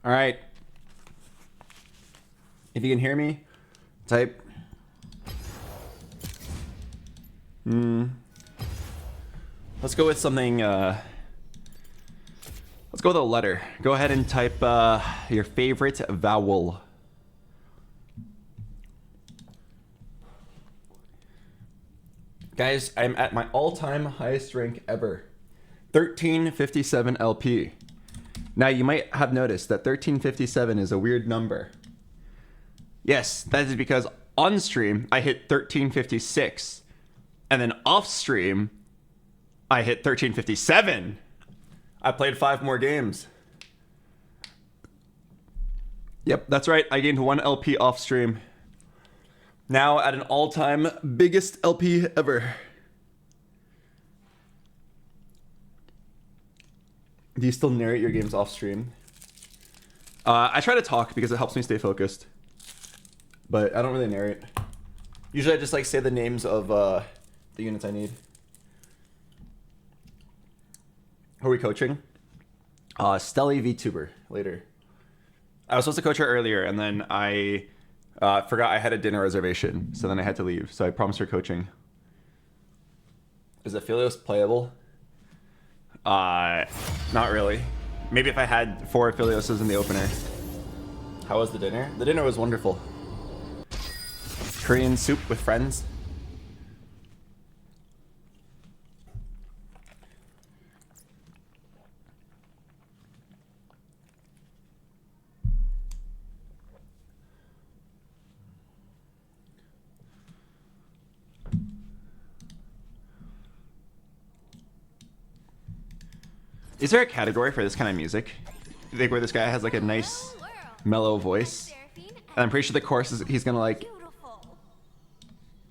All right. If you can hear me, type. Let's go with something. Let's go with a letter. Go ahead and type your favorite vowel. Guys, I'm at my all-time highest rank ever. 1357 LP. Now, you might have noticed that 1357 is a weird number. Yes, that is because on stream, I hit 1356. And then off stream, I hit 1357. I played 5 more games. Yep, that's right. I gained 1 LP off stream. Now at an all-time biggest LP ever. Do you still narrate your games off stream? I try to talk because it helps me stay focused. But I don't really narrate. Usually I just like say the names of the units I need. Who are we coaching? Stellie VTuber later. I was supposed to coach her earlier and then I forgot I had a dinner reservation. So then I had to leave. So I promised her coaching. Is Aphelios playable? Not really. Maybe if I had 4 Aphelioses in the opener. How was the dinner? The dinner was wonderful. Korean soup with friends. Is there a category for this kind of music? You think where this guy has like a nice mellow voice? And I'm pretty sure the chorus is he's gonna like...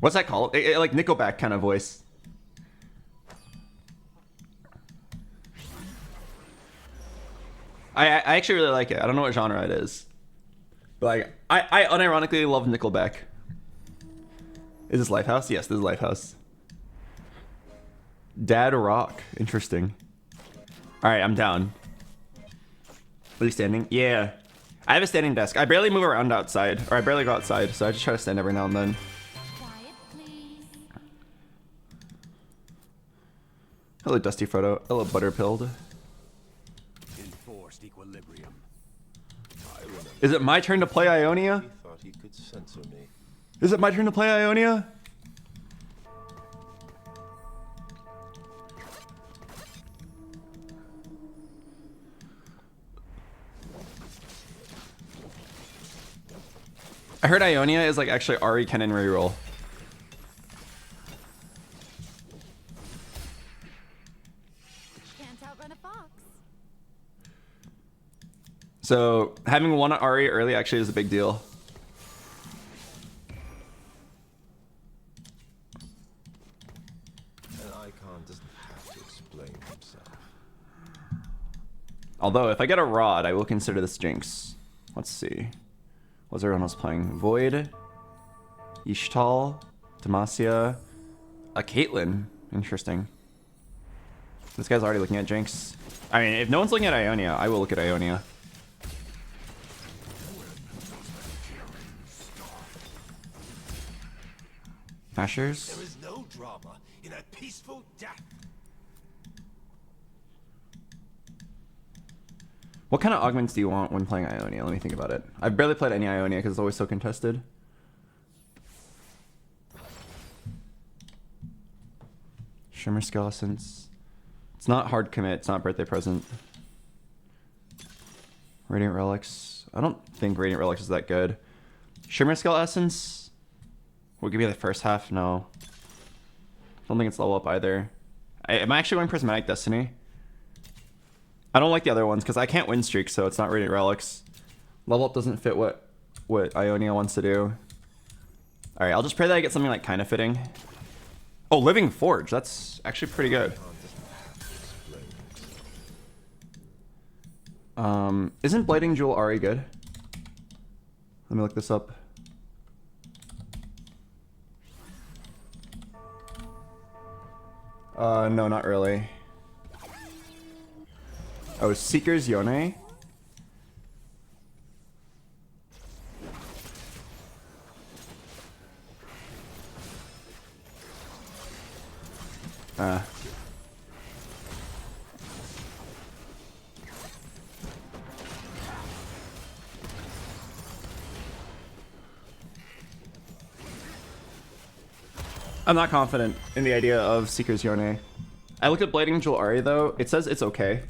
What's that called? Like Nickelback kind of voice. I actually really like it. I don't know what genre it is. But like, I unironically love Nickelback. Is this Lifehouse? Yes, this is Lifehouse. Dad Rock. Interesting. Alright, I'm down. Are you standing? Yeah. I have a standing desk. I barely move around outside. Or I barely go outside, so I just try to stand every now and then. Quiet, please. Hello, Dusty Frodo. Hello, Butterpilled. Enforced equilibrium. Is it my turn to play Ionia? He thought he could censor me. Is it my turn to play Ionia? I heard Ionia is like actually Ari Kennen reroll. Can't outrun a fox. So having one Ari early actually is a big deal. An icon doesn't have to explain himself. Although if I get a Rod, I will consider this Jinx. Let's see. What's everyone else playing? Void, Ishtal, Demacia, a Caitlyn. Interesting. This guy's already looking at Jinx. I mean, if no one's looking at Ionia, I will look at Ionia. Mashers. There is no drama in a peaceful death. What kind of augments do you want when playing Ionia? Let me think about it. I've barely played any Ionia because it's always so contested. Shimmer Skeletons. It's not hard commit. It's not birthday present. Radiant Relics. I don't think Radiant Relics is that good. Shimmer Skull Essence. Will give you the first half? No. Don't think it's level up either. Am I actually going Prismatic Destiny? I don't like the other ones because I can't win streak, so it's not Radiant Relics. Level up doesn't fit what Ionia wants to do. Alright, I'll just pray that I get something like kind of fitting. Oh, Living Forge. That's actually pretty good. Isn't Blighting Jewel Ari good? Let me look this up. No, not really. Oh, Seeker's Yone? I'm not confident in the idea of Seeker's Yone. I looked at Blading Jewel Ari though. It says it's okay.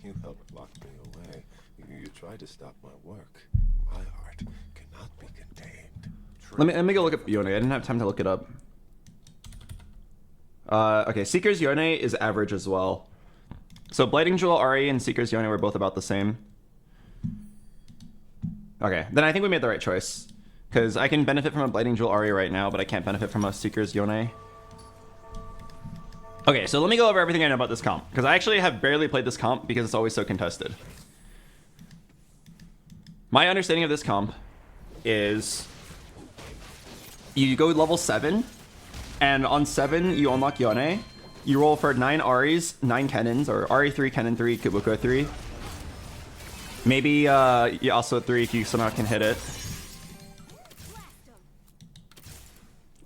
You helped lock me away. You tried to stop my work. My heart cannot be contained. Let me go look up Yone. I didn't have time to look it up. Okay, Seeker's Yone is average as well. So Blading Jewel Ari and Seeker's Yone were both about the same. Okay, then I think we made the right choice. Because I can benefit from a Blading Jewel Ari right now, but I can't benefit from a Seeker's Yone. Okay, so let me go over everything I know about this comp. Because I actually have barely played this comp because it's always so contested. My understanding of this comp is you go level 7, and on 7 you unlock Yone. You roll for 9 Aris, 9 Cannons, or Ari 3, Cannon 3, Kubuko 3. Maybe also 3 if you somehow can hit it.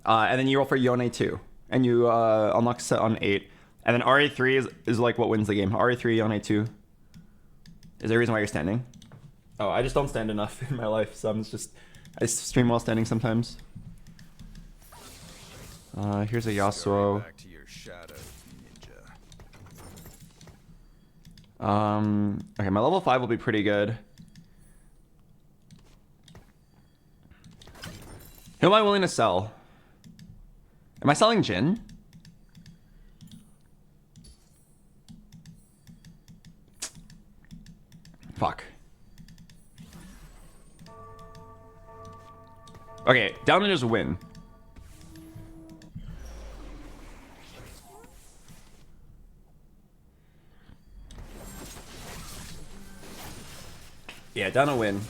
And then you roll for Yone 2. And you unlock Set on 8. And then Ari 3 is like what wins the game. Ari 3, Yone 2. Is there a reason why you're standing? Oh, I just don't stand enough in my life, so I stream while standing sometimes. Here's a Yasuo. Back to your shadow, ninja. Okay, my level 5 will be pretty good. Who am I willing to sell? Am I selling Jin? Fuck. Okay, down to just win. Yeah, down a win.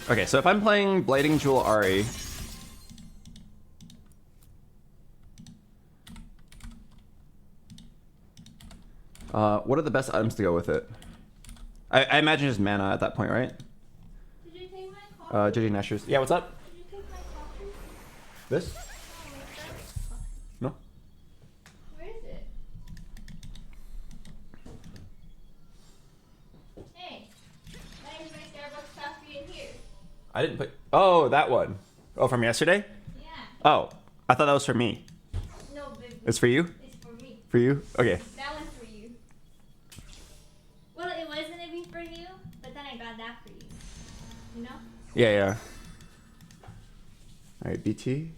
Okay, so if I'm playing Blading Jewel Ari, what are the best items to go with it? I imagine just mana at that point, right? Did you take my coffee? JJ Nashers. Yeah, what's up? Did you take my coffee? This? Oh, where's that? No? Where is it? Hey, why is my Starbucks coffee in here? I didn't put... Oh, that one. Oh, from yesterday? Yeah. Oh, I thought that was for me. No, baby. It's for you? It's for me. For you? Okay. That one's for you. Well, it was gonna be for you, but then I got that for you. You know? Yeah, yeah. Alright, BT.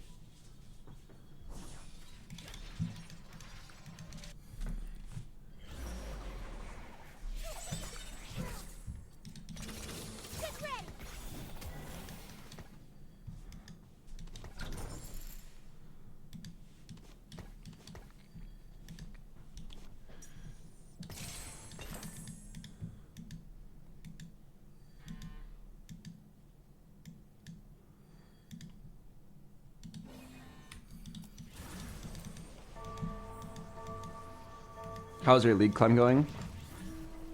How's your league climb going?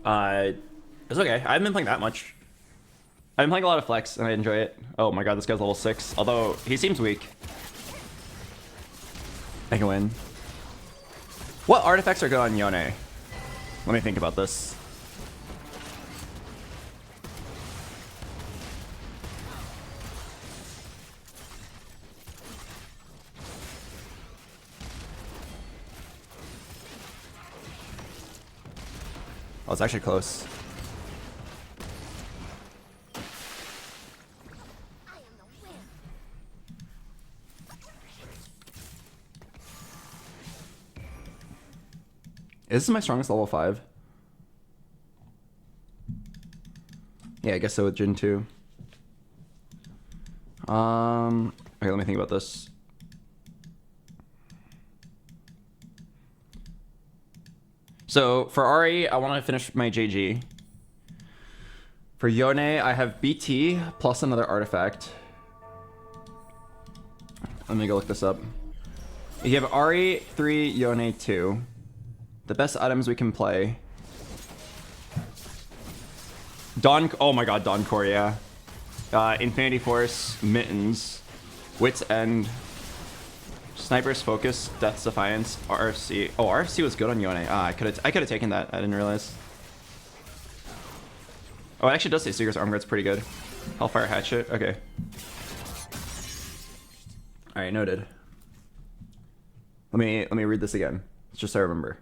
It's okay. I haven't been playing that much. I've been playing a lot of Flex, and I enjoy it. Oh my god, this guy's level 6. Although, he seems weak. I can win. What artifacts are good on Yone? Let me think about this. Oh, it's actually close. Is this my strongest level 5? Yeah, I guess so with Jin too. Okay, let me think about this. So for Ari, I want to finish my JG. For Yone, I have BT plus another artifact. Let me go look this up. You have Ari 3, Yone 2. The best items we can play. Dawn. Oh my god, Dawn Core, yeah. Infinity Force, Mittens, Wit's End, Sniper's Focus, Death's Defiance, RFC. Oh, RFC was good on Yone. Ah, I could have taken that. I didn't realize. Oh, it actually does say Seeker's Armor Guard's pretty good. Hellfire Hatchet. Okay. All right, noted. Let me read this again, just so I remember.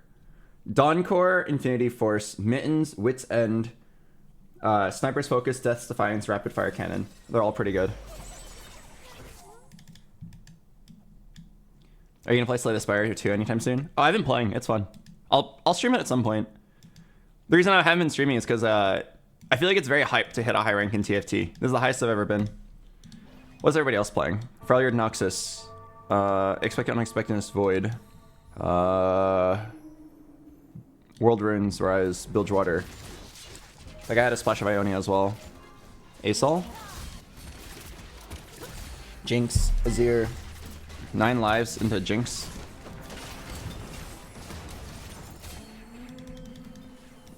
Dawn Core, Infinity Force, Mittens, Wit's End, Sniper's Focus, Death's Defiance, Rapid Fire Cannon. They're all pretty good. Are you gonna play Slay the Spire 2 anytime soon? Oh, I've been playing. It's fun. I'll stream it at some point. The reason I haven't been streaming is because I feel like it's very hyped to hit a high rank in TFT. This is the highest I've ever been. What's everybody else playing? Freljord Noxus. Expect Unexpectedness Void. World Runes Rise. Bilgewater. Like I had a splash of Ionia as well. Asol. Jinx. Azir. 9 lives into Jinx.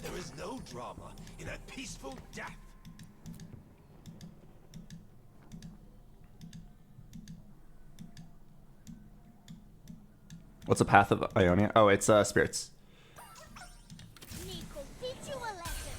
There is no drama in a peaceful death. What's the path of Ionia? Oh, it's spirits. Nico, teach you a lesson.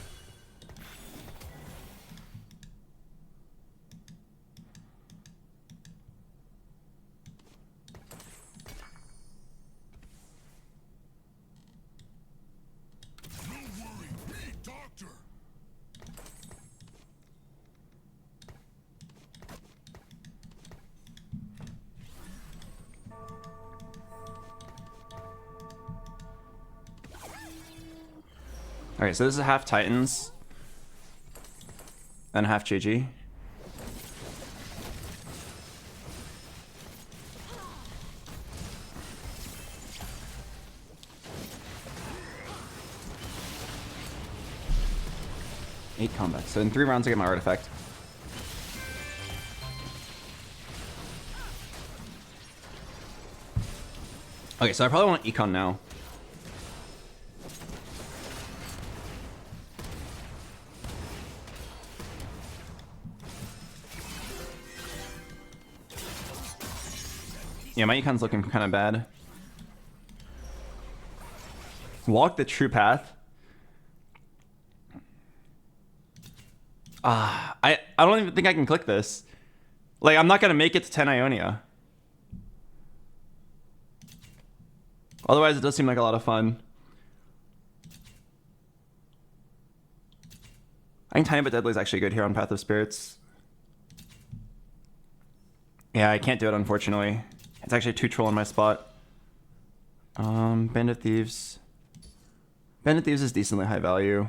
Alright, so this is half Titans and half GG. Eight combat. So in 3 rounds I get my artifact. Okay, so I probably want Econ now. Yeah, my Econ's looking kind of bad. Walk the true path. I don't even think I can click this. Like, I'm not going to make it to 10 Ionia. Otherwise, it does seem like a lot of fun. I think Tiny But Deadly is actually good here on Path of Spirits. Yeah, I can't do it, unfortunately. It's actually 2 troll in my spot. Bandit Thieves. Bandit Thieves is decently high value.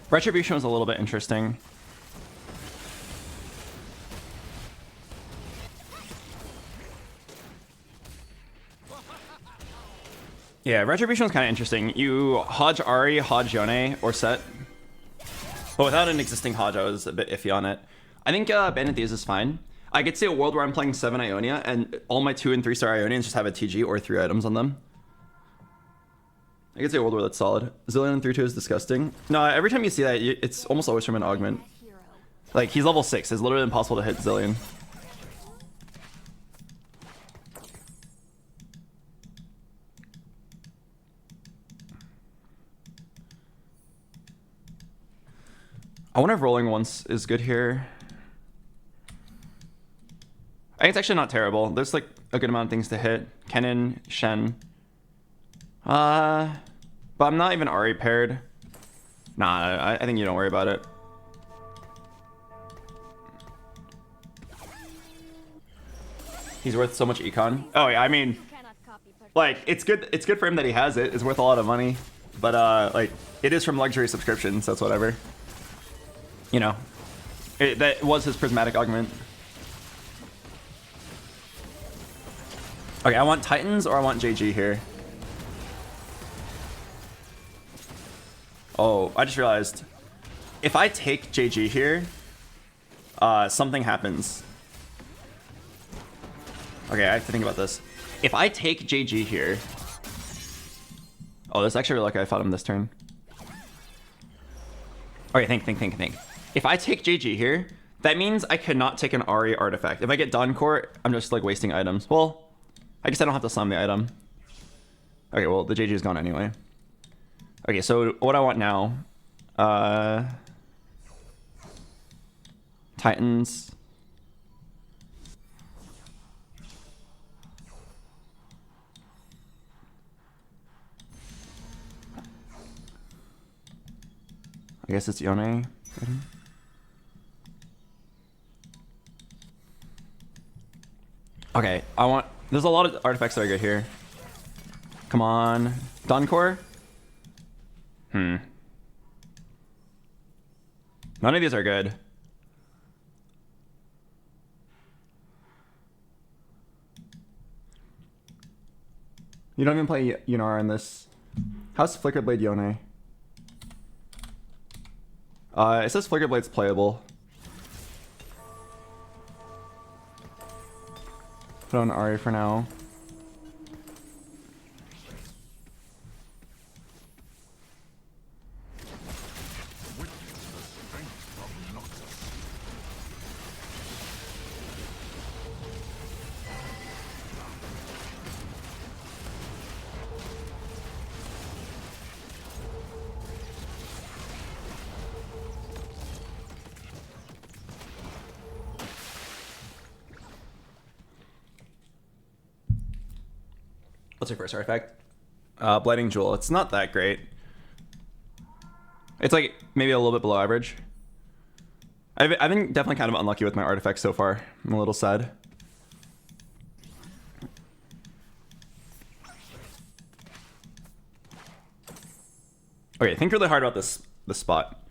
Retribution was a little bit interesting. Yeah, Retribution was kind of interesting. You Hodge Ari, Hodge Yone, or Set. But without an existing Hodge, I was a bit iffy on it. I think Bandit Thieves is fine. I could see a world where I'm playing 7 Ionia, and all my 2 and 3 star Ionians just have a TG or 3 items on them. I could say a world where that's solid. Zillion and 3-2 is disgusting. No, every time you see that, it's almost always from an augment. Like, he's level 6. It's literally impossible to hit Zillion. I wonder if rolling once is good here. I think it's actually not terrible. There's like a good amount of things to hit. Kennen, Shen. But I'm not even Ari paired. Nah, I think you don't worry about it. He's worth so much econ. Oh yeah, I mean, like it's good for him that he has it. It's worth a lot of money. But like it is from luxury subscription, so it's whatever. You know, that was his prismatic augment. Okay, I want Titans or I want JG here. Oh, I just realized if I take JG here, something happens. Okay, I have to think about this. If I take JG here, oh, that's actually really lucky I fought him this turn. Okay, think. If I take JG here, that means I cannot take an Ari artifact. If I get Dawncore, I'm just like wasting items. Well, I guess I don't have to slam the item. Okay, well, the JG is gone anyway. Okay, so what I want now, Titans. I guess it's Yone. Okay, I want... There's a lot of artifacts that are good here. Come on. Dawncore? None of these are good. You don't even play Yunara in this. How's Flicker Blade Yone? It says Flicker Blade's playable. Put on Ari for now. What's your first artifact? Blighting Jewel. It's not that great. It's like maybe a little bit below average. I've been definitely kind of unlucky with my artifacts so far. I'm a little sad. Okay, think really hard about this spot.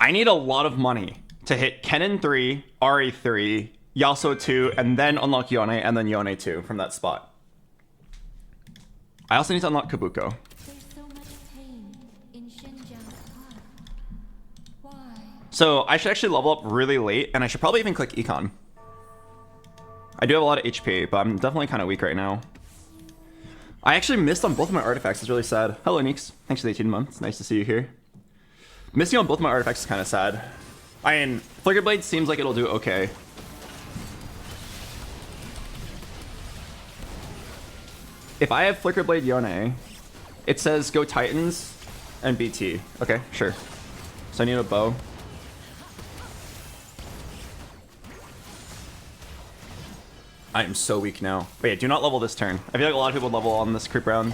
I need a lot of money to hit Kennen 3, Ari 3, Yasuo 2, and then unlock Yone, and then Yone 2 from that spot. I also need to unlock Kabuko. There's so much pain in Xinjiang's heart. Why? So I should actually level up really late, and I should probably even click Econ. I do have a lot of HP, but I'm definitely kind of weak right now. I actually missed on both of my artifacts. It's really sad. Hello, Neeks. Thanks for the 18 months. Nice to see you here. Missing on both of my artifacts is kind of sad. I mean, Flicker Blade seems like it'll do okay. If I have Flicker Blade Yone, it says go Titans and BT. Okay, sure. So I need a bow. I am so weak now. Wait, do not level this turn. I feel like a lot of people level on this creep round.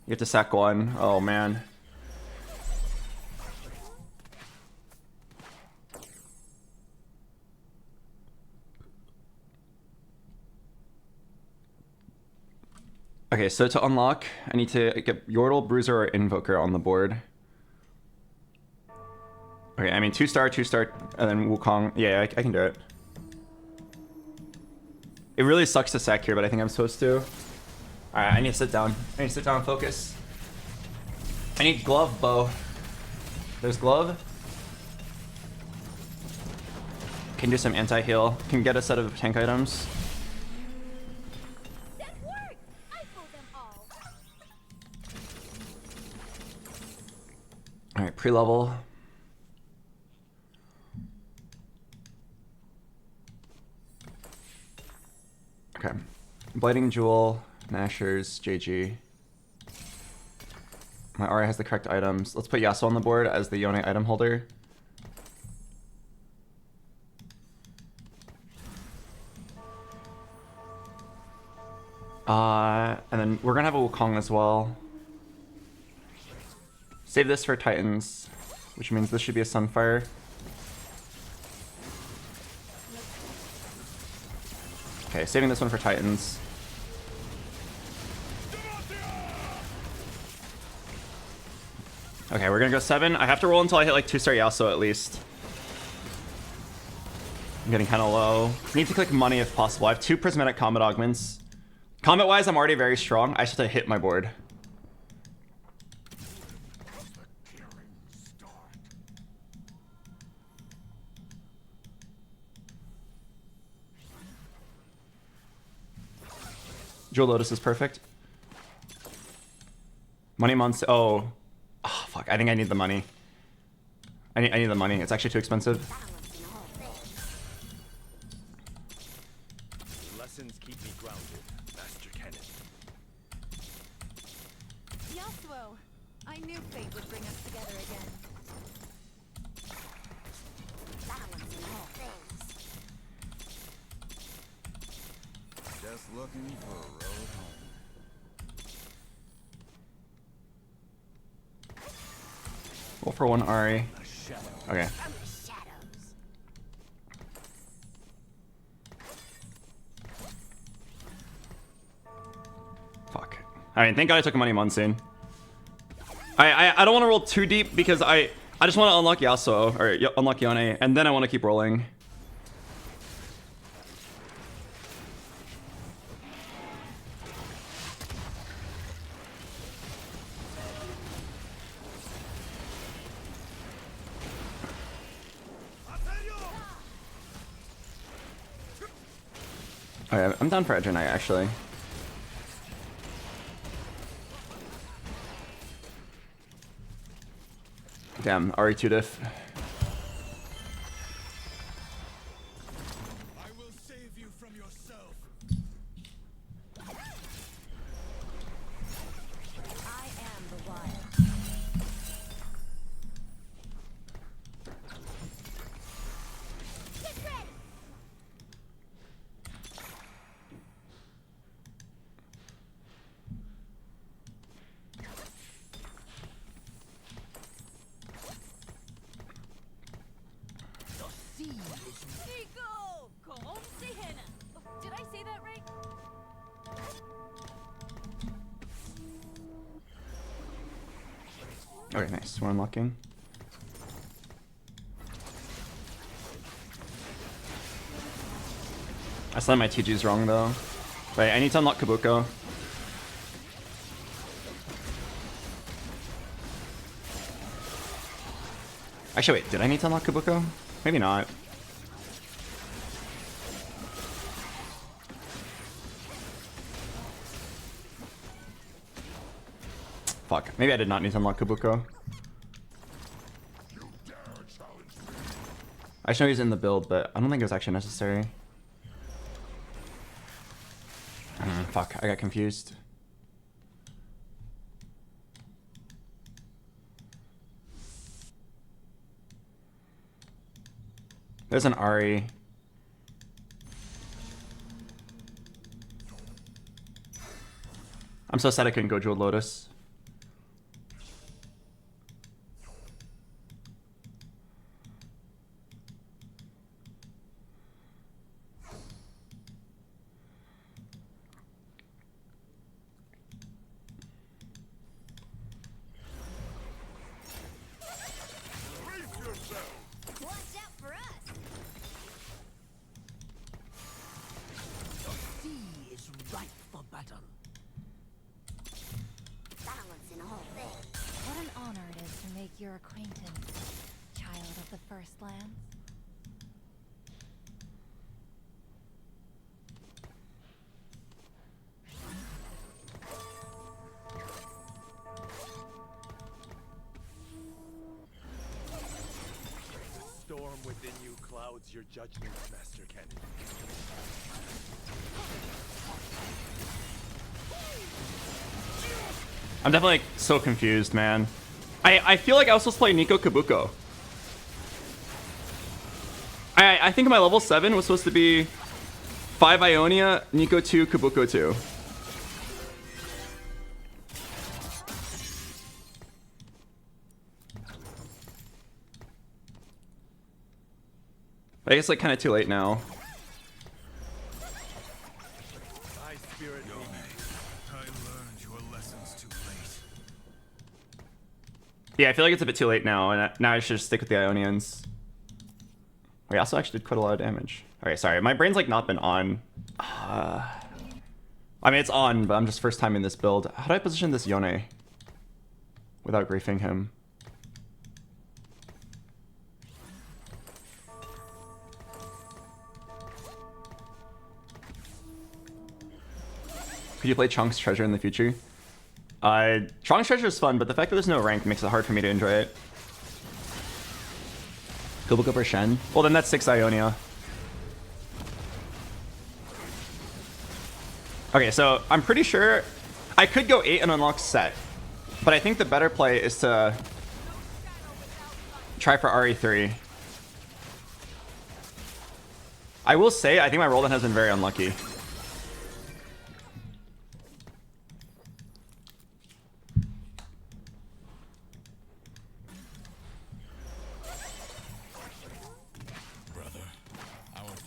You have to sack one. Oh, man. Okay, so to unlock, I need to get Yordle, Bruiser, or Invoker on the board. Okay, I mean 2-star, and then Wukong. Yeah, I can do it. It really sucks to sack here, but I think I'm supposed to. Alright, I need to sit down. I need to sit down and focus. I need glove, bow. There's glove. Can do some anti-heal. Can get a set of tank items. That worked! I pulled them all. Alright, pre-level. Okay. Blighting Jewel, Nashers, JG. My Ari has the correct items. Let's put Yasuo on the board as the Yone item holder. And then we're gonna have a Wukong as well. Save this for Titans, which means this should be a Sunfire. Okay, saving this one for Titans. Okay, we're gonna go 7. I have to roll until I hit like 2-star Yasuo at least. I'm getting kind of low. Need to click money if possible. I have 2 prismatic combat augments. Combat wise, I'm already very strong. I just have to hit my board. Jewel Lotus is perfect. Money months. Oh, fuck. I think I need the money. I need the money. It's actually too expensive. Lessons keep me grounded, Master Cannon. Yasuo, I knew fate would bring us together again. Balance in all things. Just looking for a road home. Roll for 1 Ari. Okay. Fuck. I mean, thank God I took a money monsoon. I don't want to roll too deep because I just want to unlock Yasuo or unlock Yone, and then I want to keep rolling. Okay, I'm down for Edge Knight actually. Damn, RE2 diff. I will save you from yourself. I am the wild. Did I say that right? Okay, nice. We're unlocking. I slammed my TGs wrong though. Wait, I need to unlock Kabuko. Actually, wait, did I need to unlock Kabuko? Maybe not. Fuck, maybe I did not need to unlock Kabuko. I just know he's in the build, but I don't think it was actually necessary. Fuck, I got confused. There's an Ari. I'm so sad I couldn't go Jewel Lotus. Your acquaintance, child of the First Lands. The storm within you clouds your judgment, Master Cannon. I'm definitely like, so confused, man. I feel like I was supposed to play Nico Kabuko. I think my level 7 was supposed to be 5 Ionia, Nico 2, Kabuko 2. I guess like kind of too late now. My spirit I learned your lessons too late. Yeah, I feel like it's a bit too late now, and now I should just stick with the Ionians. We also actually did quite a lot of damage. Okay, sorry. My brain's like not been on. I mean, it's on, but I'm just first time in this build. How do I position this Yone without griefing him? Could you play Chunk's Treasure in the future? Chunk's Treasure is fun, but the fact that there's no rank makes it hard for me to enjoy it. Kubuko for Shen? Well, then that's 6 Ionia. Okay, so I'm pretty sure I could go 8 and unlock Set, but I think the better play is to try for RE3. I will say, I think my roll-in has been very unlucky.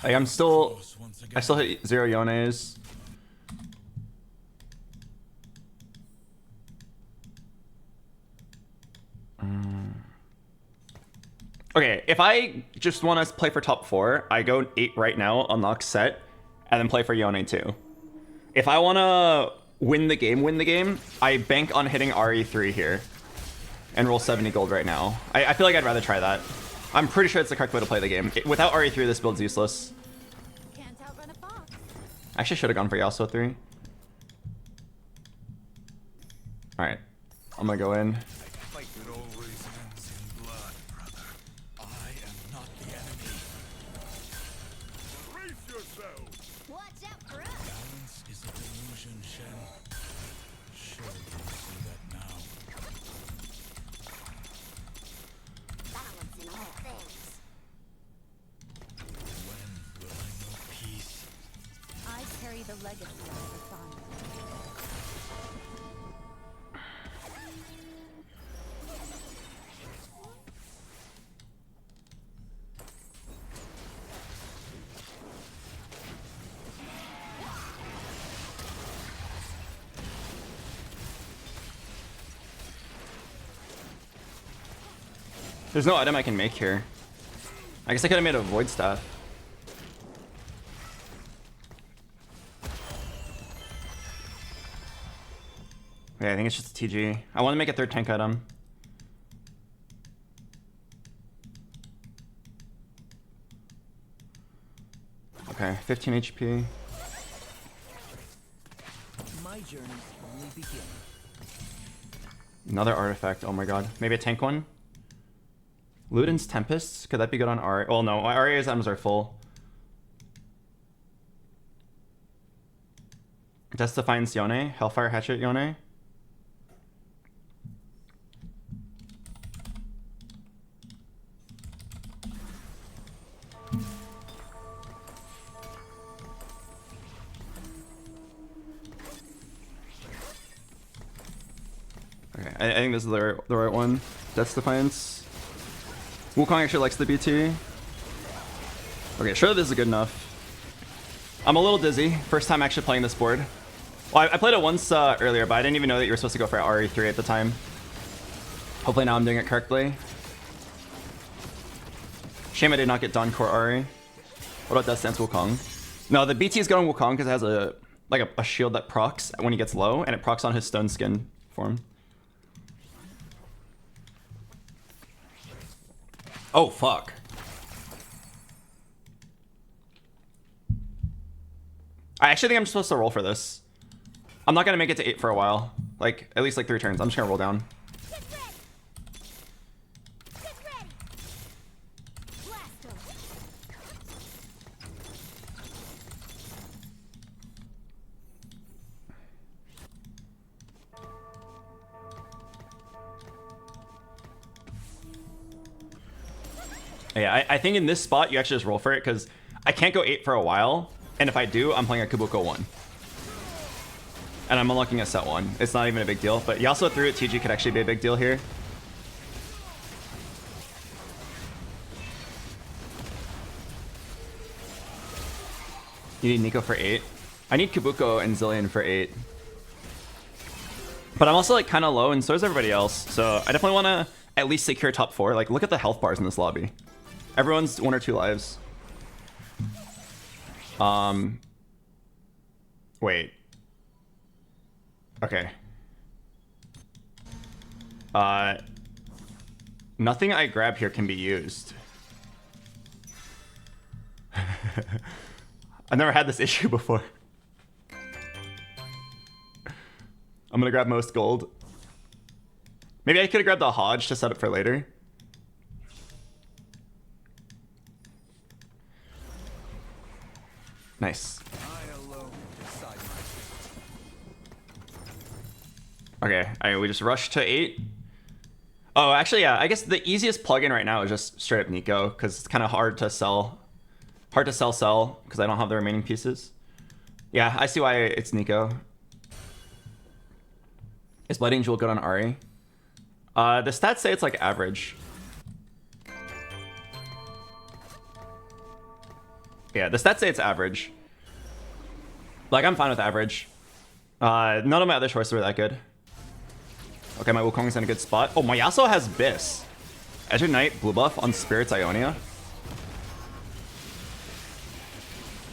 Like, I still hit 0 Yones. Okay, if I just want to play for top 4, I go 8 right now, unlock Set, and then play for Yone 2. If I want to win the game, I bank on hitting RE3 here and roll 70 gold right now. I feel like I'd rather try that. I'm pretty sure it's the correct way to play the game. Without RE3, this build's useless. Can't outrun a fox. Actually, should have gone for Yasuo 3. Alright, I'm gonna go in. Fight that always ends in blood, brother. I am not the enemy. Brace yourself. Watch out for us. Balance is a delusion, Shen. Sure, you'll see that now. Balance in all things. When will I know peace? I carry the legacy of the sun. There's no item I can make here. I guess I could have made a void staff. Yeah, I think it's just a TG. I want to make a 3rd tank item. Okay, 15 HP. My journey's only beginning. Another artifact. Oh my god. Maybe a tank one? Luden's Tempests? Could that be good on Aria? Well, no. Aria's items are full. Death Defiance Yone. Hellfire Hatchet Yone. Okay, I think this is the right one. Death Defiance. Wukong actually likes the BT. Okay, sure, this is good enough. I'm a little dizzy. First time actually playing this board. Well, I played it once earlier, but I didn't even know that you were supposed to go for RE3 at the time. Hopefully now I'm doing it correctly. Shame I did not get Dawn Core Ari. What about Death Dance Wukong? No, the BT is good on Wukong because it has a shield that procs when he gets low, and it procs on his stone skin form. Oh, fuck. I actually think I'm supposed to roll for this. I'm not going to make it to 8 for a while. Like, at least like 3 turns. I'm just going to roll down. Get ready. Get ready. Blast 'em. Yeah, I think in this spot, you actually just roll for it, because I can't go 8 for a while, and if I do, I'm playing a Kubuko 1. And I'm unlocking a Set 1. It's not even a big deal, but Yasuo 3 at TG could actually be a big deal here. You need Nico for 8. I need Kubuko and Zillion for 8. But I'm also like kind of low, and so is everybody else, so I definitely want to at least secure top 4. Like, look at the health bars in this lobby. Everyone's 1 or 2 lives. Wait. Okay. Nothing I grab here can be used. I've never had this issue before. I'm gonna grab most gold. Maybe I could have grabbed the Hodge to set up for later. Nice. Okay, alright, we just rushed to 8. Oh, actually, yeah, I guess the easiest plugin right now is just straight up Nico, because it's kind of hard to sell. Hard to sell, because I don't have the remaining pieces. Yeah, I see why it's Nico. Is Blood Angel good on Ari? The stats say it's like average. Yeah, the stats say it's average. Like, I'm fine with average. None of my other choices were that good. Okay, my Wukong's in a good spot. Oh, my Yasuo has Biss. Edge of Night, blue buff on Spirit's Ionia.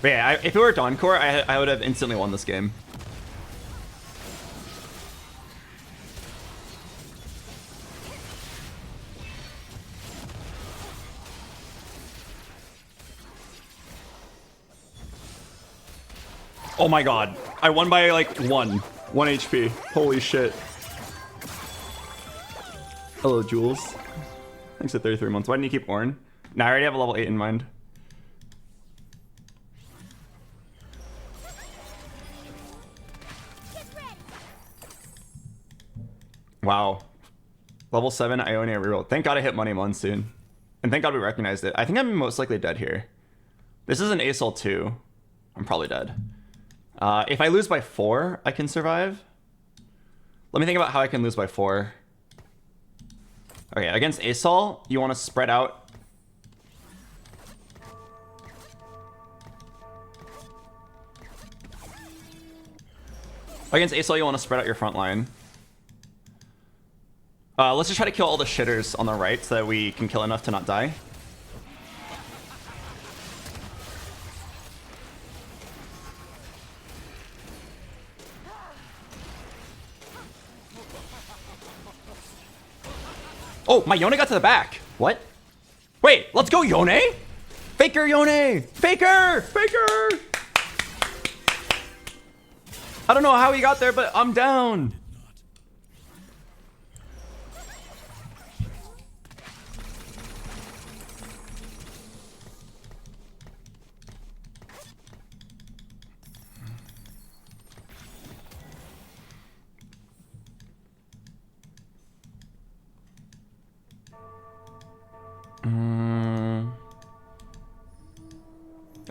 But yeah, if it were Dawncore, I would have instantly won this game. Oh my god. I won by like 1 HP. Holy shit. Hello, Jules. Thanks for 33 months. Why didn't you keep Ornn? Nah, I already have a level 8 in mind. Wow. Level 7 Ionia reroll. Thank god I hit Money Monsoon. And thank god we recognized it. I think I'm most likely dead here. This is an ASOL 2. I'm probably dead. If I lose by 4, I can survive. Let me think about how I can lose by 4. Okay, against ASOL, you want to spread out. Against ASOL, you want to spread out your front line. Let's just try to kill all the shitters on the right so that we can kill enough to not die. Oh, my Yone got to the back. What? Wait, let's go, Yone! Faker, Yone! Faker! Faker! I don't know how he got there, but I'm down.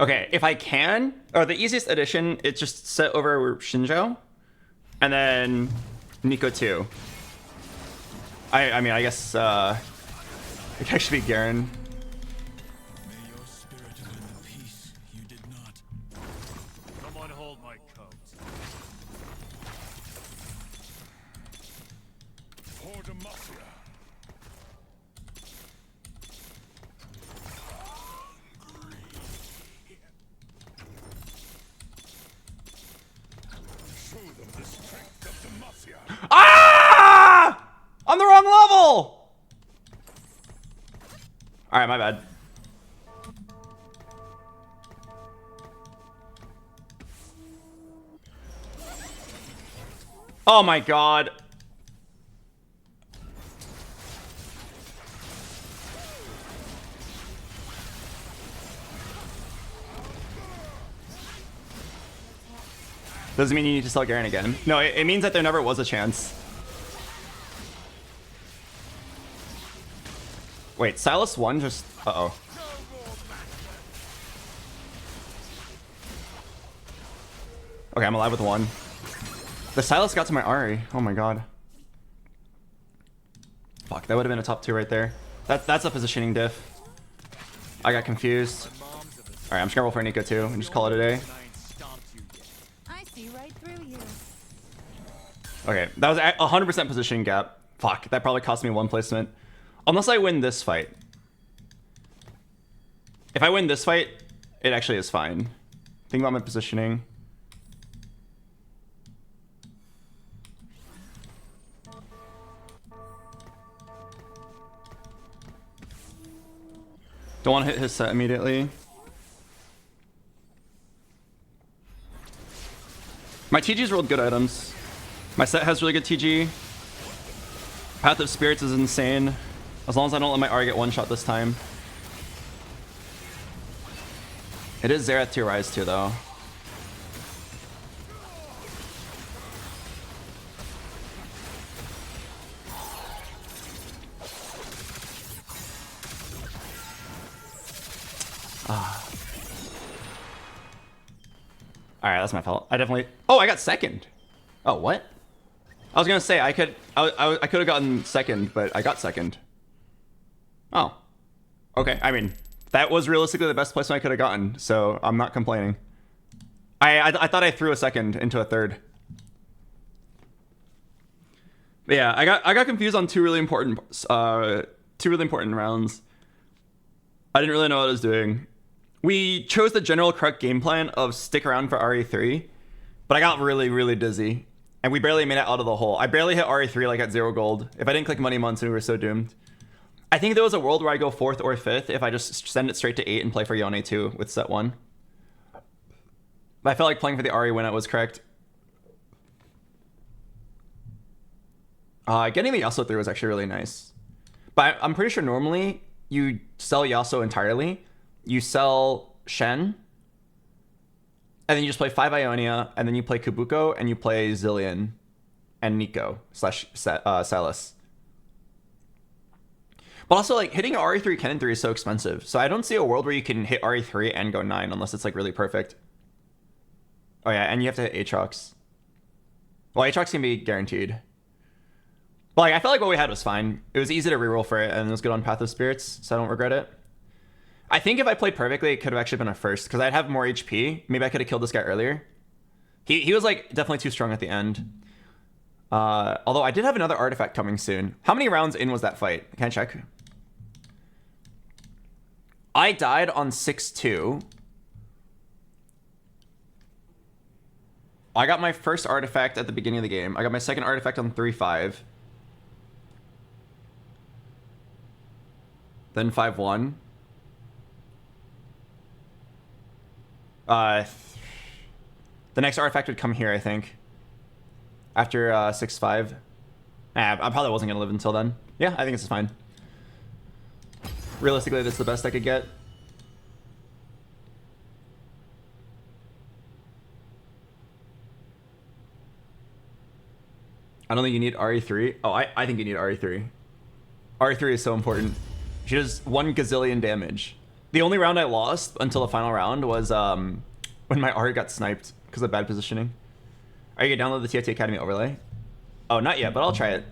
Okay, if I can, or the easiest addition, it's just set over Shinjo, and then Nico 2. I mean, I guess it could actually be Garen. May your spirit have been the peace you did not. Someone hold my coat. For Demacia. Ah! On the wrong level! Alright, my bad. Oh my god. Doesn't mean you need to sell Garen again. No, it means that there never was a chance. Wait, Silas 1 just... Uh-oh. Okay, I'm alive with 1. The Silas got to my Ari. Oh my god. Fuck, that would have been a top 2 right there. That's a positioning diff. I got confused. Alright, I'm just gonna roll for Nico 2 and just call it a day. I see right through you. Okay, that was a 100% positioning gap. Fuck, that probably cost me 1 placement. Unless I win this fight. If I win this fight, it actually is fine. Think about my positioning. Don't want to hit his set immediately. My TG's rolled good items. My set has really good TG. Path of Spirits is insane. As long as I don't let my R get one shot this time. It is Xerath to Rise too, though. Alright, that's my fault. I definitely... Oh, I got second. Oh, what? I was gonna say, I could have gotten second, but I got second. Oh. Okay, I mean, that was realistically the best placement I could have gotten, so I'm not complaining. I thought I threw a second into a third. But yeah, I got confused on two really important rounds. I didn't really know what I was doing. We chose the general correct game plan of stick around for RE3, but I got really, really dizzy. And we barely made it out of the hole. I barely hit RE3 like at 0 gold. If I didn't click Money Monsoon, we were so doomed. I think there was a world where I go 4th or 5th if I just send it straight to 8 and play for Yone 2 with set 1. But I felt like playing for the RE when it was correct. Getting the Yasuo through was actually really nice. But I'm pretty sure normally you sell Yasuo entirely. You sell Shen, and then you just play 5 Ionia, and then you play Kabuko, and you play Zillion and Nico / Silas. But also, like, hitting RE3 Kennen 3 is so expensive. So I don't see a world where you can hit RE3 and go 9 unless it's, like, really perfect. Oh, yeah, and you have to hit Aatrox. Well, Aatrox can be guaranteed. But, like, I felt like what we had was fine. It was easy to reroll for it, and it was good on Path of Spirits, so I don't regret it. I think if I played perfectly, it could have actually been a first, because I'd have more HP. Maybe I could have killed this guy earlier. He was, like, definitely too strong at the end. Although I did have another artifact coming soon. How many rounds in was that fight? Can I check? I died on 6-2. I got my first artifact at the beginning of the game. I got my second artifact on 3-5. Then 5-1. The next artifact would come here, I think. After 6-5. I probably wasn't gonna live until then. Yeah, I think this is fine. Realistically, that's the best I could get. I don't think you need RE3. Oh, I think you need RE3. RE3 is so important. She does 1 gazillion damage. The only round I lost until the final round was when my R got sniped because of bad positioning. Are you gonna download the TFT Academy overlay? Oh, not yet, but I'll try it.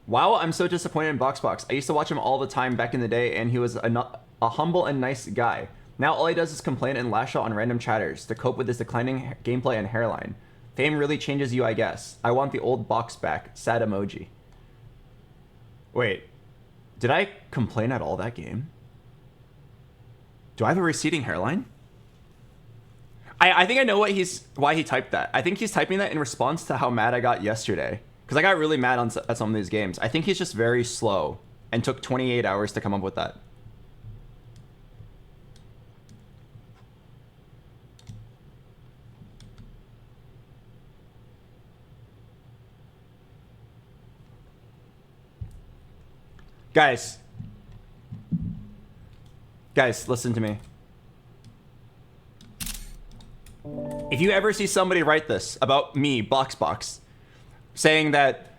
Wow, I'm so disappointed in BoxBox. I used to watch him all the time back in the day, and he was a humble and nice guy. Now all he does is complain and lash out on random chatters to cope with his declining gameplay and hairline. Fame really changes you, I guess. I want the old box back. Sad emoji. Wait, did I complain at all that game? Do I have a receding hairline? I think I know why he typed that. I think he's typing that in response to how mad I got yesterday. Because I got really mad at some of these games. I think he's just very slow and took 28 hours to come up with that. Guys, listen to me. If you ever see somebody write this about me, BoxBox, saying that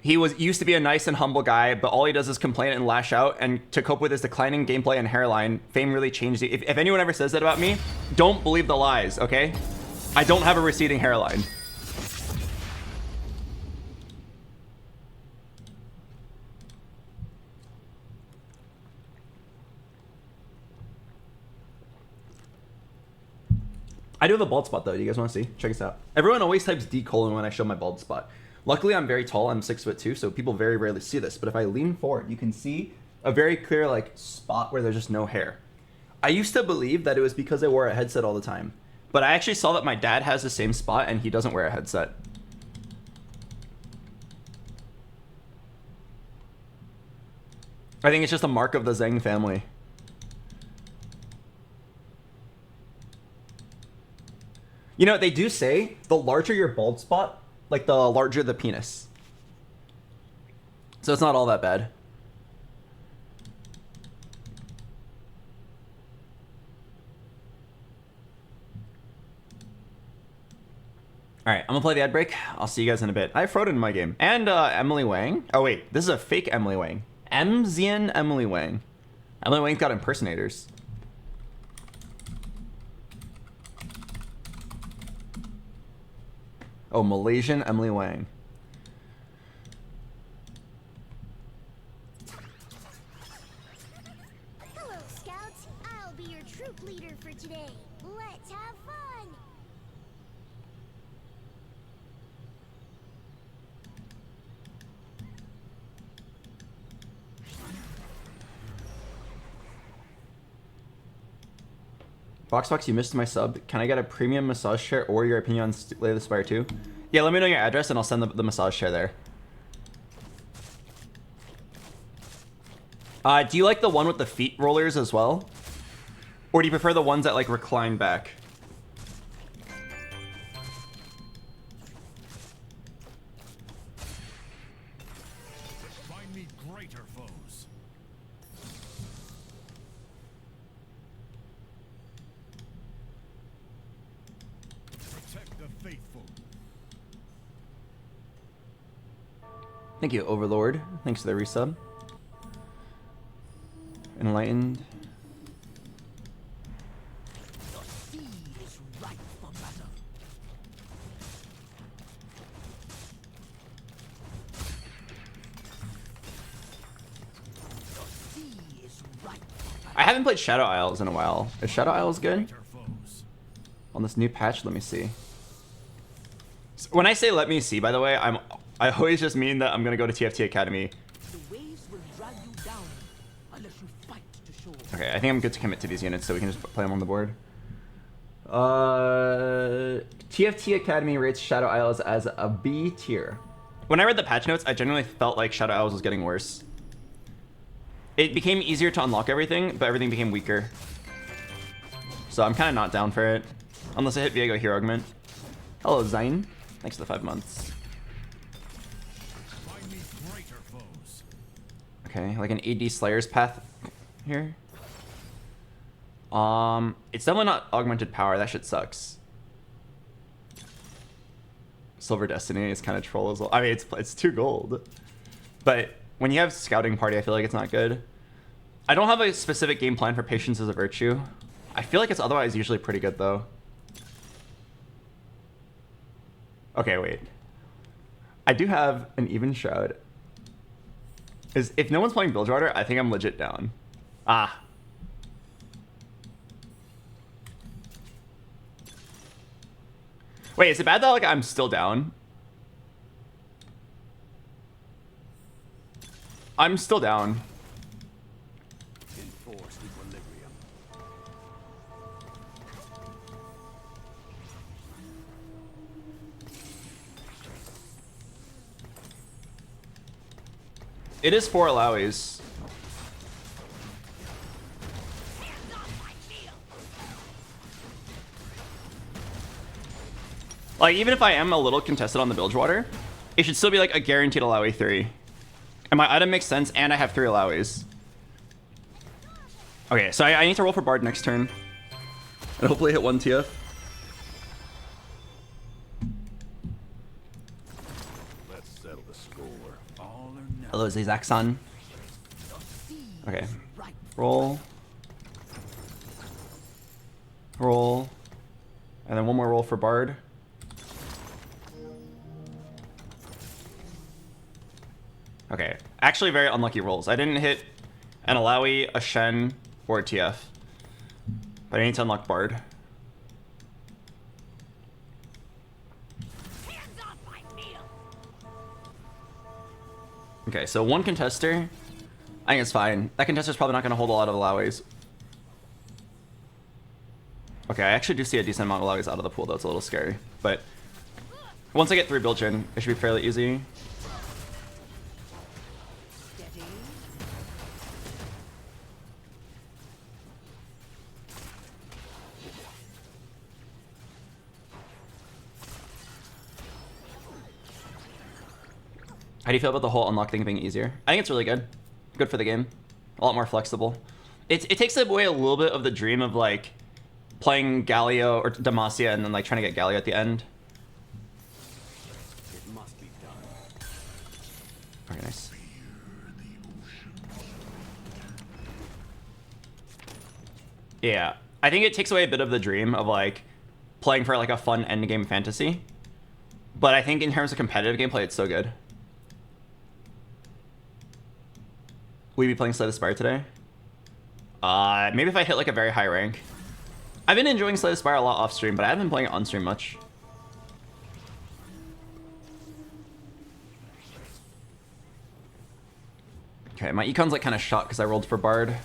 he used to be a nice and humble guy, but all he does is complain and lash out, and to cope with his declining gameplay and hairline, fame really changed you. If anyone ever says that about me, don't believe the lies, okay? I don't have a receding hairline. I do have a bald spot though. Do you guys want to see? Check this out. Everyone always types D colon when I show my bald spot. Luckily, I'm very tall. I'm 6'2", so people very rarely see this. But if I lean forward, you can see a very clear like spot where there's just no hair. I used to believe that it was because I wore a headset all the time, but I actually saw that my dad has the same spot and he doesn't wear a headset. I think it's just a mark of the Zhang family. You know, they do say the larger your bald spot, like the larger the penis. So it's not all that bad. All right, I'm gonna play the ad break. I'll see you guys in a bit. I have Frodo in my game. And Emily Wang. Oh wait, this is a fake Emily Wang. Mzian Emily Wang. Emily Wang's got impersonators. Oh, Malaysian Emily Wang. Hello, Scouts. I'll be your troop leader for today. Let's have fun. BoxBox, you missed my sub. Can I get a premium massage chair or your opinion on Slay the Spire 2? Yeah, let me know your address and I'll send the massage chair there. Do you like the one with the feet rollers as well? Or do you prefer the ones that like recline back? Find me greater foes. Protect the faithful. Thank you, Overlord. Thanks for the resub. Enlightened. The sea is ripe for battle. The sea is ripe for battle. I haven't played Shadow Isles in a while. Is Shadow Isles good? Greater foes. On this new patch, let me see. So when I say let me see, by the way, I always just mean that I'm gonna go to TFT Academy. The waves will drag you down unless you fight to shore. Okay, I think I'm good to commit to these units so we can just play them on the board. TFT Academy rates Shadow Isles as a B tier. When I read the patch notes, I genuinely felt like Shadow Isles was getting worse. It became easier to unlock everything, but everything became weaker. So I'm kind of not down for it. Unless I hit Viego Hero Augment. Hello, Zain. Thanks for the 5 months. Find me greater foes. Okay, like an AD Slayer's path here. It's definitely not augmented power. That shit sucks. Silver Destiny is kind of troll as well. I mean, it's 2 gold. But when you have Scouting Party, I feel like it's not good. I don't have a specific game plan for Patience as a Virtue. I feel like it's otherwise usually pretty good, though. Okay, wait. I do have an Even Shroud. If no one's playing Bilgewater, I think I'm legit down. Ah. Wait, is it bad that like I'm still down? I'm still down. Enforced equilibrium. It is 4 Alawies. Like, even if I am a little contested on the Bilgewater, it should still be like a guaranteed Alawi 3. And my item makes sense, and I have 3 Alawies. Okay, so I need to roll for Bard next turn. And hopefully hit 1 TF. Let's settle the score. All or nothing. Hello, Zizak-san. Okay. Roll. Roll. And then 1 more roll for Bard. Okay. Actually, very unlucky rolls. I didn't hit an Alawi, a Shen, or a TF. But I need to unlock Bard. Okay, so one contester. I think it's fine. That contester's probably not going to hold a lot of alloways. Okay, I actually do see a decent amount of alloways out of the pool, though. It's a little scary. But once I get through build gen, it should be fairly easy. Steady. How do you feel about the whole unlock thing being easier? I think it's really good. Good for the game. A lot more flexible. It takes away a little bit of the dream of like playing Galio or Demacia and then like trying to get Galio at the end. It must be done. Very nice. Yeah, I think it takes away a bit of the dream of like playing for like a fun endgame fantasy. But I think in terms of competitive gameplay, it's so good. Will you be playing Slay the Spire today? Maybe if I hit like a very high rank. I've been enjoying Slay the Spire a lot off stream, but I haven't been playing it on stream much. Okay, my econ's like kind of shot because I rolled for Bard.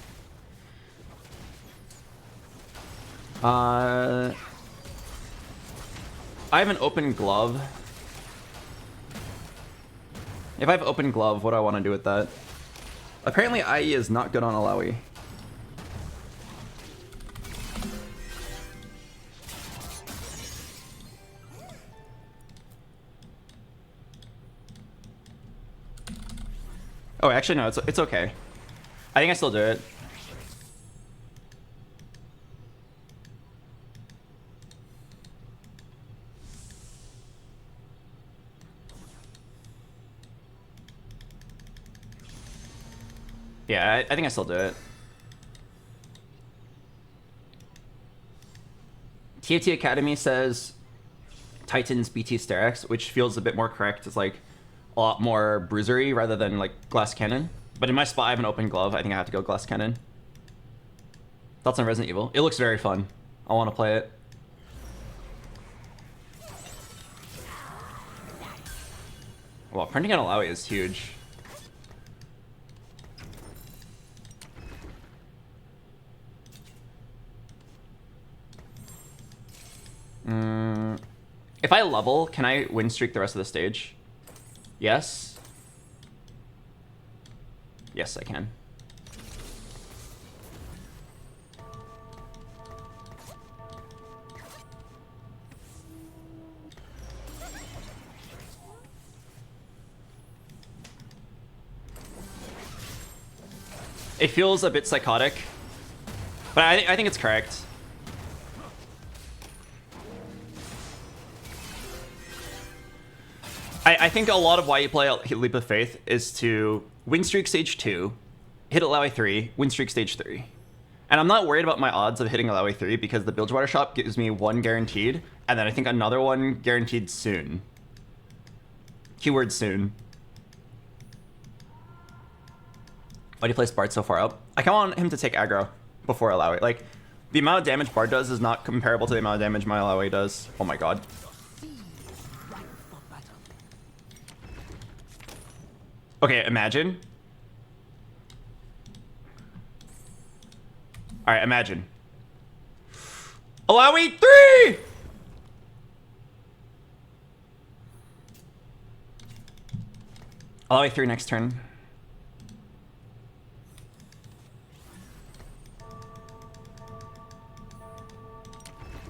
I have an open glove. If I have open glove, what do I want to do with that? Apparently IE is not good on Alawi. Oh, actually no, it's okay. I think I still do it. Yeah, I think I still do it. TFT Academy says Titans BT Sterex, which feels a bit more correct. It's like a lot more bruisery rather than like glass cannon. But in my spot, I have an open glove. I think I have to go glass cannon. Thoughts on Resident Evil? It looks very fun. I want to play it. Well, printing on Alawi is huge. If I level, can I win streak the rest of the stage? Yes. Yes, I can. It feels a bit psychotic, but I think it's correct. I think a lot of why you play Leap of Faith is to win streak stage 2, hit Alawi 3, win streak stage 3. And I'm not worried about my odds of hitting Alawi 3 because the Bilgewater shop gives me 1 guaranteed, and then I think another 1 guaranteed soon. Keyword soon. Why do you place Bard so far up? I kind of want him to take aggro before Alawi. Like, the amount of damage Bard does is not comparable to the amount of damage my Alawi does. Oh my god. Okay, imagine. Alright, imagine. Alawi 3! Alawi 3 next turn.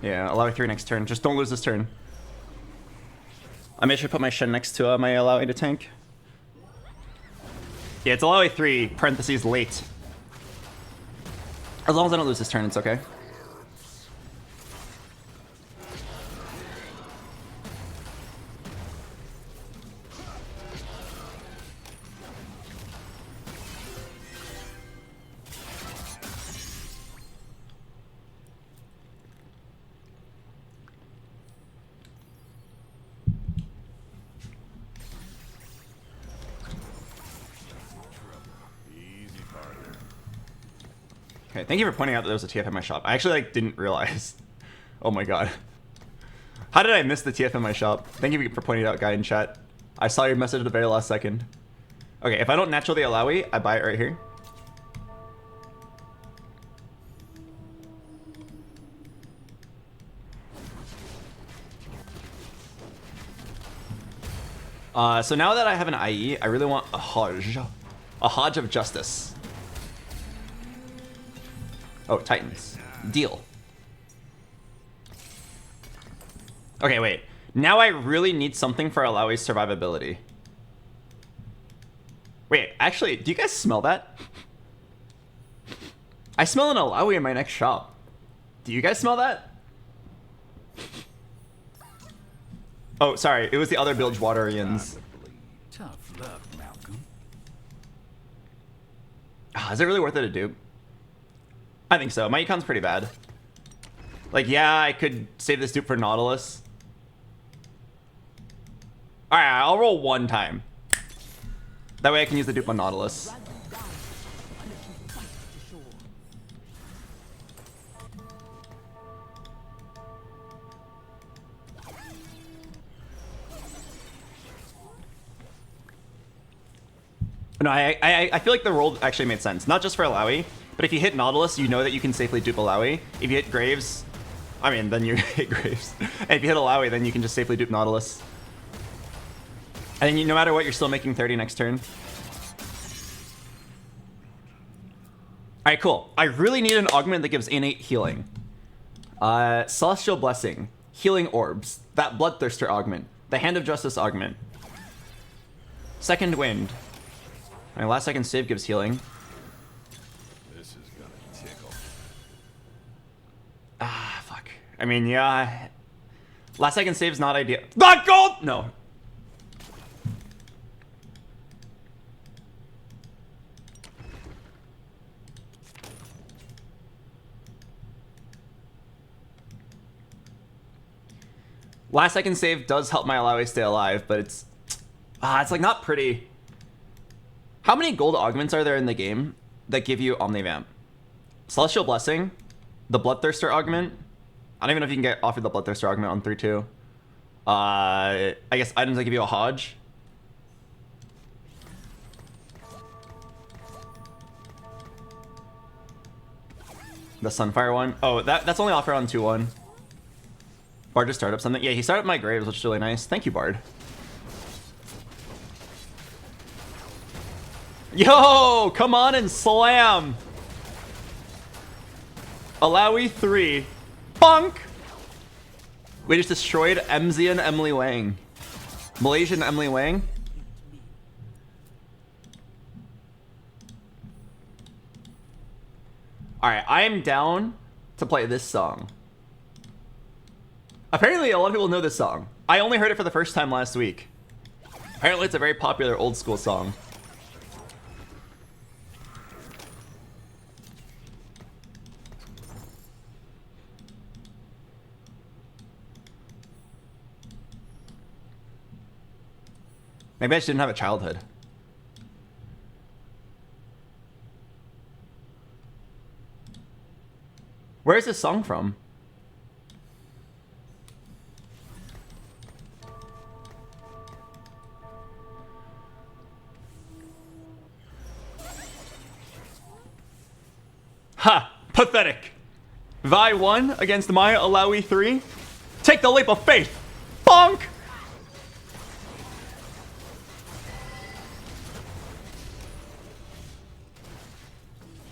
Yeah, Alawi 3 next turn. Just don't lose this turn. I may should put my Shen next to my Alawi to tank. Yeah, it's Alawi 3, parentheses, late. As long as I don't lose this turn, it's okay. Okay, thank you for pointing out that there was a TF in my shop. I actually like didn't realize. Oh my god. How did I miss the TF in my shop? Thank you for pointing it out, guy in chat. I saw your message at the very last second. Okay, if I don't natural the Alawi, I buy it right here. So now that I have an IE, I really want a Hodge. A Hodge of Justice. Oh, Titans. Deal. Okay, wait. Now I really need something for Alawi's survivability. Wait, actually, do you guys smell that? I smell an Alawi in my next shop. Do you guys smell that? Oh, sorry. It was the other Bilgewaterians. Tough luck, Malcolm. Is it really worth it to dupe? I think so. My econ's pretty bad. Like, yeah, I could save this dupe for Nautilus. Alright, I'll roll one time. That way I can use the dupe on Nautilus. Drag you down unless you fight to shore. No, I feel like the roll actually made sense. Not just for Alawi, but if you hit Nautilus, you know that you can safely dupe Alawi. If you hit Graves, I mean, then you hit Graves. And if you hit Alawi, then you can just safely dupe Nautilus. And then no matter what, you're still making 30 next turn. Alright, cool. I really need an augment that gives innate healing. Celestial Blessing. Healing Orbs. That Bloodthirster augment. The Hand of Justice augment. Second Wind. My last second save gives healing. This is gonna tickle. Fuck. I mean, yeah. Last second save's not ideal. Not gold! No. Last second save does help my Alawi stay alive, but it's like not pretty. How many gold augments are there in the game that give you Omnivamp? Celestial Blessing, the Bloodthirster augment. I don't even know if you can get offered the Bloodthirster augment on 3-2. I guess items that give you a Hodge. The Sunfire one. Oh, that's only offered on 2-1. Bard just started up something. Yeah, he started up my Graves, which is really nice. Thank you, Bard. Yo, come on and slam. Alawi 3. Bonk. We just destroyed Emzian Emily Wang. Malaysian Emily Wang. Alright, I am down to play this song. Apparently, a lot of people know this song. I only heard it for the first time last week. Apparently, it's a very popular old school song. Maybe I just didn't have a childhood. Where is this song from? Ha! Pathetic! Vi 1 against my Alawi 3. Take the leap of faith! Bonk!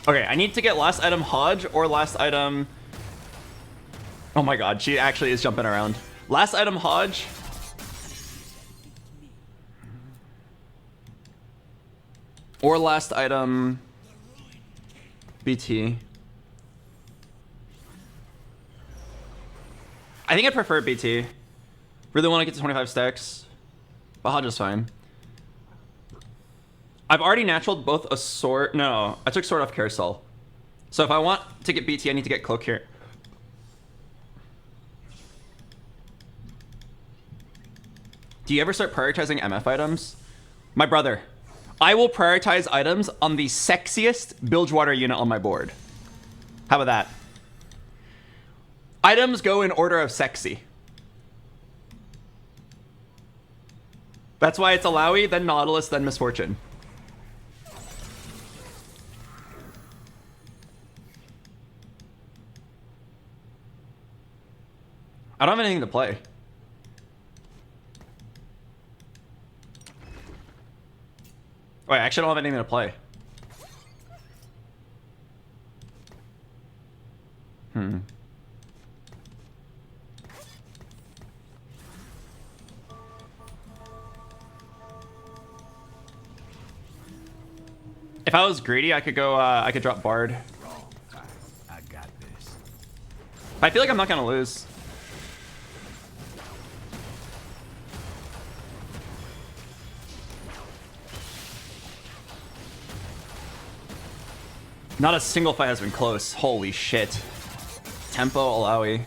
Okay, I need to get last item Hodge or last item... Oh my god, she actually is jumping around. Last item Hodge. Or last item... BT. I think I prefer BT. Really want to get to 25 stacks. But Hodge is fine. I've already naturaled both a sword. No, I took sword off carousel. So if I want to get BT, I need to get cloak here. Do you ever start prioritizing MF items? My brother. I will prioritize items on the sexiest Bilgewater unit on my board. How about that? Items go in order of sexy. That's why it's Alawi, then Nautilus, then Misfortune. I don't have anything to play. Wait, I actually don't have anything to play. If I was greedy, I could go, I could drop Bard. I got this. I feel like I'm not gonna lose. Not a single fight has been close. Holy shit. Tempo Alawi.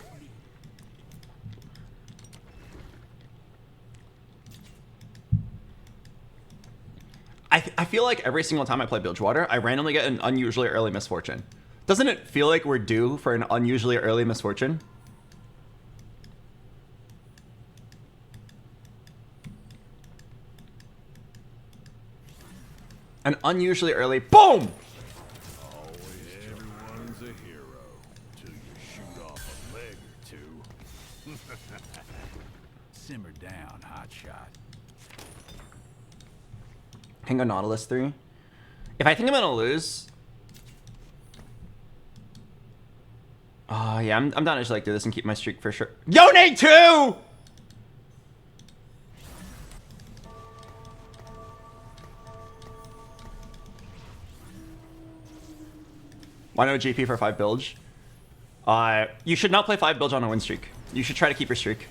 I feel like every single time I play Bilgewater, I randomly get an unusually early misfortune. Doesn't it feel like we're due for an unusually early misfortune? An unusually early BOOM! Everyone's a hero till you shoot off a leg or two. Simmer down, hotshot. Can go Nautilus 3. If I think I'm gonna lose, yeah, I'm down to just like do this and keep my streak for sure. Yone 2! Why no GP for 5 bilge? You should not play 5 bilge on a win streak. You should try to keep your streak.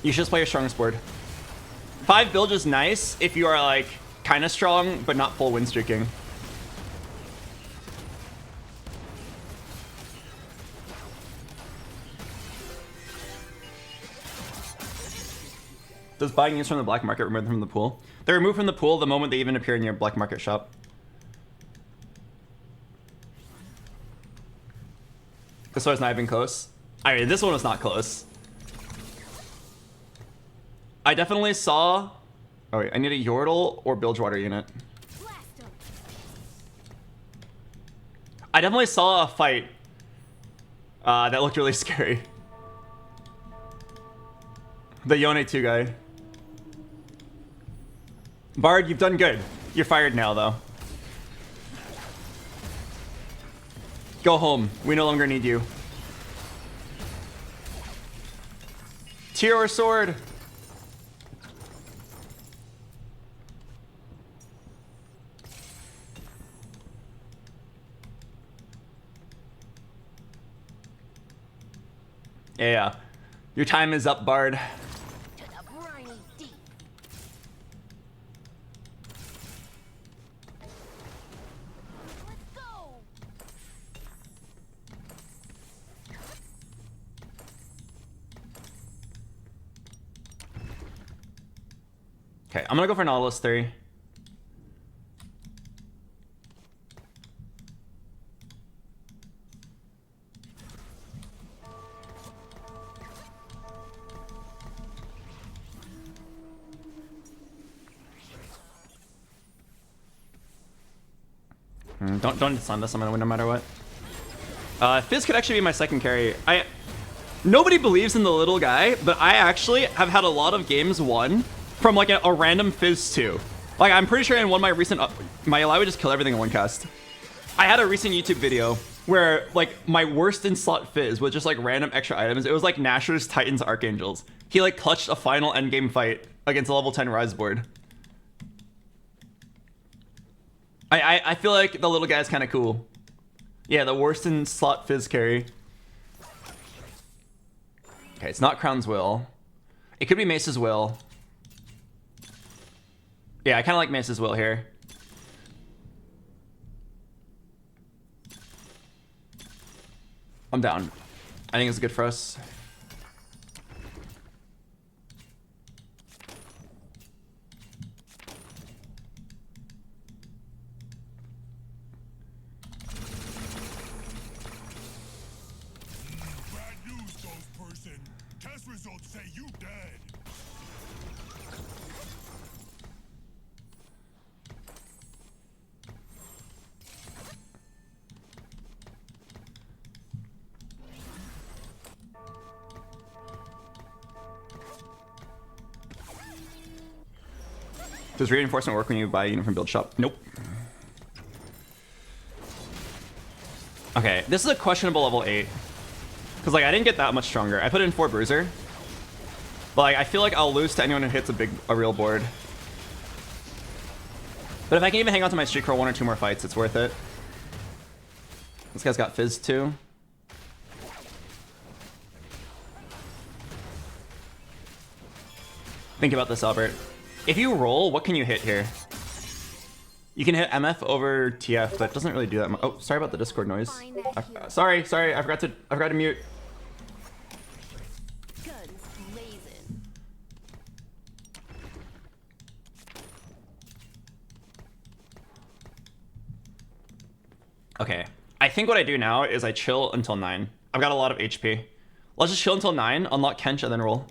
You should just play your strongest board. 5 bilge is nice if you are like kind of strong, but not full win streaking. Does buying units from the black market remove them from the pool? They're removed from the pool the moment they even appear in your black market shop. This one's not even close. I mean, this one was not close. I definitely saw... Oh wait, I need a Yordle or Bilgewater unit. I definitely saw a fight that looked really scary. The Yone 2 guy. Bard, you've done good. You're fired now, though. Go home. We no longer need you. Tear or sword? Yeah. Your time is up, Bard. To the briny deep. Let's go. Okay, I'm gonna go for Nautilus 3. Don't stun this. I'm gonna win no matter what. Fizz could actually be my second carry. Nobody believes in the little guy, but I actually have had a lot of games won from like a random Fizz 2. Like I'm pretty sure in one of my recent my Ally would just kill everything in one cast. I had a recent YouTube video where like my worst in slot Fizz was just like random extra items. It was like Nashor's Titans Archangels. He like clutched a final endgame fight against a level 10 Rise board. I feel like the little guy's kind of cool. Yeah, the worst in slot Fizz carry. Okay, it's not Crown's Will. It could be Mace's Will. Yeah, I kind of like Mace's Will here. I'm down. I think it's good for us. Bad news, ghost person. Test results say you dead. Does reinforcement work when you buy a unit from build shop? Nope. Okay, this is a questionable level 8. Because, like, I didn't get that much stronger. I put in 4 bruiser. But, like, I feel like I'll lose to anyone who hits a real board. But if I can even hang on to my streak for 1 or 2 more fights, it's worth it. This guy's got fizz too. Think about this, Albert. If you roll, what can you hit here? You can hit MF over TF, but it doesn't really do that much. Oh, sorry about the Discord noise. Sorry, I forgot to mute. Guns blazing. Okay. I think what I do now is I chill until 9. I've got a lot of HP. Let's just chill until 9, unlock Kench, and then roll.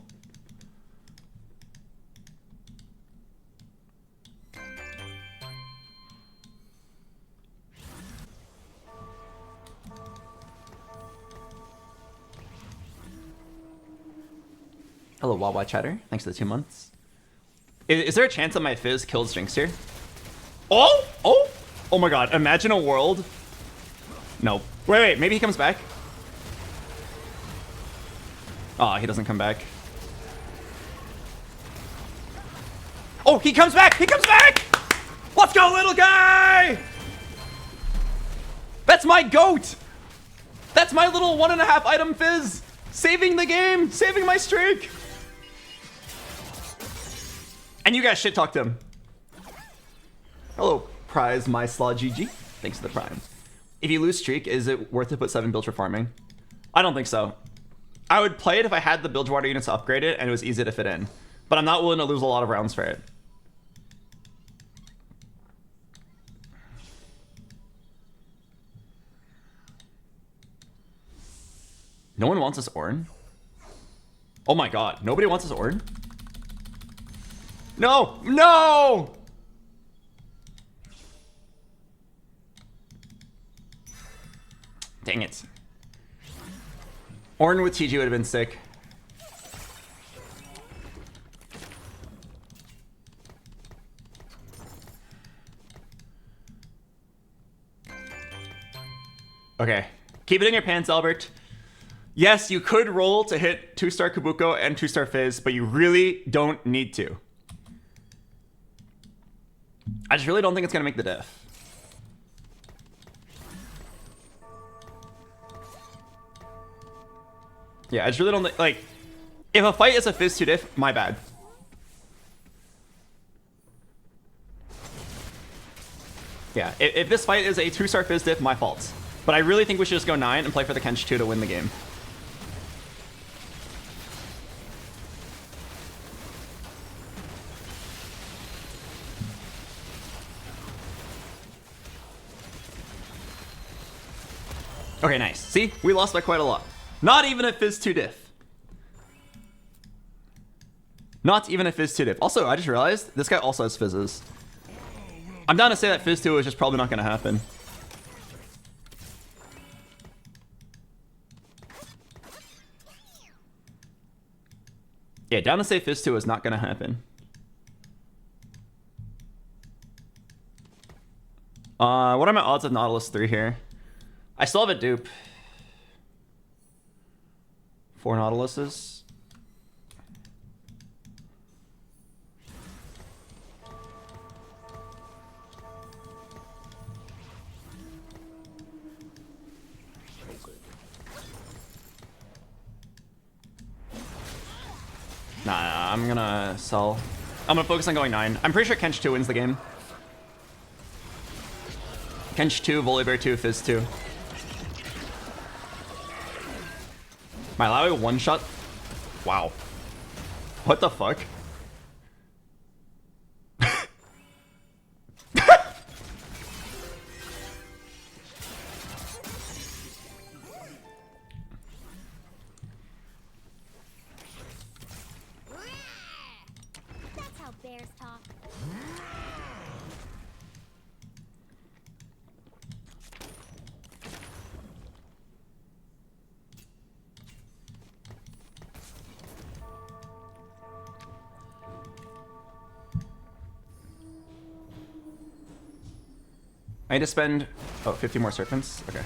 Hello, Wawa Chatter. Thanks for the 2 months. Is there a chance that my fizz kills Jinx here? Oh my god. Imagine a world. No. Wait. Maybe he comes back. Oh, he doesn't come back. Oh, he comes back! He comes back! Let's go, little guy! That's my goat! That's my little 1.5 item fizz! Saving the game! Saving my streak! And you guys shit talked him. Hello, Prize My Slaw GG. Thanks for the prime. If you lose streak, is it worth to put 7 builds for farming? I don't think so. I would play it if I had the Bilgewater units to upgrade it and it was easy to fit in. But I'm not willing to lose a lot of rounds for it. No one wants this Ornn? Oh my god, nobody wants this Ornn? No! No! Dang it. Ornn with TG would have been sick. Okay. Keep it in your pants, Albert. Yes, you could roll to hit 2-star Kabuko and 2-star Fizz, but you really don't need to. I just really don't think it's going to make the diff. Yeah, I just really don't think, like, if a fight is a Fizz 2 diff, my bad. Yeah, if this fight is a 2-star Fizz diff, my fault. But I really think we should just go 9 and play for the Kench 2 to win the game. Okay, nice. See? We lost by quite a lot. Not even a Fizz 2 diff. Not even a Fizz 2 diff. Also, I just realized this guy also has Fizzes. I'm down to say that Fizz 2 is just probably not going to happen. Yeah, down to say Fizz 2 is not going to happen. What are my odds of Nautilus 3 here? I still have a dupe. 4 Nautiluses. Nah, I'm gonna sell. I'm gonna focus on going 9. I'm pretty sure Kench 2 wins the game. Kench 2, Volibear 2, Fizz 2. My Malawi one shot. Wow. What the fuck? That's how bears talk. I need to spend 50 more serpents. Okay.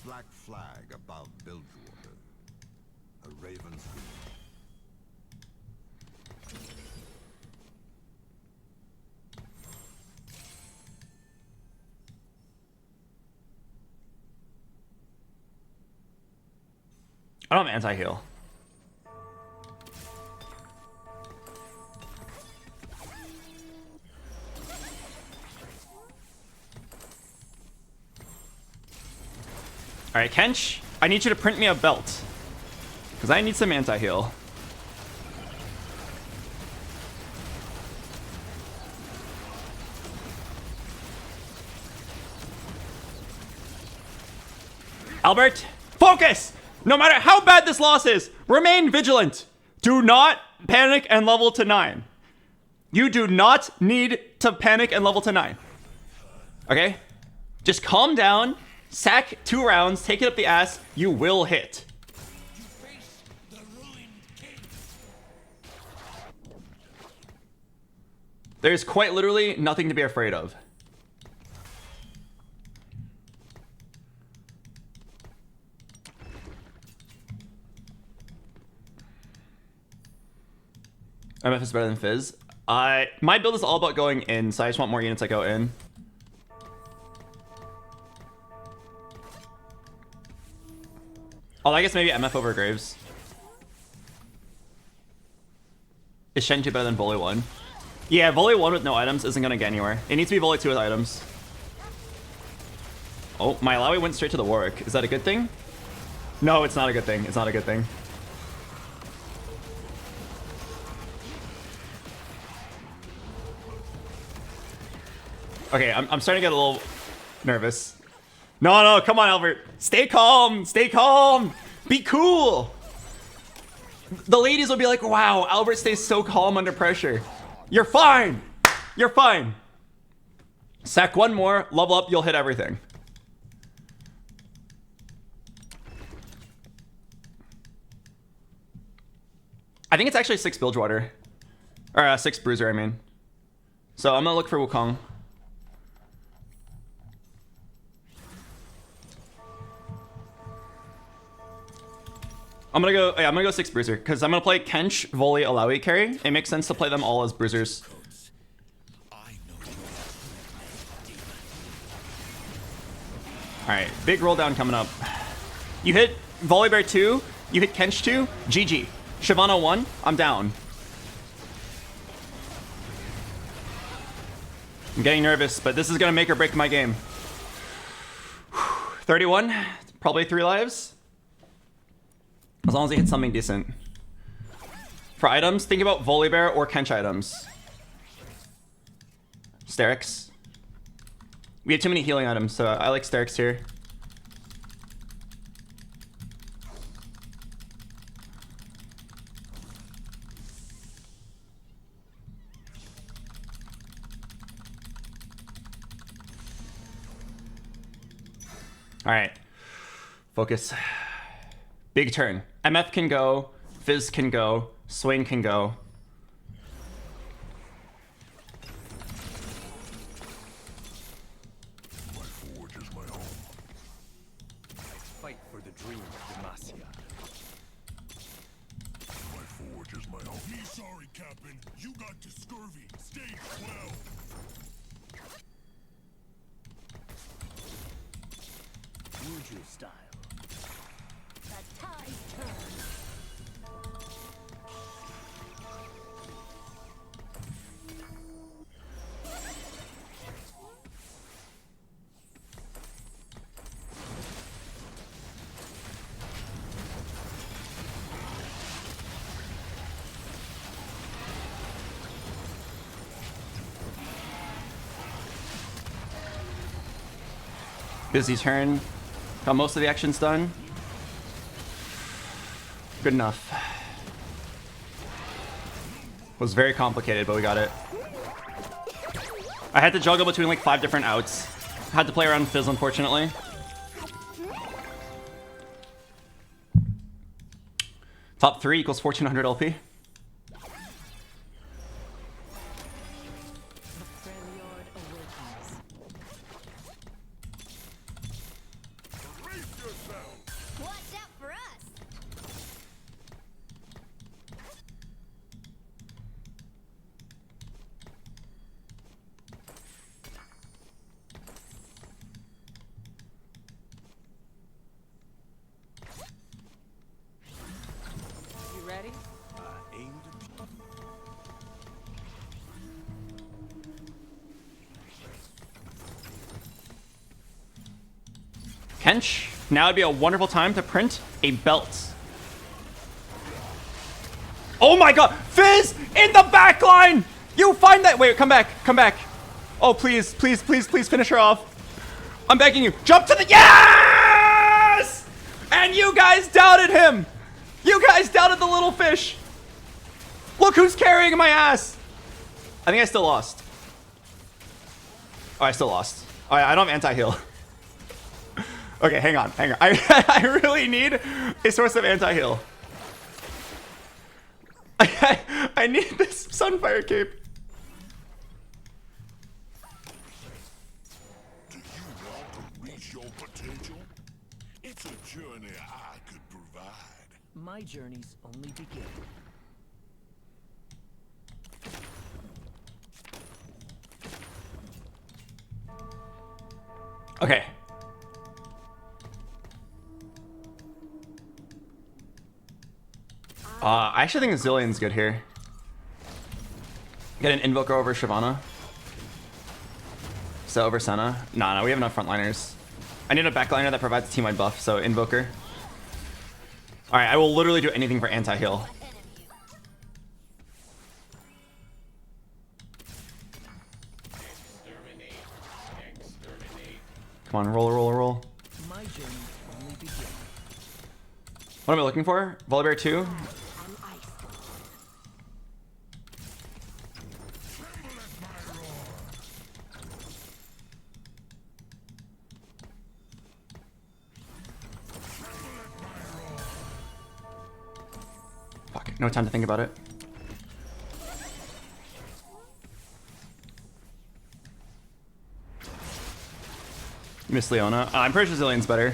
Black flag above Bilgewater. A raven's wing. I don't have anti-heal. Alright, Kench, I need you to print me a belt. Because I need some anti-heal. Albert, focus! No matter how bad this loss is, remain vigilant. Do not panic and level to 9. You do not need to panic and level to 9. Okay? Just calm down, sack 2 rounds, take it up the ass, you will hit. There's quite literally nothing to be afraid of. MF is better than Fizz. My build is all about going in, so I just want more units that go in. Oh, I guess maybe MF over Graves. Is Shen 2 better than Volley 1? Yeah, Volley 1 with no items isn't gonna get anywhere. It needs to be Volley 2 with items. Oh, my Alawi went straight to the Warwick. Is that a good thing? No, it's not a good thing. It's not a good thing. Okay, I'm starting to get a little nervous. No, come on, Albert. Stay calm. Stay calm. Be cool. The ladies will be like, wow, Albert stays so calm under pressure. You're fine. You're fine. Sack 1 more, level up, you'll hit everything. I think it's actually 6 Bilgewater. Or 6 Bruiser, I mean. So I'm gonna look for Wukong. I'm gonna go 6 Bruiser because I'm gonna play Kench, Volley, Alawi carry. It makes sense to play them all as Bruisers. Alright, big roll down coming up. You hit Volibear 2, you hit Kench 2, GG. Shyvana 1, I'm down. I'm getting nervous, but this is gonna make or break my game. 31, probably 3 lives. As long as he hits something decent. For items, think about Volibear or Kench items. Sterix. We have too many healing items, so I like Sterix here. Alright. Focus. Big turn. MF can go, Fizz can go, Swain can go. My forge is my home. Fight for the dream of Demacia. My forge is my home. Me sorry, Captain. You got to scurvy. Stage 12. Wuju style. The tide turns. Busy turn. Got most of the actions done. Good enough. Was very complicated, but we got it. I had to juggle between like 5 different outs. Had to play around with Fizz, unfortunately. Top 3 equals 1400 LP. Watch out for us. You ready? Kench, now would be a wonderful time to print a belt. Oh my god! Fizz in the back line! You find that. Wait, come back. Come back. Oh, please, please, please, please finish her off. I'm begging you. Jump to the. Yes! And you guys doubted him. You guys doubted the little fish. Look who's carrying my ass. I think I still lost. Oh, I still lost. Oh, I don't have anti-heal. Okay, hang on, hang on. I really need a source of anti-heal. I need this Sunfire Cape. Do you want to reach your potential? It's a journey I could provide. My journey's only beginning. Okay. I actually think Zillion's good here. Get an Invoker over Shyvana. So over Senna. No, we have enough frontliners. I need a backliner that provides a team-wide buff, so Invoker. Alright, I will literally do anything for anti-heal. Come on, roll, roll, roll. My journey only begins. What am I looking for? Volibear 2? Fuck, no time to think about it. Miss Leona. I'm pretty sure Zillion's better.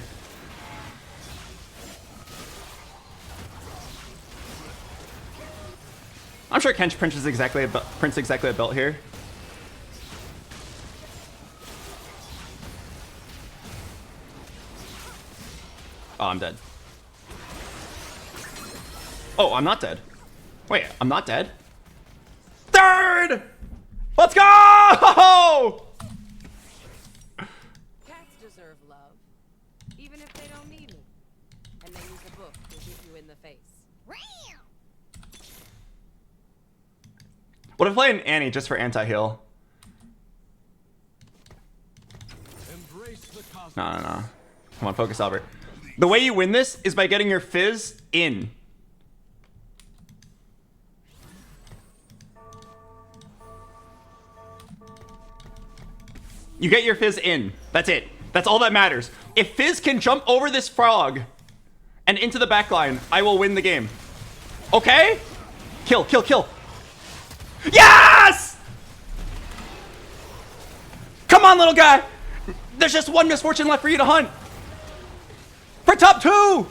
I'm sure Kench prints exactly a belt here. Oh, I'm dead. Oh, I'm not dead. Wait, I'm not dead? Third! Let's go! Cats deserve love, even if they don't need it. And they use a book to hit you in the face. What if I play an Annie just for anti-heal? No, no, no. Come on, focus, Albert. The way you win this is by getting your Fizz in. You get your Fizz in. That's it. That's all that matters. If Fizz can jump over this frog and into the backline, I will win the game. Okay? Kill, kill, kill. Yes! Come on, little guy. There's just one misfortune left for you to hunt. For top 2.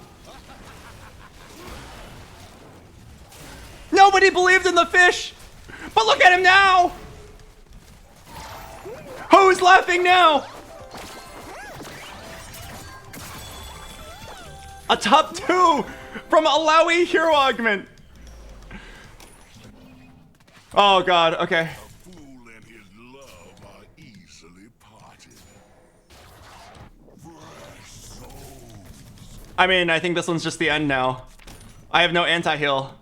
Nobody believed in the fish. But look at him now. Who's laughing now? A top 2 from Alawi Hero Augment. Oh god, okay. A fool and his love are easily parted. Fresh souls. I mean, I think this one's just the end now. I have no anti-heal.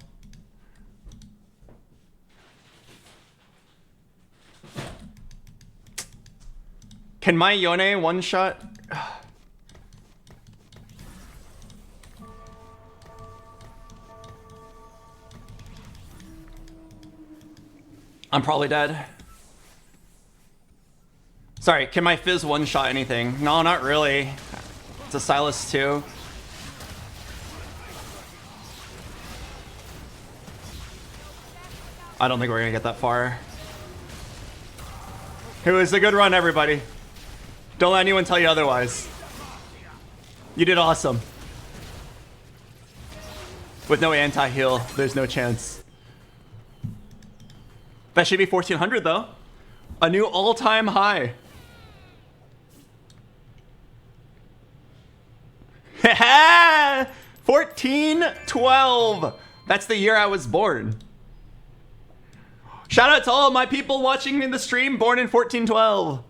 Can my Yone one-shot? I'm probably dead. Sorry, can my Fizz one-shot anything? No, not really. It's a Silas too. I don't think we're gonna get that far. It was a good run, everybody. Don't let anyone tell you otherwise. You did awesome. With no anti-heal, there's no chance. That should be 1400 though. A new all-time high. 1412. That's the year I was born. Shout out to all of my people watching in the stream born in 1412.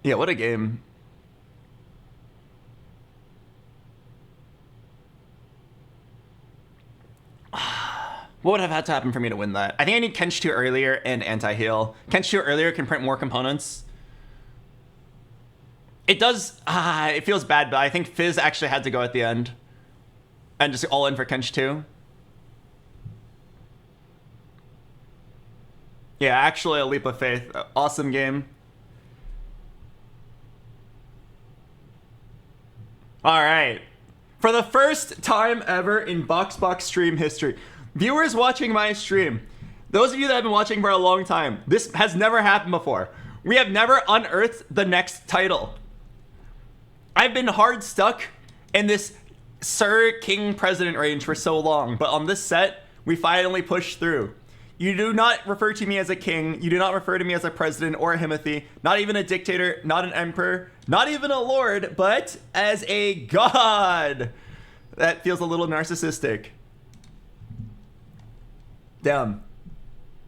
Yeah, what a game. What would have had to happen for me to win that? I think I need Kench 2 earlier and anti-heal. Kench 2 earlier can print more components. It does, it feels bad, but I think Fizz actually had to go at the end. And just all in for Kench 2. Yeah, actually a leap of faith. Awesome game. All right. For the first time ever in BoxBox stream history, viewers watching my stream, those of you that have been watching for a long time, this has never happened before. We have never unearthed the next title. I've been hard stuck in this Sir King President range for so long, but on this set, we finally pushed through. You do not refer to me as a king. You do not refer to me as a president or a Himothy, not even a dictator, not an emperor, not even a lord, but as a god. That feels a little narcissistic. Damn.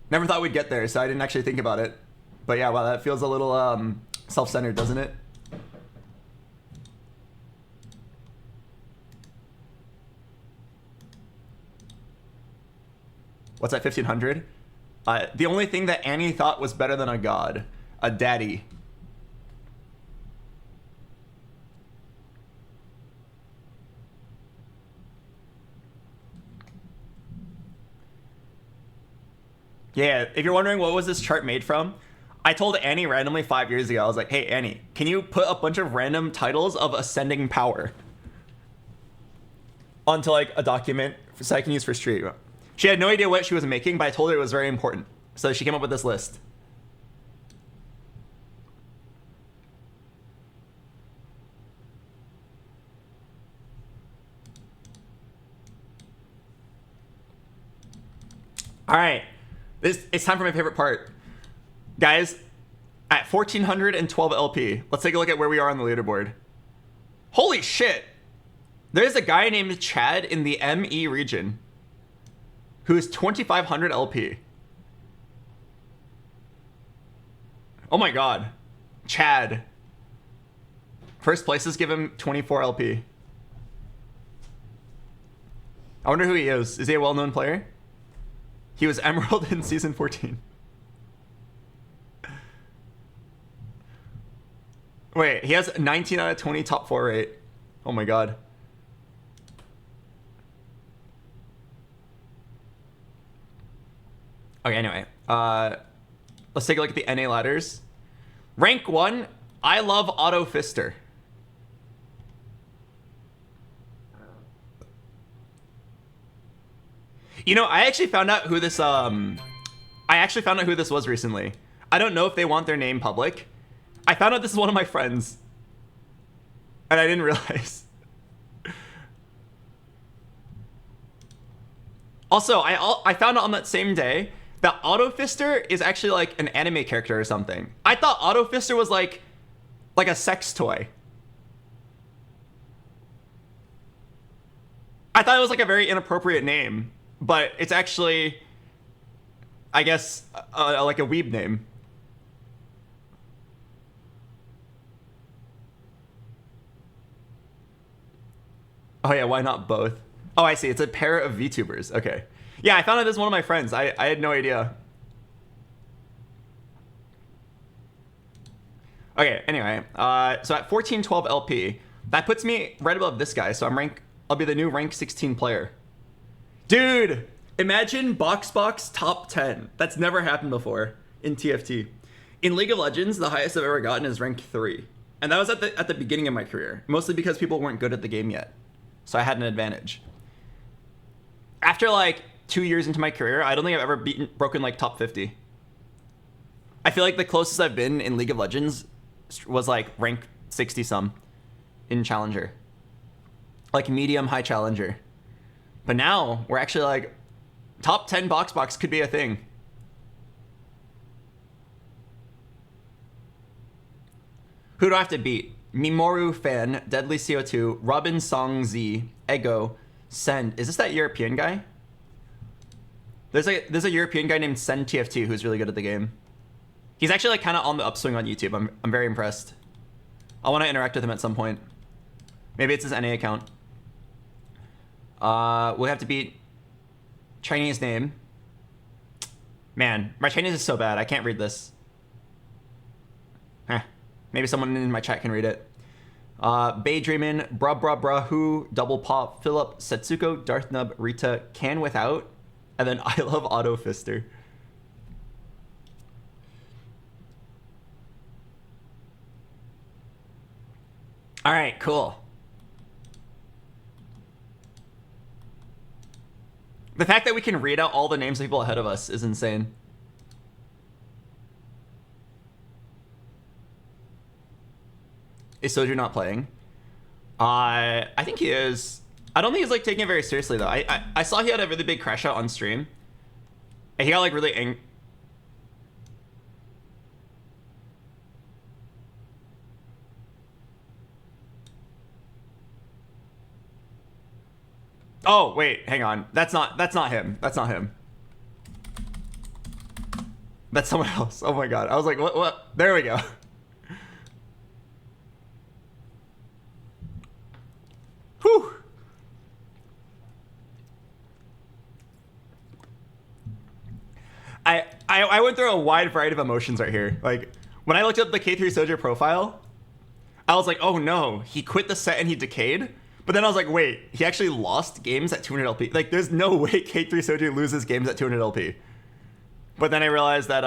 Never thought we'd get there, so I didn't actually think about it. But yeah, wow, that feels a little self-centered, doesn't it? What's that, 1500? The only thing that Annie thought was better than a god. A daddy. Yeah, if you're wondering what was this chart made from, I told Annie randomly 5 years ago, I was like, hey Annie, can you put a bunch of random titles of ascending power onto like a document so I can use for stream? She had no idea what she was making, but I told her it was very important. So she came up with this list. All right, it's time for my favorite part. Guys, at 1412 LP, let's take a look at where we are on the leaderboard. Holy shit. There's a guy named Chad in the ME region who is 2500 LP. Oh my god. Chad. First places give him 24 LP. I wonder who he is. Is he a well-known player? He was Emerald in season 14. Wait, he has 19 out of 20 top 4 rate. Oh my god. Okay, anyway, let's take a look at the NA ladders. Rank 1, I love Auto Fister. You know, I actually found out who this was recently. I don't know if they want their name public. I found out this is one of my friends, and I didn't realize. Also, I found out on that same day that Auto Fister is actually like an anime character or something. I thought Auto Fister was like a sex toy. I thought it was like a very inappropriate name, but it's actually, I guess, like a weeb name. Oh yeah, why not both? Oh, I see. It's a pair of VTubers. Okay. Yeah, I found out this one of my friends. I had no idea. Okay, anyway, so at 1412 LP, that puts me right above this guy. So I'll be the new rank 16 player. Dude, imagine BoxBox top 10. That's never happened before in TFT. In League of Legends, the highest I've ever gotten is rank 3. And that was at the beginning of my career, mostly because people weren't good at the game yet. So I had an advantage. After like 2 years into my career, I don't think I've ever broken like top 50. I feel like the closest I've been in League of Legends was like rank 60 some in Challenger. Like medium high Challenger. But now we're actually like top 10 BoxBox could be a thing. Who do I have to beat? Mimoru Fan, Deadly CO2, Robin Song Z, Ego, Send. Is this that European guy? There's a European guy named Send TFT who's really good at the game. He's actually like kind of on the upswing on YouTube. I'm very impressed. I want to interact with him at some point. Maybe it's his NA account. We'll have to beat Chinese name. Man, my Chinese is so bad. I can't read this. Heh. Maybe someone in my chat can read it. Baydreamin, Who, Double Pop, Philip, Setsuko, Darth Nub, Rita, Can Without, and then I Love Auto Fister. All right, cool. The fact that we can read out all the names of people ahead of us is insane. Is Soju not playing? I think he is. I don't think he's like taking it very seriously though. I saw he had a really big crash out on stream. And he got like really angry. Oh, wait, hang on. That's not him. That's not him. That's someone else. Oh my god. I was like, what? There we go. Whew. I went through a wide variety of emotions right here. Like, when I looked up the K3 Soju profile, I was like, oh no, he quit the set and he decayed. But then I was like, wait, he actually lost games at 200 LP. Like, there's no way K3 Soju loses games at 200 LP. But then I realized that,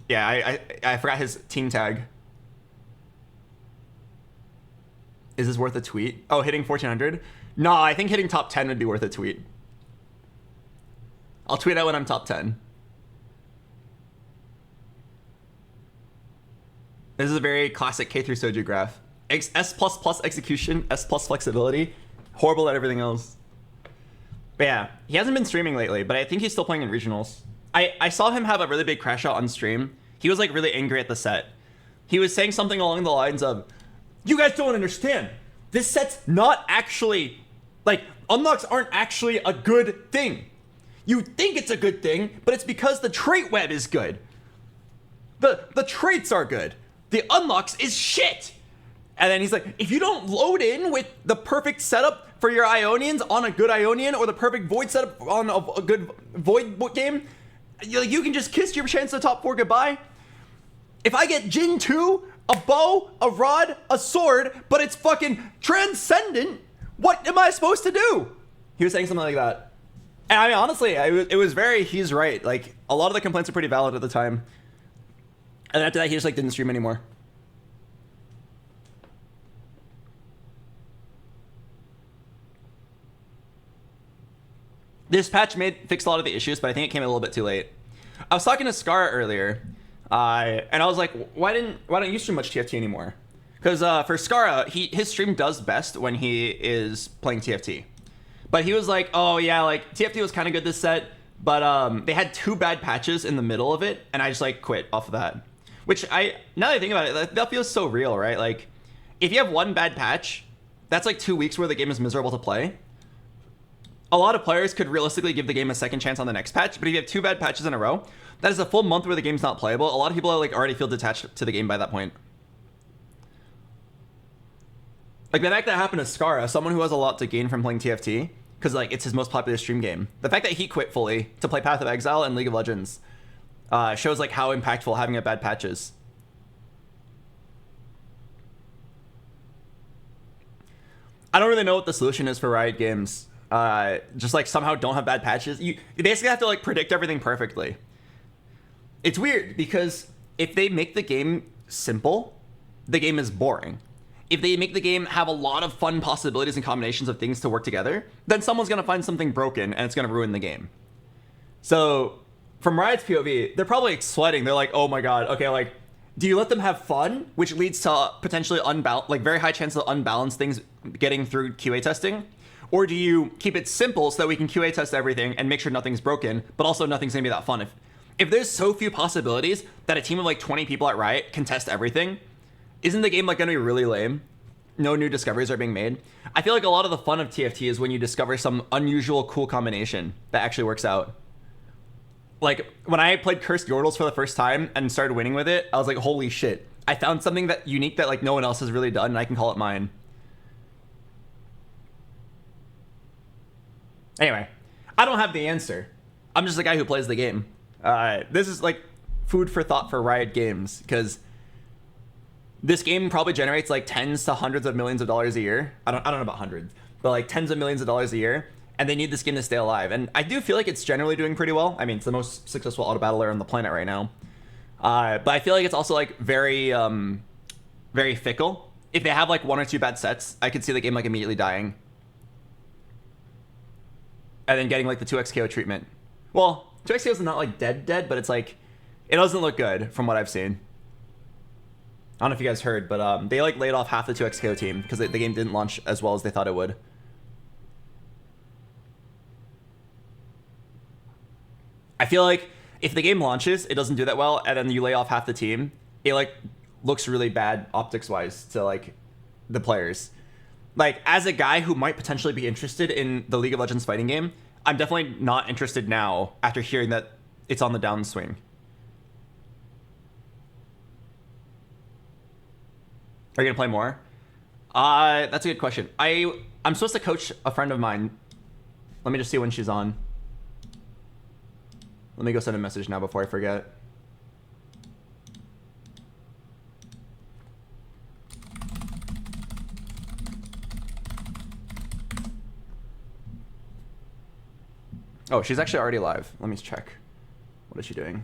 yeah, I forgot his team tag. Is this worth a tweet? Oh, hitting 1400? No, I think hitting top 10 would be worth a tweet. I'll tweet out when I'm top 10. This is a very classic K3 Soju graph. S++ execution, S+ flexibility, horrible at everything else. But yeah, he hasn't been streaming lately, but I think he's still playing in regionals. I saw him have a really big crash out on stream. He was like really angry at the set. He was saying something along the lines of, you guys don't understand. This set's not actually, like, unlocks aren't actually a good thing. You think it's a good thing, but it's because the trait web is good. The traits are good. The unlocks is shit. And then he's like, if you don't load in with the perfect setup for your Ionians on a good Ionian or the perfect Void setup on a good Void game, you can just kiss your chance to top 4 goodbye. If I get Jin 2, a bow, a rod, a sword, but it's fucking transcendent, what am I supposed to do? He was saying something like that. And I mean, honestly, it was very, he's right. Like, a lot of the complaints are pretty valid at the time. And after that, he just like didn't stream anymore. This patch fixed a lot of the issues, but I think it came a little bit too late. I was talking to Scar earlier, and I was like, why don't you stream much TFT anymore? Because for Scara, his stream does best when he is playing TFT. But he was like, oh yeah, like TFT was kind of good this set, but they had 2 bad patches in the middle of it, and I just like quit off of that. Which now that I think about it, that feels so real, right? Like, if you have 1 bad patch, that's like 2 weeks where the game is miserable to play. A lot of players could realistically give the game a second chance on the next patch, but if you have 2 bad patches in a row, that is a full month where the game's not playable. A lot of people are like already feel detached to the game by that point. Like the fact that happened to Scara, someone who has a lot to gain from playing TFT, because like it's his most popular stream game. The fact that he quit fully to play Path of Exile and League of Legends shows like how impactful having a bad patch is. I don't really know what the solution is for Riot Games. Just like somehow don't have bad patches. You basically have to like predict everything perfectly. It's weird because if they make the game simple, the game is boring. If they make the game have a lot of fun possibilities and combinations of things to work together, then someone's going to find something broken and it's going to ruin the game. So from Riot's POV, they're probably sweating. They're like, oh my God, okay, like, do you let them have fun, which leads to potentially like very high chance of unbalanced things getting through QA testing? Or do you keep it simple so that we can QA test everything and make sure nothing's broken, but also nothing's gonna be that fun? If there's so few possibilities that a team of like 20 people at Riot can test everything, isn't the game like gonna be really lame? No new discoveries are being made. I feel like a lot of the fun of TFT is when you discover some unusual, cool combination that actually works out. Like when I played Cursed Yordles for the first time and started winning with it, I was like, holy shit. I found something that unique that like no one else has really done and I can call it mine. Anyway, I don't have the answer. I'm just the guy who plays the game. This is like food for thought for Riot Games because this game probably generates like tens to hundreds of millions of dollars a year. I don't know about hundreds, but like tens of millions of dollars a year. And they need this game to stay alive. And I do feel like it's generally doing pretty well. I mean, it's the most successful auto battler on the planet right now. But I feel like it's also like very, very fickle. If they have like one or two bad sets, I could see the game like immediately dying. And then getting like the 2x KO treatment. Well, 2x KO is not like dead, but it's like, it doesn't look good from what I've seen. I don't know if you guys heard, but they like laid off half the 2x KO team because the game didn't launch as well as they thought it would. I feel like if the game launches, it doesn't do that well, and then you lay off half the team, it like looks really bad optics-wise to like the players. Like as a guy who might potentially be interested in the League of Legends fighting game, I'm definitely not interested now after hearing that it's on the downswing. Are you gonna play more? That's a good question. I'm supposed to coach a friend of mine. Let me just see when she's on. Let me go send a message now before I forget. Oh, she's actually already live. Let me check. What is she doing?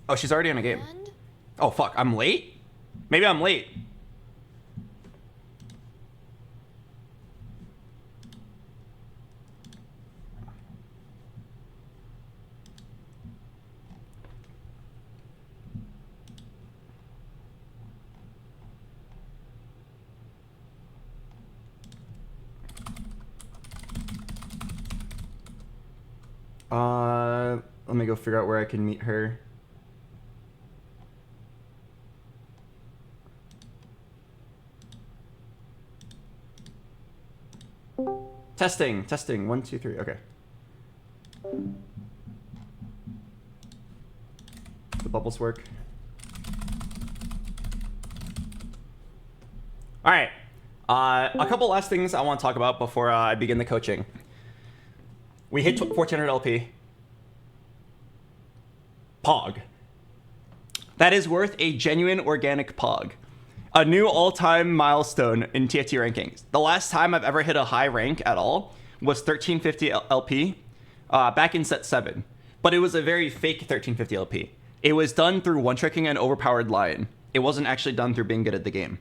Oh, she's already in a game. Oh, fuck. I'm late? Maybe I'm late. Let me go figure out where I can meet her. Testing. 1, 2, 3. Okay. The bubbles work. All right. A couple last things I want to talk about before I begin the coaching. We hit 1400 LP. Pog. That is worth a genuine organic Pog. A new all-time milestone in TFT rankings. The last time I've ever hit a high rank at all was 1350 LP back in set 7. But it was a very fake 1350 LP. It was done through one-tricking an overpowered lion. It wasn't actually done through being good at the game.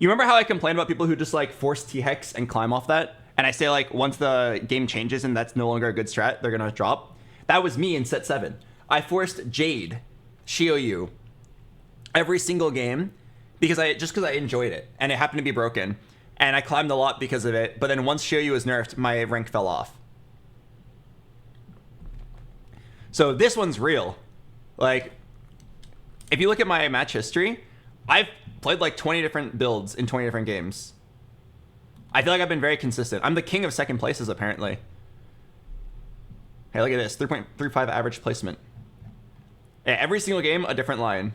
You remember how I complained about people who just like force T-Hex and climb off that? And I say like once the game changes and that's no longer a good strat, they're gonna drop. That was me in set 7. I forced Jade, Shioyu, every single game because I enjoyed it and it happened to be broken. And I climbed a lot because of it. But then once Shioyu was nerfed, my rank fell off. So this one's real. Like, if you look at my match history, I've played like 20 different builds in 20 different games. I feel like I've been very consistent. I'm the king of second places, apparently. Hey, look at this. 3.35 average placement. Yeah, every single game, a different line.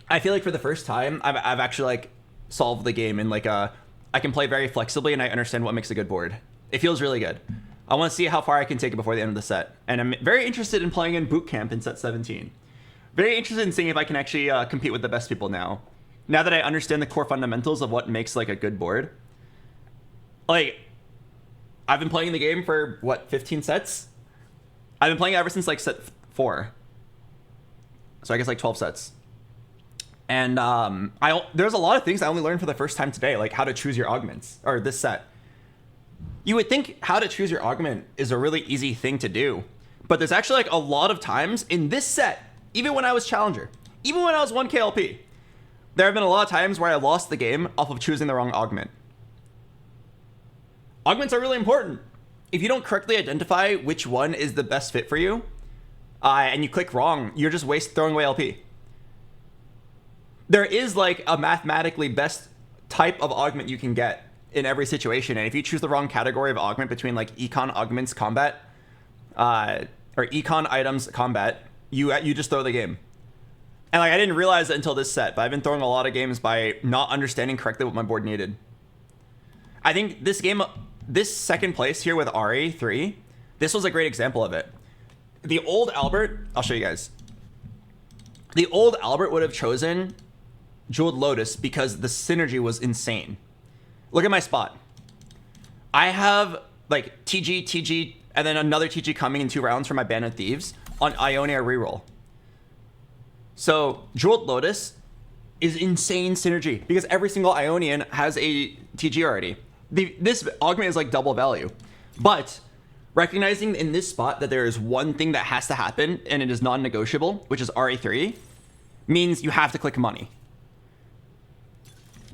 I feel like for the first time, I've actually like solved the game in like I can play very flexibly and I understand what makes a good board. It feels really good. I want to see how far I can take it before the end of the set. And I'm very interested in playing in boot camp in set 17. Very interested in seeing if I can actually compete with the best people now. now that I understand the core fundamentals of what makes like a good board, like I've been playing the game for what, 15 sets? I've been playing it ever since like set 4. So I guess like 12 sets. And there's a lot of things I only learned for the first time today, like how to choose your augments, or this set. You would think how to choose your augment is a really easy thing to do. But there's actually like a lot of times in this set, even when I was Challenger, even when I was 1 KLP, there have been a lot of times where I lost the game off of choosing the wrong augment. Augments are really important. If you don't correctly identify which one is the best fit for you, and you click wrong, you're just throwing away LP. There is like a mathematically best type of augment you can get in every situation, and if you choose the wrong category of augment between like econ augments combat, or econ items combat, you just throw the game. And like I didn't realize it until this set, but I've been throwing a lot of games by not understanding correctly what my board needed. I think this game, this second place here with RA3, this was a great example of it. The old Albert, I'll show you guys. The old Albert would have chosen Jeweled Lotus because the synergy was insane. Look at my spot. I have like TG, and then another TG coming in 2 rounds for my Band of Thieves on Ionia reroll. So Jeweled Lotus is insane synergy because every single Ionian has a TG already. This augment is like double value. But recognizing in this spot that there is one thing that has to happen and it is non-negotiable, which is RA3, means you have to click money.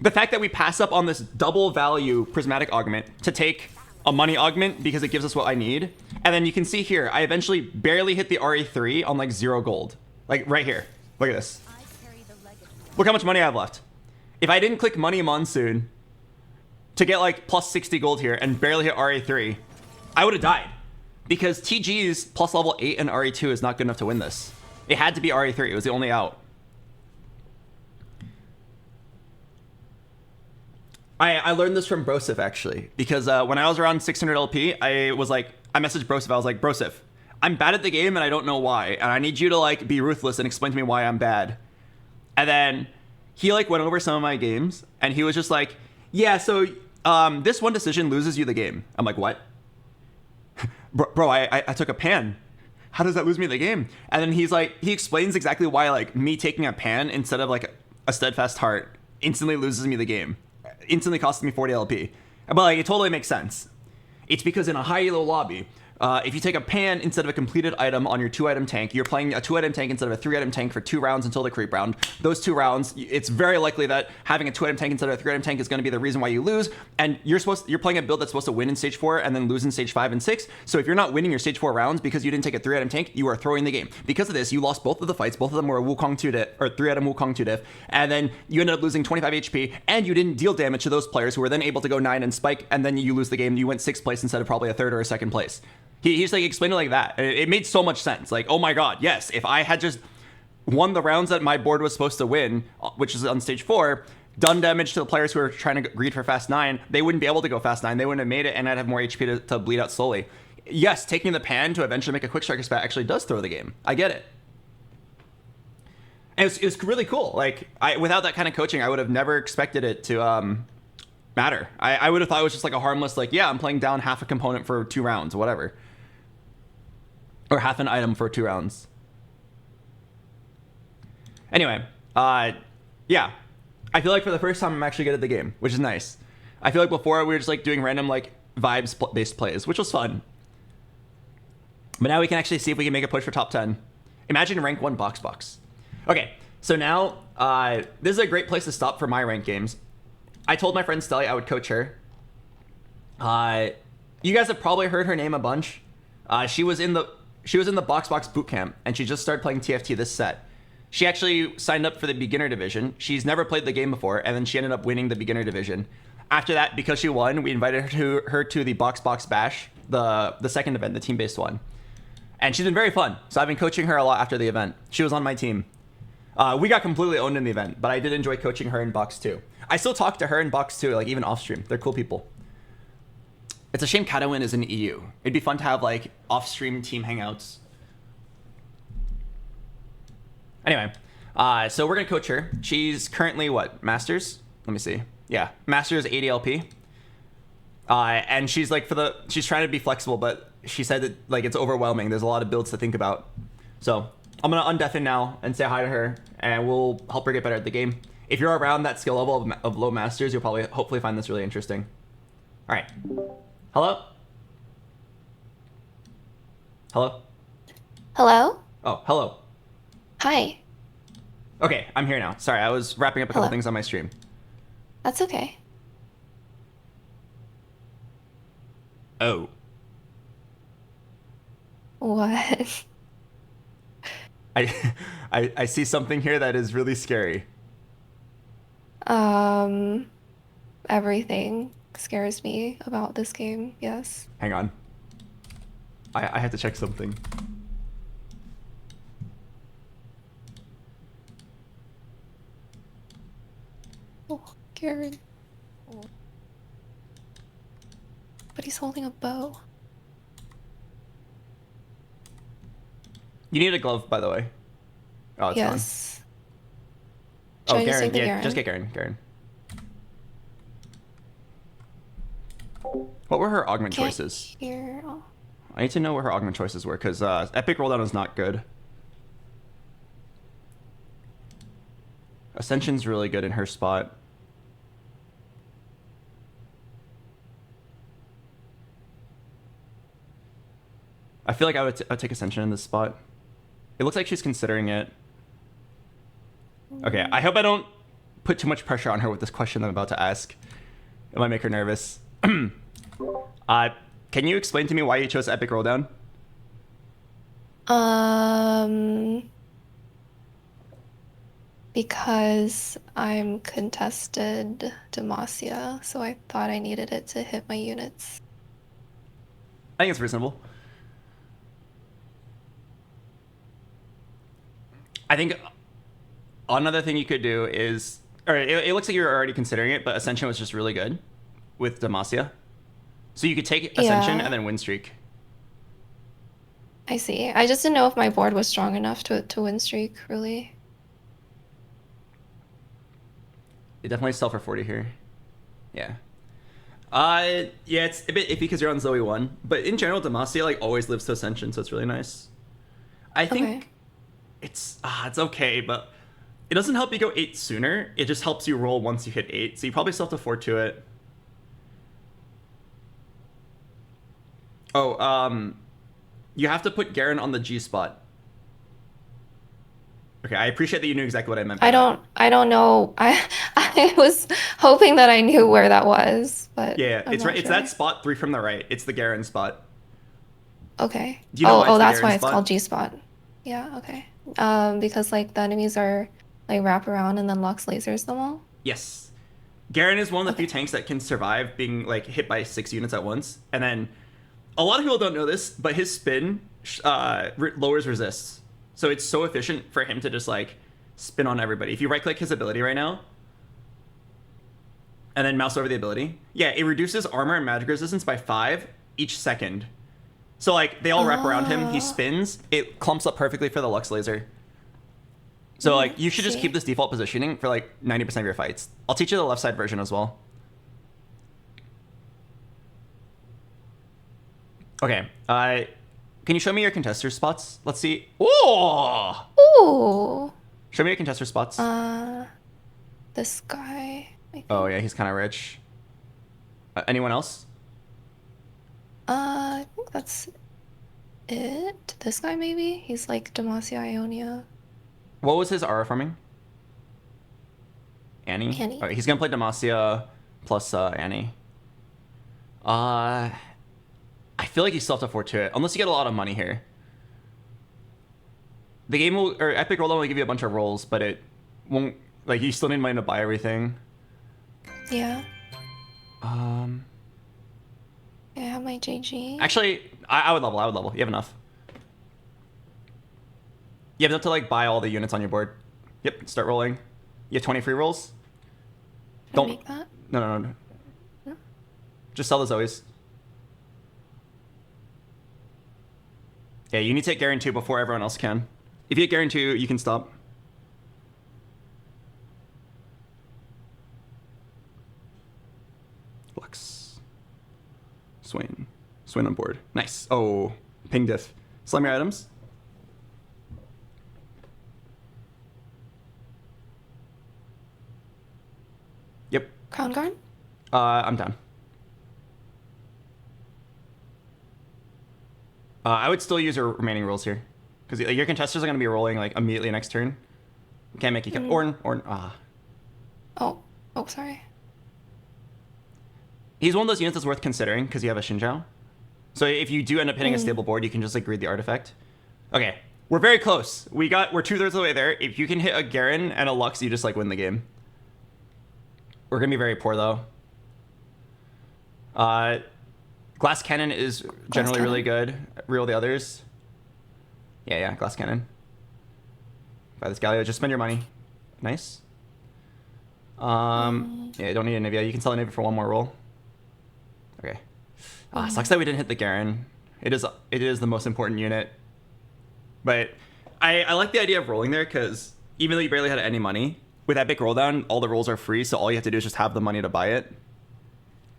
The fact that we pass up on this double value prismatic augment to take a money augment because it gives us what I need. And then you can see here, I eventually barely hit the RA3 on like 0 gold. Like right here. Look at this. Look how much money I have left. If I didn't click money monsoon to get like plus 60 gold here and barely hit RA3, I would have died. Because TG's plus level 8 and RA2 is not good enough to win this. It had to be RA3. It was the only out. I learned this from Brosif actually, because when I was around 600 LP, I messaged Brosif. I was like, Brosif, I'm bad at the game and I don't know why, and I need you to like be ruthless and explain to me why I'm bad. And then he like went over some of my games and he was just like, yeah, so this one decision loses you the game. I'm like, what? Bro, I took a pan. How does that lose me the game? And then he's like, he explains exactly why like me taking a pan instead of like a steadfast heart instantly loses me the game. Instantly costing me 40 LP. But like it totally makes sense. It's because in a high elo lobby, if you take a pan instead of a completed item on your 2-item tank, you're playing a 2-item tank instead of a 3-item tank for 2 rounds until the creep round. Those 2 rounds, it's very likely that having a 2-item tank instead of a 3-item tank is going to be the reason why you lose. And you're playing a build that's supposed to win in stage 4 and then lose in stage 5 and 6. So if you're not winning your stage 4 rounds because you didn't take a 3-item tank, you are throwing the game. Because of this, you lost both of the fights. Both of them were Wukong 2 diff, or 3-item Wukong 2 diff. And then you ended up losing 25 HP and you didn't deal damage to those players who were then able to go 9 and spike, and then you lose the game. You went 6th place instead of probably a 3rd or a 2nd place. He's like explained it like that. It made so much sense. Like, oh my god, yes, if I had just won the rounds that my board was supposed to win, which is on stage 4, done damage to the players who are trying to greed for fast 9, they wouldn't be able to go fast 9. They wouldn't have made it, and I'd have more HP to bleed out slowly. Yes, taking the pan to eventually make a quick striker spat actually does throw the game. I get it. And it was really cool. Like, without that kind of coaching, I would have never expected it to matter. I would have thought it was just like a harmless, like, yeah, I'm playing down half a component for 2 rounds, whatever. Or half an item for 2 rounds. Anyway, yeah. I feel like for the first time I'm actually good at the game, which is nice. I feel like before we were just like doing random like vibes-based plays, which was fun. But now we can actually see if we can make a push for top 10. Imagine rank 1 BoxBox. Okay, so now this is a great place to stop for my rank games. I told my friend Stellie I would coach her. You guys have probably heard her name a bunch. She was in the BoxBox bootcamp, and she just started playing TFT this set. She actually signed up for the beginner division. She's never played the game before, and then she ended up winning the beginner division. After that, because she won, we invited her to the BoxBox Bash, the second event, the team-based one. And she's been very fun, so I've been coaching her a lot after the event. She was on my team. We got completely owned in the event, but I did enjoy coaching her in Box 2. I still talk to her in Box 2, like even off-stream. They're cool people. It's a shame Katawin is in the EU. It'd be fun to have like off-stream team hangouts. Anyway, So we're gonna coach her. She's currently what? Masters? Let me see. Yeah, Masters ADLP. And she's like she's trying to be flexible, but she said that like it's overwhelming. There's a lot of builds to think about. So I'm gonna undeafen now and say hi to her, and we'll help her get better at the game. If you're around that skill level of low masters, you'll probably hopefully find this really interesting. All right. Hello? Hello? Hello? Oh, hello. Hi. Okay, I'm here now. Sorry, I was wrapping up a couple things on my stream. That's okay. Oh. What? I see something here that is really scary. Everything scares me about this game, yes. Hang on. I have to check something. Oh, Garen. Oh. But he's holding a bow. You need a glove, by the way. Oh, it's yes. Gone. Should I just take the Yeah, Garen? just get Garen. Garen. What were her augment Can't choices? hear. Oh. I need to know what her augment choices were, because Epic Rolldown is not good. Ascension's really good in her spot. I feel like I would take Ascension in this spot. It looks like she's considering it. Okay, I hope I don't put too much pressure on her with this question I'm about to ask. It might make her nervous. Can you explain to me why you chose Epic Rolldown? Because I'm contested Demacia, so I thought I needed it to hit my units. I think it's reasonable. I think another thing you could do is, or it looks like you're already considering it, but Ascension was just really good with Demacia. So you could take Ascension and then win streak. I see. I just didn't know if my board was strong enough to win streak, really. It definitely sell for 40 here. Yeah. Yeah, it's a bit iffy because you're on Zoe 1, but in general, Demacia like always lives to Ascension, so it's really nice. I think it's okay, but it doesn't help you go 8 sooner. It just helps you roll once you hit 8, so you probably still have to 4-2 it. Oh, you have to put Garen on the G spot. Okay, I appreciate that you knew exactly what I meant by that. I don't know. I was hoping that I knew where that was, but Yeah, I'm it's not right. It's sure. that spot 3 from the right. It's the Garen spot. Okay. Do you know why it's the that's Garen why it's spot? called G spot. Yeah, okay. Because like the enemies are like wrap around and then Lux lasers them all. Yes. Garen is one of the few tanks that can survive being like hit by 6 units at once. And then a lot of people don't know this, but his spin lowers resists. So it's so efficient for him to just like spin on everybody. If you right click his ability right now and then mouse over the ability, yeah, it reduces armor and magic resistance by 5 each second. So like they all wrap around him, he spins, it clumps up perfectly for the Lux laser. So like you should just keep this default positioning for like 90% of your fights. I'll teach you the left side version as well. Okay, can you show me your contester spots? Let's see. Oh! Ooh. Show me your contester spots. This guy. Oh yeah, he's kind of rich. Anyone else? I think that's it. This guy maybe? He's like Demacia Ionia. What was his aura farming? Annie? Annie. Okay, he's gonna play Demacia plus Annie. I feel like you still have to 4-2 it, unless you get a lot of money here. The game will, or Epic Rolldown will give you a bunch of rolls, but it won't, like, you still need money to buy everything. Yeah. I have my JG. Actually, I would level. You have enough. You have enough to, like, buy all the units on your board. Yep, start rolling. You have 20 free rolls. Don't make that. No. Just sell the Zoes. Yeah, you need to take Garen 2 before everyone else can. If you get Garen 2, you can stop. Lux. Swain. Swain on board. Nice. Oh, ping diff. Slam your items. Yep. Crown guard? I'm down. I would still use your remaining rolls here. Because your contesters are going to be rolling like immediately next turn. Can't make you... Orn. Oh, sorry. He's one of those units that's worth considering because you have a Xinjiao. So if you do end up hitting a stable board, you can just like read the artifact. Okay, we're very close. We're 2/3 of the way there. If you can hit a Garen and a Lux, you just like win the game. We're gonna be very poor though. Glass Cannon is generally really good. Reroll the others. Yeah, Glass Cannon. Buy this Galio, just spend your money. Nice. Yeah, you don't need a Nivea. You can sell a Nivea for one more roll. Okay. Sucks that we didn't hit the Garen. It is the most important unit. But I like the idea of rolling there because even though you barely had any money, with Epic Rolldown, all the rolls are free, so all you have to do is just have the money to buy it.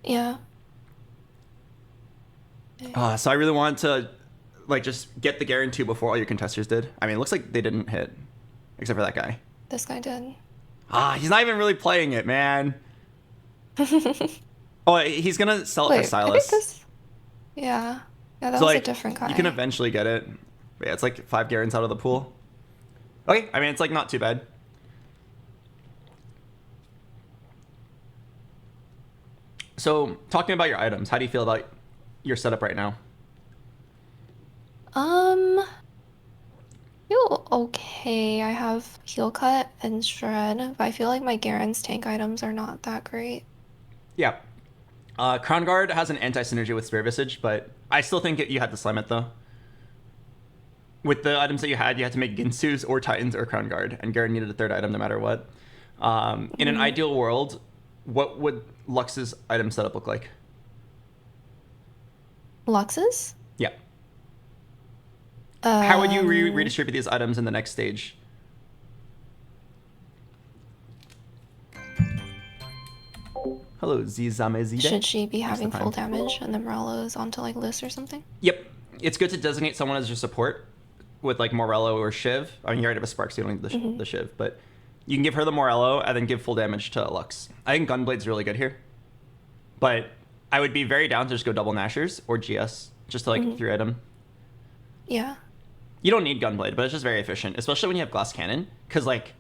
Yeah. So I really want to like just get the Garen 2 before all your contesters did. I mean, it looks like they didn't hit, except for that guy. This guy did. He's not even really playing it, man. Oh, he's gonna sell it for Silas. Yeah, that was a different guy. You can eventually get it. But yeah, it's like 5 Garens out of the pool. Okay, I mean, it's like not too bad. So, talk to me about your items. How do you feel about your setup right now? Feel okay. I have Heal Cut and Shred, but I feel like my Garen's tank items are not that great. Yeah. Crown Guard has an anti-synergy with Spirit Visage, but I still think you had to slam it, though. With the items that you had to make Ginsus or Titans or Crown Guard, and Garen needed a third item no matter what. In an ideal world, what would Lux's item setup look like? Lux's? Yeah. How would you redistribute these items in the next stage? Hello, Zizamezide. Should she be having full damage and then Morello's onto like Liz or something? Yep. It's good to designate someone as your support with like Morello or Shiv. I mean, you already have a Spark, so you don't need the Shiv, but you can give her the Morello and then give full damage to Lux. I think Gunblade's really good here. But I would be very down to just go double Nashers or GS, just to like 3-item. Yeah. You don't need Gunblade, but it's just very efficient, especially when you have Glass Cannon, because like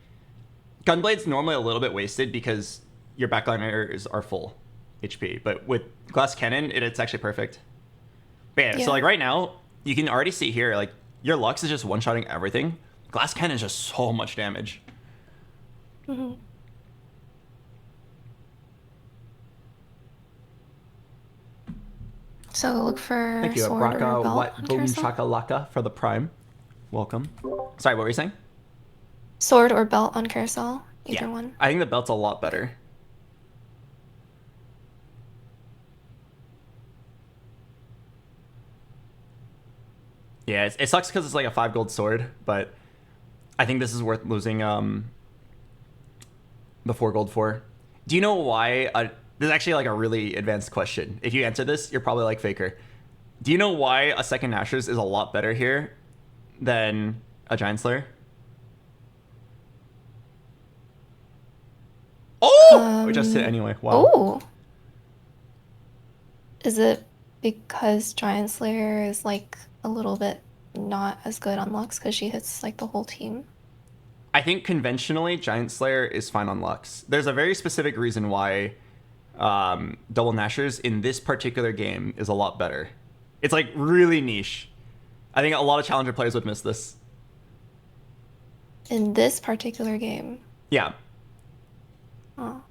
Gunblade's normally a little bit wasted because your backliners are full HP, but with Glass Cannon, it's actually perfect. But yeah, so like right now, you can already see here, like your Lux is just one-shotting everything. Glass Cannon is just so much damage. So look for Thank you, sword or belt what on boom carousel? chakalaka for the prime. Welcome. Sorry, what were you saying? Sword or belt on carousel, either one. I think the belt's a lot better. Yeah, it sucks because it's like a 5 gold sword, but I think this is worth losing the 4 gold for. Do you know why? This is actually like a really advanced question. If you answer this, you're probably like Faker. Do you know why a second Nashers is a lot better here than a Giant Slayer? Oh! We just hit anyway. Wow. Oh! Is it because Giant Slayer is like a little bit not as good on Lux because she hits like the whole team? I think conventionally, Giant Slayer is fine on Lux. There's a very specific reason why double Nashers in this particular game is a lot better. It's like really niche. I think a lot of Challenger players would miss this. In this particular game? Yeah. Oh.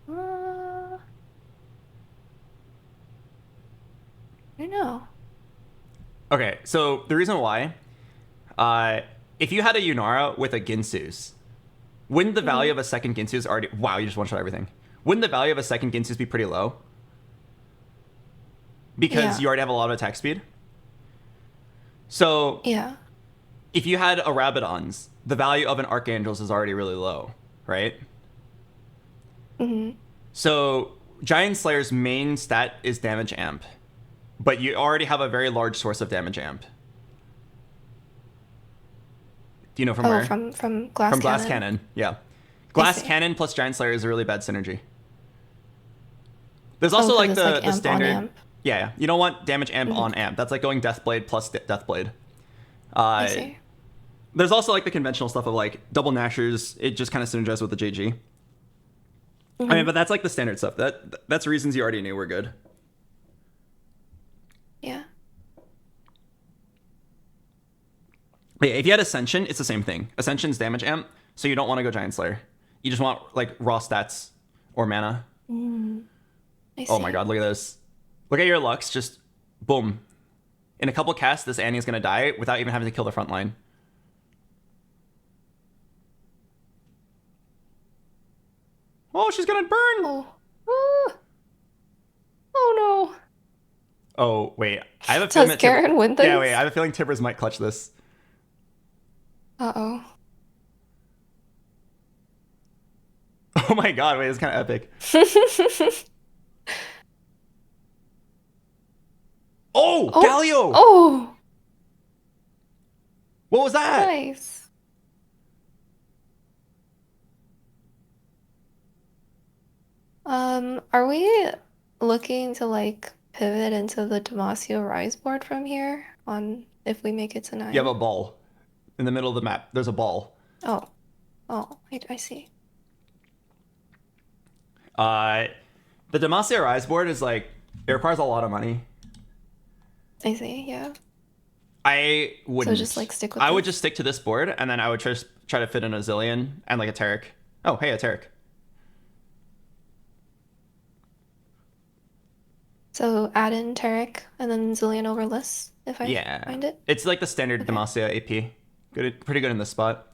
I don't know. Okay, so the reason why, if you had a Yunara with a Ginsus, wouldn't the value of a second Ginsus already... Wow, you just one-shot everything. Wouldn't the value of a second Ginsus be pretty low? Because you already have a lot of attack speed? So, if you had a Rabadons, the value of an Archangels is already really low, right? So, Giant Slayer's main stat is damage amp, but you already have a very large source of damage amp. Do you know from where? From Glass From Cannon. Glass Cannon, yeah. Glass Cannon plus Giant Slayer is a really bad synergy. There's also like the amp standard. on amp. Yeah, you don't want damage amp on amp. That's like going Deathblade plus Deathblade. I see. There's also like the conventional stuff of like double Nashers. It just kind of synergizes with the JG. I mean, but that's like the standard stuff. That's reasons you already knew were good. Yeah. But yeah, if you had Ascension, it's the same thing. Ascension's damage amp, so you don't want to go Giant Slayer. You just want like raw stats or mana. I see. Oh my god, look at this. Look at your Lux, just boom. In a couple casts, this Annie is going to die without even having to kill the front line. Oh, she's going to burn! Oh. Oh no. Oh, wait. I have a feeling Does Garen win this? Yeah, wait. I have a feeling Tibbers might clutch this. Uh-oh. Oh my god, wait, it's kind of epic. Oh, Galio! Oh! What was that? Nice. Are we looking to like pivot into the Demacia Rise board from here on if we make it to 9? You have a ball. In the middle of the map, there's a ball. Oh. Oh, I see. The Demacia Rise board is like, it requires a lot of money. I see, yeah. I wouldn't. So just like stick with I would this? just stick to this board, and then I would try to fit in a Zillion and like a Taric. Oh, hey, a Taric. So add in Taric and then Zillion over Liss if I find it. It's like the standard Demacia AP. Good, pretty good in this spot.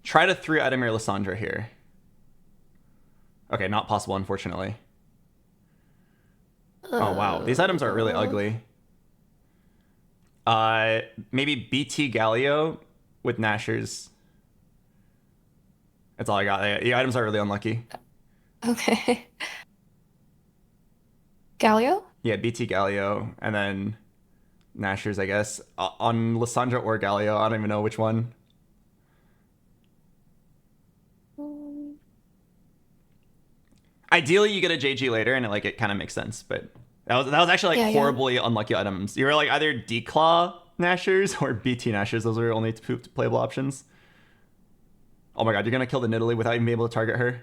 Try to 3-item your Lissandra here. Okay, not possible, unfortunately. Oh, wow. These items are really ugly. Maybe BT Galio with Nashers. That's all I got. The items are really unlucky. Okay. Galio? Yeah, BT Galio, and then Nashers, I guess. On Lissandra or Galio, I don't even know which one. Ideally, you get a JG later, and it kind of makes sense, but that was actually like horribly unlucky items. You were like either Declaw Nashers or BT Nashers. Those are your only two playable options. Oh my god, you're gonna kill the Nidalee without even being able to target her.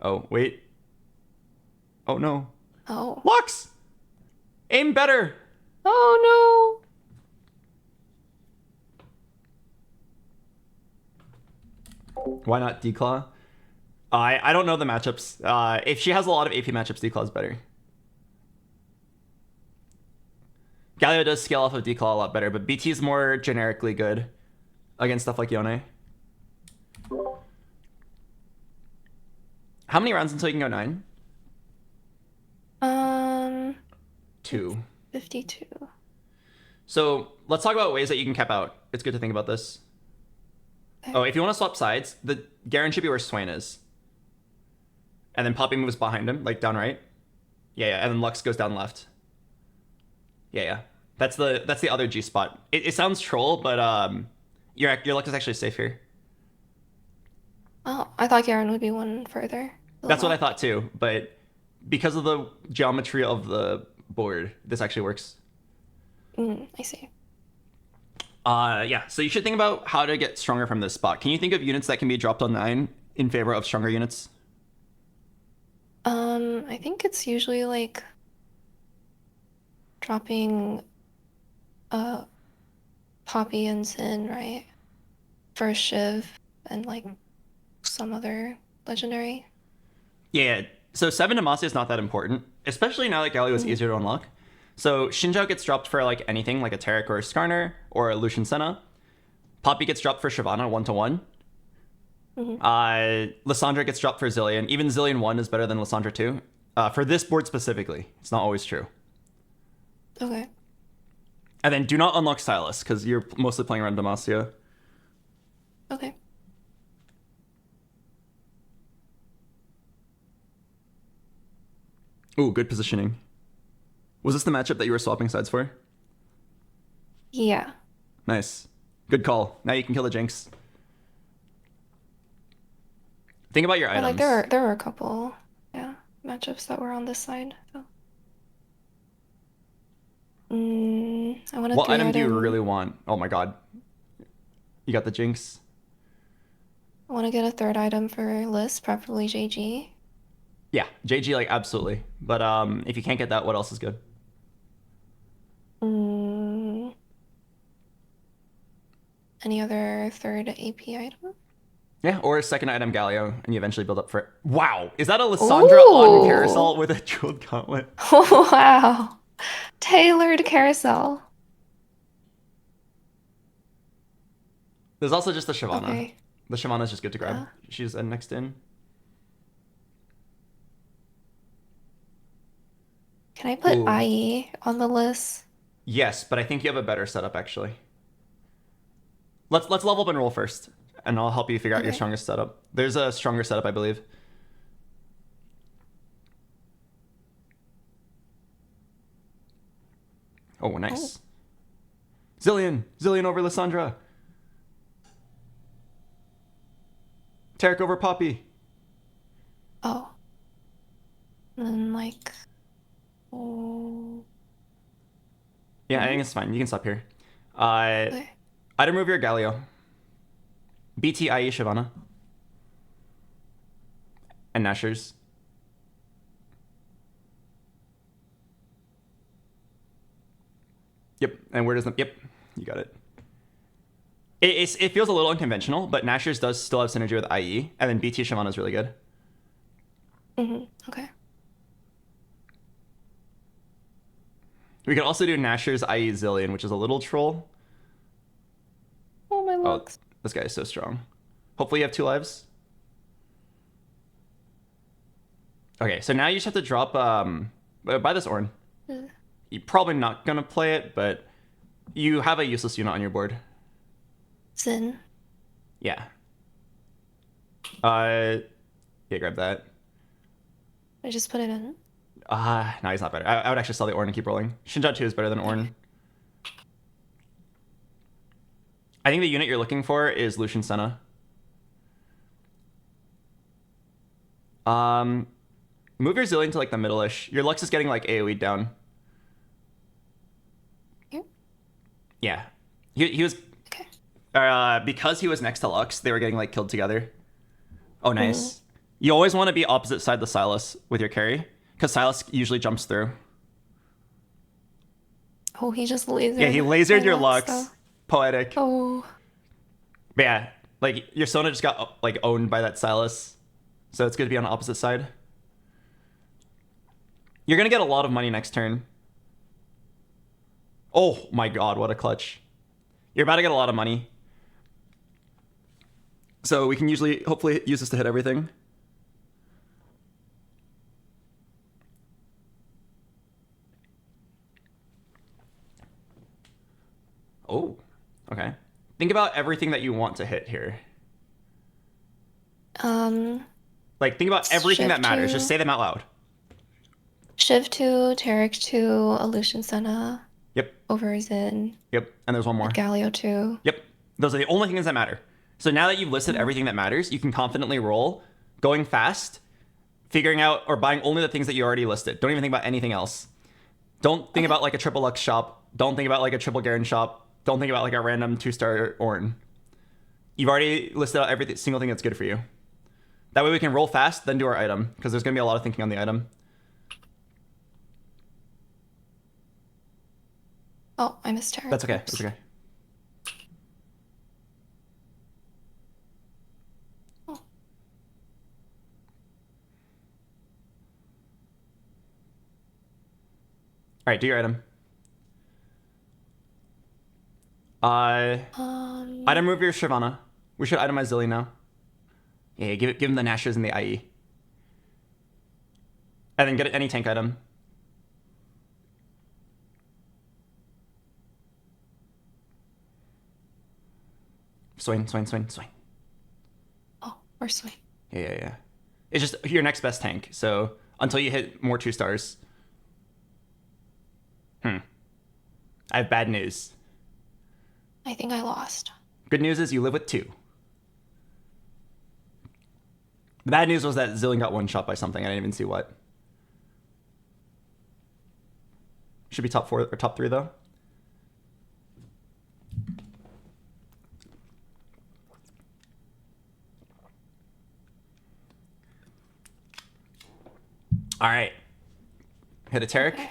Oh, wait. Oh no. Oh. Lux! Aim better! Oh no! Why not Declaw? I don't know the matchups. If she has a lot of AP matchups, Declaw's better. Galio does scale off of Declaw a lot better, but BT is more generically good against stuff like Yone. How many rounds until you can go 9? 2. 52. So let's talk about ways that you can cap out. It's good to think about this. Okay. Oh, if you want to swap sides, the Garen should be where Swain is. And then Poppy moves behind him, like down right. Yeah, and then Lux goes down left. Yeah. That's the other G spot. It sounds troll, but your Lux is actually safe here. Oh, I thought Garen would be one further. That's what I thought too, but because of the geometry of the board, this actually works. I see. Yeah, so you should think about how to get stronger from this spot. Can you think of units that can be dropped on 9 in favor of stronger units? I think it's usually like dropping Poppy and Sin, right? For Shiv and like some other legendary. Yeah, so 7 Demacia is not that important, especially now that Galio is easier to unlock. So Shinjo gets dropped for like anything, like a Taric or a Skarner or a Lucian Senna. Poppy gets dropped for Shyvana 1-1. Lissandra gets dropped for Zillion. Even Zillion 1 is better than Lissandra 2. For this board specifically, it's not always true. Okay. And then do not unlock Silas, because you're mostly playing around Demacia. Okay. Ooh, good positioning. Was this the matchup that you were swapping sides for? Yeah. Nice. Good call. Now you can kill the Jinx. Think about your Or, items. like there were a couple, yeah, matchups that were on this side. So. I want a What 3 item do you item. really want? Oh my god. You got the Jinx. I want to get a 3rd item for Liz, preferably JG. Yeah, JG, like, absolutely. But if you can't get that, what else is good? Any other 3rd AP item? Yeah, or a 2nd item Galio, and you eventually build up for it. Wow, is that a Lissandra on Ooh. Carousel with a Jeweled Gauntlet? Wow. Tailored carousel. There's also just the Shyvana. Okay. The Shyvana's just good to grab. Yeah. She's next in. Can I put Ooh. IE on the list? Yes, but I think you have a better setup, actually. Let's level up and roll first, and I'll help you figure out your Okay. strongest setup. There's a stronger setup, I believe. Oh, nice. Zillion over Lissandra. Tarek over Poppy. Oh. And then like, oh. Yeah, I think it's fine. You can stop here. Okay. Item move your Galio. BT IE Shyvana. And Nashers. Yep, and where does the... Yep, you got it. It feels a little unconventional, but Nashers does still have synergy with IE, and then BT Shyvana is really good. Okay. We could also do Nashers IE Zillion, which is a little troll. Oh, my looks. This guy is so strong. Hopefully you have 2 lives. Okay, so now you just have to drop... buy this Ornn. You're probably not going to play it, but you have a useless unit on your board. Sin. Yeah. Yeah, grab that. I just put it in. No, he's not better. I would actually sell the Ornn and keep rolling. Shinja 2 is better than Ornn. I think the unit you're looking for is Lucian Senna. Move your Zillion to like the middle-ish. Your Lux is getting like AoE down. Here? Yeah. He was... Okay. Because he was next to Lux, they were getting like killed together. Oh, nice. You always want to be opposite side the Sylas with your carry, because Sylas usually jumps through. Oh, he just lasered. Yeah, he lasered my your Lux. though. Poetic. Oh. But yeah, like your Sona just got like owned by that Sylas, so it's good to be on the opposite side. You're gonna get a lot of money next turn. Oh my god, what a clutch. You're about to get a lot of money. So we can hopefully use this to hit everything. Oh, okay. Think about everything that you want to hit here. Like, think about everything that Shift matters. to- Just say them out loud. Shiv 2, Tarek 2, Illusion Senna, Yep, over Zin, yep. And there's one more. Galio 2. Yep. Those are the only things that matter. So now that you've listed everything that matters, you can confidently roll, going fast, figuring out or buying only the things that you already listed. Don't even think about anything else. Don't think about like a triple Lux shop. Don't think about like a triple Garen shop. Don't think about like a random 2-star Ornn. You've already listed out every single thing that's good for you. That way we can roll fast, then do our item, because there's going to be a lot of thinking on the item. Oh, I missed Tarek. That's okay. Oops. That's okay. Oh. All right, do your item. Item move your Shyvana. We should itemize Zilly now. Yeah, give him the Nashers and the IE. And then get any tank item. Swing. Oh, or swing. Yeah. It's just your next best tank. So until you hit more 2 stars. I have bad news. I think I lost. Good news is you live with 2. The bad news was that Zillion got one shot by something. I didn't even see what. Should be top 4 or top 3 though. All right. Hit a Tarek. Okay.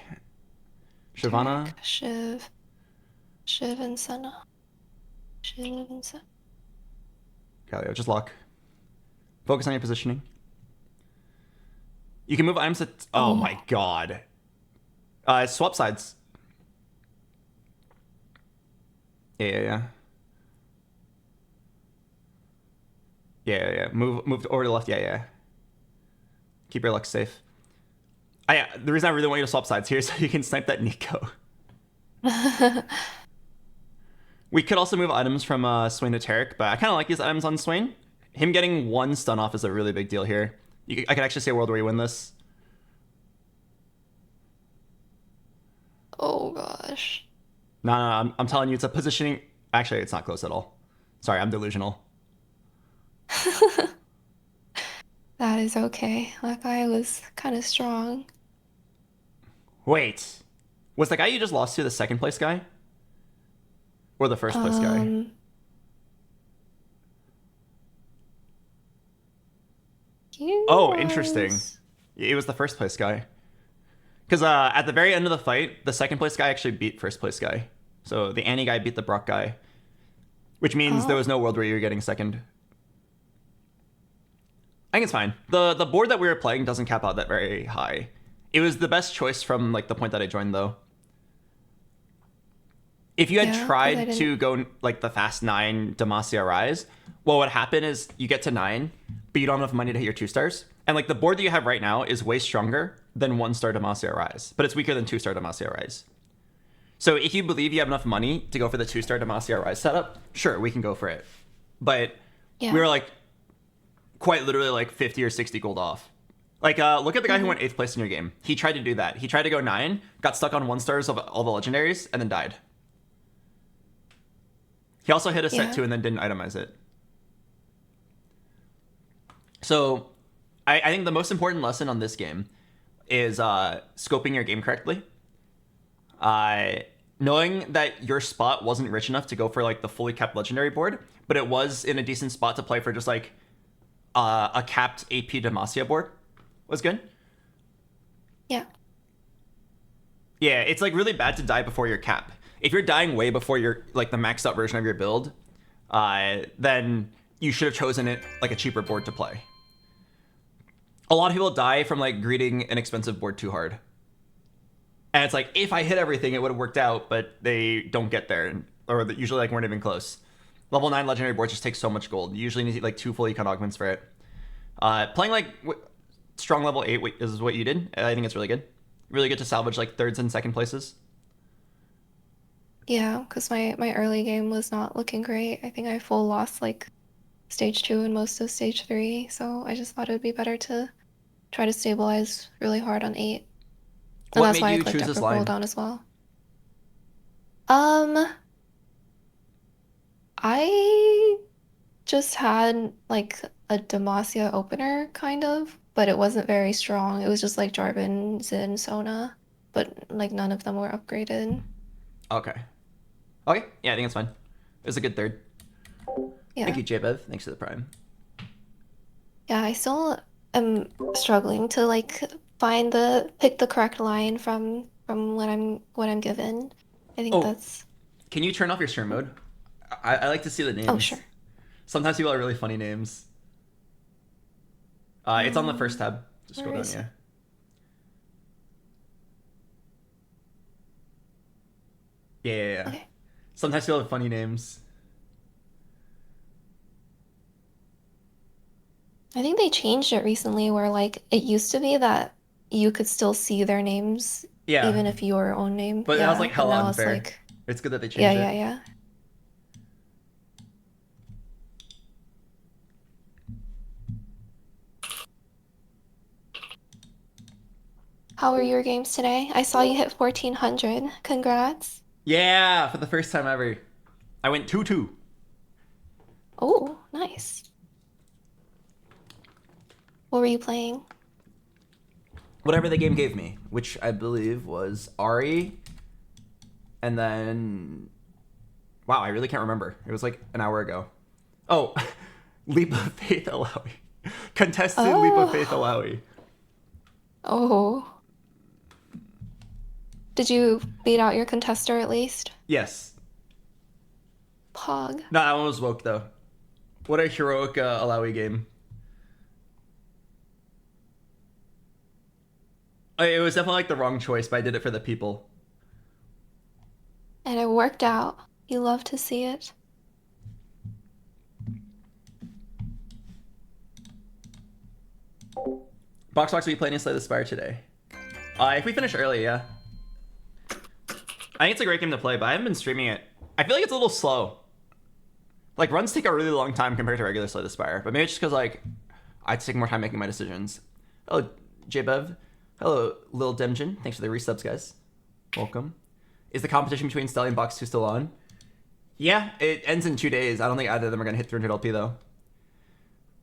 Shyvana. Shiv and Senna. Shiv and Senna. Galio, just lock. Focus on your positioning. You can move items that... Oh my god. Swap sides. Yeah. Move over to the left. Yeah. Keep your luck safe. The reason I really want you to swap sides here is so you can snipe that Nico. We could also move items from Swain to Tarek, but I kind of like these items on Swain. Him getting 1 stun off is a really big deal here. I could actually see a world where you win this. Oh gosh. No, I'm telling you, it's a positioning. Actually, it's not close at all. Sorry, I'm delusional. That is okay. That guy was kind of strong. Wait. Was the guy you just lost to the 2nd place guy? Or the 1st place guy? Oh, interesting. It was the 1st place guy. Because at the very end of the fight, the 2nd place guy actually beat 1st place guy. So the Annie guy beat the Brock guy. Which means there was no world where you were getting 2nd. I think it's fine. The board that we were playing doesn't cap out that very high. It was the best choice from like the point that I joined though. If you had tried to go like the fast 9 Demacia Rise, what would happen is you get to 9, but you don't have enough money to hit your 2 stars. And like the board that you have right now is way stronger than 1-star Demacia Rise, but it's weaker than 2-star Demacia Rise. So if you believe you have enough money to go for the 2-star Demacia Rise setup, sure, we can go for it. But we were like quite literally like 50 or 60 gold off. Like, look at the guy who went 8th place in your game. He tried to do that. He tried to go 9, got stuck on 1 stars of all the legendaries, and then died. He also hit a set 2 and then didn't itemize it. So I think the most important lesson on this game is scoping your game correctly. Knowing that your spot wasn't rich enough to go for like the fully capped legendary board, but it was in a decent spot to play for just like a capped AP Demacia board was good. Yeah, it's like really bad to die before your cap. If you're dying way before your like the maxed out version of your build, then you should have chosen it like a cheaper board to play. A lot of people die from like greeting an expensive board too hard. And it's like, if I hit everything, it would have worked out, but they don't get there. Or usually like weren't even close. Level 9 legendary boards just take so much gold. You usually need like 2 full econ augments for it. Playing like strong level 8 is what you did. I think it's really good. Really good to salvage like 3rds and 2nd places. Yeah, because my early game was not looking great. I think I full lost like stage 2 and most of stage 3. So I just thought it would be better to try to stabilize really hard on 8. And that's why I clicked upper cooldown as well. I just had like a Demacia opener kind of, but it wasn't very strong. It was just like Jarvan, Zin, Sona, but like none of them were upgraded. Okay, yeah, I think it's fine. It was a good 3rd. Yeah. Thank you, Jbev. Thanks for the prime. Yeah, I still am struggling to like pick the correct line from what I'm given. I think that's... Can you turn off your stream mode? I like to see the names. Oh, sure. Sometimes people have really funny names. It's on the first tab. Just scroll down, yeah. Yeah. Okay. Sometimes people have funny names. I think they changed it recently where like it used to be that you could still see their names even if your own name. But that was like hella unfair. It's good that they changed it. Yeah. How were your games today? I saw you hit 1400. Congrats. Yeah, for the first time ever. I went 2-2. Oh, nice. What were you playing? Whatever the game gave me, which I believe was Ari, and then... Wow, I really can't remember. It was like an hour ago. Oh, Leap of Faith Alawi. Contested Leap of Faith Alawi. Oh. Did you beat out your contester at least? Yes. Pog. No, that one was woke though. What a heroic Alawi game. It was definitely like the wrong choice, but I did it for the people. And it worked out. You love to see it. BoxBox, are you playing Slay the Spire today? If we finish early, yeah. I think it's a great game to play, but I haven't been streaming it. I feel like it's a little slow. Like, runs take a really long time compared to regular Slay the Spire, but maybe it's just because, like, I take more time making my decisions. Hello, JBev. Hello, Lil Demjin. Thanks for the resubs, guys. Welcome. Is the competition between Stellie and Box 2 still on? Yeah, it ends in 2 days. I don't think either of them are going to hit 300 LP, though.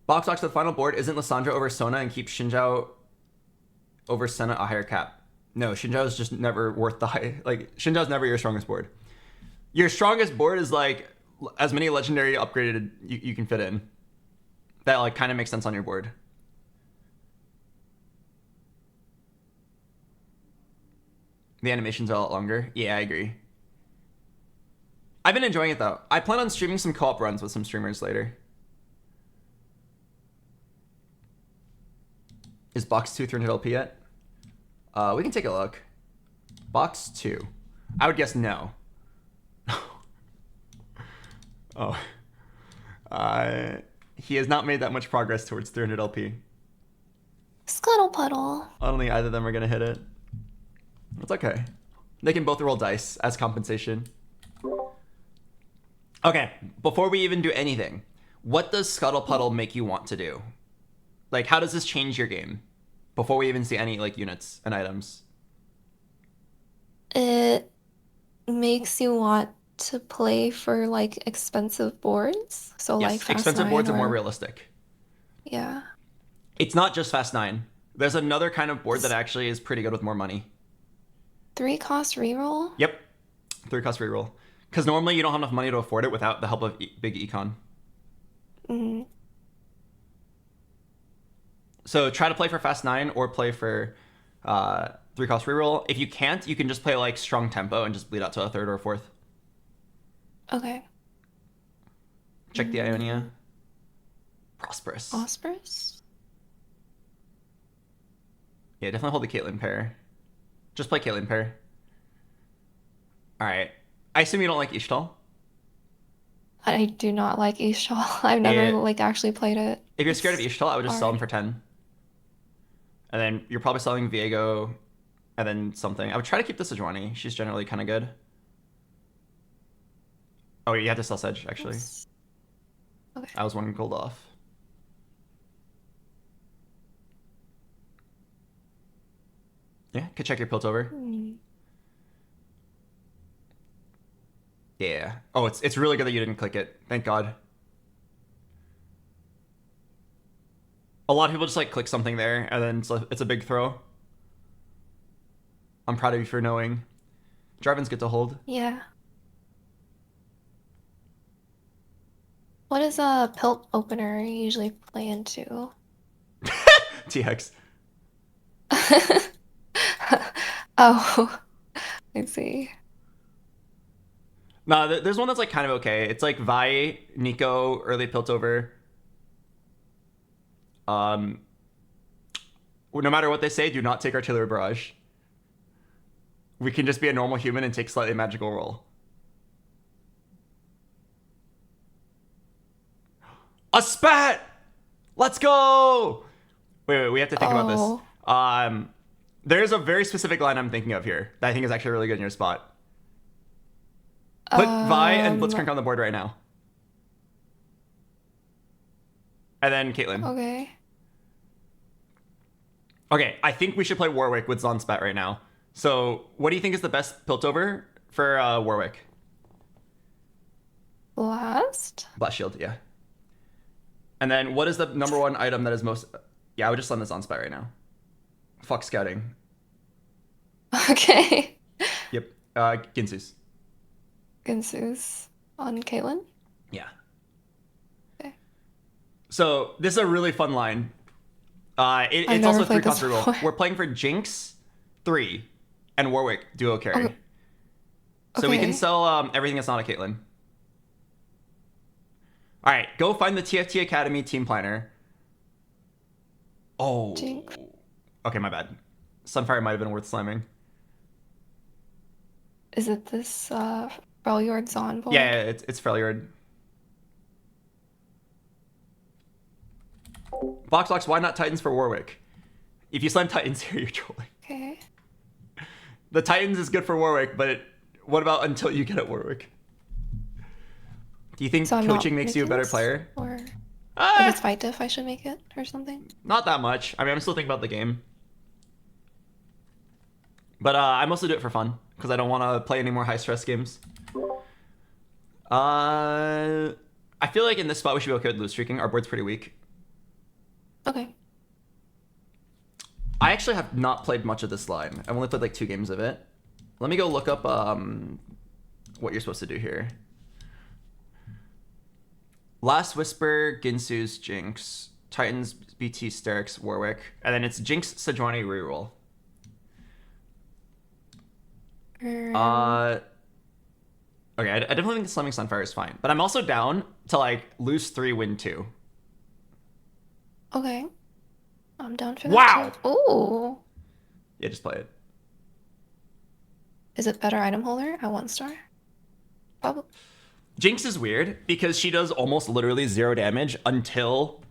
BoxBox, the final board, isn't Lissandra over Sona and keeps Xinjiao over Senna a higher cap? No, Xinjiao's just never worth the high. Like, Xinjiao's never your strongest board. Your strongest board is, like, as many legendary upgraded you can fit in. That, like, kind of makes sense on your board. The animations are a lot longer. Yeah, I agree. I've been enjoying it, though. I plan on streaming some co-op runs with some streamers later. Is Box 2 300 LP yet? We can take a look. Box 2. I would guess no. Oh. He has not made that much progress towards 300 LP. Scuttle puddle. I don't think either of them are going to hit it. It's okay. They can both roll dice as compensation. Okay, before we even do anything, what does Scuttle Puddle make you want to do? Like, how does this change your game? Before we even see any, like, units and items. It makes you want to play for, like, expensive boards. So, Yes, like, Fast expensive 9 boards are more or- realistic. Yeah. It's not just Fast 9. There's another kind of board that actually is pretty good with more money. 3-cost reroll? Yep. 3-cost reroll. Because normally you don't have enough money to afford it without the help of big econ. Mm-hmm. So try to play for Fast 9 or play for 3-cost reroll. If you can't, you can just play like Strong Tempo and just bleed out to a 3rd or a 4th. Okay. Check the Ionia. Prosperous. Prosperous? Yeah, definitely hold the Caitlyn pair. Just play Caitlyn pair. Alright. I assume you don't like Ishtal? I do not like Ishtal. I've never, Yeah. like, actually played it. If you're scared of Ishtal, I would just sell them hard. for 10. And then you're probably selling Viego and then something. I would try to keep the Sejuani. She's generally kind of good. Oh, you have to sell Sedge, actually. Yes. Okay. I was 1 gold off. Yeah, could check your Piltover. Yeah. Oh, it's really good that you didn't click it. Thank God. A lot of people just like click something there and then it's a big throw. I'm proud of you for knowing. Jarvan's good to hold. Yeah. What is a pilt opener you usually play into? TX. Oh, I see. No, there's one that's like kind of okay. It's like Vi, Nico, early Piltover. No matter what they say, do not take Artillery Barrage. We can just be a normal human and take slightly magical roll. A spat! Let's go! Wait, we have to think about this. There's a very specific line I'm thinking of here that I think is actually really good in your spot. Put Vi and Blitzcrank on the board right now. And then Caitlyn. Okay. Okay, I think we should play Warwick with Zonspat right now. So, what do you think is the best Piltover for Warwick? Blast? Blast Shield, yeah. And then, what is the number one item that is most... Yeah, I would just send this Zonspat right now. Fuck scouting. Okay. Yep, Ginsu's. Ginsu's on Caitlyn? Yeah. Okay. So, this is a really fun line. It's never also a played 3-cost this reroll. before. We're playing for Jinx, 3, and Warwick, duo carry. Okay. So we can Okay. sell everything that's not a Caitlyn. All right, go find the TFT Academy team planner. Oh. Jinx. Okay, my bad. Sunfire might have been worth slamming. Is it this Freljord Zon board? Yeah, it's Freljord. BoxBox, why not Titans for Warwick? If you slam Titans here, you're trolling. Okay. The Titans is good for Warwick, but what about until you get at Warwick? Do you think So I'm not coaching makes you a making better this? player? Or if Ah, it's fight diff, I should make it or something? not that much. I mean, I'm still thinking about the game. But I mostly do it for fun, because I don't want to play any more high-stress games. I feel like in this spot we should be okay with lose streaking. Our board's pretty weak. Okay. I actually have not played much of this line. I've only played like 2 games of it. Let me go look up what you're supposed to do here. Last Whisper, Ginsu's Jinx, Titans, BT, Sterix, Warwick, and then it's Jinx, Sejuani, reroll. Okay, I definitely think the Slamming Sunfire is fine, but I'm also down to like lose 3, win 2. Okay. I'm down for that. Wow! Too. Ooh. Yeah, just play it. Is it better item holder at 1 star? Probably. Jinx is weird because she does almost literally 0 damage until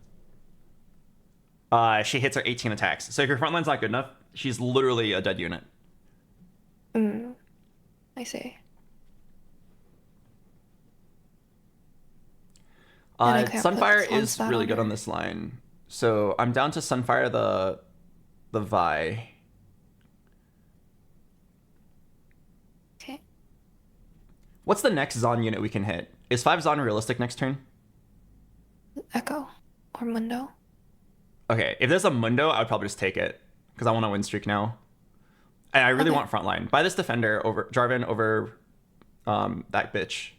she hits her 18 attacks. So if your front line's not good enough, she's literally a dead unit. I see. And I can't put Sunfire this is on really stat good on on her. this line. So I'm down to Sunfire the Vi. Okay. What's the next Zon unit we can hit? Is 5 Zon realistic next turn? Echo or Mundo. Okay, if there's a Mundo, I would probably just take it because I want to win streak now. And I really Okay. want frontline. Buy this defender over Jarvan over that bitch.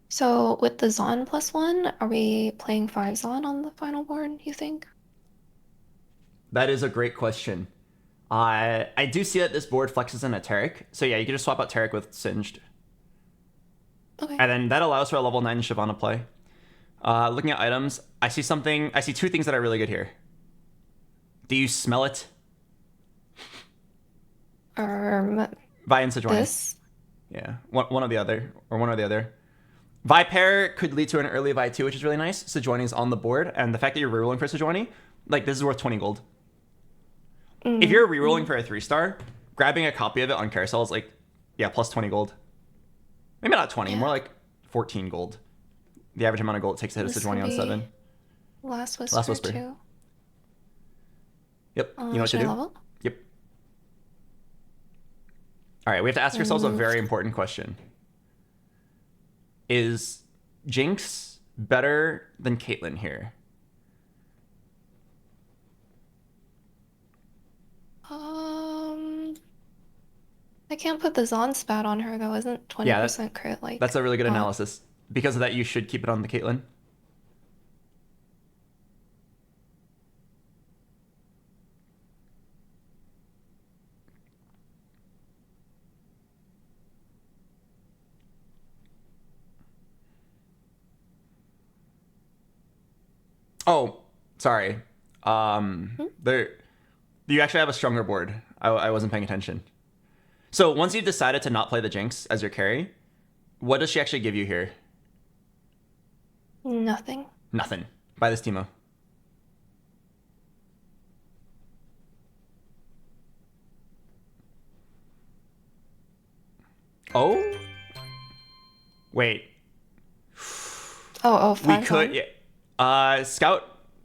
So with the Zon +1, are we playing 5 Zon on the final board, you think? That is a great question. I do see that this board flexes in a Taric. So yeah, you can just swap out Taric with Singed. Okay. And then that allows for a level 9 Shyvana play. Looking at items, I see 2 things that are really good here. Do you smell it? Vi and Sejuani. This? Yeah, one or the other. Vi pair could lead to an early Vi 2, which is really nice. Sejuani's on the board, and the fact that you're rerolling for Sejuani, like, this is worth 20 gold. If you're rerolling for a 3-star, grabbing a copy of it on Carousel is like, yeah, plus 20 gold. Maybe not 20, more like 14 gold. The average amount of gold it takes to hit a This Sejuani will on be 7. Last Whisper, Last Whisper. too. Yep, you know what to Should I do? level? Yep. All right, we have to ask ourselves a very important question. Is Jinx better than Caitlyn here? I can't put the Zon spat on her though. Isn't 20% Yeah, crit like? That's a really good odd? analysis. Because of that, you should keep it on the Caitlyn. Oh, sorry. There, you actually have a stronger board. I wasn't paying attention. So once you've decided to not play the Jinx as your carry, what does she actually give you here? Nothing. Nothing. Buy this Teemo. Oh? Wait. Oh, We 5 could, on? yeah. Scout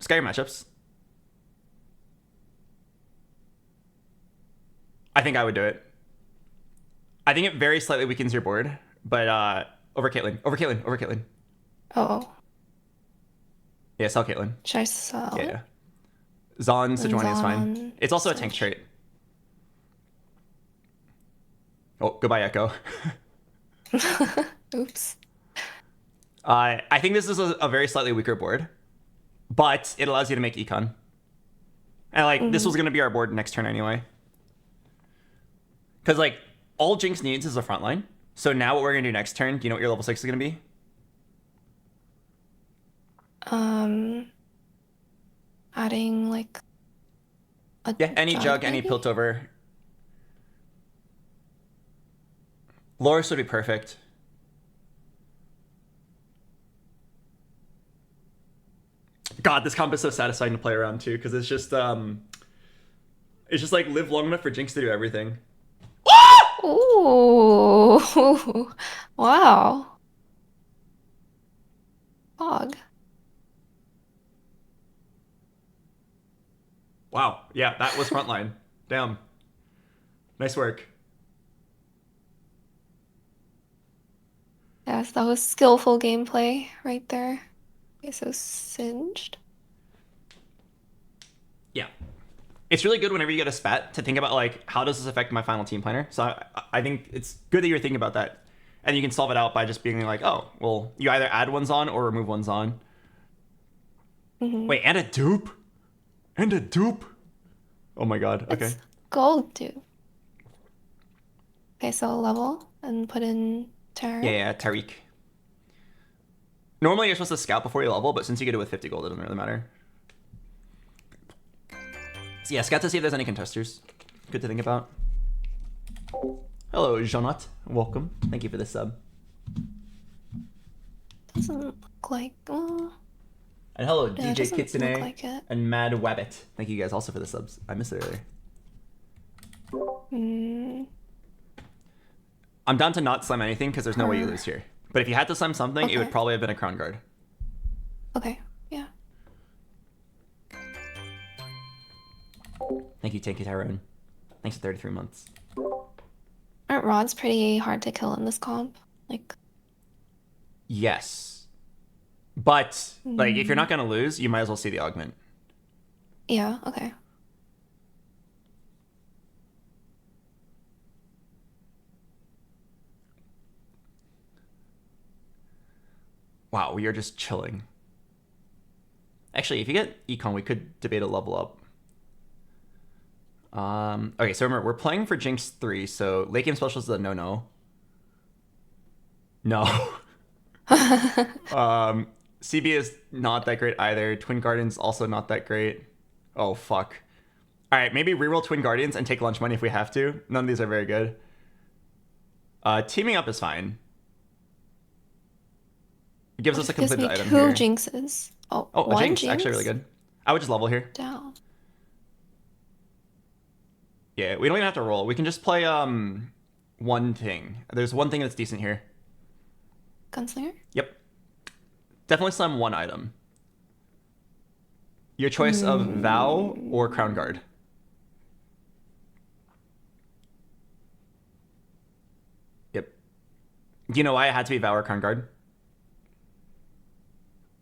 your matchups. I think I would do it. I think it very slightly weakens your board, but over Caitlyn. Over Caitlyn. Over Caitlyn. Oh. Yeah, sell Caitlyn. Should I sell? Yeah. Zon Sejuani is fine. Zon, It's also a tank Sej. trait. Oh, goodbye, Echo. Oops. I think this is a very slightly weaker board, but it allows you to make econ. And like this was gonna be our board next turn anyway. Because like all Jinx needs is a front line. So now what we're gonna do next turn, do you know what your level 6 is gonna be? Adding like a Yeah, any jug, any maybe? Piltover. Loris would be perfect. God, this comp is so satisfying to play around too, because it's just like live long enough for Jinx to do everything. Ooh. Wow. Fog. Wow, yeah, that was frontline. Damn. Nice work. Yes, that was skillful gameplay right there. Okay, so singed. Yeah. It's really good whenever you get a spat to think about like how does this affect my final team planner. So I think it's good that you're thinking about that. And you can solve it out by just being like, oh, well, you either add ones on or remove ones on. Wait, and a dupe? And a dupe? Oh my god, okay. It's gold, dude. Okay, so level and put in Tara. Yeah, Tariq. Normally you're supposed to scout before you level, but since you get it with 50 gold, it doesn't really matter. So yeah, scout to see if there's any contesters. Good to think about. Hello, Jonat. Welcome. Thank you for the sub. Doesn't look like. Oh, And hello, yeah, it DJ doesn't Kitsune look like it. and Mad Wabbit. Thank you guys also for the subs. I missed it earlier. I'm down to not slam anything because there's no way you lose here. But if you had to slam something, it would Okay. probably have been a Crown Guard. Okay, yeah. Thank you, Tyrone. Thanks for 33 months. Aren't rods pretty hard to kill in this comp? Like, Yes. But, like, if you're not going to lose, you might as well see the augment. yeah, okay. Wow, we are just chilling. Actually, if you get econ, we could debate a level up. Okay, so remember, we're playing for Jinx 3, so late game special is a no-no. No. CB is not that great either. Twin Guardians also not that great. Oh, fuck. All right, maybe reroll Twin Guardians and take lunch money if we have to. None of these are very good. Teaming up is fine. It gives us a Gives completed me item two here. jinxes. Oh, Oh, a one Jinx, jinx? actually really good. I would just level here. Down. Yeah, we don't even have to roll. We can just play one thing. There's one thing that's decent here. Gunslinger? Yep. Definitely slam one item. Your choice of Vow or Crown Guard. Yep. Do you know why it had to be Vow or Crown Guard?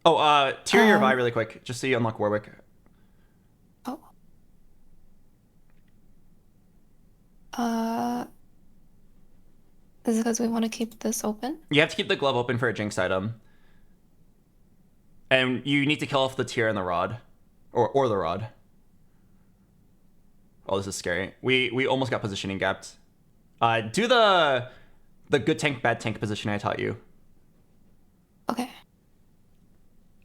Oh, tier your Vi really quick, just so you unlock Warwick. Oh. Is it because we want to keep this open? You have to keep the glove open for a Jinx item. And you need to kill off the tier and the rod. Or the rod. Oh, this is scary. We almost got positioning gapped. Do the good tank, bad tank position I taught you. Okay.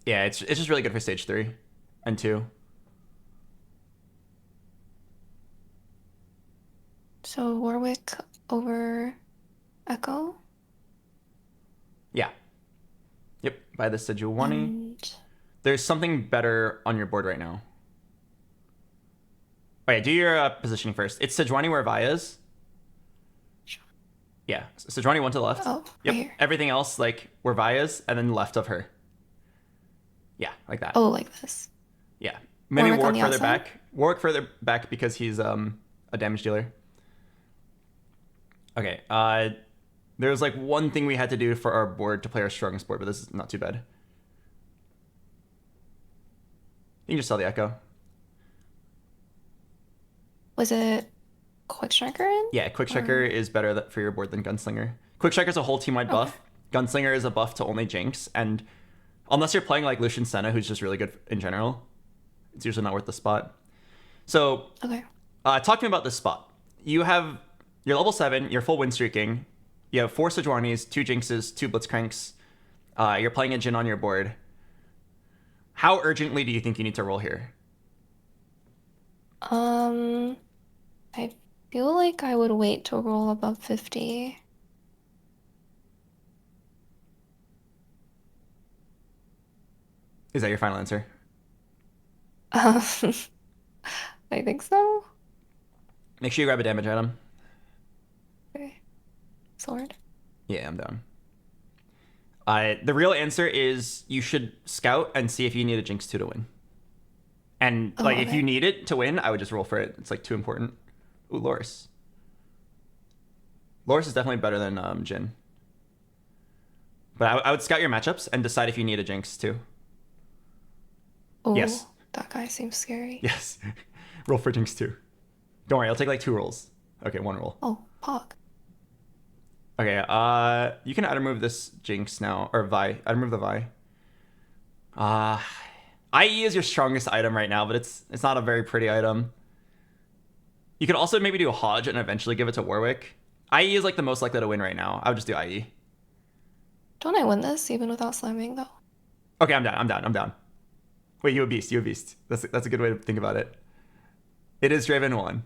Yeah, it's just really good for stage 3 and 2. So Warwick over Echo? Yeah. Yep, by the Sejuani. And There's something better on your board right now. Oh yeah, do your positioning first. It's Sejuani where Vi is. Yeah, Sejuani one to the left. Oh, right Yep. here. Everything else, like, where Vi is, and then left of her. like that. Oh, like this. Yeah. Maybe Warwick on Warwick the further outside? back. Warwick further back because he's a damage dealer. Okay. There's like one thing we had to do for our board to play our strongest board, but this is not too bad. You can just sell the Echo. Was it Quick Striker in? Yeah, Quick Striker is better for your board than Gunslinger. Quick Striker is a whole team-wide buff. Gunslinger is a buff to only Jinx, and unless you're playing like Lucian Senna, who's just really good in general, it's usually not worth the spot. So, Okay. talking about this spot, you're level 7, you're full win streaking, you have 4 Sejuanis, 2 Jinxes, 2 Blitzcranks, you're playing a Jhin on your board. How urgently do you think you need to roll here? I feel like I would wait to roll above 50. Is that your final answer? I think so. Make sure you grab a damage item. Okay. Sword. Yeah, I'm down. The real answer is you should scout and see if you need a Jinx 2 to win. And like if you need it to win, I would just roll for it. It's like too important. Ooh, Loris. Loris is definitely better than Jhin. But I would scout your matchups and decide if you need a Jinx too. Oh, Yes. that guy seems scary. Yes. Roll for Jinx 2. Don't worry, I'll take like 2 rolls. Okay, 1 roll. Oh, Pog. Okay, you can auto move this Jinx now, or Vi. Auto move the Vi. IE is your strongest item right now, but it's not a very pretty item. You could also maybe do a Hodge and eventually give it to Warwick. IE is like the most likely to win right now. I would just do IE. Don't I win this even without slamming though? Okay, I'm down. Wait, you a beast. That's a good way to think about it. It is Draven 1.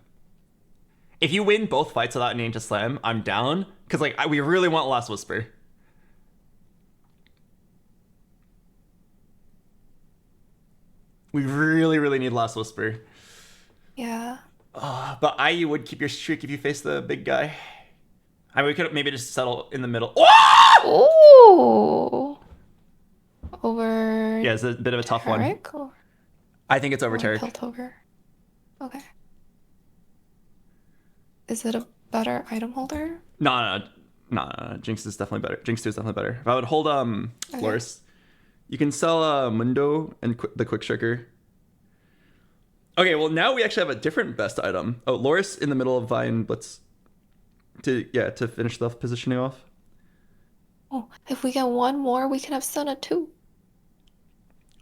If you win both fights without needing to slam, I'm down. Because like we really want Last Whisper. We really, really need Last Whisper. Yeah. But IU would keep your streak if you face the big guy. I mean, we could maybe just settle in the middle. Oh! Over. Yeah, it's a bit of a tough one. Tarek, or I think it's over Tarek. Piltover. Okay. Is it a better item holder? No. Jinx is definitely better. Jinx 2 is definitely better. If I would hold Loris, you can sell Mundo and the Quick Striker. Okay, well now we actually have a different best item. Oh, Loris in the middle of Vi and Blitz. To finish the positioning off. Oh, if we get one more, we can have Senna too.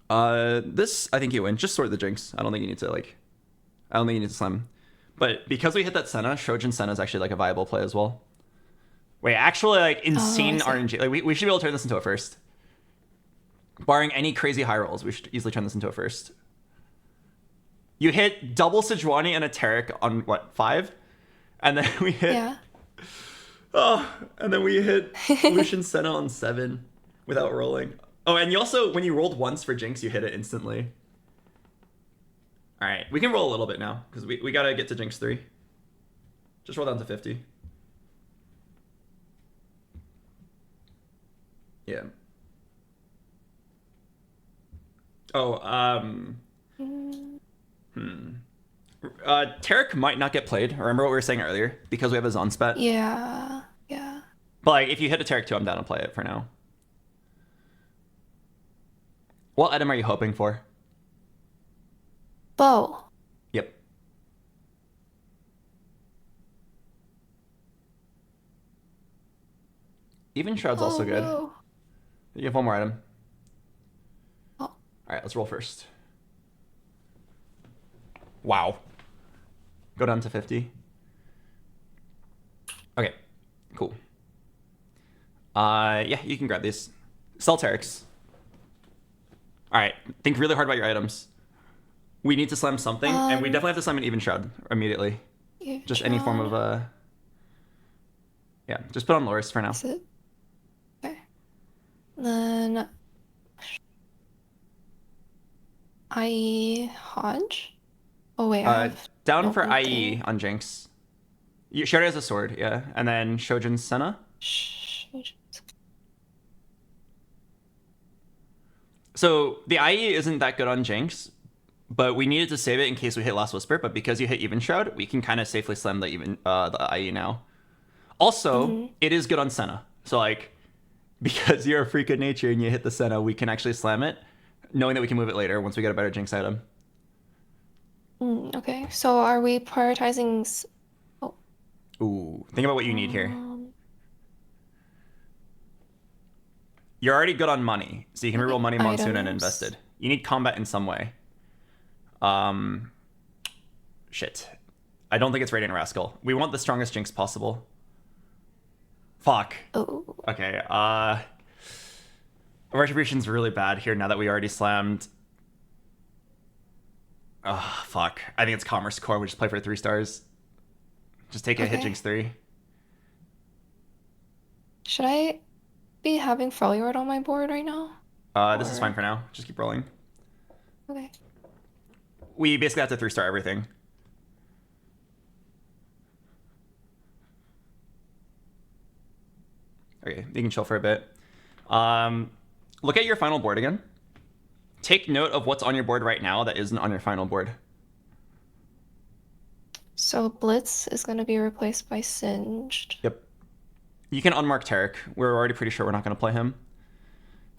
This I think you win. Just sort the Jinx. I don't think you need to slam. But because we hit that Senna, Shojin Senna is actually like a viable play as well. Wait, actually like insane RNG. Like we should be able to turn this into a first. Barring any crazy high rolls, we should easily turn this into a first. You hit double Sejuani and a Tarek on what, 5? And then we hit and then we hit Lucian Senna on 7 without rolling. Oh, and you also, when you rolled once for Jinx, you hit it instantly. All right, we can roll a little bit now because we gotta get to Jinx 3. Just roll down to 50. Yeah. Oh, Tarek might not get played. Remember what we were saying earlier? Because we have a Zonspet. Yeah. But like, if you hit a Tarek 2, I'm down to play it for now. What item are you hoping for? Bow. Yep. Even Shroud's also good. No. You have one more item. Oh. All right, let's roll first. Wow. Go down to 50. Okay, cool. Yeah, you can grab these. Sell Terex. All right, think really hard about your items. We need to slam something, and we definitely have to slam an Even Shroud immediately. Just any form of yeah, just put on Loris for now. Is it? Okay. Then IE Hodge? Oh wait, down for IE on Jinx. She already has a sword, yeah. And then Shojin Senna. So the IE isn't that good on Jinx, but we needed to save it in case we hit Last Whisper. But because you hit Even Shroud, we can kind of safely slam the IE now. Also, it is good on Senna. So like, because you're a freak of nature and you hit the Senna, we can actually slam it, knowing that we can move it later once we get a better Jinx item. Okay, so are we prioritizing? Ooh, think about what you need here. You're already good on money, so you can reroll money, monsoon, and invested. You need combat in some way. Shit. I don't think it's Radiant Rascal. We want the strongest Jinx possible. Fuck. Oh. Okay, Retribution's really bad here now that we already slammed. Oh, fuck. I think it's Commerce Core. We just play for 3 stars. Just take a hit Jinx 3. Should I be having Freljord on my board right now? This is fine for now. Just keep rolling. Okay. We basically have to 3-star everything. Okay, you can chill for a bit. Look at your final board again. Take note of what's on your board right now that isn't on your final board. So Blitz is going to be replaced by Singed. Yep. You can unmark Tarek. We're already pretty sure we're not going to play him.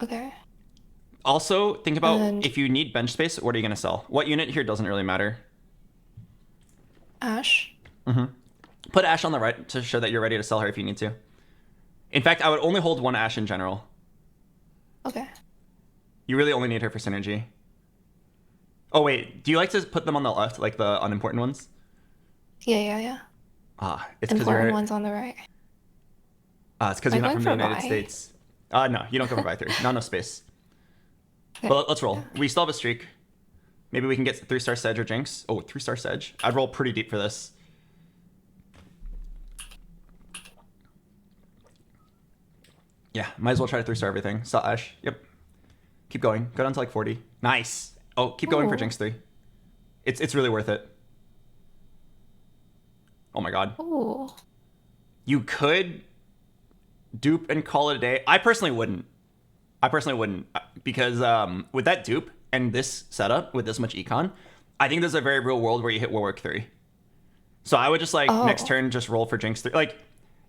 Okay. Also, think about if you need bench space, what are you going to sell? What unit here doesn't really matter. Ashe. Put Ashe on the right to show that you're ready to sell her if you need to. In fact, I would only hold 1 Ashe in general. Okay. You really only need her for synergy. Oh, wait. Do you like to put them on the left, like the unimportant ones? Yeah. It's because important ones on the right. It's because you're not from the United States. No, you don't go for buy 3. Not enough space. Okay. But let's roll. We still have a streak. Maybe we can get 3-star Sedge or Jinx. Oh, 3-star Sedge. I'd roll pretty deep for this. Yeah, might as well try to 3-star everything. Saw Ashe. Yep. Keep going. Go down to like 40. Nice. Oh, keep going for Jinx 3. It's really worth it. Oh my god. Ooh. You could dupe and call it a day. I personally wouldn't. Because with that dupe and this setup with this much econ, I think there's a very real world where you hit Warwick 3. So I would just like next turn just roll for Jinx 3. Like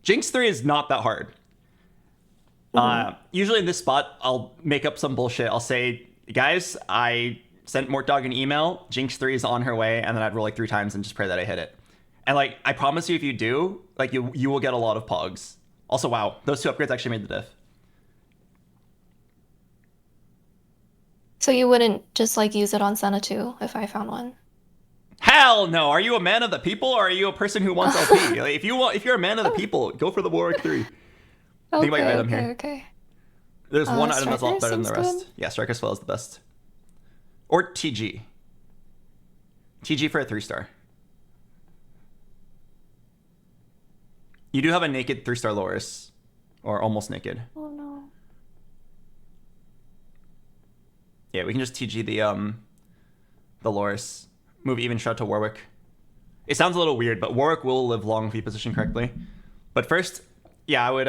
Jinx 3 is not that hard. Usually in this spot, I'll make up some bullshit. I'll say, guys, I sent Mortdog an email. Jinx 3 is on her way. And then I'd roll like 3 times and just pray that I hit it. And like, I promise you, if you do, like you will get a lot of pogs. Also, wow, those 2 upgrades actually made the diff. So you wouldn't just like use it on Senna too if I found one? Hell no! Are you a man of the people or are you a person who wants LP? Like, if you're a man of the people, go for the Warwick 3. Think about your item here. Okay. There's one item that's a lot better than the seems rest. good. Yeah, Striker's Spell is the best. Or TG. TG for a 3-star. You do have a naked 3-star Loris. Or almost naked. Oh no. Yeah, we can just TG the Loris. Move Even Shroud to Warwick. It sounds a little weird, but Warwick will live long if you position correctly. But first, yeah, I would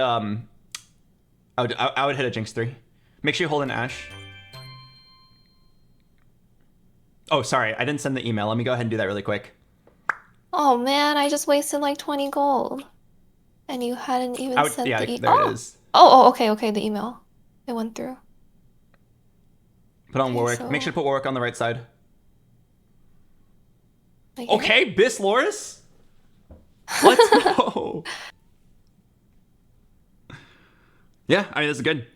hit a Jinx 3. Make sure you hold an Ashe. Oh, sorry, I didn't send the email. Let me go ahead and do that really quick. Oh man, I just wasted like 20 gold. And you hadn't even sent the email. There it is. Okay, the email. It went through. Put on Warwick. so- Make sure to put Warwick on the right side. Like, Okay, Bis Loris. Let's go. Yeah, I mean, this is good.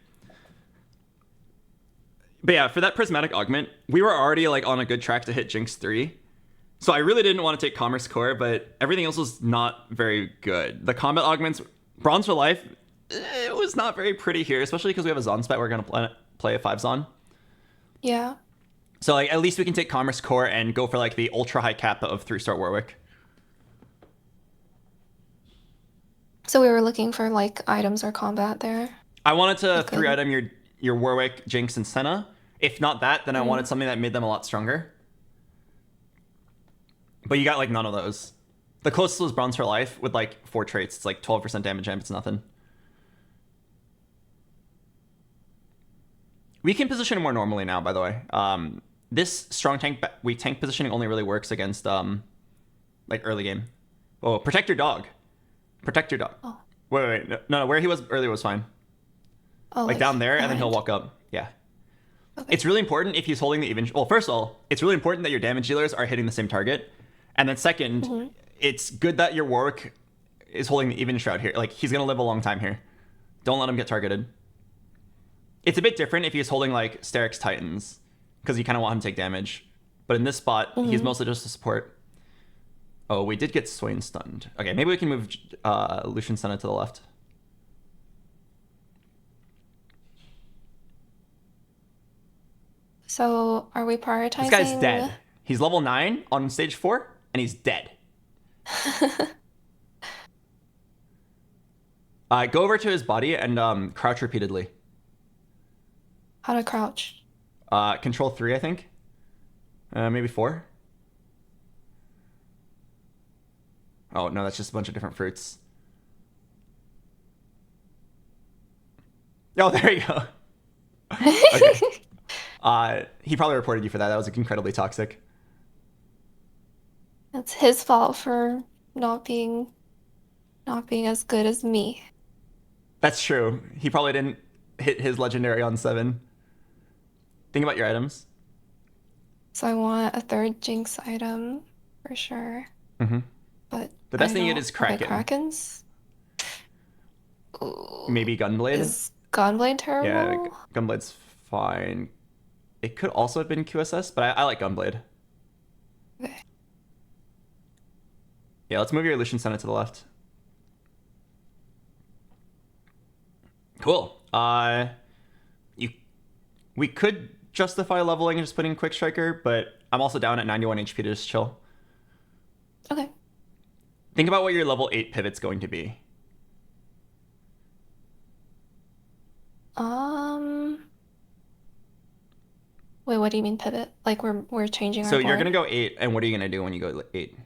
But yeah, for that Prismatic Augment, we were already like on a good track to hit Jinx 3. So I really didn't want to take Commerce Core, but everything else was not very good. The combat augments, Bronze for Life, it was not very pretty here, especially because we have a Zon spec we're going to play a 5 Zon. Yeah. So like at least we can take Commerce Core and go for like the ultra high cap of 3-star Warwick. So we were looking for like items or combat there. I wanted to Okay. 3-item your Warwick, Jinx, and Senna. If not that, then I wanted something that made them a lot stronger. But you got like none of those. The closest was Bronze for Life with like 4 traits. It's like 12% damage and it's nothing. We can position it more normally now, by the way. This strong tank, weak tank positioning only really works against like early game. Oh, protect your dog. Protect your dog. Oh. Wait. No. Where he was earlier was fine. Oh, Like down there, and then he'll behind. walk up. Yeah. Okay. It's really important if he's holding the even. Well, first of all, it's really important that your damage dealers are hitting the same target, and then second, it's good that your Warwick is holding the even shroud here. Like he's gonna live a long time here. Don't let him get targeted. It's a bit different if he's holding like Sterix Titans, because you kind of want him to take damage. But in this spot, he's mostly just a support. Oh, we did get Swain stunned. Okay, maybe we can move Lucian Senna to the left. So are we prioritizing? This guy's dead. He's level 9 on stage 4, and he's dead. Go over to his body and crouch repeatedly. How to crouch? Control 3, I think. Maybe 4. Oh, no, that's just a bunch of different fruits. Oh, there you go. Okay. He probably reported you for that. That was incredibly toxic. It's his fault for not being as good as me. That's true. He probably didn't hit his legendary on 7. Think about your items. So I want a third Jinx item for sure. But The best I thing you don't- get is Kraken. Okay, Krakens? Ooh, Maybe Gunblade. is Gunblade terrible? Yeah, Gunblade's fine. It could also have been QSS, but I like Gunblade. Okay. Yeah, let's move your Lucian Senna to the left. Cool. We could justify leveling and just putting Quick Striker, but I'm also down at 91 HP to just chill. Okay. Think about what your level 8 pivot's going to be. Wait, what do you mean pivot? Like we're changing our So you're board? gonna go 8, and what are you gonna do when you go 8?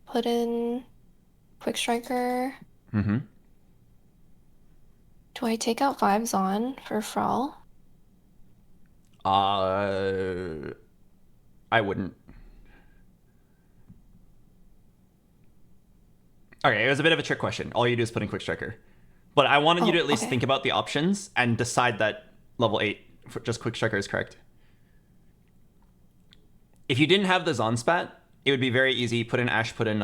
Put in Quick Striker. Do I take out 5s on for Frawl? I wouldn't. Okay, it was a bit of a trick question. All you do is put in Quick Striker. But I wanted you to at least think about the options and decide that level 8 for just Quick Striker is correct. If you didn't have the Zonspat, it would be very easy. Put in Ash, put in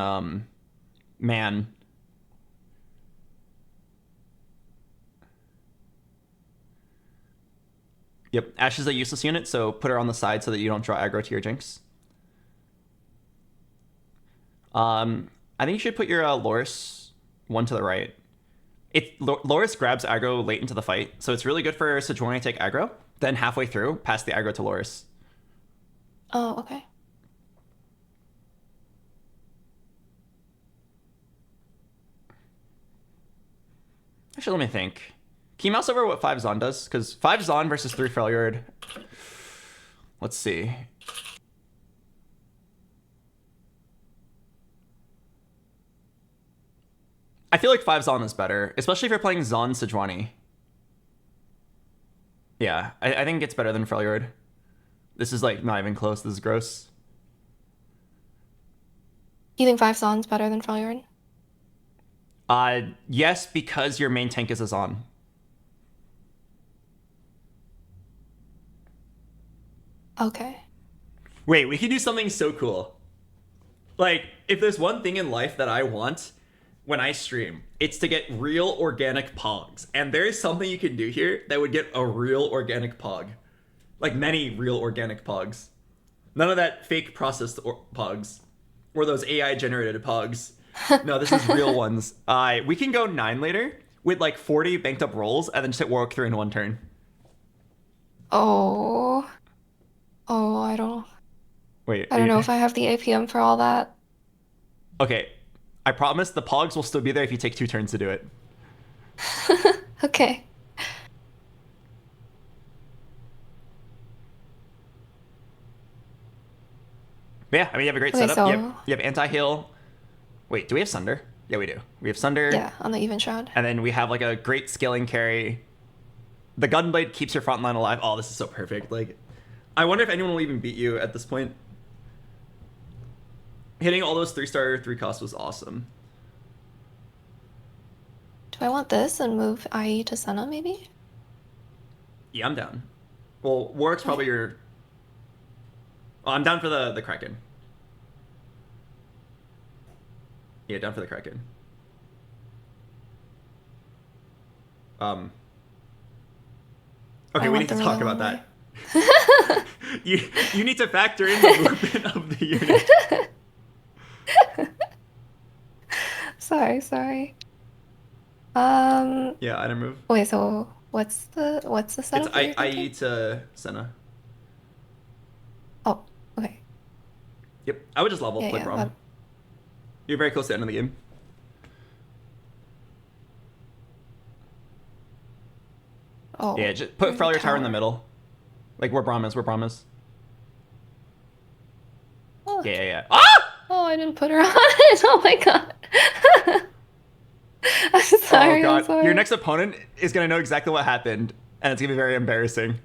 Man. Yep, Ash is a useless unit, so put her on the side so that you don't draw aggro to your Jinx. I think you should put your Loris one to the right. Loris grabs aggro late into the fight, so it's really good for Sejuani to take aggro. Then halfway through, pass the aggro to Loris. Oh, okay. Actually, let me think. Can you mouse over what 5 Zon does? Because 5 Zon versus 3 Freljord. Let's see. I feel like 5 Zon is better, especially if you're playing Zon Sejuani. Yeah, I think it's better than Freljord. This is like not even close. This is gross. You think 5 Zon's better than Freljord? Yes, because your main tank is a Zon. Okay. Wait, we can do something so cool. Like, if there's one thing in life that I want when I stream, it's to get real organic pogs. And there is something you can do here that would get a real organic pog. Like many real organic pogs. None of that fake processed pogs. Or those AI generated pogs. No, this is real ones. We can go 9 later with like 40 banked up rolls and then just hit Warwick 3 in one turn. Oh, I don't Wait. know if I have the APM for all that. Okay. I promise the pogs will still be there if you take 2 turns to do it. Okay. But yeah, I mean, you have a great Okay, setup. so- You have anti-heal. Wait, do we have Sunder? Yeah, we do. We have Sunder. Yeah, on the even shroud. And then we have like a great scaling carry. The gunblade keeps your front line alive. Oh, this is so perfect. Like, I wonder if anyone will even beat you at this point. Hitting all those 3-star 3-cost was awesome. Do I want this and move IE to Senna maybe? Yeah, I'm down. Well, Warwick's probably your... Oh, I'm down for the Kraken. Yeah, down for the Kraken. Okay, I we want need to the talk really about long that. You need to factor in the movement of the unit. Sorry. Yeah, item move. Wait, so what's the setup? It's IE to Senna. Oh, okay. Yep, I would just level Yeah, play yeah, Braum. that- You're very close to the end of the game. Oh. Yeah, just put Freljord Tower in the middle. Like where Braum is. Oh. Yeah. Ah! Oh, I didn't put her on it. Oh my god. I'm sorry. Oh god. I'm sorry. Your next opponent is gonna know exactly what happened, and it's gonna be very embarrassing.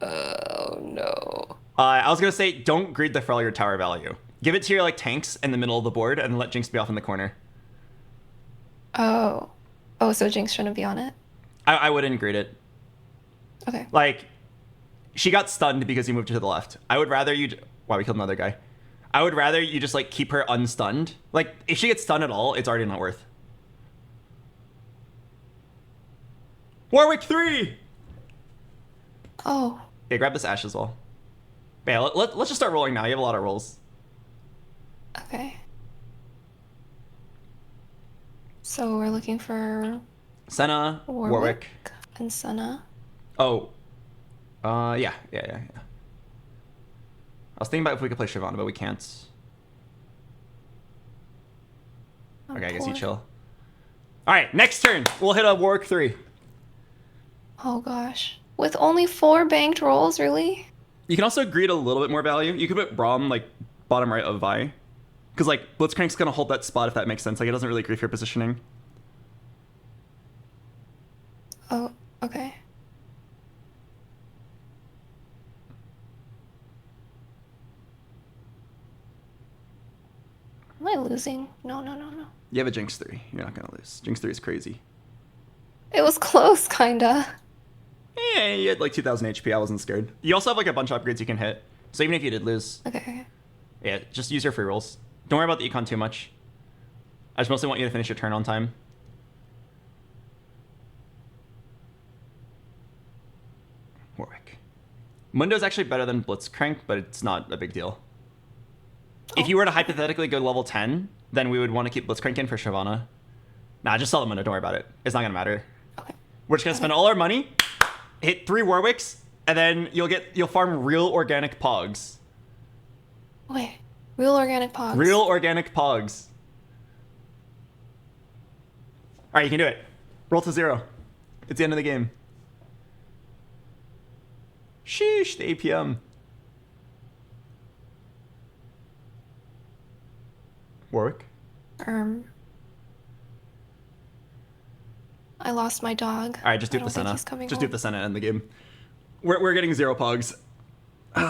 Oh no. I was gonna say, don't greed the Freljord Tower value. Give it to your like tanks in the middle of the board, and let Jinx be off in the corner. Oh, so Jinx shouldn't be on it. I wouldn't greed it. Okay. Like, she got stunned because you moved to the left. I would rather you... Wow, we killed another guy. I would rather you just, like, keep her unstunned. Like, if she gets stunned at all, it's already not worth. Warwick 3! Oh. Yeah, grab this Ashe as well. But yeah, let's just start rolling now. You have a lot of rolls. Okay. So we're looking for Senna, Warwick. and Senna. Oh. Yeah. I was thinking about if we could play Shyvana, but we can't. Okay, I guess you chill. Alright, next turn. We'll hit a Warwick 3. Oh gosh. With only 4 banked rolls, really? You can also greed a little bit more value. You could put Braum, like, bottom right of Vi. Because, like, Blitzcrank's going to hold that spot, if that makes sense. Like, it doesn't really grief your positioning. Oh, okay. Am I losing? No. You have a Jinx 3. You're not going to lose. Jinx 3 is crazy. It was close, kinda. Yeah, you had, like, 2,000 HP. I wasn't scared. You also have, like, a bunch of upgrades you can hit. So even if you did lose... Okay. Yeah, just use your free rolls. Don't worry about the econ too much. I just mostly want you to finish your turn on time. Warwick. Mundo's actually better than Blitzcrank, but it's not a big deal. If you were to hypothetically go level 10, then we would want to keep Blitzcrank in for Shyvana. Nah, just sell the Mundo. Don't worry about it. It's not going to matter. Okay. We're just going to spend all our money, hit 3 Warwicks, and then you'll farm real organic Pogs. Wait. Real organic pogs. Real organic Pogs. Alright, you can do it. Roll to 0. It's the end of the game. Sheesh, the APM. Warwick? I lost my dog. Alright, just do the Senna. Just do the Senna and end the game. We're getting 0 Pogs.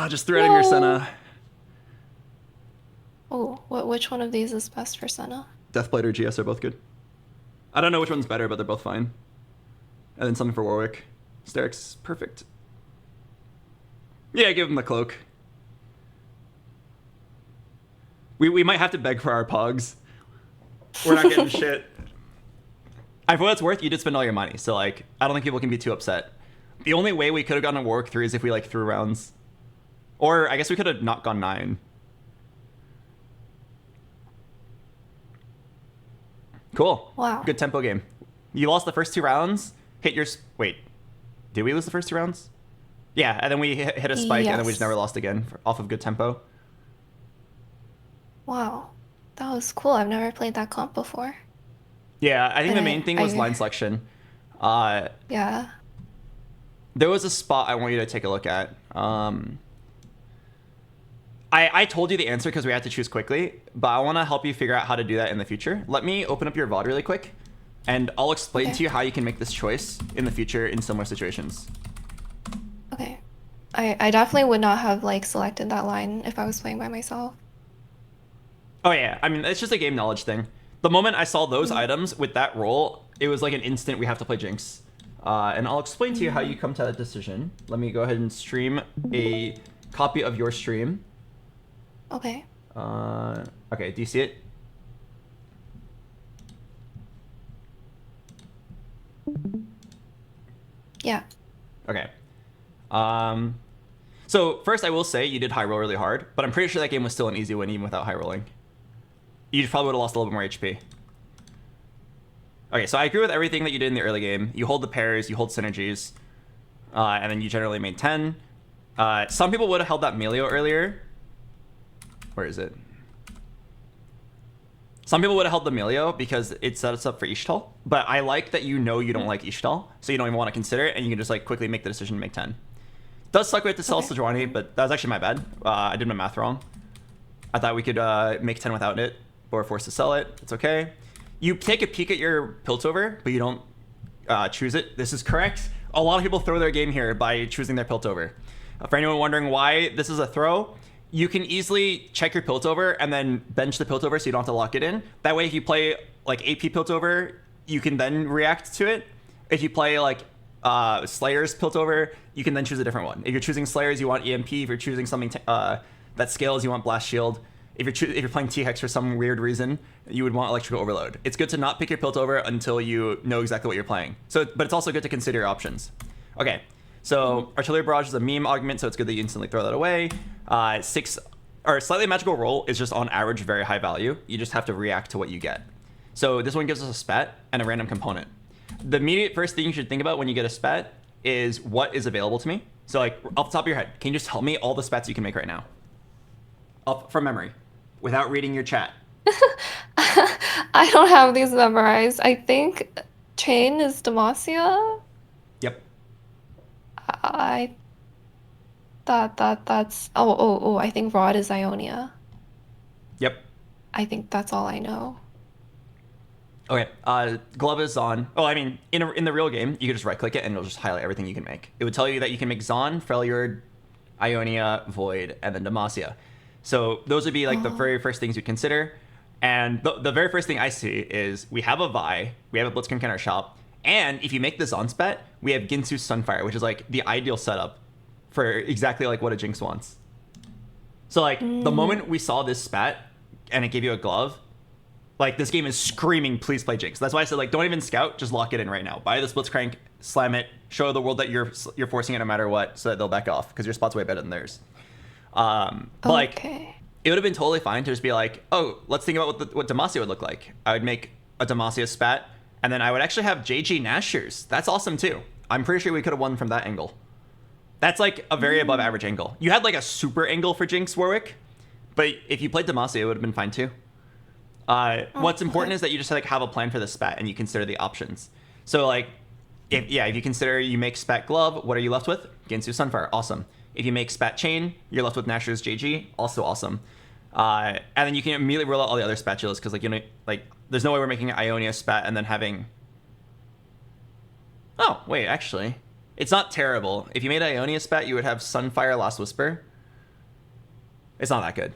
Just threading your Senna. Oh, which one of these is best for Senna? Deathblade or GS are both good. I don't know which one's better, but they're both fine. And then something for Warwick. Steric's perfect. Yeah, give him the cloak. We might have to beg for our Pogs. We're not getting shit. For what it's worth, you did spend all your money, so like I don't think people can be too upset. The only way we could have gotten a Warwick 3 is if we like threw rounds. Or I guess we could have not gone 9. Cool. Wow. Good tempo game. You lost the first 2 rounds. Hit your... Wait. Did we lose the first 2 rounds? Yeah, and then we hit a spike, and then we just never lost again off of good tempo. Wow. That was cool. I've never played that comp before. Yeah, I think the main thing was line selection. Yeah. There was a spot I want you to take a look at. I told you the answer because we had to choose quickly, but I want to help you figure out how to do that in the future. Let me open up your VOD really quick. and I'll explain to you how you can make this choice in the future in similar situations. Okay. I definitely would not have like selected that line if I was playing by myself. Oh yeah, I mean, it's just a game knowledge thing. The moment I saw those items with that role, it was like an instant we have to play Jinx. And I'll explain to you how you come to that decision. Let me go ahead and stream a copy of your stream. Okay. Okay, do you see it? Yeah. Okay. So first I will say you did high roll really hard, but I'm pretty sure that game was still an easy win even without high rolling. You probably would have lost a little bit more HP. Okay, so I agree with everything that you did in the early game. You hold the pairs, you hold synergies, and then you generally made 10. Some people would have held that Melio earlier. Where is it? Some people would have held the Melio because it set us up for Ishtal, but I like that you know you don't like Ishtal, so you don't even want to consider it, and you can just like quickly make the decision to make 10. Does suck we have to sell Sejuani, but that was actually my bad. I did my math wrong. I thought we could make 10 without it, but we're forced to sell it. It's okay. You take a peek at your Piltover, but you don't choose it. This is correct. A lot of people throw their game here by choosing their Piltover. For anyone wondering why this is a throw, you can easily check your Piltover and then bench the Piltover so you don't have to lock it in. That way, if you play like AP Piltover, you can then react to it. If you play like Slayer's Piltover, you can then choose a different one. If you're choosing Slayer's, you want EMP. If you're choosing something that scales, you want Blast Shield. If you're playing T-Hex for some weird reason, you would want Electrical Overload. It's good to not pick your Piltover until you know exactly what you're playing. But it's also good to consider your options. Okay, so Artillery Barrage is a meme augment, so it's good that you instantly throw that away. Slightly Magical Roll is just on average very high value. You just have to react to what you get. So this one gives us a spat and a random component. The immediate first thing you should think about when you get a spat is what is available to me. So like off the top of your head, can you just tell me all the spats you can make right now? Up from memory. Without reading your chat. I don't have these memorized. I think Chain is Demacia. Yep. I thought that's I think Rod is Ionia. Yep. I think that's all I know. Okay. Glove is Zon. Oh, I mean, in the real game, you could just right click it and it'll just highlight everything you can make. It would tell you that you can make Zon, Freljord, Ionia, Void, and then Demacia. So those would be like the very first things you consider. And the very first thing I see is we have a Vi, we have a Blitzcrank in our shop, and if you make this on spat, we have Ginsu's Sunfire, which is like the ideal setup for exactly like what a Jinx wants. So like the moment we saw this spat and it gave you a glove, like this game is screaming, please play Jinx. That's why I said like don't even scout, just lock it in right now. Buy the Blitzcrank, slam it, show the world that you're forcing it no matter what, so that they'll back off because your spot's way better than theirs. But like, it would have been totally fine to just be like, oh, let's think about what Demacia would look like. I would make a Demacia spat, and then I would actually have JG Nashers. That's awesome too. I'm pretty sure we could have won from that angle. That's like a very above average angle. You had like a super angle for Jinx Warwick, but if you played Demacia, it would have been fine too. What's important is that you just like have a plan for the spat and you consider the options. So like, if you consider you make spat glove, what are you left with? Ginsu Sunfire, awesome. If you make spat chain, you're left with Nashor's JG, also awesome. And then you can immediately roll out all the other spatulas because there's no way we're making Ionia spat and then having. Oh wait, actually, it's not terrible. If you made Ionia spat, you would have Sunfire Last Whisper. It's not that good.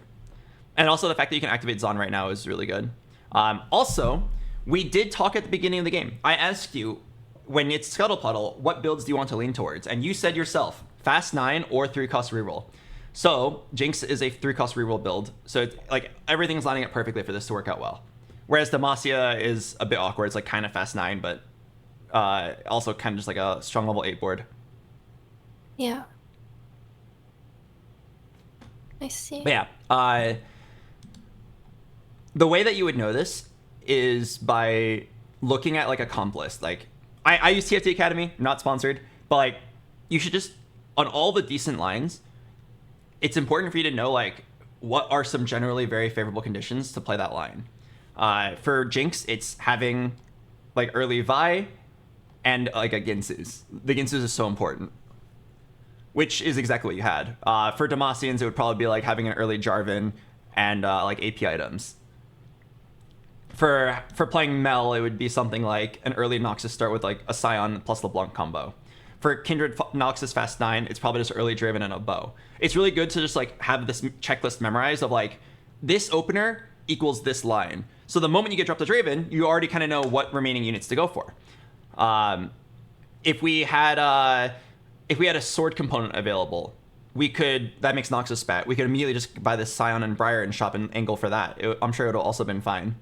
And also the fact that you can activate Zon right now is really good. Also, we did talk at the beginning of the game. I asked you when it's Scuttle Puddle, what builds do you want to lean towards? And you said yourself, Fast 9 or 3-cost reroll. So Jinx is a 3-cost reroll build. So it's, like everything's lining up perfectly for this to work out well. Whereas Demacia is a bit awkward. It's like kind of Fast 9, but also kind of just like a strong level 8 board. Yeah. I see. But yeah, the way that you would know this is by looking at like a comp list. Like I use TFT Academy, not sponsored, but like you should just, on all the decent lines, it's important for you to know like what are some generally very favorable conditions to play that line. For Jinx, it's having like early Vi and like a Ginsu's. The Ginsu's is so important, which is exactly what you had. For Demacians, it would probably be like having an early Jarvan and like AP items. for playing Mel, it would be something like an early Noxus start with like a Scion plus LeBlanc combo. For Kindred Noxus Fast 9, it's probably just early Draven and a bow. It's really good to just like have this checklist memorized of like, this opener equals this line. So the moment you get dropped to Draven, you already kind of know what remaining units to go for. If we had a sword component available, that makes Noxus spat. We could immediately just buy this Scion and Briar and shop an angle for that. I'm sure it'll also been fine.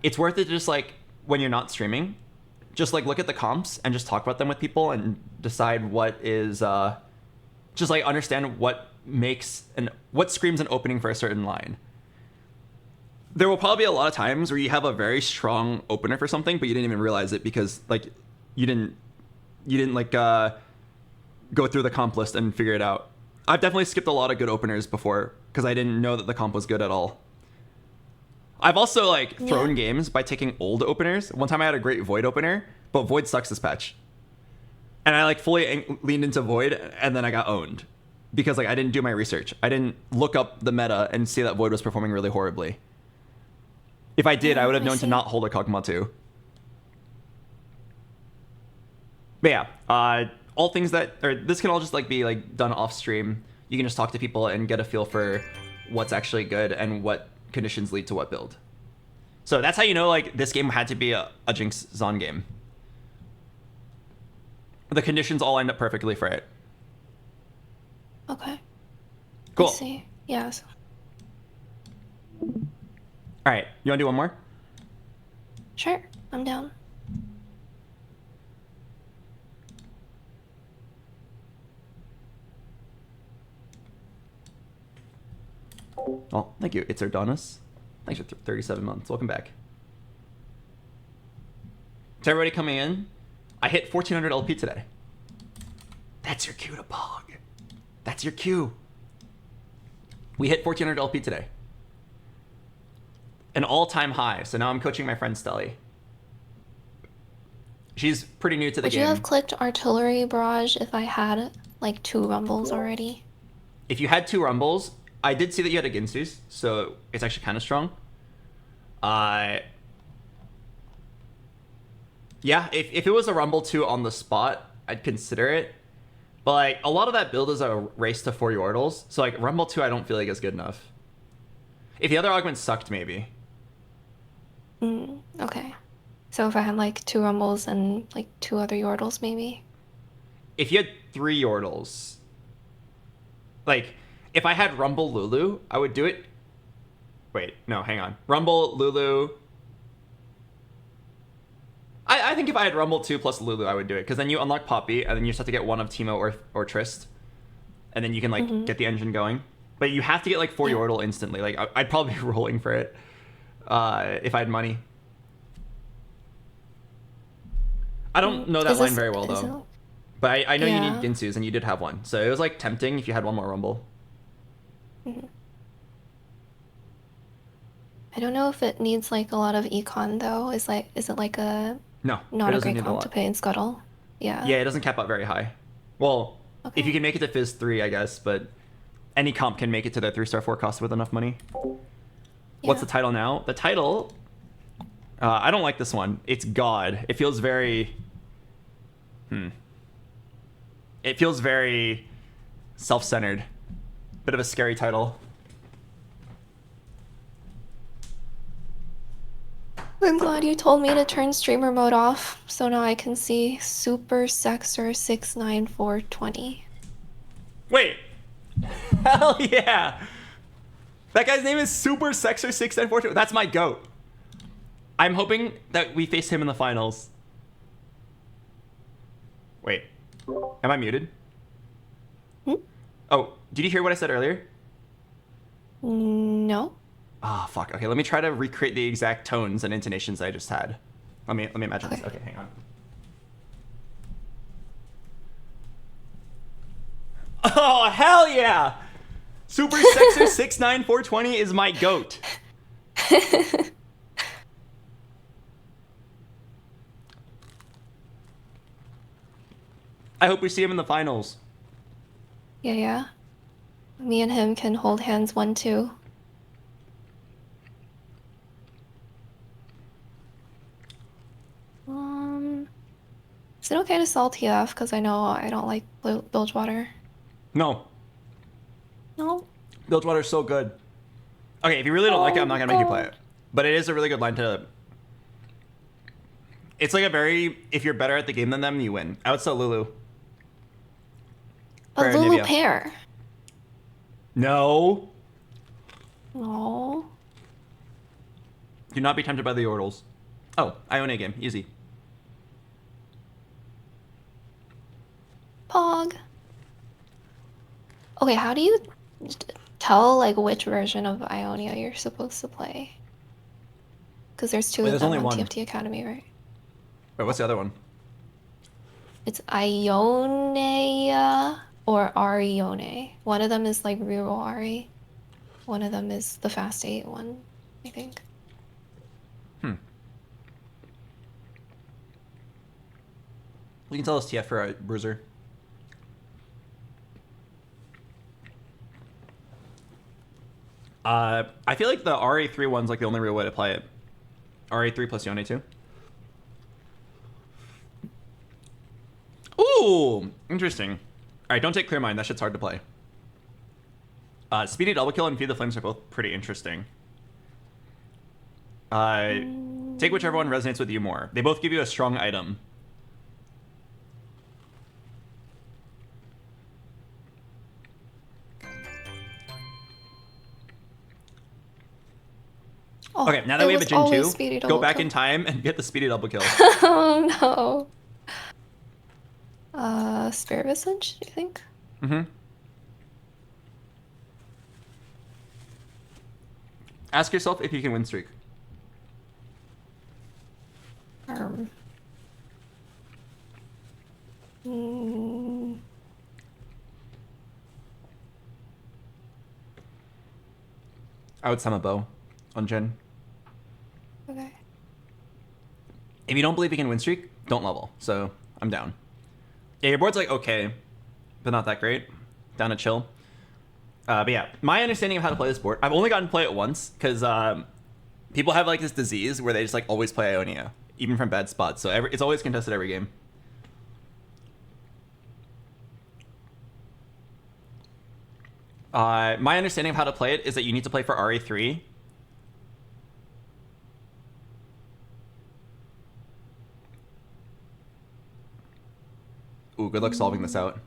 It's worth it to just like, when you're not streaming, just like look at the comps and just talk about them with people and decide what is, just like understand what screams an opening for a certain line. There will probably be a lot of times where you have a very strong opener for something, but you didn't even realize it because like you didn't like go through the comp list and figure it out. I've definitely skipped a lot of good openers before because I didn't know that the comp was good at all. I've also like thrown games by taking old openers. One time I had a great Void opener, but Void sucks this patch. And I like fully leaned into Void and then I got owned because like I didn't do my research. I didn't look up the meta and see that Void was performing really horribly. If I did, I would have known to not hold a Kog'Maw 2. But yeah, all things this can all just like be like done off stream. You can just talk to people and get a feel for what's actually good and what conditions lead to what build. So that's how you know like this game had to be a Jinx Zon game. The conditions all lined up perfectly for it. Okay. Cool. Let's see. Yeah. All right, you want to do one more? Sure, I'm down. Oh, thank you. It's Ardonis. Thanks for 37 months. Welcome back. To everybody coming in, I hit 1400 LP today. That's your cue to pog. That's your cue. We hit 1400 LP today. An all-time high. So now I'm coaching my friend Stellie. She's pretty new to the game. Would you have clicked Artillery Barrage if I had like 2 Rumbles already? If you had 2 Rumbles, I did see that you had a Ginsu's, so it's actually kind of strong. Yeah, if it was a Rumble 2 on the spot, I'd consider it. But like, a lot of that build is a race to 4 Yordles, so like Rumble 2 I don't feel like is good enough. If the other augments sucked, maybe. Okay. So if I had like 2 Rumbles and like 2 other Yordles, maybe? If you had 3 Yordles, like, if I had Rumble Lulu, I would do it. Wait, no, hang on. Rumble, Lulu. I think if I had Rumble 2 plus Lulu, I would do it. Because then you unlock Poppy, and then you just have to get one of Teemo or Trist. And then you can, like, get the engine going. But you have to get, like, 4 Yordle instantly. Like, I'd probably be rolling for it if I had money. I don't know that line very well, though. But I know you need Ginsu's, and you did have one. So it was, like, tempting if you had one more Rumble. I don't know if it needs like a lot of econ though. Is it like a not a great comp to pay in Scuttle? Yeah. Yeah, it doesn't cap out very high. Well, if you can make it to Fizz 3, I guess, but any comp can make it to their 3-star 4 cost with enough money. Yeah. What's the title now? The title, I don't like this one. It's God. It feels very, It feels very self-centered. Bit of a scary title. I'm glad you told me to turn streamer mode off, so now I can see Super Sexer 69420. Wait. Hell yeah. That guy's name is Super Sexer 69420. That's my goat. I'm hoping that we face him in the finals. Wait. Am I muted? Oh, did you hear what I said earlier? No. Ah, fuck. Okay, let me try to recreate the exact tones and intonations I just had. Let me imagine this. Okay, hang on. Oh, hell yeah! Super Sexer 69420 is my goat. I hope we see him in the finals. Yeah. Me and him can hold hands 1-2. Is it okay to sell TF? Because I know I don't like Bilgewater. No, No? Bilgewater's so good. Okay, if you really don't like it, I'm not gonna make you play it. But it is a really good line to. It's like a very, if you're better at the game than them, you win. I would sell Lulu. But For Lulu Nivea. pair. No. No. Do not be tempted by the Yordles. Oh, Ione game. Easy. Pog. Okay, how do you tell like which version of Ionia you're supposed to play? Because there's two Wait, of there's them only on one. TFT Academy, right? Wait, what's the other one? It's Ionia or Arione. One of them is like reroll Ari. One of them is the fast 8 one, I think. We can tell us TF for a bruiser. I feel like the RA3 one's like the only real way to play it. RA3 plus Yone 2. Ooh, interesting. All right, don't take Clear Mind. That shit's hard to play. Speedy Double Kill and Feed the Flames are both pretty interesting. Take whichever one resonates with you more. They both give you a strong item. Oh, Okay, now that we have a Gen 2, go back kill. in time and get the Speedy Double Kill. Oh no. Spirit Visage, do you think? Mm-hmm. Ask yourself if you can win streak. Mm, I would summon a bow on Gen. okay. If you don't believe you can win streak, don't level. So I'm down. Yeah, your board's like okay, but not that great. Down to chill. But yeah, my understanding of how to play this board, I've only gotten to play it once because people have like this disease where they just like always play Ionia, even from bad spots. So it's always contested every game. My understanding of how to play it is that you need to play for RA3. Ooh, good luck solving this out.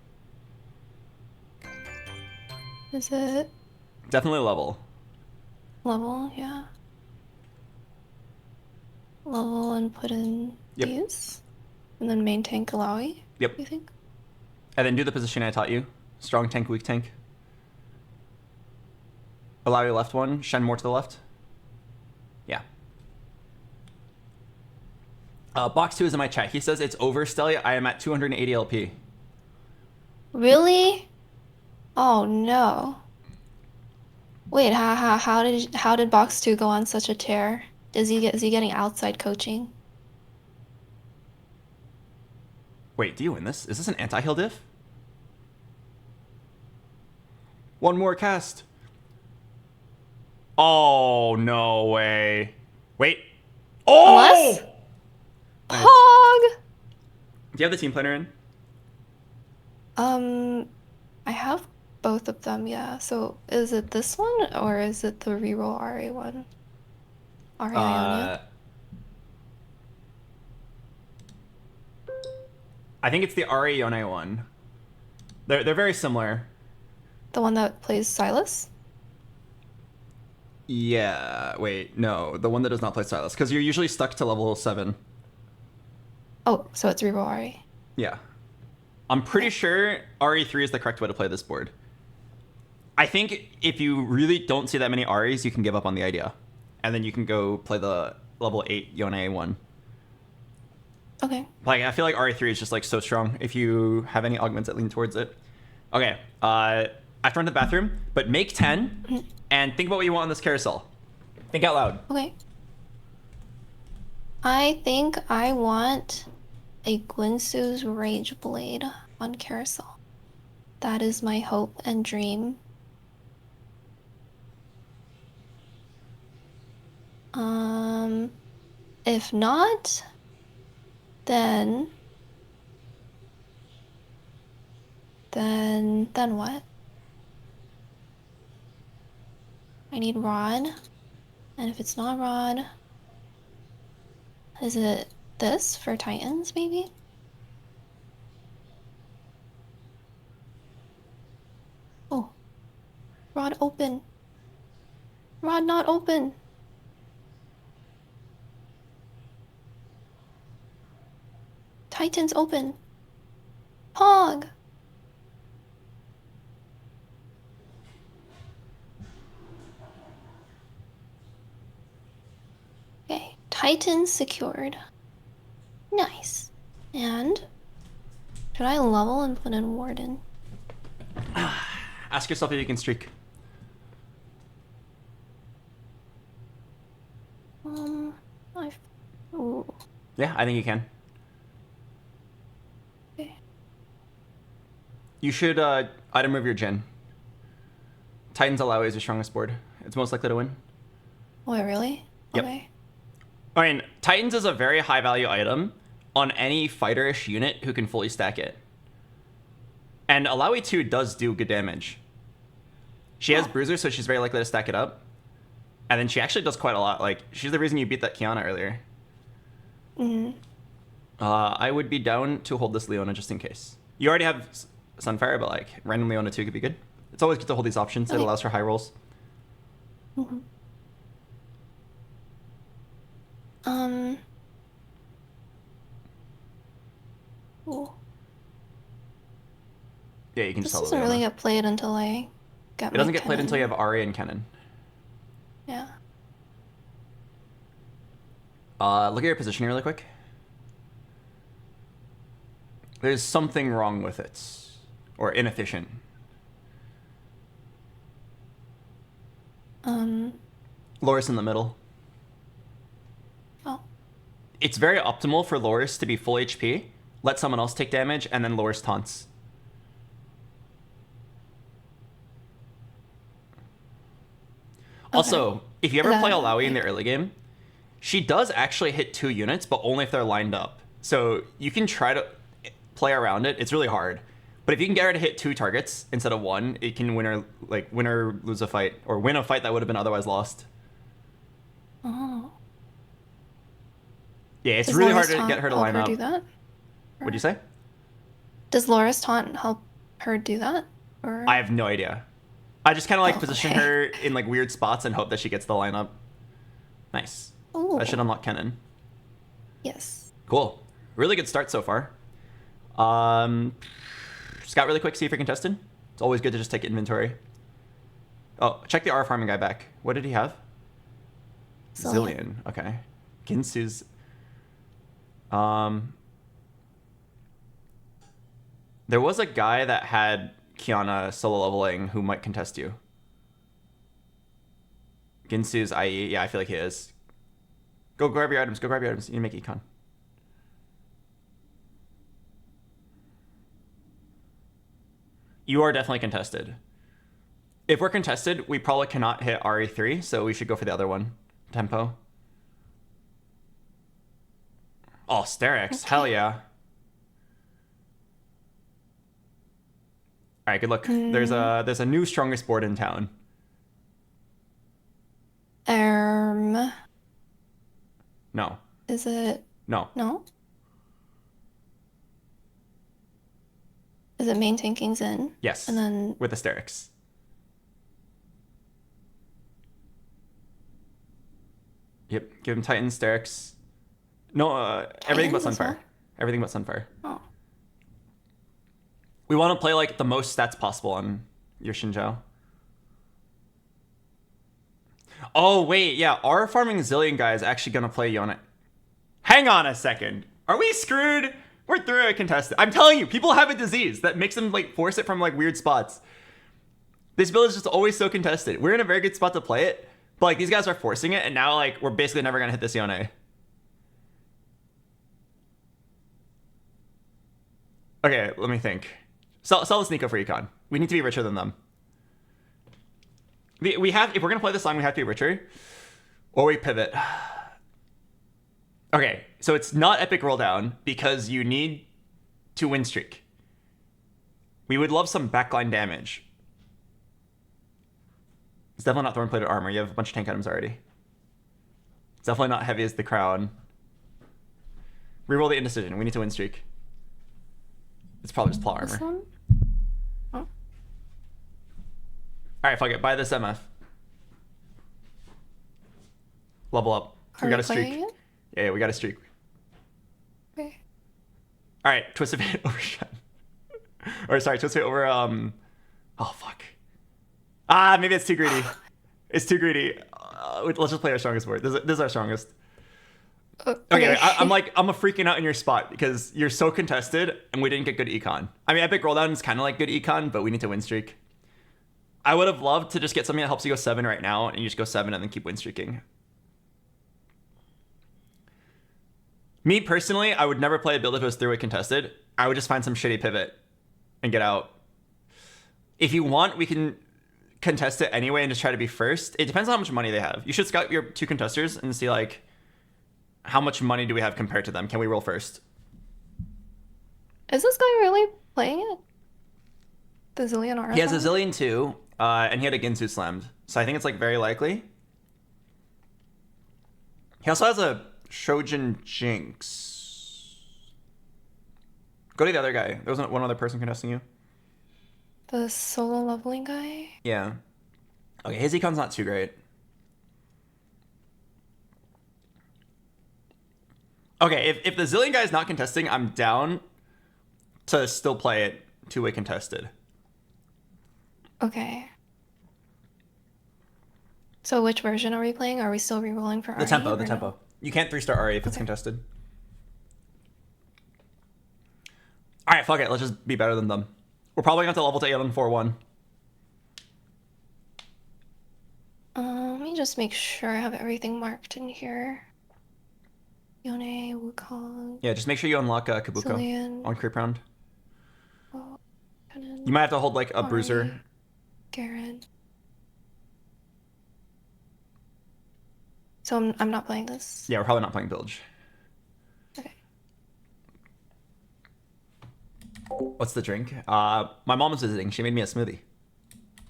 Is it Definitely level. level? Yeah. Level and put in Yep. these? And then main tank Alawi? Yep. You think? And then do the position I taught you. Strong tank, weak tank. Allow your left one. Shen more to the left. Yeah. Box 2 is in my chat. He says it's over, Stellie. I am at 280 LP. Really? Oh no. Wait, how did Box 2 go on such a tear? Is he getting outside coaching? Wait, do you win this? Is this an anti-heal diff? One more cast. Oh, no way. Wait. Oh! Unless? Nice. Pog! Do you have the team planner in? I have both of them, yeah. So is it this one or is it the reroll RA one? RA Ionia? I think it's the Ari Yone one. They're very similar. The one that plays Silas? Yeah, wait, no. The one that does not play Silas. Because you're usually stuck to level 7. Oh, so it's reroll RA. Yeah. I'm pretty sure RE3 is the correct way to play this board. I think if you really don't see that many Aries, you can give up on the idea. And then you can go play the level 8 Yone one. Okay. Like, I feel like RE3 is just like so strong if you have any augments that lean towards it. Okay, I have to run to the bathroom, but make 10 and think about what you want on this carousel. Think out loud. Okay. I think I want a Gwinsu's Rage Blade on Carousel. That is my hope and dream. If not, then Then what? I need Rod. And if it's not Rod, is it this for Titans, maybe? Oh. Rod open. Rod not open. Titans open. Pog. Okay, Titans secured. Nice. And should I level and put in Warden? Ask yourself if you can streak. Ooh. Yeah, I think you can. Okay. You should item move your Jin. Titans Alawi is your strongest board. It's most likely to win. Wait, really? Yep. Okay. I mean, Titans is a very high value item on any fighter-ish unit who can fully stack it. And Alawi 2 does do good damage. She has Bruiser, so she's very likely to stack it up. And then she actually does quite a lot. Like, she's the reason you beat that Kiana earlier. Mm-hmm. I would be down to hold this Leona just in case. You already have Sunfire, but like, random Leona 2 could be good. It's always good to hold these options. It allows for high rolls. Mm-hmm. Ooh. Yeah, you can This just doesn't really get played until I get It doesn't get played until you have Ari and Kennen. Yeah. Look at your positioning really quick. There's something wrong with it. Or inefficient. Loris in the middle. Oh. It's very optimal for Loris to be full HP, let someone else take damage, and then Loris taunts. Okay. Also, if you ever play Alawi in the early game, she does actually hit 2 units, but only if they're lined up. So you can try to play around it. It's really hard. But if you can get her to hit 2 targets instead of 1, it can win or lose a fight, or win a fight that would have been otherwise lost. Oh. Yeah, it's really hard to get her to line up. Do that? What'd you say? Does Loris taunt help her do that? Or I have no idea. I just kind of position her in weird spots and hope that she gets the lineup. Nice. Ooh. I should unlock Kennen. Yes. Cool. Really good start so far. Scout really quick, see if you're contested. It's always good to just take inventory. Oh, check the R farming guy back. What did he have? Zillion. Okay. Ginsu's. There was a guy that had Kiana solo leveling who might contest you. Ginsu's IE. Yeah, I feel like he is. Go grab your items. Go grab your items. You need to make econ. You are definitely contested. If we're contested, we probably cannot hit RE3, so we should go for the other one. Tempo. Oh, Sterix. Okay. Hell yeah. All right, good luck. There's a new strongest board in town. No. Is it? No. No? Is it main tanking's in? Yes. And then with Asterix. Yep. Give him Titan, Asterix. No, everything but Sunfire. Well? Everything but Sunfire. Oh. We want to play the most stats possible on your Xinjiao. Oh, wait. Yeah, our farming Zillion guy is actually going to play Yone. Hang on a second. Are we screwed? We're through a contestant. I'm telling you, people have a disease that makes them force it from weird spots. This build is just always so contested. We're in a very good spot to play it, but these guys are forcing it, and now we're basically never gonna hit this Yone. Okay, let me think. Sell this Nico for econ. We need to be richer than them. We have, if we're gonna play this line, we have to be richer, or we pivot. Okay, so it's not epic roll down because you need to win streak. We would love some backline damage. It's definitely not thorn-plated armor. You have a bunch of tank items already. It's definitely not heavy as the crown. Reroll the indecision. We need to win streak. It's probably just plot This armor. one? Oh. Alright, fuck it. Buy this MF. Level up. Are We got a playing streak. it? Yeah, we got a streak. Okay. Alright, Twisted Fate over Shen. Or sorry, Twisted Fate over oh fuck. Ah, maybe it's too greedy. It's too greedy. Let's just play our strongest board. This is our strongest. Okay, I'm a freaking out in your spot because you're so contested and we didn't get good econ. I mean, Epic Rolldown is kind of like good econ, but we need to win streak. I would have loved to just get something that helps you go 7 right now and you just go 7 and then keep win streaking. Me personally, I would never play a build if it was 3-way contested. I would just find some shitty pivot and get out. If you want, we can contest it anyway and just try to be first. It depends on how much money they have. You should scout your 2 contesters and see like how much money do we have compared to them. Can we roll first? Is this guy really playing it? The Zillion Aura? He has a Zillion too, and he had a Ginsu slammed. So I think it's like very likely. He also has a Shojin Jinx. Go to the other guy. There was one other person contesting you. The solo leveling guy? Yeah. Okay, his econ's not too great. Okay, if the Zillion guy is not contesting, I'm down to still play it 2-way contested. Okay. So which version are we playing? Are we still re-rolling for RE? The tempo, or the no? tempo. You can't 3-star RE if it's Okay. contested. Alright, fuck it. Let's just be better than them. We're probably going to level to 8 on 4-1. Let me just make sure I have everything marked in here. Yone, Wukong, Yeah, just make sure you unlock Kabuko Zillion, on creep round. Kanan, You might have to hold like a Ari, bruiser. Garen. So I'm not playing this. Yeah, we're probably not playing Bilge. Okay. What's the drink? My mom was visiting. She made me a smoothie.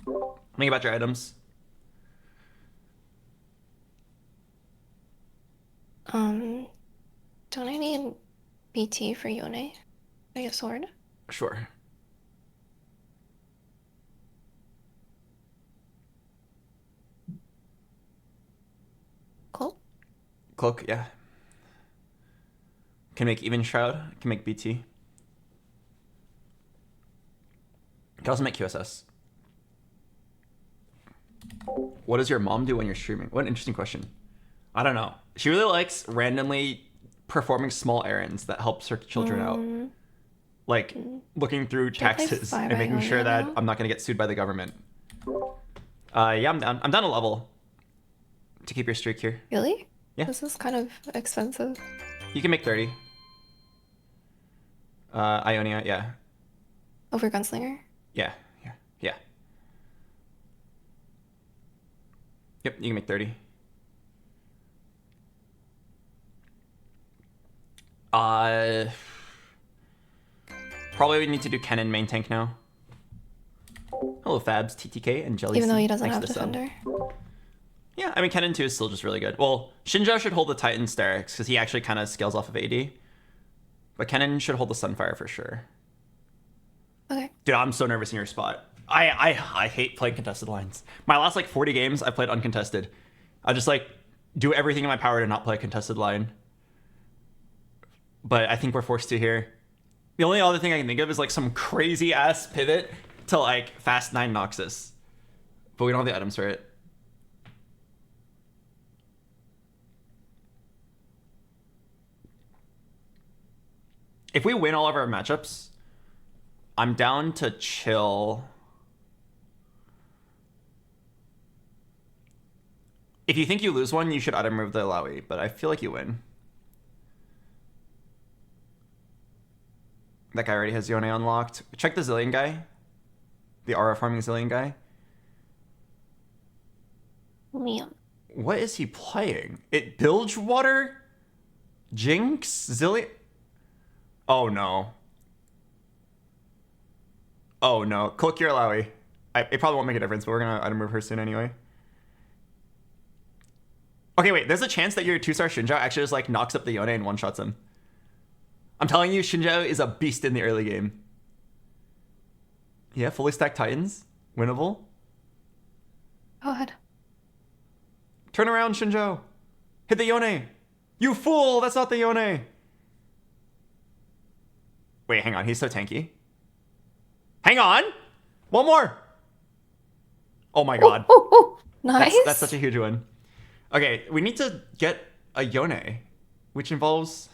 Think about your items. Don't I need BT for Yone? Like a sword? Sure. Cool. Cloak, yeah. Can make even shroud. Can make BT. Can also make QSS. What does your mom do when you're streaming? What an interesting question. I don't know. She really likes randomly performing small errands that helps her children out. Like looking through Should I play taxes Fire and making Ionia sure that now? I'm not going to get sued by the government. Yeah, I'm down. I'm down a level to keep your streak here. Really? Yeah. This is kind of expensive. You can make 30. Ionia, yeah. Over Gunslinger? Yeah. Yep, you can make 30. Probably we need to do Kennen main tank now. Hello Fabs, TTK, and Jelly. Even though he doesn't Thanks have for the sub. Defender. Yeah, I mean Kennen 2 is still just really good. Well, Shinja should hold the Titan Sterix because he actually kind of scales off of AD. But Kennen should hold the Sunfire for sure. Okay. Dude, I'm so nervous in your spot. I hate playing contested lines. My last like 40 games, I played uncontested. I just like do everything in my power to not play a contested line. But I think we're forced to here. The only other thing I can think of is like some crazy ass pivot to like fast 9 Noxus. But we don't have the items for it. If we win all of our matchups, I'm down to chill. If you think you lose one, you should item move the Alawi, but I feel like you win. That guy already has Yone unlocked. Check the Zillion guy. The aura farming Zillion guy. Liam. What is he playing? It Bilgewater? Jinx? Zillion? Oh no. Oh no, click your Alawi. It probably won't make a difference, but we're gonna item move her soon anyway. Okay, wait, there's a chance that your 2-star Shinjo actually just like knocks up the Yone and one-shots him. I'm telling you, Shinjo is a beast in the early game. Yeah, fully stacked Titans. Winnable. God. Turn around, Shinjo. Hit the Yone. You fool, that's not the Yone. Wait, hang on, he's so tanky. Hang on. One more. Oh my god. Nice. That's such a huge one. Okay, we need to get a Yone, which involves...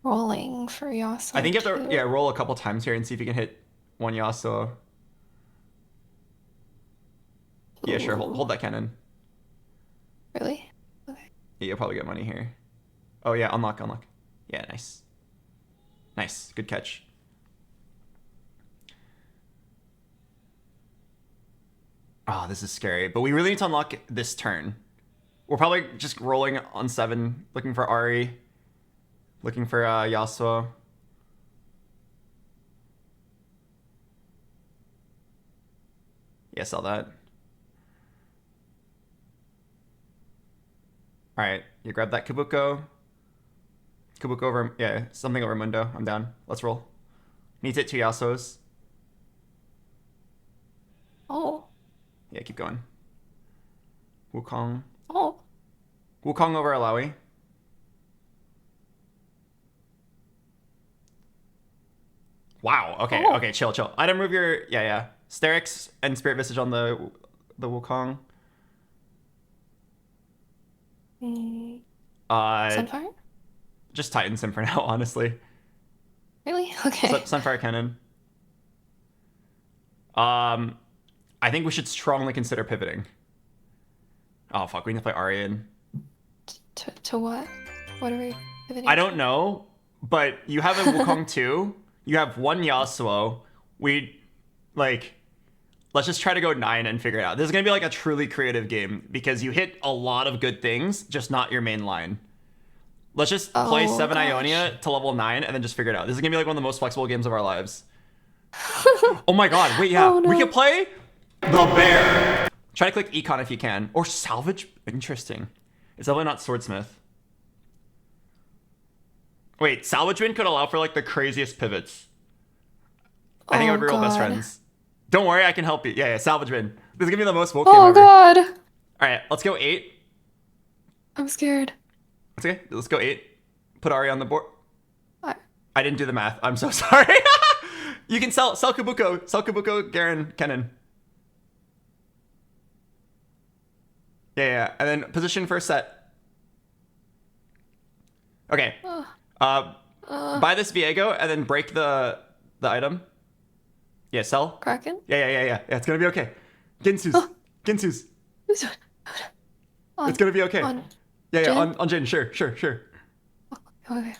Rolling for Yasuo. I think you have to roll a couple times here and see if you can hit one Yasuo. Yeah, sure. Hold that cannon. Really? Okay. Yeah, you'll probably get money here. Oh yeah, unlock. Yeah, nice. Nice, good catch. Oh, this is scary. But we really need to unlock this turn. We're probably just rolling on 7, looking for Ari, looking for Yasuo. Yeah, sell that. Alright, you grab that Kabuko. Kabuko over, yeah, something over Mundo. I'm down. Let's roll. Need to hit 2 Yasuos. Oh. Yeah, keep going. Wukong. Oh. Wukong over Alawi. Wow, okay, okay, chill. Item move your, yeah. Sterix and Spirit Visage on the Wukong. Sunfire? Just Titan Sim for now, honestly. Really? Okay. Sunfire Cannon. I think we should strongly consider pivoting. Oh fuck, we need to play Arian. To what? What are we pivoting? I don't know, but you have a Wukong 2. You have 1 Yasuo. Let's just try to go 9 and figure it out. This is gonna be like a truly creative game because you hit a lot of good things, just not your main line. Let's just play 7 Ionia to level 9 and then just figure it out. This is gonna be like one of the most flexible games of our lives. Oh my god, wait, yeah. Oh, no. We can play the bear. Try to click Econ if you can. Or salvage. Interesting. It's definitely not swordsmith. Wait, salvage win could allow for like the craziest pivots. I think I would reroll best friends. Don't worry, I can help you. Yeah, salvage win. This is gonna be the most woke game ever. God. Alright, let's go 8. I'm scared. It's okay. Let's go 8. Put Ari on the board. What? I didn't do the math. I'm so sorry. You can sell Kabuko. Sell Kabuko, Garen, Kennen. Yeah. And then position for a set. Okay. Buy this Viego and then break the item. Yeah, sell. Kraken? Yeah. It's gonna be okay. Ginsu's. It's gonna be okay. On Jin. Sure. Okay.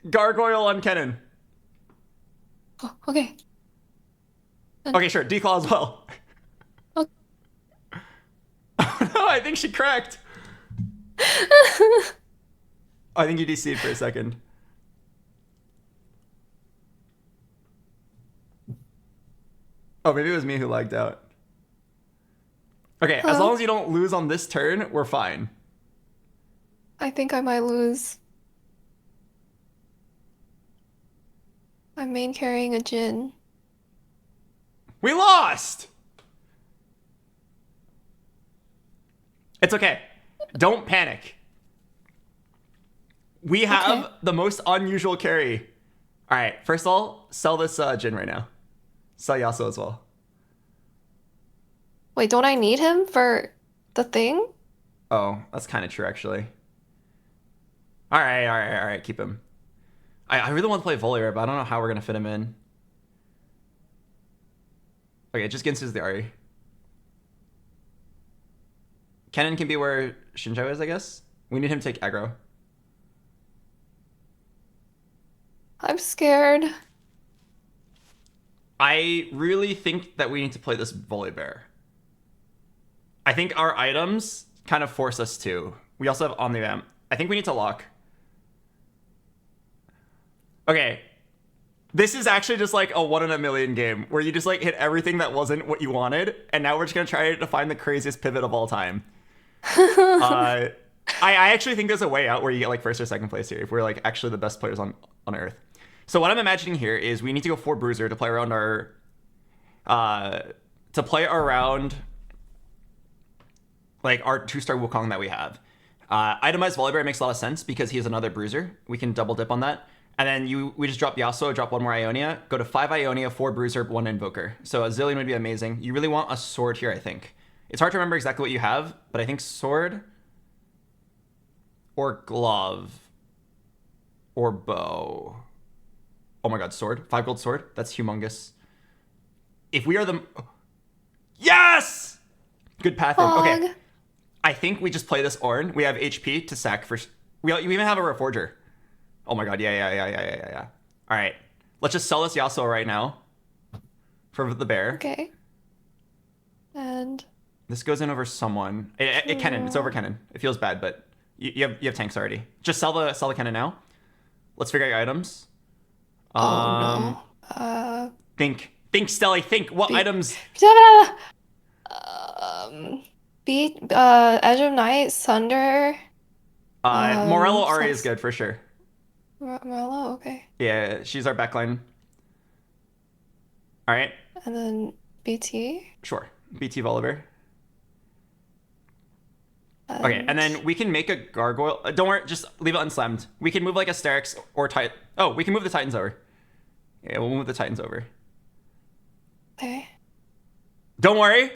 Gargoyle on Kennen. Oh, okay. Okay, sure. Declaw as well. Oh. Oh no, I think she cracked. I think you DC'd for a second. Oh, maybe it was me who lagged out. Okay, as long as you don't lose on this turn, we're fine. I think I might lose. I'm main carrying a Jin. We lost! It's okay. Don't panic. We have the most unusual carry. Alright, first of all, sell this Jin right now. Sell Yasuo as well. Wait, don't I need him for the thing? Oh, that's kind of true, actually. Alright, keep him. I really want to play Volibear, but I don't know how we're going to fit him in. Okay, just Ginsu's the Ari. Kennen can be where Shinjo is, I guess. We need him to take aggro. I'm scared. I really think that we need to play this Volibear. I think our items kind of force us to. We also have Omnivamp. I think we need to lock. Okay. This is actually just like a 1 in a million game where you just like hit everything that wasn't what you wanted, and now we're just gonna try to find the craziest pivot of all time. I actually think there's a way out where you get like first or second place here if we're like actually the best players on Earth. So what I'm imagining here is we need to go 4 Bruiser to play around our like our 2-star Wukong that we have. Itemized Volibear makes a lot of sense because he has another Bruiser. We can double dip on that. And then we just drop Yasuo, drop 1 more Ionia, go to 5 Ionia, 4 Bruiser, 1 Invoker. So a Zillion would be amazing. You really want a sword here, I think. It's hard to remember exactly what you have, but I think sword or glove or bow. Oh my god, sword. 5 gold sword. That's humongous. If we are the... Yes! Good pathing. Okay. I think we just play this Ornn. We have HP to sack for... We even have a Reforger. Oh my god, yeah. All right. Let's just sell this Yasuo right now for the bear. Okay. And... This goes in over someone. Kennen. It's over Kennen. It feels bad, but you have tanks already. Just sell the Kennen now. Let's figure out your items. no. Think, Stellie. Think. What items? Edge of Night, Sunder. Morello Ari is good for sure. Morello, okay. Yeah, she's our backline. All right. And then BT. Sure. BT Volibear. Okay, and then we can make a gargoyle. Don't worry, just leave it unslammed. We can move like Asterix or Titan. Oh, we can move the Titans over. Yeah, we'll move the Titans over. Okay. Don't worry.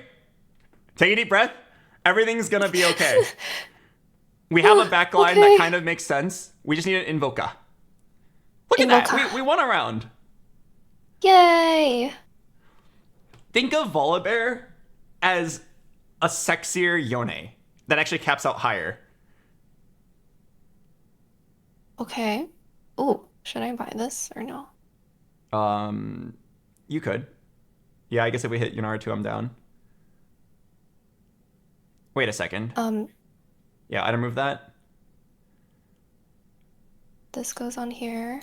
Take a deep breath. Everything's gonna be okay. We have a backline that kind of makes sense. We just need an Invoca. Look at that. We won a round. Yay. Think of Volibear as a sexier Yone that actually caps out higher. Okay. Ooh, should I buy this or no? You could. Yeah, I guess if we hit Yunara 2, I'm down. Wait a second. Yeah, I'd remove that. This goes on here.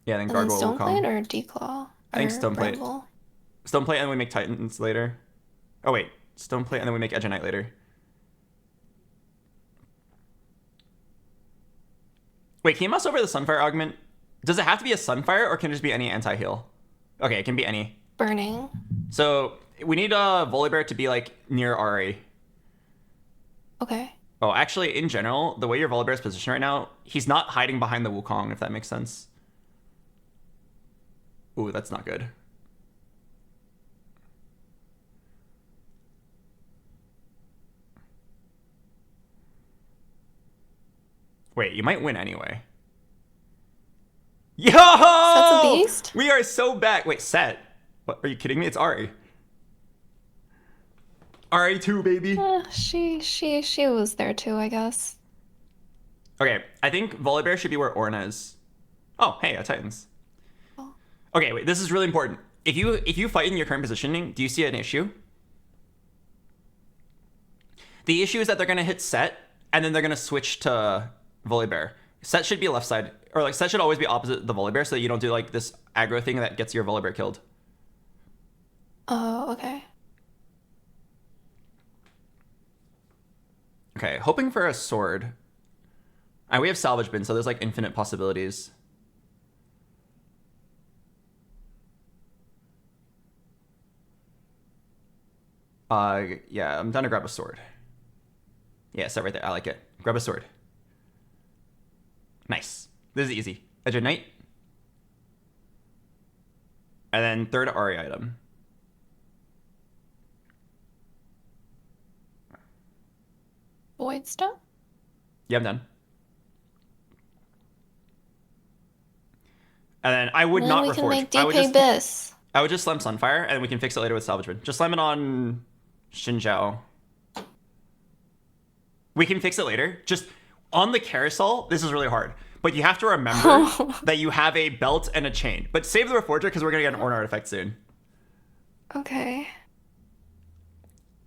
Yeah, then And Gargoyle then will come. Stoneplate or Declaw? I think Or Stoneplate. Bramble? Stoneplate and then we make Titans later. Oh wait, Stoneplate and then we make Edge of Night later. Wait, can you mouse over the Sunfire augment? Does it have to be a Sunfire or can it just be any anti-heal? Okay, it can be any. Burning. So we need a Volibear to be like near Ari. Okay. Oh, actually, in general, the way your Volibear is positioned right now, he's not hiding behind the Wukong, if that makes sense. Ooh, that's not good. Wait, you might win anyway. Yo! Set's a beast? We are so back. Wait, Set? What? Are you kidding me? It's Ari. Ari 2, baby. She was there too, I guess. Okay, I think Volibear should be where Ornn is. Oh, hey, Titans. Oh. Okay, wait, this is really important. If you fight in your current positioning, do you see an issue? The issue is that they're gonna hit Set, and then they're gonna switch to Volibear. Set should be left side, or like Set should always be opposite the Volibear, so that you don't do like this aggro thing that gets your Volibear killed. Oh, okay. Okay, hoping for a sword. And we have salvage bin, so there's like infinite possibilities. Yeah, I'm down to grab a sword. Yeah, set right there. I like it. Grab a sword. Nice. This is easy. Edge of Night. And then third Ari item. Void stuff? Yeah, I'm done. And then I would not we reforge. can make DK I would just slam Sunfire, and we can fix it later with Salvage Bin. Just slam it on Xinjiao. We can fix it later. Just on the carousel, this is really hard. But you have to remember that you have a belt and a chain. But save the Reforger because we're going to get an Ornn artifact soon. Okay.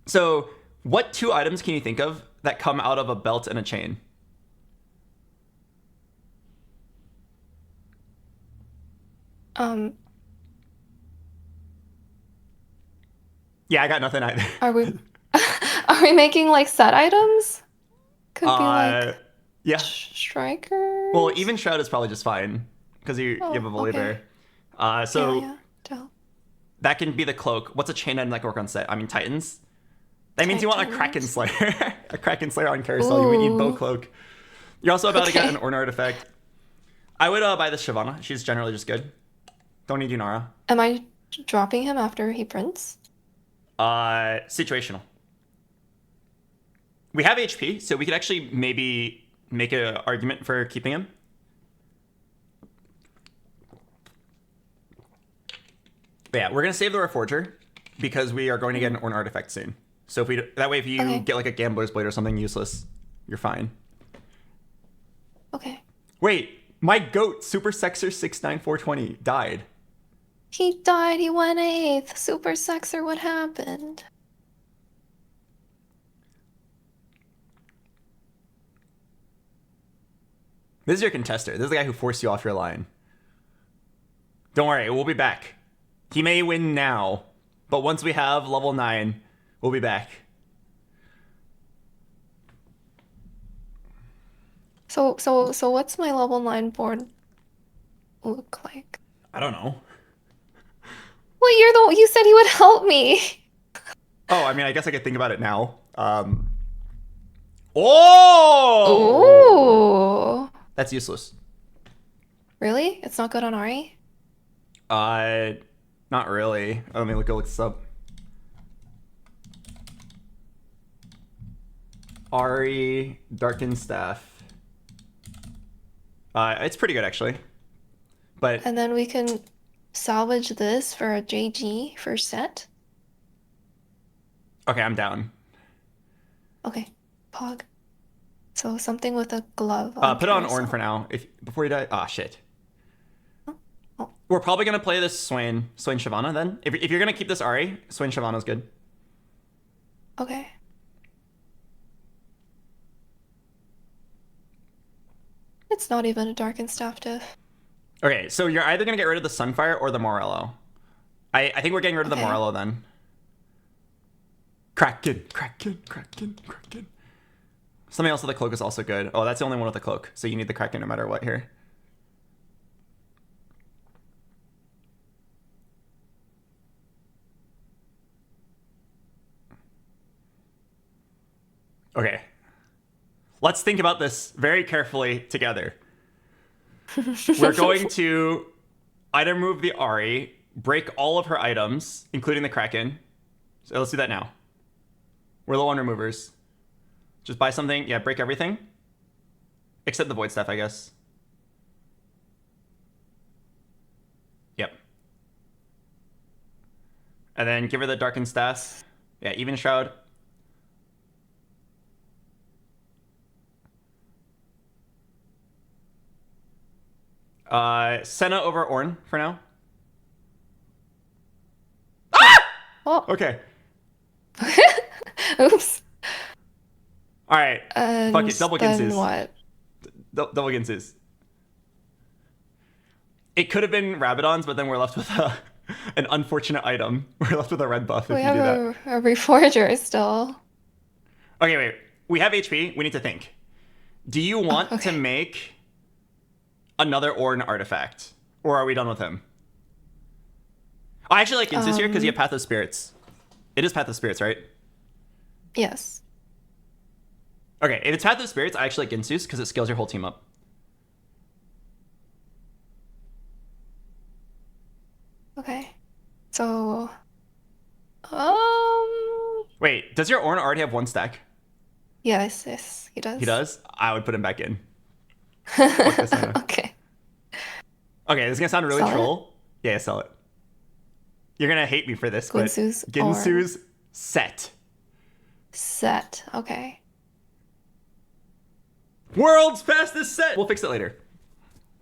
So what 2 items can you think of that come out of a belt and a chain? Um, Yeah, I got nothing either. are we are we making like set items? Could be like Yeah. strikers. Well, even Shroud is probably just fine because you have a volley okay. bear. So yeah. Dope. that can be the cloak. What's a chain item that can work on set? I mean, Titans. That means you want a Kraken Titans. Slayer. A Kraken Slayer on carousel. You would need bow Ooh. cloak. You're also about to get Okay. an Ornn artifact. I would buy this Shyvana. She's generally just good. Don't need Yunara. Am I dropping him after he prints? Situational. We have HP, so we could actually maybe make an argument for keeping him. But yeah, we're gonna save the Reforger because we are going to get an Ornn artifact soon. So if we that way, if you Okay. get like a Gambler's Blade or something useless, you're fine. Okay. Wait, my goat Super Sexer 69420 died. He died. He went 8th. Super Sexer. What happened? This is your contester. This is the guy who forced you off your line. Don't worry, we'll be back. He may win now, but once we have level 9, we'll be back. So what's my level 9 board look like? I don't know. Well, you said he would help me. Oh, I mean, I guess I could think about it now. Oh! Ooh. That's useless. Really? It's not good on Ari? Not really. Let me look this up. Ari Darkened Staff. It's pretty good actually. But And then we can salvage this for a JG for set. okay, I'm down. Okay. Pog. So something with a glove. Put it on carousel. Ornn for now. Before you die. Ah, shit. Oh. We're probably gonna play this Swain Shyvana then. If you're gonna keep this Ari, Swain Shyvana's good. Okay. It's not even a darkened staff diff. Okay, so you're either gonna get rid of the Sunfire or the Morello. I think we're getting rid of the Okay. Morello then. Kraken. Something else with the cloak is also good. Oh, that's the only one with the cloak. So you need the Kraken no matter what here. Okay. Let's think about this very carefully together. We're going to item move the Ari, break all of her items, including the Kraken. So let's do that now. We're low on removers. Just buy something. Yeah, break everything. Except the void stuff, I guess. Yep. And then give her the Darkened Staff. Yeah, even Shroud. Senna over Ornn for now. Oh. Okay. Oops. All right. And Fuck it. Double then Ginsus. what? Double Ginsus. It could have been Rabadons, but then we're left with an unfortunate item. We're left with a red buff if We you do that. have a reforger still. Okay, wait. We have HP. We need to think. Do you want okay. to make another Ornn artifact? Or are we done with him? Oh, I actually like Ginsus here because you have Path of Spirits. It is Path of Spirits, right? Yes. Okay, if it's Path of Spirits, I actually like Ginsus because it scales your whole team up. Okay. So Wait, does your Ornn already have one stack? yes, he does. He does? I would put him back in. Fuck this, Anna. Okay. Okay, this is gonna sound really Sell it? troll. Yeah, sell it. You're gonna hate me for this, but Ginsu's Ginsu's set. Set. Okay. World's fastest set! We'll fix it later.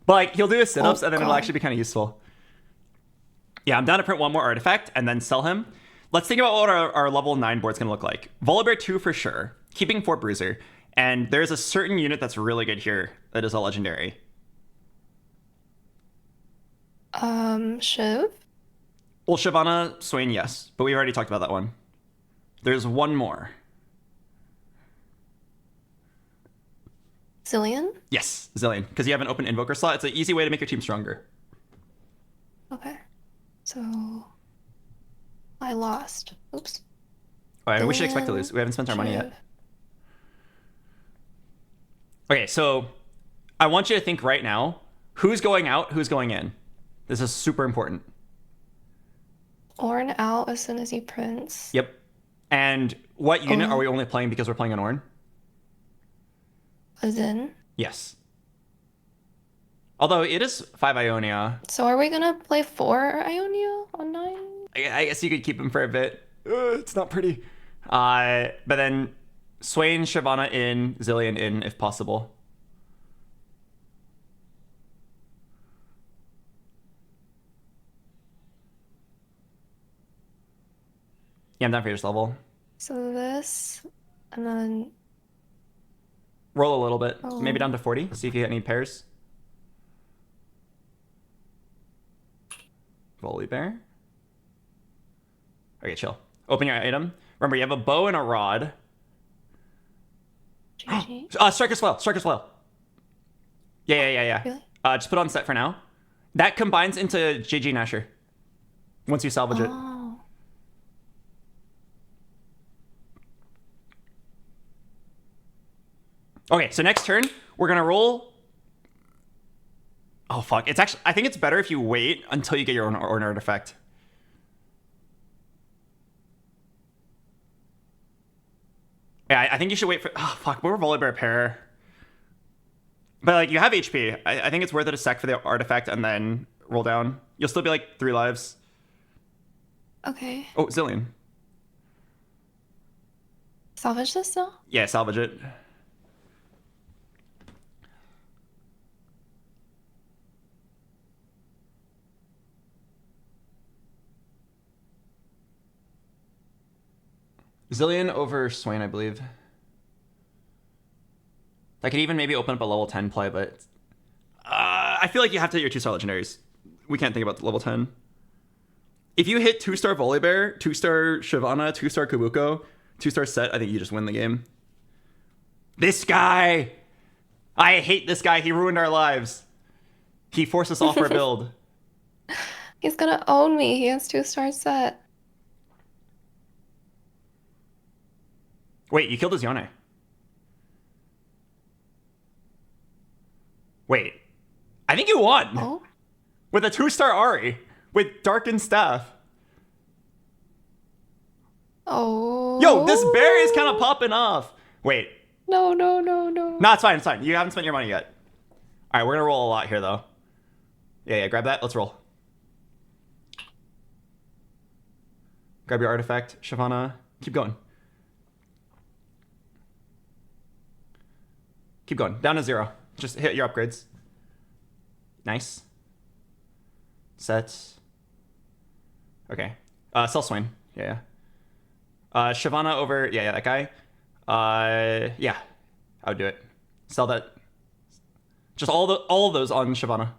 But like, he'll do his sit-ups, Oh, and then it'll God. actually be kind of useful. Yeah, I'm down to print one more artifact and then sell him. Let's think about what our level 9 board's gonna look like. Volibear 2 for sure. Keeping Fort Bruiser. And there's a certain unit that's really good here that is a legendary. Shiv? Well, Shyvana, Swain, yes. But we already talked about that one. There's one more. Zillion? Yes, Zillion. Because you have an open invoker slot. It's an easy way to make your team stronger. Okay. So I lost. Oops. All right, we should expect to lose. We haven't spent our money yet. Okay, so I want you to think right now, who's going out, who's going in? This is super important. Orn out as soon as you prince. Yep. And what unit are we only playing because we're playing an Orn? A Zin. Yes. Although it is 5 Ionia. So are we gonna play 4 Ionia on 9? I guess you could keep him for a bit. It's not pretty. But then Swain, Shyvana in, Zillion in if possible. Yeah, I'm down for your level. So this, and then Roll a little bit. Oh. Maybe down to 40. See if you get any pairs. Volley bear. Okay, chill. Open your item. Remember, you have a bow and a rod. GG. Striker's Flail. Striker's Flail. Yeah. Really? Just put on set for now. That combines into JG Nasher. Once you salvage it. Oh. Okay, so next turn, we're gonna roll. Oh fuck! It's actually, I think it's better if you wait until you get your own artifact. Yeah, I think you should wait for. Oh fuck! We're Volley Bear pair. But like, you have HP. I think it's worth it to sack for the artifact and then roll down. You'll still be like 3 lives. Okay. Oh, Zillion. Salvage this though? Yeah, salvage it. Zillion over Swain, I believe. I could even maybe open up a level 10 play, but I feel like you have to hit your 2-star legendaries. We can't think about the level 10. If you hit 2-star Volibear, 2-star Shyvana, 2-star Kabuko, 2-star Set, I think you just win the game. This guy! I hate this guy. He ruined our lives. He forced us off our build. He's gonna own me. He has 2-star Set. Wait, you killed his Yone. Wait. I think you won! Oh? With a 2-star Ari. With Darkened Staff. Oh. Yo, this bear is kind of popping off. Wait. No. No, it's fine, it's fine. You haven't spent your money yet. Alright, we're gonna roll a lot here, though. Yeah, grab that. Let's roll. Grab your artifact, Shyvana. Keep going. Keep going. Down to 0. Just hit your upgrades. Nice. Sets. Okay. Sell Swain. Yeah. Shyvana over... Yeah, that guy. Yeah. I would do it. Sell that. Just all of those on Shyvana.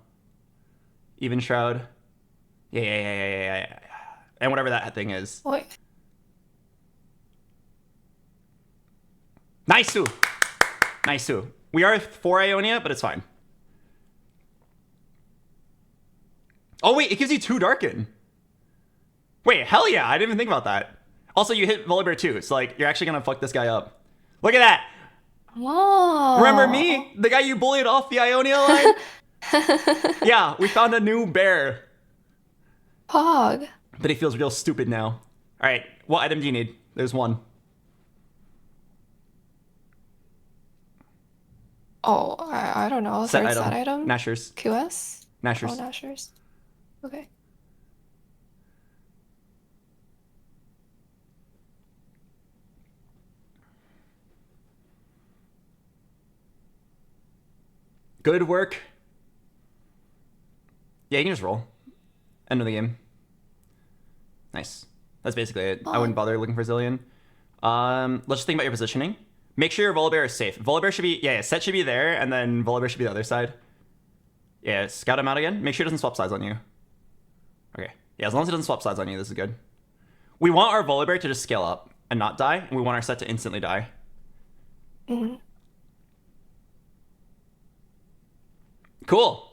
Even Shroud. Yeah. And whatever that thing is. Wait. Nice, Sue. We are 4 Ionia, but it's fine. Oh, wait, it gives you 2 Darken. Wait, hell yeah, I didn't even think about that. Also, you hit Volibear too, so like, you're actually gonna fuck this guy up. Look at that! Whoa. Remember me? The guy you bullied off the Ionia line? Yeah, we found a new bear. Pog. But he feels real stupid now. Alright, what item do you need? There's one. Oh, I don't know. Set Third item. set item? Nashers. QS? Nashers. Oh, Nashers. Okay. Good work. Yeah, you can just roll. End of the game. Nice. That's basically it. I wouldn't bother looking for Zillion. Let's just think about your positioning. Make sure your Volibear is safe. Volibear should be... Yeah, Set should be there, and then Volibear should be the other side. Yeah, scout him out again. Make sure it doesn't swap sides on you. Yeah, as long as it doesn't swap sides on you, this is good. We want our Volibear to just scale up and not die, and we want our set to instantly die. Mm-hmm. Cool.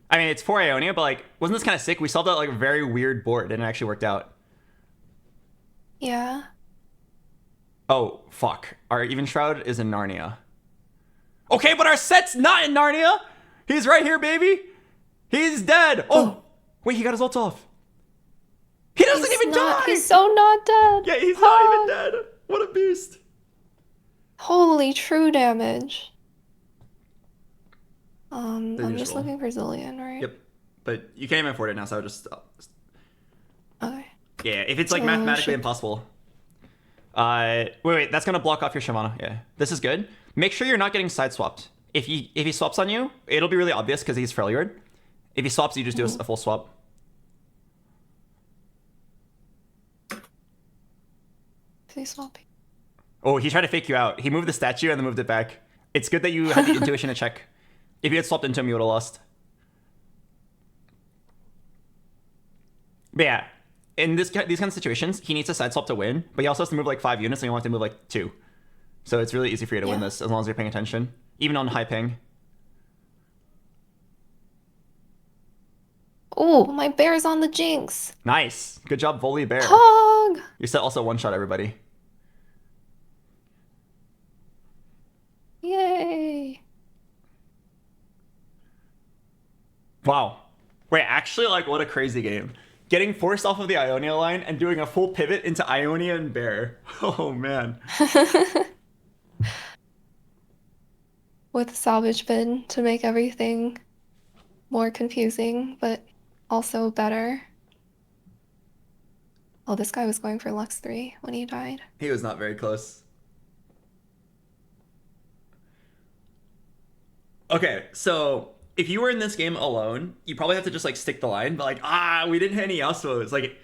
I mean, it's 4 Ionia, but like, wasn't this kind of sick? We solved that like very weird board, and it actually worked out. Yeah. Oh, fuck. Our Even Shroud is in Narnia. Okay, but our set's not in Narnia! He's right here, baby! He's dead! Oh! Wait, he got his ult off. He doesn't even die! He's so not dead. Yeah, he's not even dead. What a beast. Holy true damage. I'm just usual. looking for Zillion, right? Yep. But you can't even afford it now, so I'll just... Okay. Yeah, if it's like So, mathematically shit. impossible. Wait, that's gonna block off your Shyvana. Yeah, this is good. Make sure you're not getting side swapped. If he swaps on you, it'll be really obvious because he's Freljord. If he swaps, you just do a full swap. Please swap. Oh, he tried to fake you out. He moved the statue and then moved it back. It's good that you had the intuition to check. If you had swapped into him, you would have lost. But yeah, in these kind of situations, he needs to side swap to win, but he also has to move like 5 units, and you want to move like 2. So it's really easy for you to win this as long as you're paying attention, even on high ping. Oh, my bear's on the Jinx. Nice. Good job, Volley Bear. Hog. Your set also one-shot everybody. Yay. Wow. Wait, actually, like, what a crazy game. Getting forced off of the Ionia line and doing a full pivot into Ionia and Bear. Oh, man. With salvage bin to make everything more confusing, but also better. Oh, this guy was going for Lux 3 when he died. He was not very close. Okay, so if you were in this game alone, you probably have to just like stick the line, but like, we didn't hit any Yasuos. Like,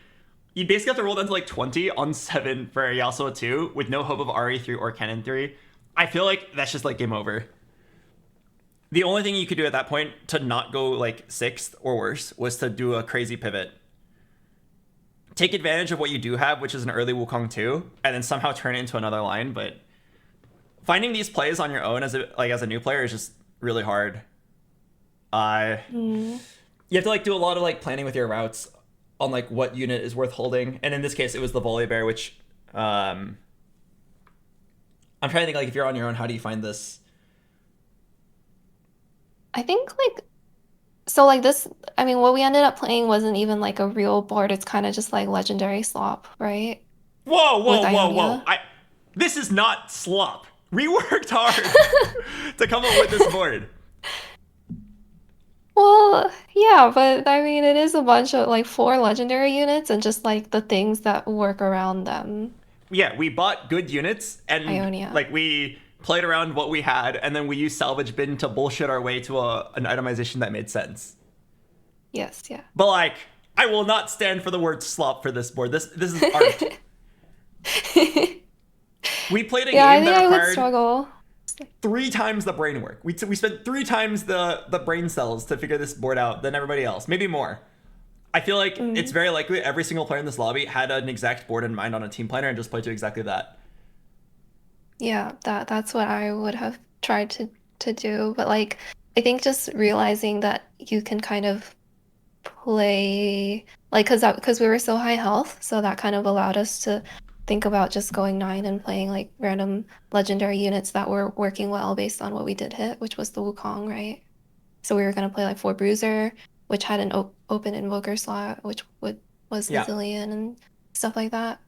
you basically have to roll down to like 20 on 7 for Yasuo 2 with no hope of RE3 or Cannon 3. I feel like that's just like game over. The only thing you could do at that point to not go like 6th or worse was to do a crazy pivot. Take advantage of what you do have, which is an early Wukong 2, and then somehow turn it into another line, but finding these plays on your own as a new player is just really hard. You have to like do a lot of like planning with your routes on like what unit is worth holding, and in this case it was the Volley Bear, which I'm trying to think like if you're on your own, how do you find this? I think like so like this, I mean, what we ended up playing wasn't even like a real board. It's kind of just like legendary slop, right? Whoa. This is not slop. We worked hard to come up with this board. Well, yeah, but I mean, it is a bunch of like 4 legendary units and just like the things that work around them. Yeah, we bought good units and Ionia. like we played around what we had, and then we used salvage bin to bullshit our way to an itemization that made sense. Yes, yeah. But like, I will not stand for the word slop for this board. This is art. We played a Yeah, I game think that I would required struggle. 3 times the brain work. We spent 3 times the brain cells to figure this board out than everybody else, maybe more. I feel like it's very likely every single player in this lobby had an exact board in mind on a team planner and just played to exactly that. Yeah, that's what I would have tried to do. But like, I think just realizing that you can kind of play like because we were so high health, so that kind of allowed us to think about just going 9 and playing like random legendary units that were working well based on what we did hit, which was the Wukong, right? So we were gonna play like 4 Bruiser, which had an open Invoker slot, which was Yeah. Zillion and stuff like that.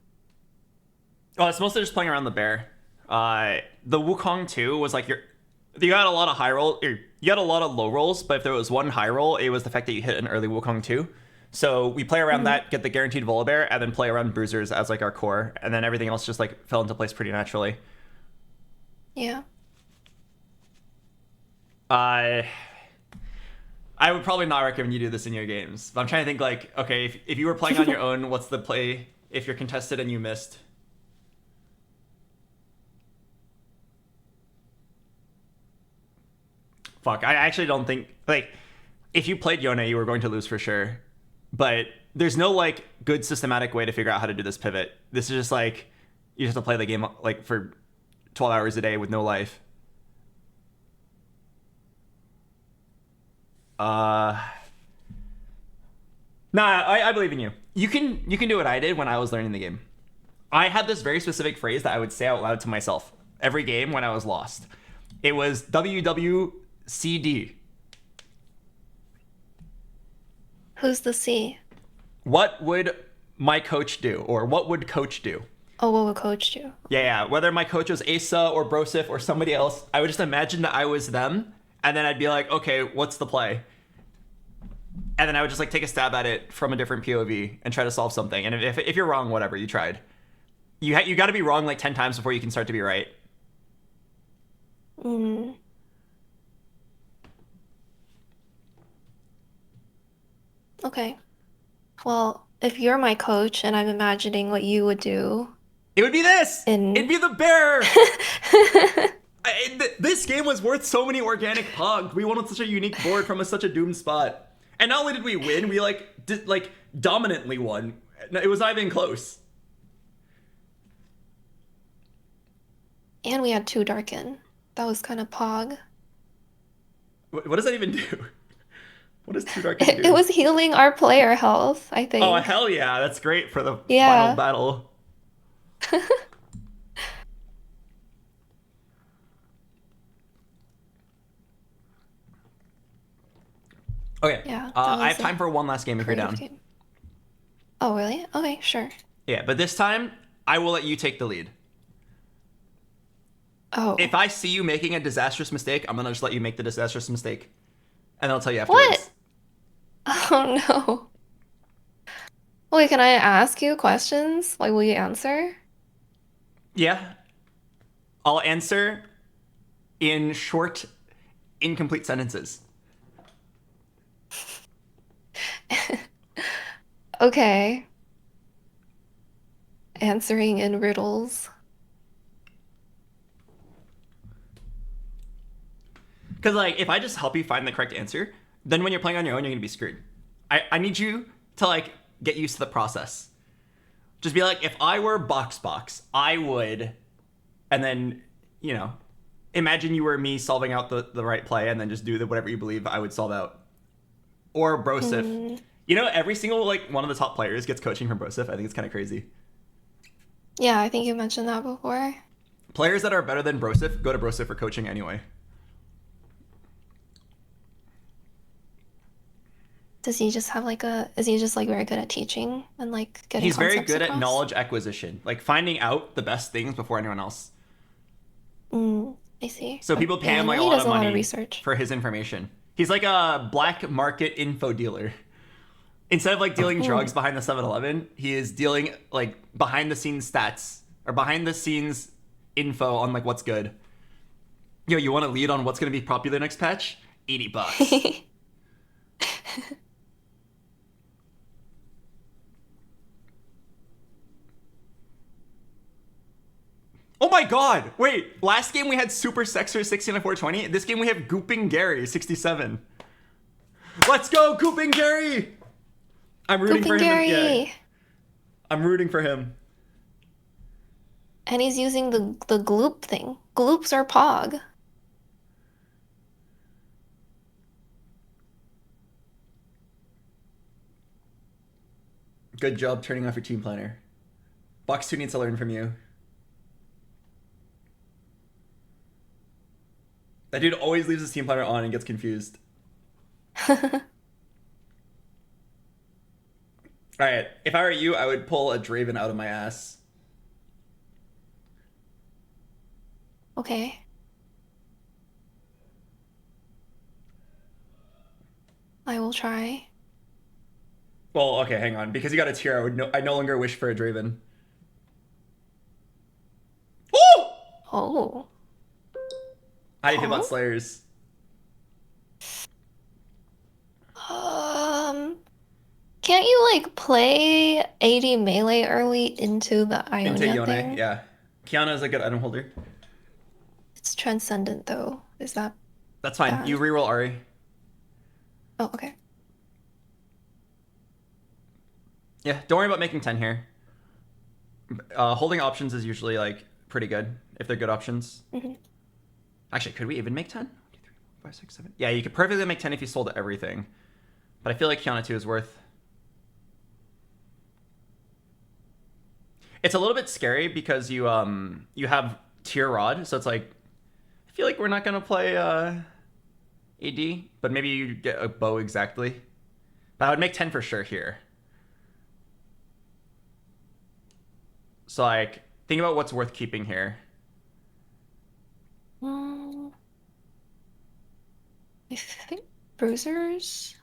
Oh, it's mostly just playing around the bear. The Wukong 2 was like you got a lot of high roll, you got a lot of low rolls, but if there was one high roll, it was the fact that you hit an early Wukong 2. So we play around that, get the guaranteed Volibear, and then play around Bruisers as like our core, and then everything else just like fell into place pretty naturally. Yeah. I would probably not recommend you do this in your games. But I'm trying to think like, okay, if you were playing on your own, what's the play if you're contested and you missed? Fuck, I actually don't think, like, if you played Yone, you were going to lose for sure. But there's no like good systematic way to figure out how to do this pivot. This is just like you just have to play the game like for 12 hours a day with no life. Nah, I believe in you. You can do what I did when I was learning the game. I had this very specific phrase that I would say out loud to myself every game when I was lost. It was WWCD. Who's the C? What would my coach do? Or what would coach do? Oh, what would coach do? Yeah. Whether my coach was Asa or Brosif or somebody else, I would just imagine that I was them. And then I'd be like, okay, what's the play? And then I would just like take a stab at it from a different POV and try to solve something. And if you're wrong, whatever, you tried. You got to be wrong like 10 times before you can start to be right. Okay. Well, if you're my coach and I'm imagining what you would do, it would be this. It'd be the bear. This game was worth so many organic pogs. We won on such a unique board from such a doomed spot. And not only did we win, we like dominantly won. It was not even close. And we had 2 Darken. That was kind of pog. What does that even do? What does 2 Darken do? It was healing our player health, I think. Oh, hell yeah. That's great for the Yeah. final battle. Okay. Yeah, I have time for one last game if you're down. Game. Oh, really? Okay, sure. Yeah, but this time, I will let you take the lead. Oh. If I see you making a disastrous mistake, I'm going to just let you make the disastrous mistake. And I'll tell you afterwards. What? Oh, no. Wait, can I ask you questions? Like, will you answer? Yeah. I'll answer in short, incomplete sentences. Okay. Answering in riddles. Because, like, if I just help you find the correct answer, then when you're playing on your own, you're going to be screwed. I need you to, like, get used to the process. Just be like, if I were BoxBox, I would... And then, you know, imagine you were me solving out the right play and then just do whatever you believe I would solve out. Or Brosif. You know, every single, like, one of the top players gets coaching from Brosif. I think it's kind of crazy. Yeah, I think you mentioned that before. Players that are better than Brosif go to Brosif for coaching anyway. Does he just have like is he just like very good at teaching and like getting He's very concepts good across? at knowledge acquisition, like finding out the best things before anyone else. I see. So people pay Yeah, him like he a lot does of money research. for his information. He's like a black market info dealer. Instead of like dealing drugs behind the 7-Eleven, he is dealing like behind the scenes stats or behind the scenes info on like what's good. Yo, you want to lead on what's going to be popular next patch? $80. Oh my god! Wait, last game we had Super Sexer 16 and 420. This game we have Gooping Gary 67. Let's go, Gooping Gary! I'm rooting for him. Yeah. I'm rooting for him. And he's using the gloop thing. Gloops are pog. Good job turning off your team planner. Box 2 needs to learn from you. That dude always leaves his team planner on and gets confused. Alright, if I were you, I would pull a Draven out of my ass. Okay. I will try. Well, okay, hang on. Because you got a tier, I no longer wish for a Draven. Oh! Oh. How do you feel about Slayers? Can't you like play AD melee early into the Ionia Into Yone, thing? yeah. Kiana is a good item holder. It's transcendent though. Is that? That's fine. bad? You reroll Ari. Oh, okay. Yeah, don't worry about making 10 here. Holding options is usually like pretty good if they're good options. Actually, could we even make 10? 1, 2, 3, 4, 5, 6, 7. Yeah, you could perfectly make 10 if you sold everything. But I feel like Kiana 2 is worth. It's a little bit scary because you have tier rod, so it's like I feel like we're not gonna play AD, but maybe you get a bow exactly. But I would make 10 for sure here. So like think about what's worth keeping here. I think bruisers.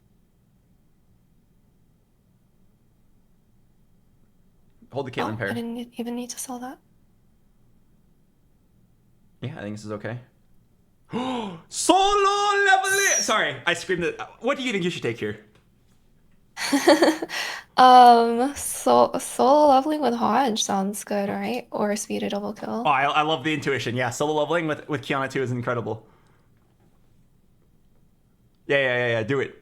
Hold the Caitlyn pair. I didn't even need to sell that. Yeah, I think this is okay. Solo leveling! Sorry, I screamed it. What do you think you should take here? Solo leveling with Hodge sounds good, right? Or speed a double kill. Oh, I love the intuition. Yeah, solo leveling with Kiana 2 is incredible. Yeah. Do it.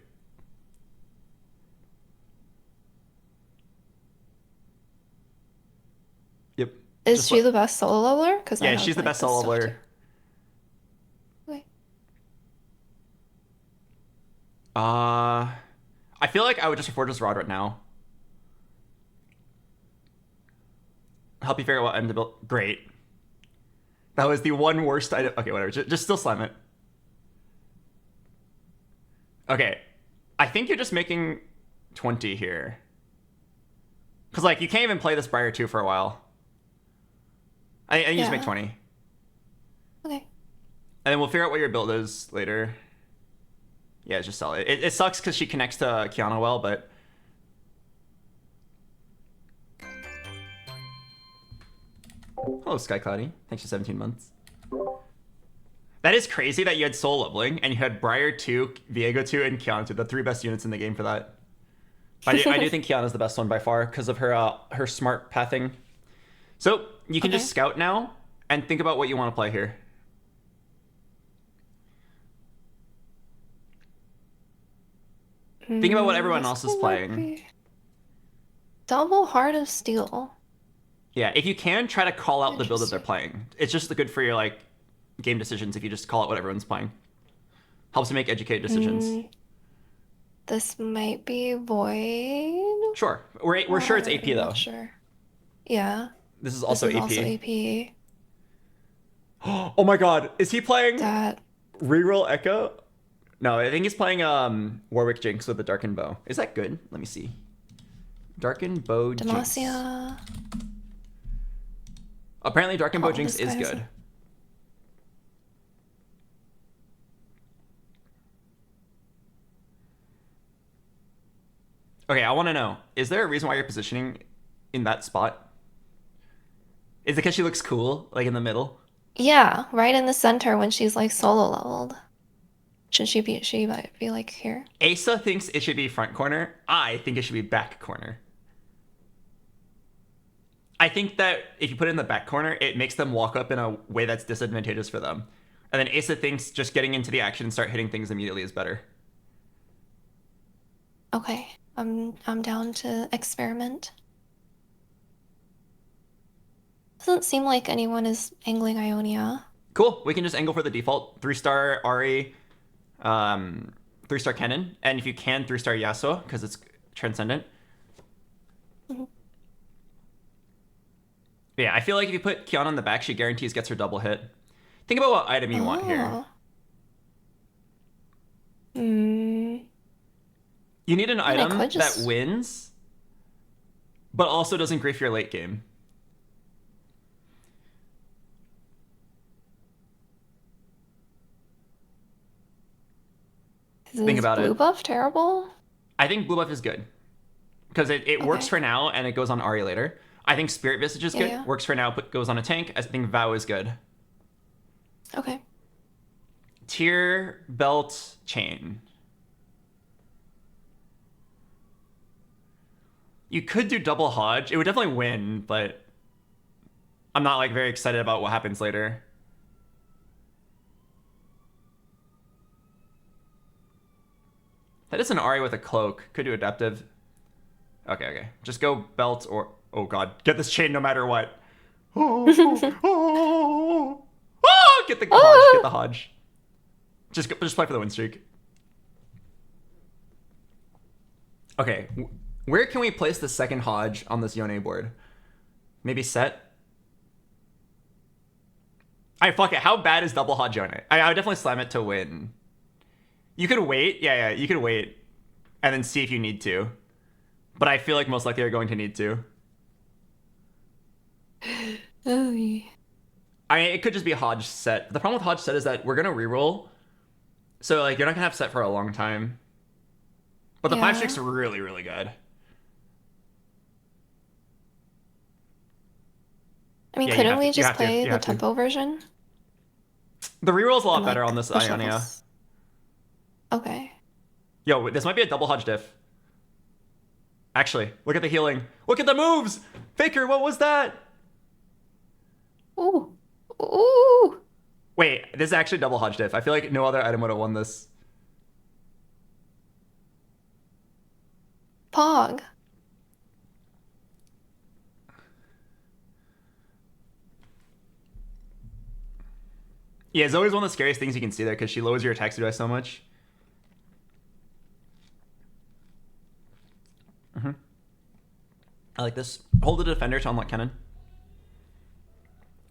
Yep. Is she the best solo leveler? Yeah, she's the best solo leveler. Okay. I feel like I would just afford this rod right now. Help you figure out what end to build. Great. That was the one worst item. Okay, whatever. Just still slam it. Okay. I think you're just making 20 here. Because, like, you can't even play this Briar 2 for a while. I think you just make 20. Okay. And then we'll figure out what your build is later. Yeah, just sell it. It sucks because she connects to Kiana well, but... Hello, Sky Cloudy. Thanks for 17 months. That is crazy that you had Soul Leveling, and you had Briar 2, Viego 2, and Kiana 2. The 3 best units in the game for that. I do think Kiana's the best one by far because of her smart pathing. So, you can just scout now and think about what you want to play here. Think about what everyone else is playing. Double Heart of Steel. Yeah, if you can, try to call out the build that they're playing. It's just good for your like game decisions if you just call out what everyone's playing. Helps you make educated decisions. This might be Void. Sure. We're sure it's AP though. Not sure. Yeah. This is also AP. Also AP. Oh my god, is he playing that Reroll Echo? No, I think he's playing Warwick Jinx with the Darkened Bow. Is that good? Let me see. Darkened Bow Jinx. Demacia. Apparently Darkened Bow Jinx is good. Okay, I want to know. Is there a reason why you're positioning in that spot? Is it because she looks cool, like in the middle? Yeah, right in the center when she's like solo leveled. Should she be? She might be like here. Asa thinks it should be front corner. I think it should be back corner. I think that if you put it in the back corner, it makes them walk up in a way that's disadvantageous for them. And then Asa thinks just getting into the action and start hitting things immediately is better. Okay, I'm down to experiment. Doesn't seem like anyone is angling Ionia. Cool. We can just angle for the default 3-star Ari, 3-star Kennen, and if you can 3-star Yasuo because it's transcendent. Yeah, I feel like if you put Kiana on the back, she guarantees gets her double hit. Think about what item you want here. You need an item that wins, but also doesn't grief your late game. Think about it. Blue buff terrible? I think blue buff is good because it works for now and it goes on Ari later. I think Spirit Visage is good. Works for now, but goes on a tank. I think Vow is good. Okay. Tier, Belt, Chain. You could do double Hodge. It would definitely win, but I'm not like very excited about what happens later. That is an Ari with a cloak. Could do adaptive. Okay. Just go belt or... Oh, God. Get this chain no matter what. Oh, get the Hodge. Get the Hodge. Just play for the win streak. Okay. Where can we place the second Hodge on this Yone board? Maybe Set? Alright, fuck it. How bad is double Hodge Yone? I would definitely slam it to win. You could wait. Yeah, you could wait. And then see if you need to. But I feel like most likely you're going to need to. Oh, yeah. I mean, it could just be Hodge Set. The problem with Hodge Set is that we're going to reroll. So, like, you're not going to have Set for a long time. But the 5 streak's really, really good. I mean, couldn't we just play the tempo version? The reroll's a lot better on this Ionia. Okay. Yo, this might be a double Hodge diff. Actually, look at the healing. Look at the moves! Faker, what was that? Ooh. Ooh. Wait, this is actually double Hodge diff. I feel like no other item would have won this. Pog. Yeah, it's always one of the scariest things you can see there because she lowers your attack speed by so much. I like this. Hold the defender to unlock cannon.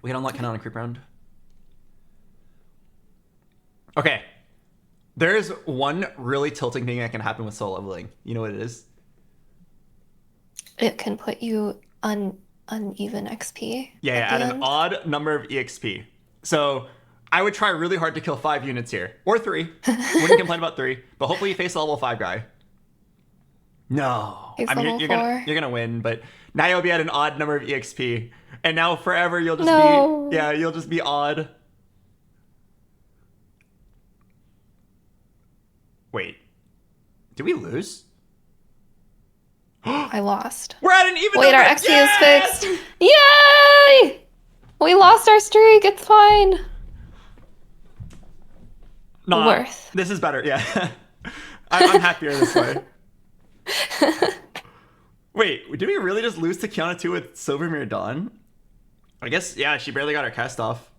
We can unlock cannon on a creep round. Okay. There's one really tilting thing that can happen with soul leveling. You know what it is? It can put you on uneven XP. Yeah, at an odd number of EXP. So I would try really hard to kill 5 units here. Or 3. Wouldn't complain about 3. But hopefully you face a level 5 guy. No. I mean, you're gonna win, but now you'll be at an odd number of EXP. And now forever you'll just be... Yeah, you'll just be odd. Wait. Did we lose? I lost. We're at an even Wait, number. our XP is fixed. Yay! We lost our streak. It's fine. Nah, Worth. This is better, yeah. I'm happier this way. Wait, did we really just lose to Kiana 2 with Silvermere Dawn? I guess, yeah, she barely got her cast off.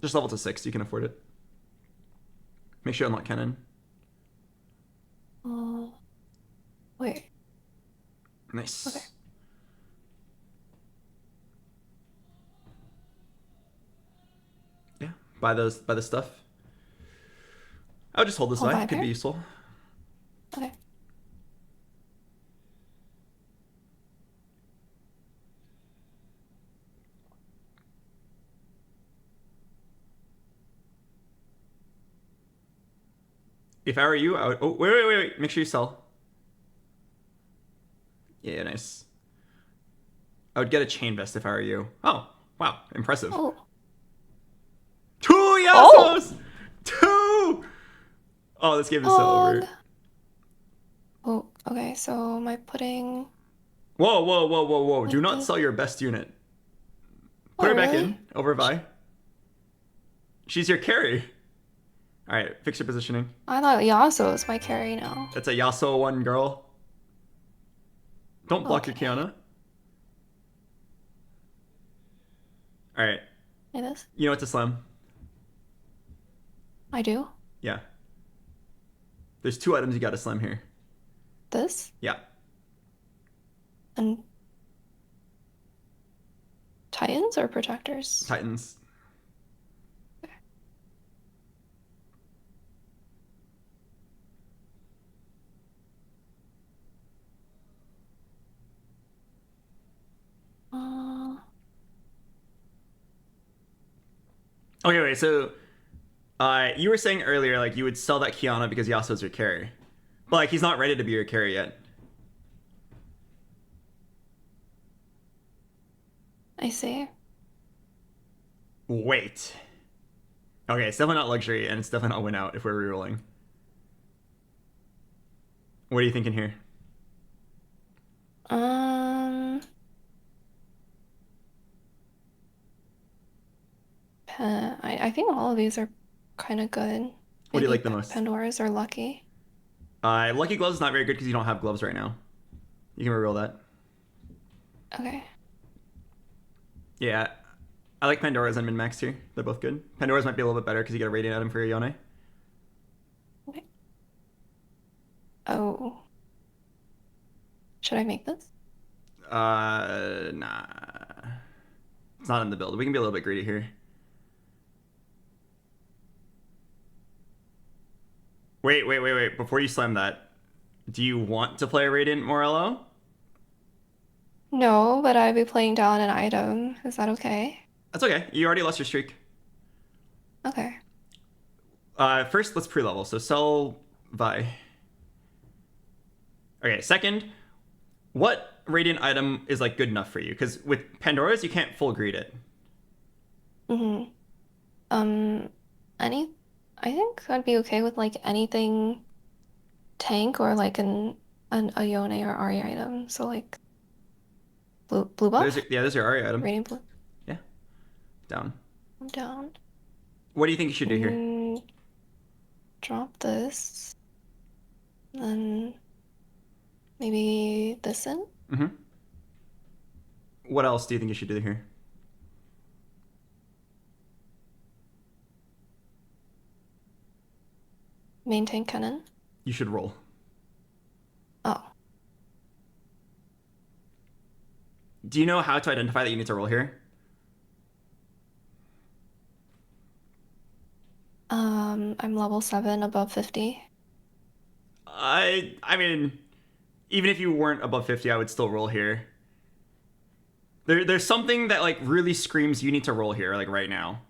Just level to 6, you can afford it. Make sure you unlock cannon. Wait. Nice. Okay. Yeah, buy the stuff. I would just hold this line. It could be useful. Okay. If I were you, I would... Oh, wait. Make sure you sell. Yeah, nice. I would get a chain vest if I were you. Oh, wow. Impressive. Oh. 2 Yasuos! 2! Oh, this game is so over. Oh, okay. So am I putting... Whoa. Do not sell your best unit. Put her back in over Vi. She's your carry. All right, fix your positioning. I thought Yasuo was my carry now. It's a Yasuo 1 girl. Don't block your Kiana. All right. Like this? You know what to slam. I do? Yeah. There's 2 items you gotta slam here. This? Yeah. And... Titans or protectors? Titans. Okay, wait, so you were saying earlier, like, you would sell that Kiana because Yasuo's your carry. But, like, he's not ready to be your carry yet. I see. Wait. Okay, it's definitely not luxury, and it's definitely not win out if we're rerolling. What are you thinking here? I think all of these are kind of good. What do you Maybe like the most? Pandora's or Lucky. Lucky Gloves is not very good because you don't have gloves right now. You can reroll that. Okay. Yeah. I like Pandora's and Min-Max here. They're both good. Pandora's might be a little bit better because you get a Radiant item for your Yone. Okay. Oh. Should I make this? Nah. It's not in the build. We can be a little bit greedy here. Wait. Before you slam that, do you want to play a Radiant Morello? No, but I'd be playing down an item. Is that okay? That's okay. You already lost your streak. Okay. First, let's pre-level. So sell Vi. Okay, second, what Radiant item is like good enough for you? Because with Pandora's, you can't full greed it. I think I'd be okay with like anything tank or like a Yone or Ari item. So like blue buff? There's your Aria item. Radiant blue. Yeah. Down. I'm down. What do you think you should do here? Drop this. Then maybe this in? Mm-hmm. What else do you think you should do here? Maintain cannon. You should roll. Oh. Do you know how to identify that you need to roll here? I'm level 7 above 50. I mean, even if you weren't above 50, I would still roll here. There's something that like really screams you need to roll here, like right now.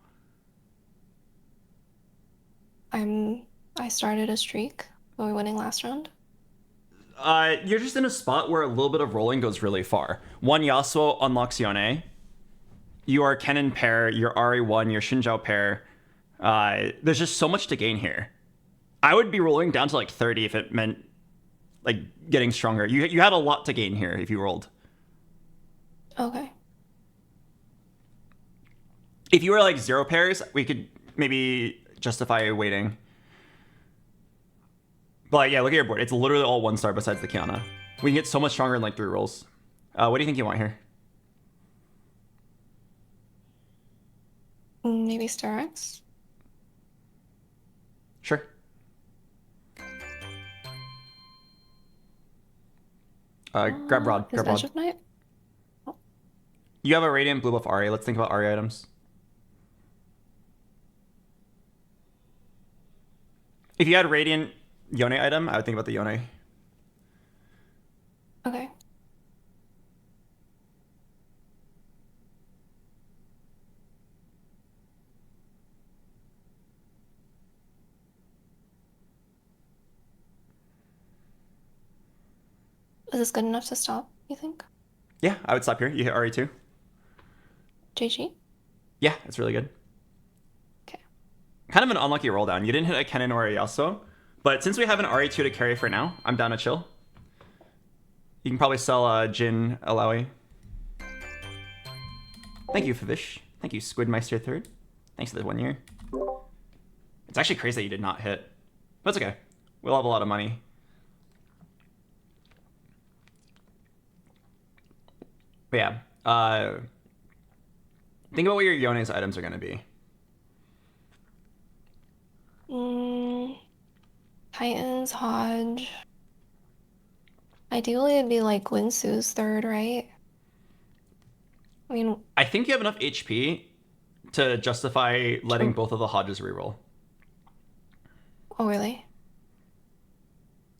I started a streak. Were we winning last round? You're just in a spot where a little bit of rolling goes really far. One Yasuo unlocks Yone. Your Kennen pair, your Ari1, your Shinjao pair. There's just so much to gain here. I would be rolling down to like 30 if it meant like getting stronger. You had a lot to gain here if you rolled. Okay. If you were like 0 pairs, we could maybe justify waiting. But yeah, look at your board. It's literally all 1-star besides the Kiana. We can get so much stronger in like 3 rolls. What do you think you want here? Maybe Starex? Sure. Grab Rod. Is Grab Rod. Edge of Night? Oh. You have a Radiant Blue buff Ari. Let's think about Ari items. If you had Radiant Yone item, I would think about the Yone. Okay. Is this good enough to stop, you think? Yeah, I would stop here. You hit RE2. GG? Yeah, it's really good. Okay. Kind of an unlucky roll down. You didn't hit a Kennen or a Yasuo, but since we have an RE2 to carry for now, I'm down to chill. You can probably sell Jin Alawi. Thank you, Favish. Thank you, Squidmeister 3rd. Thanks for the 1 year. It's actually crazy that you did not hit. But it's okay. We'll have a lot of money. But yeah, think about what your Yone's items are going to be. Titans, Hodge. Ideally, it'd be like Winsu's 3rd, right? I mean, I think you have enough HP to justify letting both of the Hodges reroll. oh really?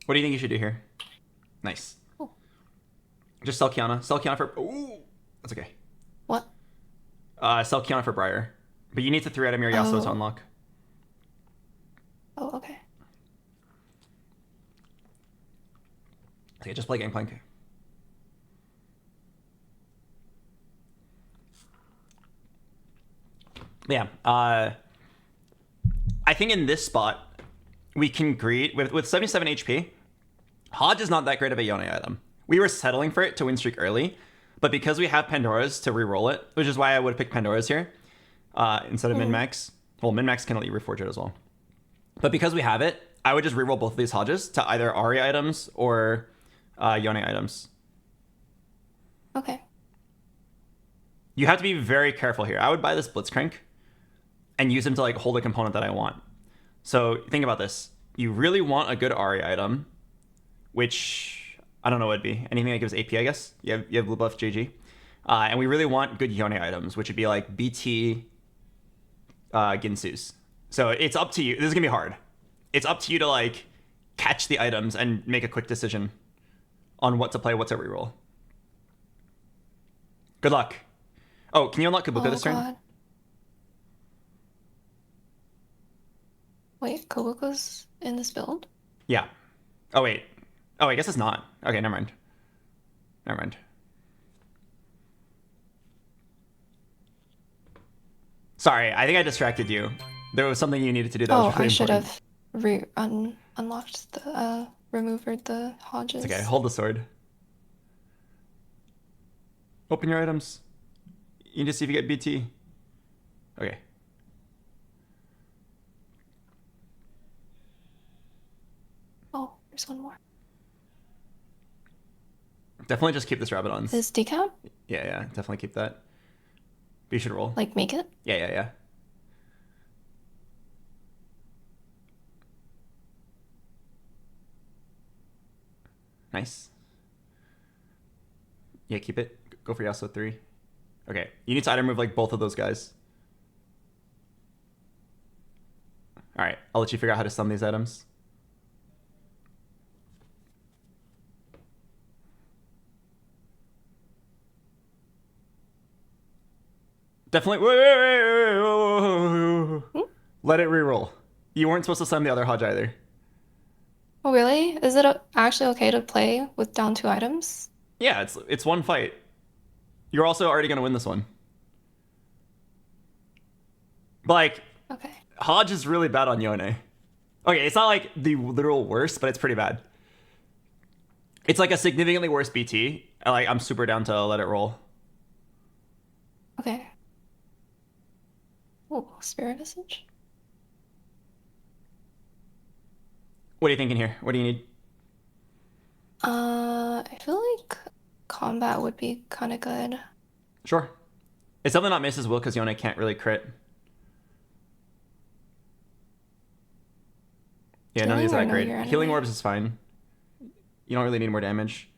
What do you think you should do here? Nice. Oh. Just sell Kiana. Sell Kiana for... Ooh! That's okay. What? Sell Kiana for Briar. But you need to 3-item your Yasuo to unlock. Oh, okay. Okay, just play Gangplank. Yeah. I think in this spot, we can greet... With 77 HP, Hodge is not that great of a Yone item. We were settling for it to win streak early, but because we have Pandora's to reroll it, which is why I would pick Pandora's here instead of Min-Max. Well, Min-Max can let you reforge it as well. But because we have it, I would just reroll both of these Hodges to either Ari items or Yone items. Okay. You have to be very careful here. I would buy this Blitzcrank and use him to like hold a component that I want. So think about this. You really want a good Ari item, which I don't know what it'd be. Anything that gives AP, I guess. You have blue buff GG. And we really want good Yone items, which would be like BT Ginsu's. So it's up to you. This is going to be hard. It's up to you to like catch the items and make a quick decision on what to play, what to reroll. Good luck. Oh, can you unlock Kabuka this turn? Wait, Kabuka's in this build? Yeah. Oh, wait. Oh, I guess it's not. Okay, never mind. Never mind. Sorry, I think I distracted you. There was something you needed to do that was really I should important. have unlocked the removed the Hodges. It's okay, hold the sword. Open your items. You need to see if you get BT. Okay. Oh, there's one more. Definitely just keep this rabbit on. This decap? Yeah, definitely keep that. But you should roll. Like make it? Yeah. Nice. Yeah, keep it. Go for Yasuo 3. Okay, you need to item move like both of those guys. Alright, I'll let you figure out how to stun these items. Definitely. Wait. Let it reroll. You weren't supposed to stun the other Hodge either. Oh, really? Is it actually okay to play with down 2 items? Yeah, it's one fight. You're also already going to win this one. But, like, Okay. Hodge is really bad on Yone. Okay, it's not like the literal worst, but it's pretty bad. It's like a significantly worse BT. Like, I'm super down to let it roll. Okay. Oh, spirit message. What are you thinking here? What do you need? I feel like combat would be kind of good. Sure. It's definitely not Mrs. Will because Yone can't really crit. Yeah, none of these are that great. Healing Orbs is fine. You don't really need more damage.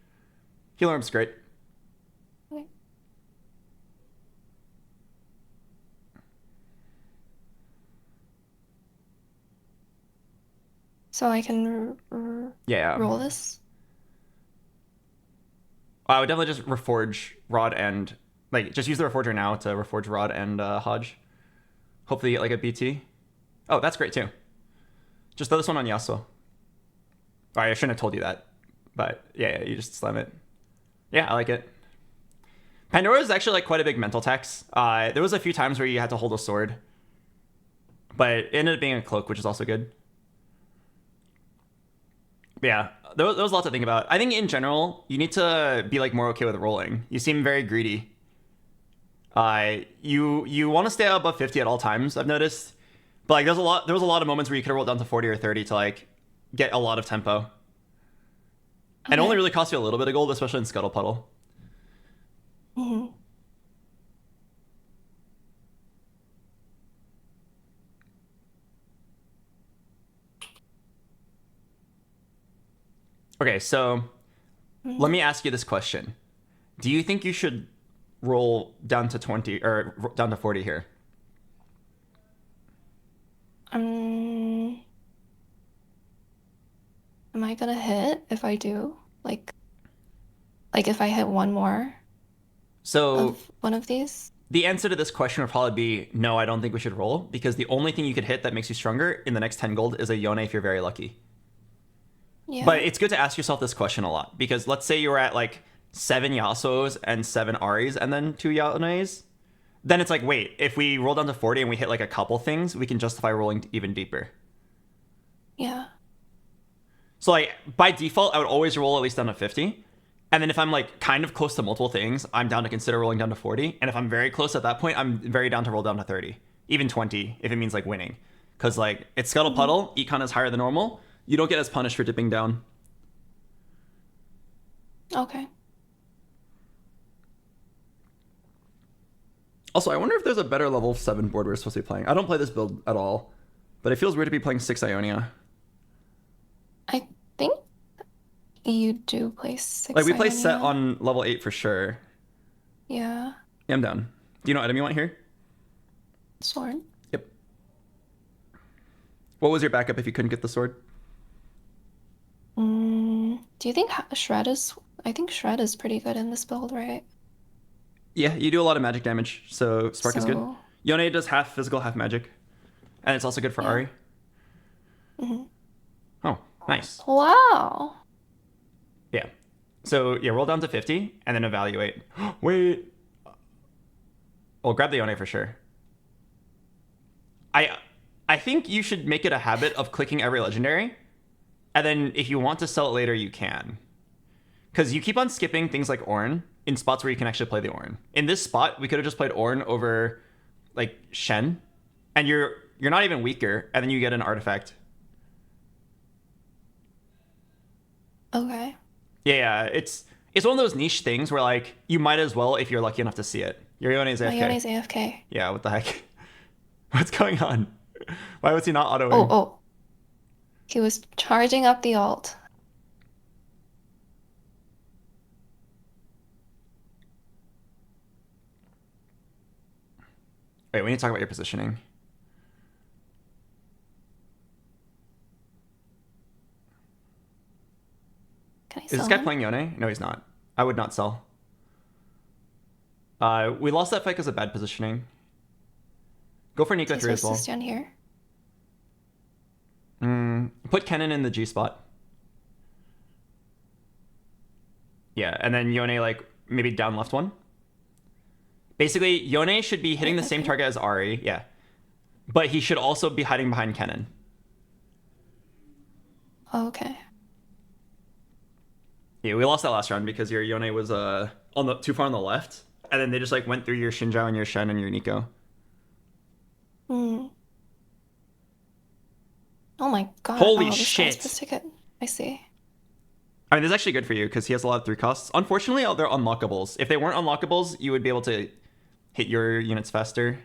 Healing Orbs is great. Okay. So I can roll this? I would definitely just reforge Rod and... Like, just use the Reforger now to reforge Rod and Hodge. Hopefully you get, like, a BT. Oh, that's great, too. Just throw this one on Yasuo. Alright, I shouldn't have told you that. But, yeah, you just slam it. Yeah, I like it. Pandora is actually, like, quite a big mental tax. There was a few times where you had to hold a sword. But it ended up being a cloak, which is also good. But yeah, there was a lot to think about. I think, in general, you need to be, like, more okay with rolling. You seem very greedy. You want to stay above 50 at all times, I've noticed. But like there was a lot of moments where you could have rolled down to 40 or 30 to like get a lot of tempo. Okay. And it only really costs you a little bit of gold, especially in Scuttle Puddle. Mm-hmm. Okay, so let me ask you this question. Do you think you should roll down to 20 or down to 40 here? Am I gonna hit if I do? Like if I hit one more of one of these? The answer to this question would probably be no, I don't think we should roll, because the only thing you could hit that makes you stronger in the next 10 gold is a Yone if you're very lucky. Yeah. But it's good to ask yourself this question a lot, because let's say you were at like 7 Yasuos and 7 Aris and then 2 Yones. Then it's like, wait, if we roll down to 40 and we hit like a couple things, we can justify rolling even deeper. Yeah. So like by default, I would always roll at least down to 50. And then if I'm like kind of close to multiple things, I'm down to consider rolling down to 40. And if I'm very close at that point, I'm very down to roll down to 30, even 20, if it means like winning. Because, like, it's Scuttle Puddle, Econ is higher than normal. You don't get as punished for dipping down. Okay. Also, I wonder if there's a better level 7 board we're supposed to be playing. I don't play this build at all, but it feels weird to be playing 6 Ionia. I think you do play 6 Like, we play Ionia. Set on level 8 for sure. Yeah. Yeah, I'm down. Do you know what item you want here? Sword. Yep. What was your backup if you couldn't get the sword? Do you think Shred is... I think Shred is pretty good in this build, right? Yeah, you do a lot of magic damage, so Spark is good. So- Yone does half physical, half magic. And it's also good for Ari. Oh, nice. Wow. Yeah. So, yeah, roll down to 50, and then evaluate. Wait. Well, grab the Yone for sure. I think you should make it a habit of clicking every legendary, and then if you want to sell it later, you can. Because you keep on skipping things like Ornn in spots where you can actually play the Ornn. In this spot, we could have just played Ornn over, like, Shen, and you're not even weaker, and then you get an artifact. Okay. Yeah, it's one of those niche things where, like, you might as well if you're lucky enough to see it. Your Yone's AFK. Yone's AFK. Yeah, what the heck? What's going on? Why was he not autoing? Oh. He was charging up the ult. Wait, we need to talk about your positioning. Can I Is sell this guy him? playing Yone? No, he's not. I would not sell. We lost that fight because of bad positioning. Go for Nico He's 3 as supposed well. to stand here. Put Kennen in the G spot. Yeah, and then Yone, like, maybe down left one. Basically, Yone should be hitting the same target as Ari, yeah. But he should also be hiding behind Kennen. Okay. Yeah, we lost that last round because your Yone was on the too far on the left, and then they just like went through your Xinjiao and your Shen and your Nico. Oh my god. Holy this guy's shit. supposed to get... I see. I mean, this is actually good for you because he has a lot of 3 costs. Unfortunately, they're unlockables. If they weren't unlockables, you would be able to hit your units faster.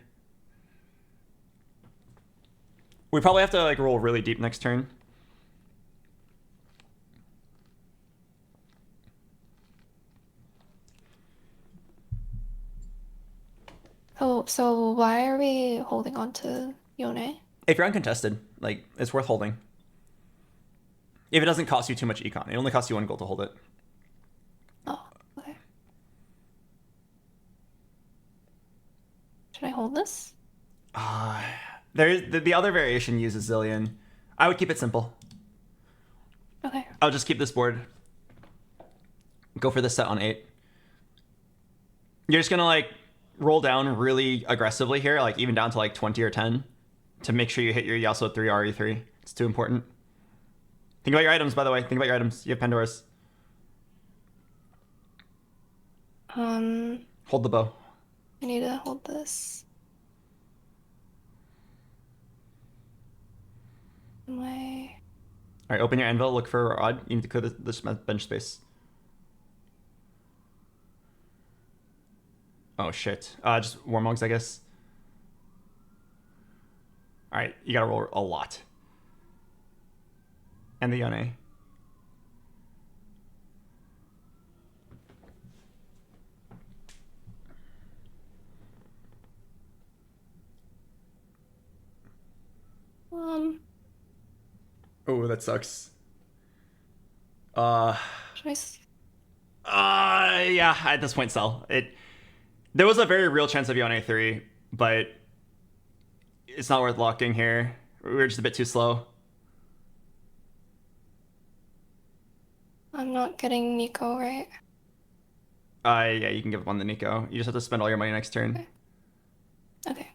We probably have to like roll really deep next turn. Oh, so why are we holding on to Yone? If you're uncontested, like, it's worth holding. If it doesn't cost you too much econ. It only costs you 1 gold to hold it. Oh, okay. Should I hold this? There's the other variation uses Zillion. I would keep it simple. Okay. I'll just keep this board. Go for this set on 8. You're just gonna like roll down really aggressively here, like even down to like 20 or 10 to make sure you hit your Yasuo 3 RE3. It's too important. Think about your items, by the way. Think about your items. You have Pandora's. Hold the bow. I need to hold this. My... All right, open your anvil. Look for a rod. You need to clear this bench space. Oh shit. Just Warmogs, I guess. All right, you gotta roll a lot. And the Yone. Oh, that sucks. Should I... Yeah, at this point, sell. There was a very real chance of Yone 3, but it's not worth locking here. We were just a bit too slow. I'm not getting Nico, right? Yeah, you can give up on the Nico. You just have to spend all your money next turn. Okay.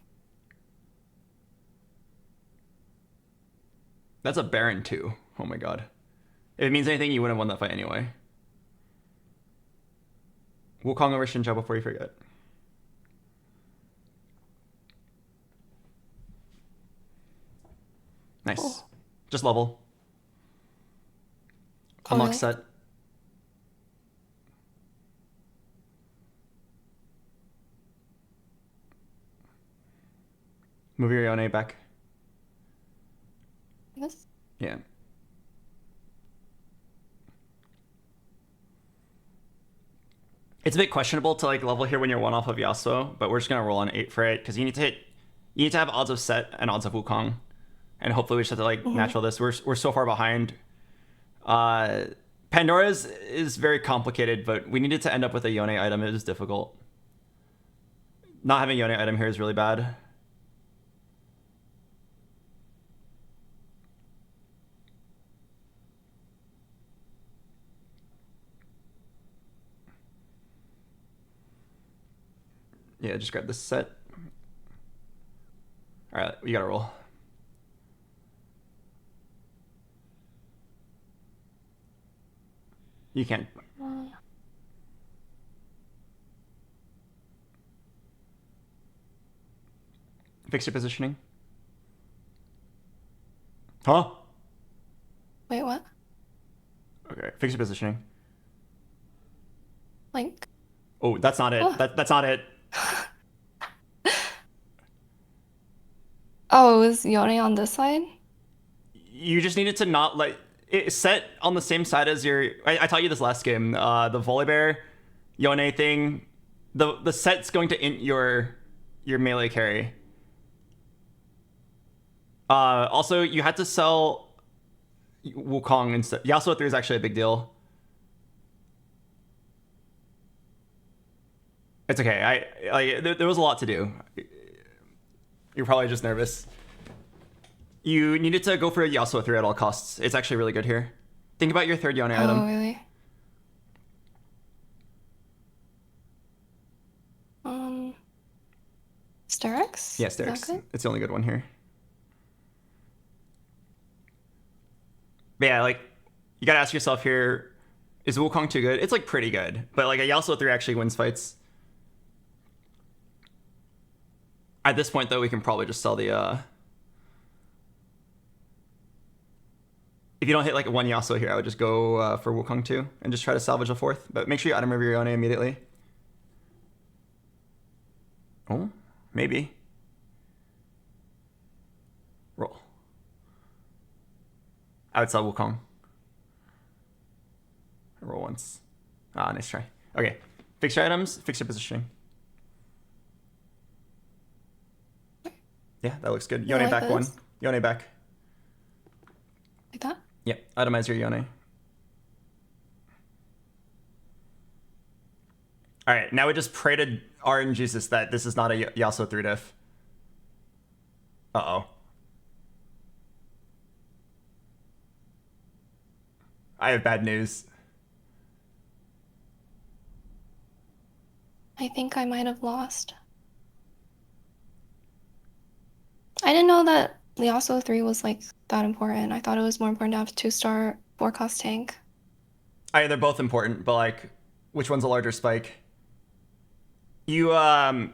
That's a Baron too. Oh my god. If it means anything, you wouldn't have won that fight anyway. Wukong over Xinjiao before you forget. Nice. Cool. Just level. Oh, Unlock really? set. Move your Yone back. This? Yeah. It's a bit questionable to like level here when you're one off of Yasuo, but we're just gonna roll on 8 for it because you need to have odds of set and odds of Wukong, and hopefully we just have to like natural this. We're so far behind. Pandora's is very complicated, but we needed to end up with a Yone item. It was difficult. Not having a Yone item here is really bad. Yeah, just grab this set. All right, we gotta roll. You can't. Fix your positioning. Huh? Wait, what? Okay, fix your positioning. Like, Oh, that's not it. Oh. That's not it. oh, it was Yone on this side? You just needed to not let it set on the same side as your. I taught you this last game. The Volibear, Yone thing. The set's going to int your melee carry. Also, you had to sell Wukong instead. Yasuo 3 is actually a big deal. It's okay. There was a lot to do. You're probably just nervous. You needed to go for a Yasuo 3 at all costs. It's actually really good here. Think about your third Yone Oh, item. really? Sterix? Yeah, Is that Sterix. good? It's the only good one here. But yeah, like, you gotta ask yourself here, is Wukong too good? It's like pretty good, but like a Yasuo 3 actually wins fights. At this point, though, we can probably just sell the. If you don't hit like one Yasuo here, I would just go for Wukong 2 and just try to salvage a fourth. But make sure you item over your Yone immediately. Oh, maybe. Roll. I would sell Wukong. Roll once. Ah, nice try. Okay, fix your items, fix your positioning. Yeah, that looks good. Yone like back this? one. Yone back. Like that? Yep, itemize your Yone. All right, now we just pray to RNGesus that this is not a Yasuo 3 diff. Uh-oh. I have bad news. I think I might have lost. I didn't know that Yasuo 3 was like that important. I thought it was more important to have 2-star 4-cost tank. They're both important, but like, which one's a larger spike? You, the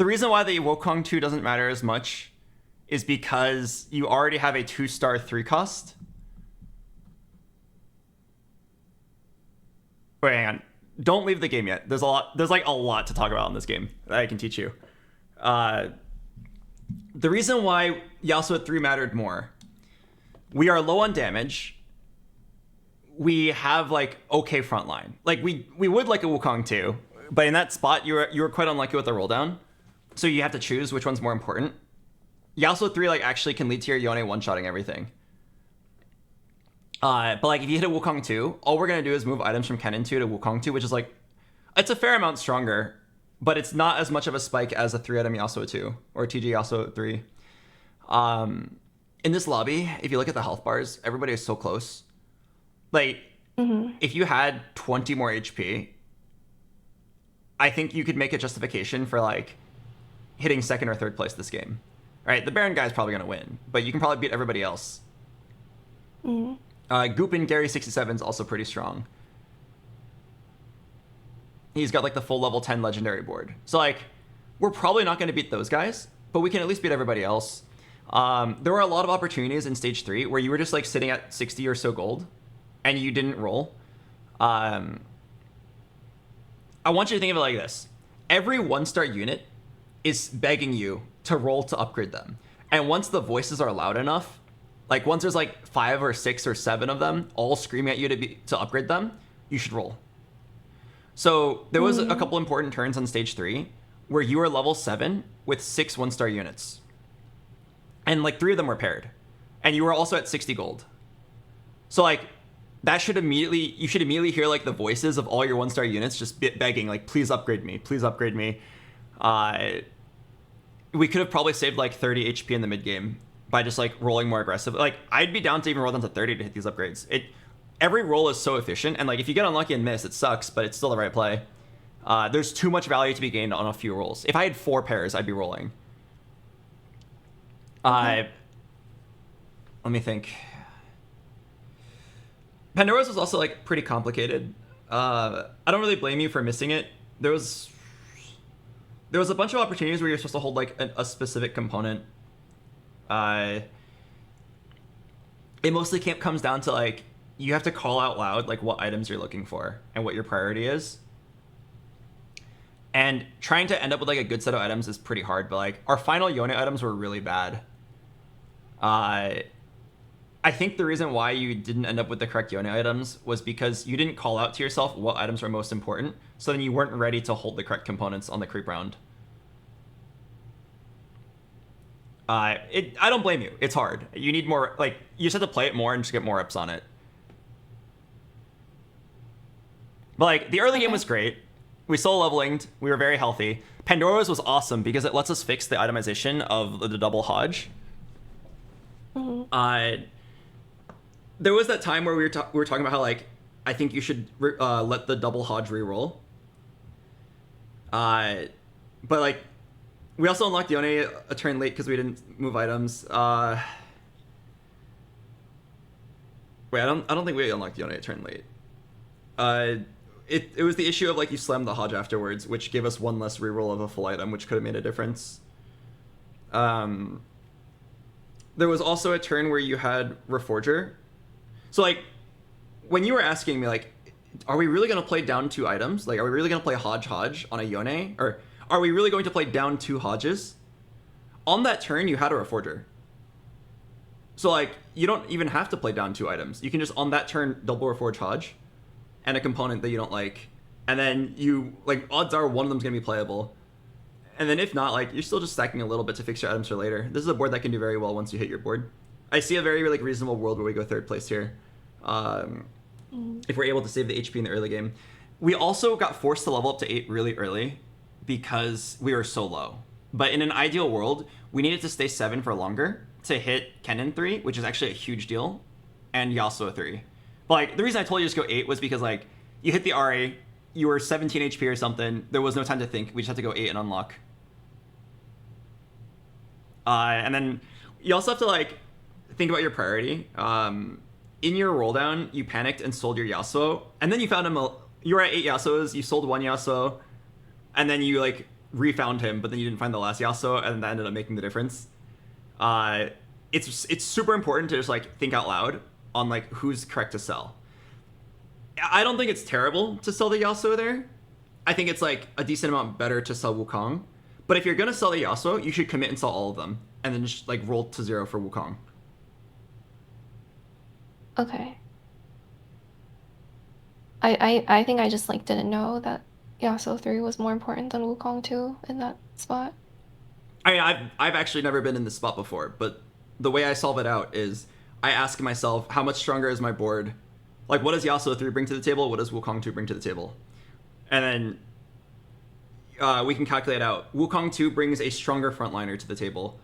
reason why the Wukong 2 doesn't matter as much is because you already have a 2-star 3-cost. Wait, hang on. Don't leave the game yet. There's like a lot to talk about in this game that I can teach you. The reason why Yasuo 3 mattered more, we are low on damage. We have like okay frontline. Like we would like a Wukong 2, but in that spot you were quite unlucky with the roll down. So you have to choose which one's more important. Yasuo 3 like actually can lead to your Yone one-shotting everything. But like if you hit a Wukong 2, all we're gonna do is move items from Kennen 2 to Wukong 2, which is like, it's a fair amount stronger, but it's not as much of a spike as a 3-item Yasuo 2 or TG Yasuo 3. In this lobby, if you look at the health bars, everybody is so close. Like, if you had 20 more HP, I think you could make a justification for like hitting second or third place this game. Right? The Baron guy is probably gonna win, but you can probably beat everybody else. Goopin Gary 67 is also pretty strong. He's got like the full level 10 legendary board. So like, we're probably not going to beat those guys, but we can at least beat everybody else. There were a lot of opportunities in stage 3 where you were just like sitting at 60 or so gold and you didn't roll. I want you to think of it like this. Every 1-star unit is begging you to roll to upgrade them. And once the voices are loud enough, like once there's like 5 or 6 or 7 of them all screaming at you to upgrade them, you should roll. So there was a couple important turns on stage 3 where you were level 7 with 6 1-star units. And like 3 of them were paired. And you were also at 60 gold. So like you should immediately hear like the voices of all your 1-star units just begging like, please upgrade me, please upgrade me. We could have probably saved like 30 HP in the mid game by just like rolling more aggressive. Like I'd be down to even roll down to 30 to hit these upgrades. Every roll is so efficient, and like if you get unlucky and miss, it sucks, but it's still the right play. There's too much value to be gained on a few rolls. If I had 4 pairs, I'd be rolling. Let me think. Pandora's was also like pretty complicated. I don't really blame you for missing it. There was a bunch of opportunities where you're supposed to hold like a specific component. It mostly comes down to like you have to call out loud like what items you're looking for and what your priority is. And trying to end up with like a good set of items is pretty hard, but like our final Yone items were really bad. I think the reason why you didn't end up with the correct Yone items was because you didn't call out to yourself what items were most important, so then you weren't ready to hold the correct components on the creep round. I don't blame you. It's hard. You need more, like, you just have to play it more and just get more reps on it. But like, the early game was great. We solo levelinged. We were very healthy. Pandora's was awesome because it lets us fix the itemization of the double Hodge. There was that time where we were talking about how like I think you should let the double Hodge reroll. But like we also unlocked Yone a turn late because we didn't move items. Wait, I don't think we unlocked Yone a turn late. It was the issue of like you slammed the Hodge afterwards, which gave us 1 less reroll of a full item, which could have made a difference. There was also a turn where you had Reforger. So like when you were asking me like, are we really going to play down 2 items? Like, are we really going to play Hodge on a Yone? Or are we really going to play down 2 Hodges? On that turn, you had a Reforger. So like, you don't even have to play down 2 items. You can just on that turn double Reforge Hodge and a component that you don't like. And then you, like, odds are one of them's going to be playable. And then if not, like, you're still just stacking a little bit to fix your items for later. This is a board that can do very well once you hit your board. I see a very, like, reasonable world where we go 3rd place here. If we're able to save the HP in the early game. We also got forced to level up to 8 really early because we were so low. But in an ideal world, we needed to stay 7 for longer to hit Kennen 3, which is actually a huge deal, and Yasuo 3. But, like, the reason I told you to just go 8 was because, like, you hit the RA, you were 17 HP or something, there was no time to think, we just had to go 8 and unlock. And then you also have to, like, think about your priority. In your roll down, you panicked and sold your Yasuo, and then you found him, you were at 8 Yasuos, you sold 1 Yasuo, and then you, like, refound him, but then you didn't find the last Yasuo, and that ended up making the difference. It's super important to just, like, think out loud on, like, who's correct to sell. I don't think it's terrible to sell the Yasuo there. I think it's, like, a decent amount better to sell Wukong. But if you're going to sell the Yasuo, you should commit and sell all of them, and then just, like, roll to 0 for Wukong. Okay. I think I just, like, didn't know that Yasuo 3 was more important than Wukong 2 in that spot. I mean, I've actually never been in this spot before, but the way I solve it out is I ask myself, how much stronger is my board? Like, what does Yasuo 3 bring to the table? What does Wukong 2 bring to the table? And then we can calculate out. Wukong 2 brings a stronger frontliner to the table.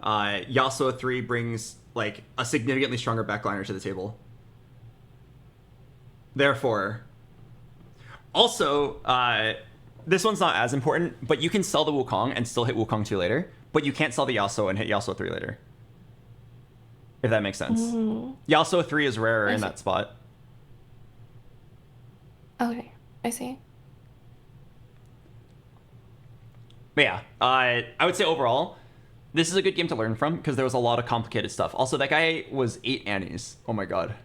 Yasuo 3 brings, like, a significantly stronger backliner to the table. Therefore, also, this one's not as important, but you can sell the Wukong and still hit Wukong 2 later, but you can't sell the Yasuo and hit Yasuo 3 later. If that makes sense. Yasuo 3 is rarer in that spot. Okay, I see. But yeah, I would say overall, this is a good game to learn from because there was a lot of complicated stuff. Also, that guy was 8 Annies. Oh my god.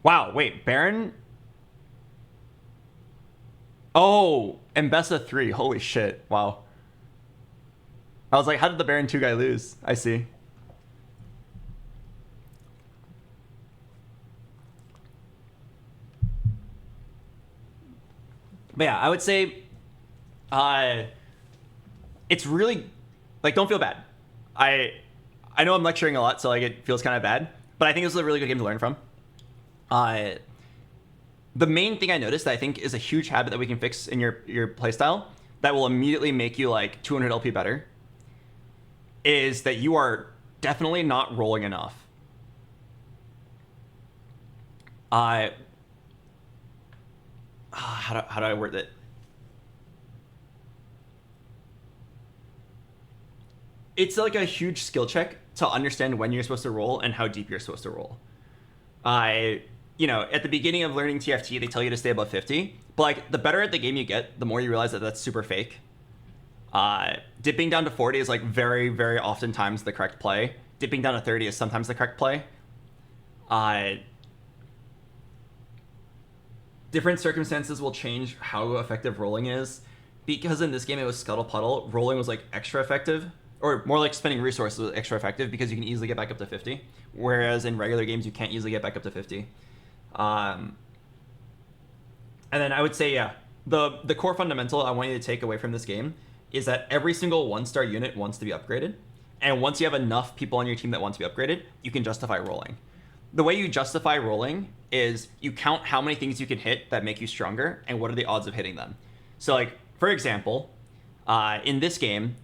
Wow, wait, Baron? Oh, Mbessa 3. Holy shit. Wow. I was like, how did the Baron 2 guy lose? I see. But yeah, I would say it's really, like, don't feel bad. I know I'm lecturing a lot, so like it feels kind of bad, but I think this is a really good game to learn from. The main thing I noticed that I think is a huge habit that we can fix in your playstyle that will immediately make you like 200 LP better is that you are definitely not rolling enough. How do I word it? It's like a huge skill check to understand when you're supposed to roll and how deep you're supposed to roll. You know, at the beginning of learning TFT, they tell you to stay above 50. But like, the better at the game you get, the more you realize that that's super fake. Dipping down to 40 is like very, very oftentimes the correct play. Dipping down to 30 is sometimes the correct play. Different circumstances will change how effective rolling is. Because in this game it was Scuttle Puddle, rolling was like extra effective. Or more like spending resources was extra effective because you can easily get back up to 50. Whereas in regular games you can't easily get back up to 50. And then I would say, yeah, the core fundamental I want you to take away from this game is that every single 1-star unit wants to be upgraded. And once you have enough people on your team that want to be upgraded, you can justify rolling. The way you justify rolling is you count how many things you can hit that make you stronger and what are the odds of hitting them. So like, for example, in this game,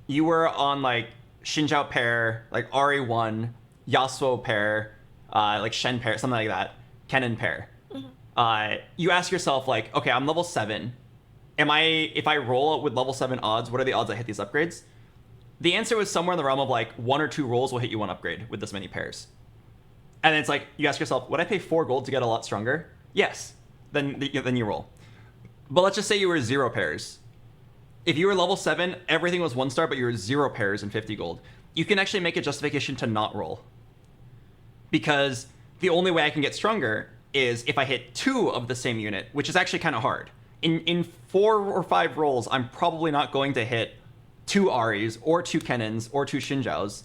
you were on like Xinjiao pair, like Ari1, Yasuo pair, like Shen pair, something like that, Kennen pair. You ask yourself like, okay, I'm level 7. If I roll with level 7 odds, what are the odds I hit these upgrades? The answer was somewhere in the realm of like 1 or 2 rolls will hit you 1 upgrade with this many pairs. And then it's like, you ask yourself, would I pay 4 gold to get a lot stronger? Yes. Then you roll. But let's just say you were 0 pairs. If you were level 7, everything was 1-star, but you were 0 pairs and 50 gold. You can actually make a justification to not roll. Because the only way I can get stronger is if I hit 2 of the same unit, which is actually kind of hard. In 4 or 5 rolls, I'm probably not going to hit 2 Aris, or 2 Kennens, or 2 Xinjiaos.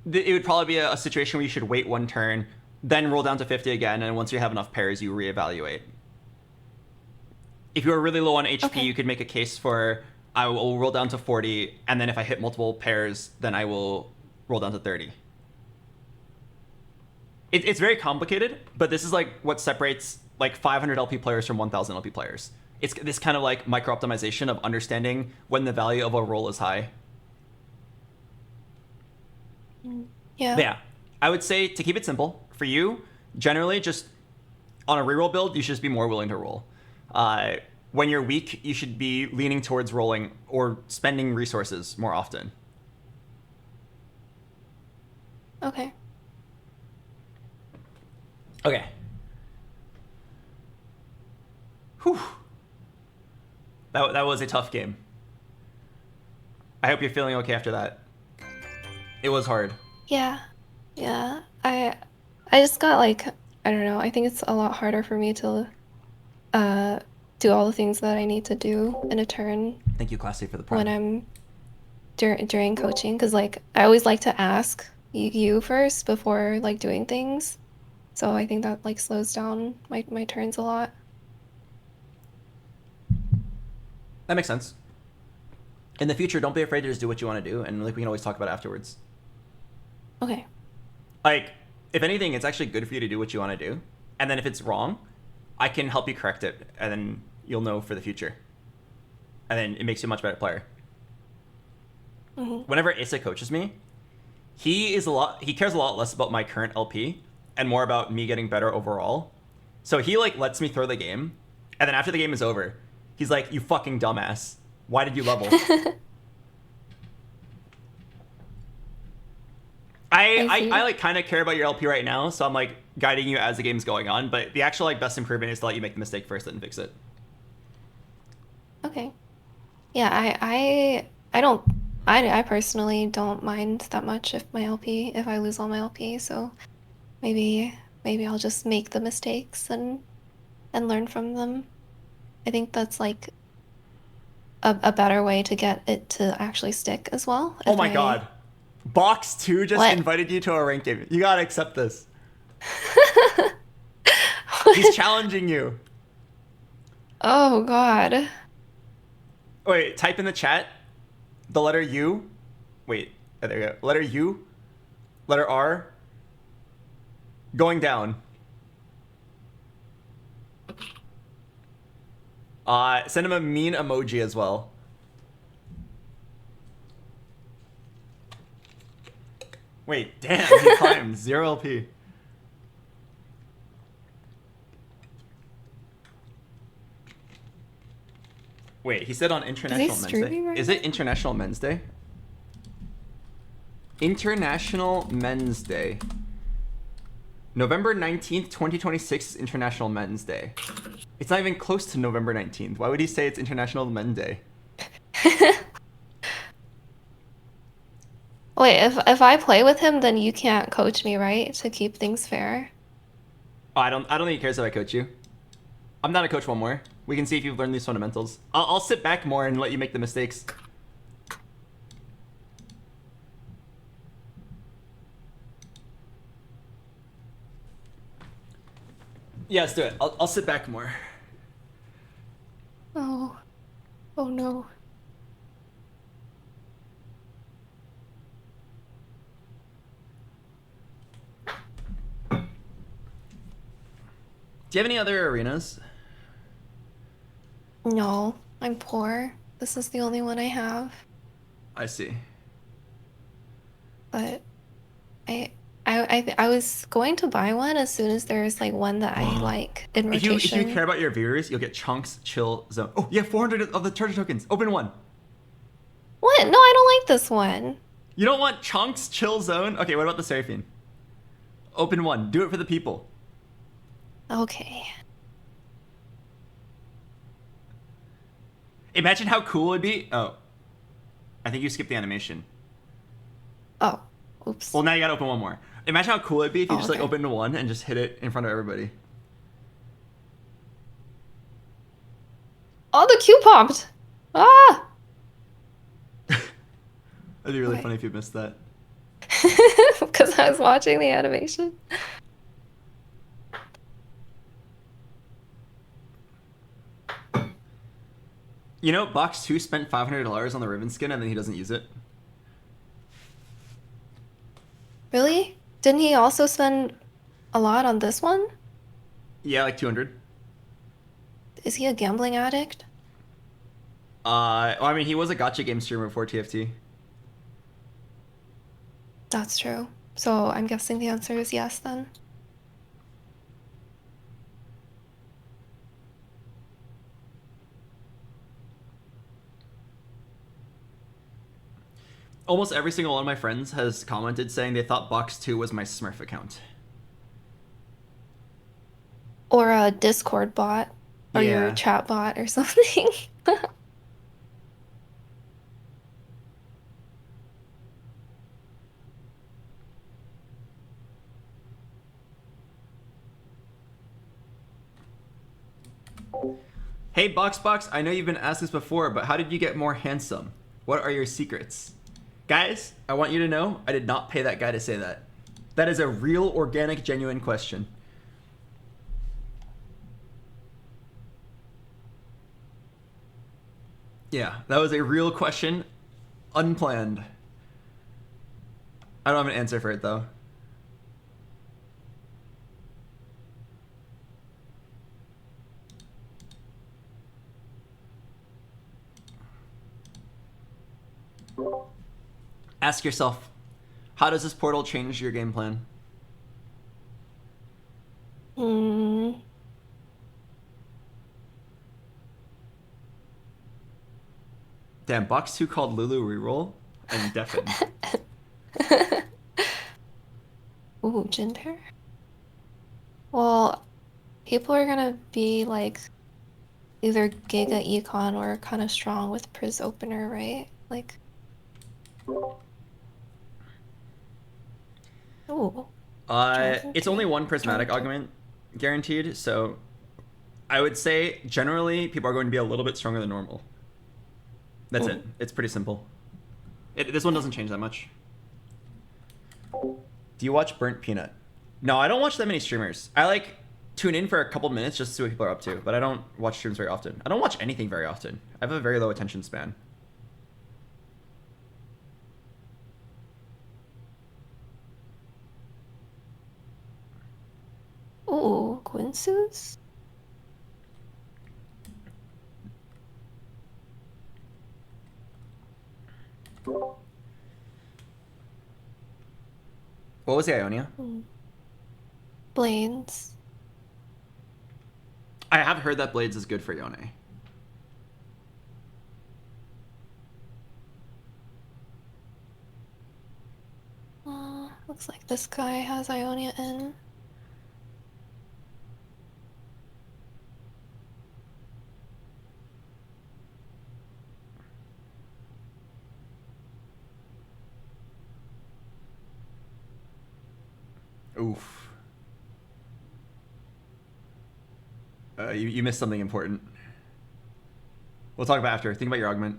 It would probably be a situation where you should wait 1 turn, then roll down to 50 again, and once you have enough pairs, you reevaluate. If you were really low on HP, you could make a case for, I will roll down to 40, and then if I hit multiple pairs, then I will roll down to 30. It's very complicated, but this is like what separates like 500 LP players from 1,000 LP players. It's this kind of like micro-optimization of understanding when the value of a roll is high. Yeah. But yeah, I would say to keep it simple, for you, generally just on a reroll build, you should just be more willing to roll. When you're weak, you should be leaning towards rolling or spending resources more often. Okay. Okay. Whew. That was a tough game. I hope you're feeling okay after that. It was hard. Yeah. Yeah. I just got like, I don't know, I think it's a lot harder for me to do all the things that I need to do in a turn. Thank you, Classy, for the prime. When I'm during coaching, because like I always like to ask you first before like doing things. So I think that like slows down my turns a lot. That makes sense. In the future, don't be afraid to just do what you want to do, and like we can always talk about it afterwards. Okay. Like, if anything, it's actually good for you to do what you want to do, and then if it's wrong, I can help you correct it, and then you'll know for the future. And then it makes you a much better player. Whenever Issa coaches me, he cares a lot less about my current LP and more about me getting better overall. So he like lets me throw the game, and then after the game is over, he's like, "You fucking dumbass. Why did you level?" I like kind of care about your LP right now, so I'm like guiding you as the game's going on, but the actual like best improvement is to let you make the mistake first and fix it. Okay. Yeah, I don't I personally don't mind that much if I lose all my LP, so maybe I'll just make the mistakes and learn from them. I think that's like a better way to get it to actually stick as well. Oh If my I god. Box 2 just What? invited you to a rank game. You gotta accept this. He's challenging you. Oh god. Wait, type in the chat the letter U. Wait, there you go. Letter U, letter R, going down. Send him a mean emoji as well. Wait, damn, he climbed 0 LP. Wait, he said on International Men's Day. streaming right Is it International Men's Day? International Men's Day. November 19th, 2026 is International Men's Day. It's not even close to November 19th. Why would he say it's International Men's Day? Wait, if I play with him, then you can't coach me, right? To keep things fair. Oh, I don't think he cares if I coach you. I'm not a coach one more. We can see if you've learned these fundamentals. I'll sit back more and let you make the mistakes. Yeah, let's do it. I'll sit back more. Oh. Oh no. Do you have any other arenas? No, I'm poor. This is the only one I have. I see. But I was going to buy one as soon as there's like one that I like in If you rotation. care about your viewers, you'll get Chunks Chill Zone. Oh, you have 400 of the treasure tokens. Open one. What? No, I don't like this one. You don't want Chunks Chill Zone? Okay, what about the Seraphine? Open one. Do it for the people. Okay. Imagine how cool it'd be. Oh. I think you skipped the animation. Oh, oops. Well, now you gotta open one more. Imagine how cool it'd be if you just like okay. opened one and just hit it in front of everybody. Oh, the Q popped. Ah! That'd be really Okay. funny if you missed that. Because I was watching the animation. You know, Box 2 spent $500 on the Riven skin and then he doesn't use it. Really? Didn't he also spend a lot on this one? Yeah, like 200. Is he a gambling addict? Well, I mean, he was a gacha game streamer before TFT. That's true. So I'm guessing the answer is yes then. Almost every single one of my friends has commented saying they thought Box 2 was my Smurf account. Or a Discord bot. Or your Yeah. chat bot or something. Hey, BoxBox, I know you've been asked this before, but how did you get more handsome? What are your secrets? Guys, I want you to know I did not pay that guy to say that. That is a real, organic, genuine question. Yeah, that was a real question, unplanned. I don't have an answer for it, though. Ask yourself, how does this portal change your game plan? Hmm. Damn, Box 2 called Lulu reroll and deafened. Ooh, gender? Well, people are gonna be like either Giga Econ or kind of strong with Priz Opener, right? Like, ooh. It's only one prismatic augment guaranteed, so I would say generally people are going to be a little bit stronger than normal. That's it. It's pretty simple. This one doesn't change that much. Do you watch Burnt Peanut? No, I don't watch that many streamers. I like tune in for a couple minutes just to see what people are up to, but I don't watch streams very often. I don't watch anything very often. I have a very low attention span. Ooh, Quinsus? What was the Ionia? Blades. I have heard that Blades is good for Yone. Looks like this guy has Ionia in. Oof. You missed something important. We'll talk about after. Think about your augment.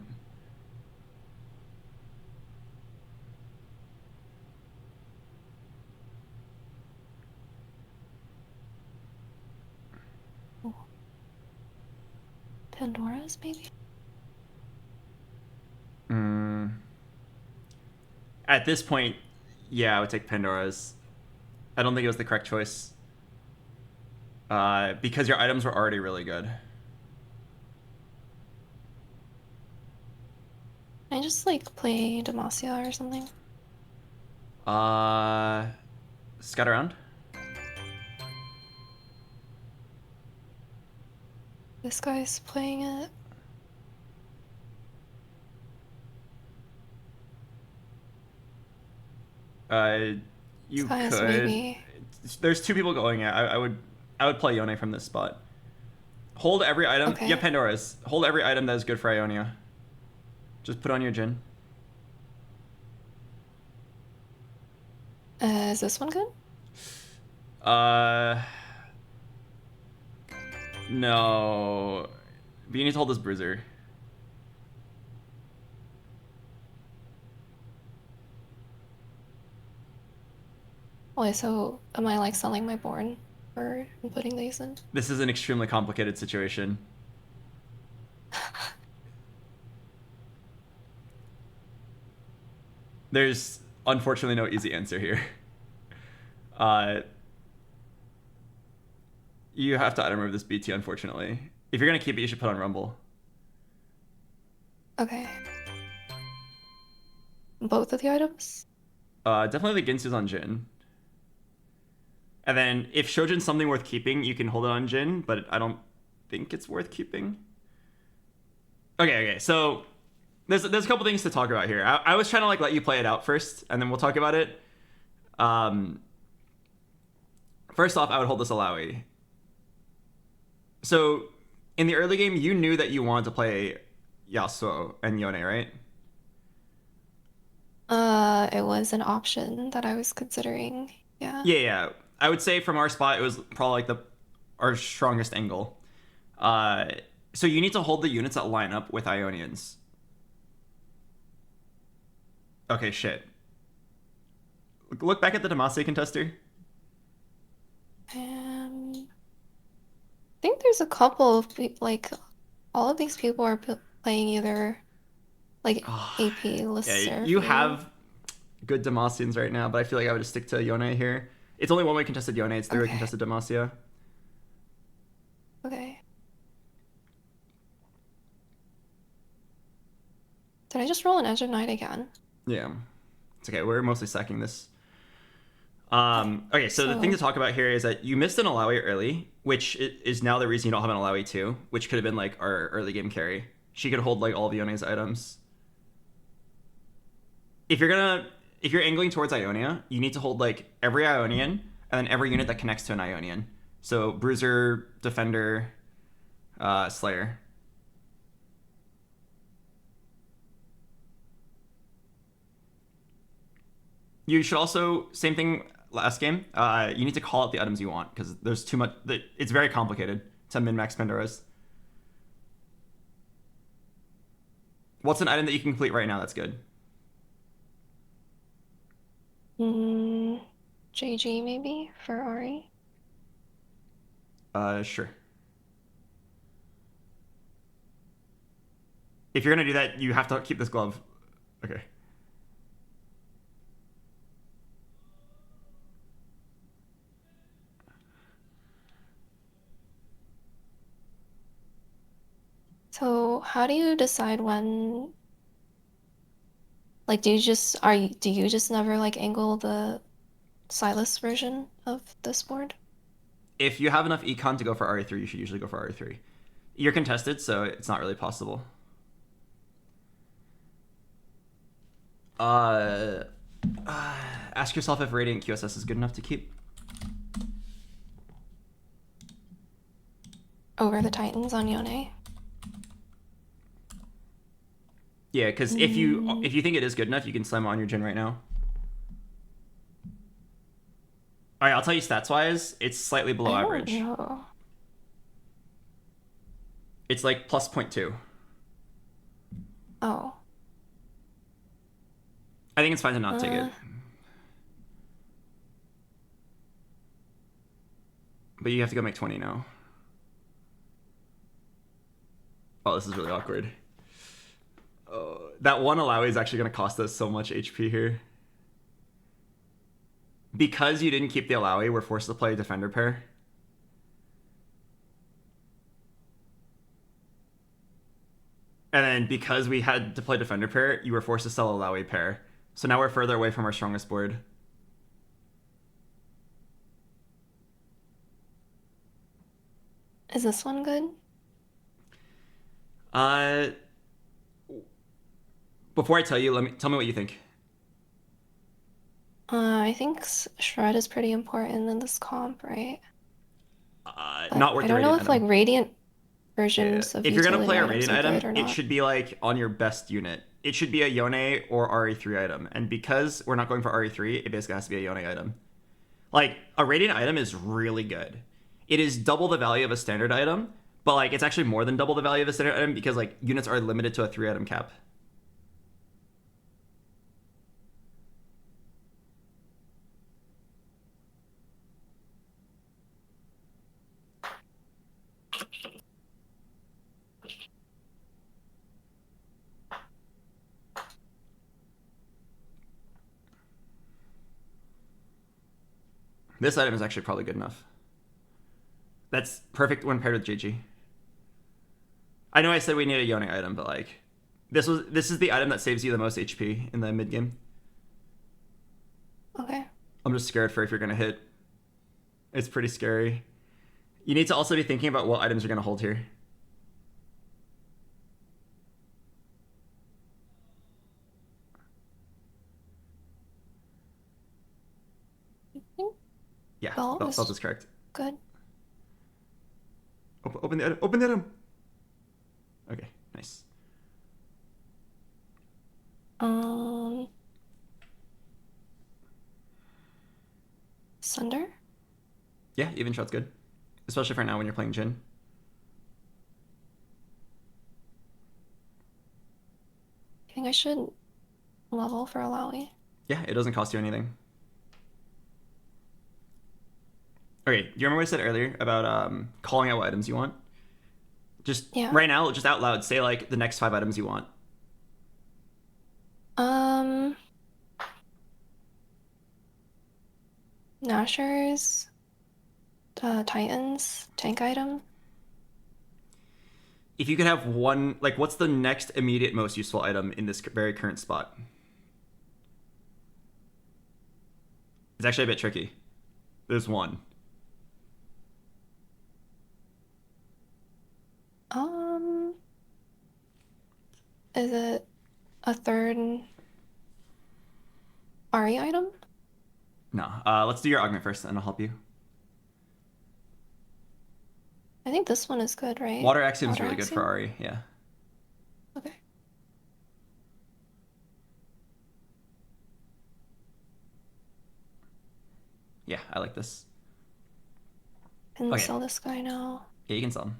Ooh. Pandora's, maybe? At this point, yeah, I would take Pandora's. I don't think it was the correct choice. Because your items were already really good. Can I just like play Demacia or something? Scout around. This guy's playing it. You This guy's could. maybe. There's two people going it. I would play Yone from this spot. Hold every item. Okay. Yeah, Pandora's. Hold every item that is good for Ionia. Just put on your Jhin. Is this one good? No. But you need to hold this Bruiser. Wait, so am I like selling my Born for putting these in? This is an extremely complicated situation. There's unfortunately no easy answer here. You have to item remove this BT, unfortunately. If you're gonna keep it, you should put on Rumble. Okay. Both of the items? Definitely the Ginsu's on Jhin. And then if Shojin's something worth keeping, you can hold it on Jhin, but I don't think it's worth keeping. Okay, so there's a couple things to talk about here. I was trying to like let you play it out first, and then we'll talk about it. First off, I would hold this Alawi. So in the early game, you knew that you wanted to play Yasuo and Yone, right? It was an option that I was considering. Yeah. Yeah. I would say from our spot, it was probably like our strongest angle. So you need to hold the units that line up with Ionians. Okay, shit. Look back at the Demacia contester. I think there's a couple of like all of these people are playing either like AP list. Yeah, you have good Demacians right now, but I feel like I would just stick to Yone here. It's only one way contested Yone. It's three-way contested Demacia. Okay. Did I just roll an Edge of Night again? Yeah. It's okay. We're mostly sacking this. Okay, so the thing to talk about here is that you missed an Alawi early, which is now the reason you don't have an Alawi 2, which could have been like our early game carry. She could hold like all of Yone's items. If you're angling towards Ionia, you need to hold like every Ionian and then every unit that connects to an Ionian. So Bruiser, Defender, Slayer. You should also, same thing last game, you need to call out the items you want, because there's too much, it's very complicated to min-max Pandoras. What's an item that you can complete right now that's good? JG maybe for Ari. Sure. If you're gonna do that, you have to keep this glove. Okay. So how do you decide when? Like, do you just never like angle the Silas version of this board? If you have enough econ to go for RE3, you should usually go for RE3. You're contested, so it's not really possible. Ask yourself if Radiant QSS is good enough to keep. Over the Titans on Yone. Yeah, because if you think it is good enough, you can slam on your Jhin right now. All right, I'll tell you stats wise, it's slightly below average. No. It's like plus 0.2. Oh. I think it's fine to not take it. But you have to go make 20 now. Oh, this is really awkward. That one Alawi is actually going to cost us so much HP here. Because you didn't keep the Alawi, we're forced to play Defender pair. And then because we had to play Defender pair, you were forced to sell Alawi pair. So now we're further away from our strongest board. Is this one good? Before I tell you, tell me what you think. I think Shred is pretty important in this comp, right? Not worth I the don't know Radiant if item. like Radiant versions of if you're gonna play a utility Radiant items are item, good or it not. should be like on your best unit. It should be a Yone or RE3 item. And because we're not going for RE3, it basically has to be a Yone item. Like, a Radiant item is really good. It is double the value of a standard item, but like it's actually more than double the value of a standard item because like units are limited to a 3-item cap. This item is actually probably good enough. That's perfect when paired with JG. I know I said we need a Yone item, but like this is the item that saves you the most HP in the mid game. Okay. I'm just scared for if you're gonna hit. It's pretty scary. You need to also be thinking about what items you're gonna hold here. Yeah, Belt is correct. Good. Open the item. Open the item. Okay, nice. Sunder? Yeah, even shot's good. Especially for now when you're playing Jhin. I think I should level for Alawi. Yeah, it doesn't cost you anything. Okay, do you remember what I said earlier about calling out what items you want? Just right now, just out loud, say like the next 5 items you want. Nashers, Titans, tank item. If you could have one, like what's the next immediate most useful item in this very current spot? It's actually a bit tricky. There's one. Is it a third Ari item? No. Let's do your augment first, and I'll help you. I think this one is good, right? Water Axiom is Water really good for Axiom? Ari. Yeah. Okay. Yeah, I like this. Can Okay. sell this guy now. Yeah, you can sell him.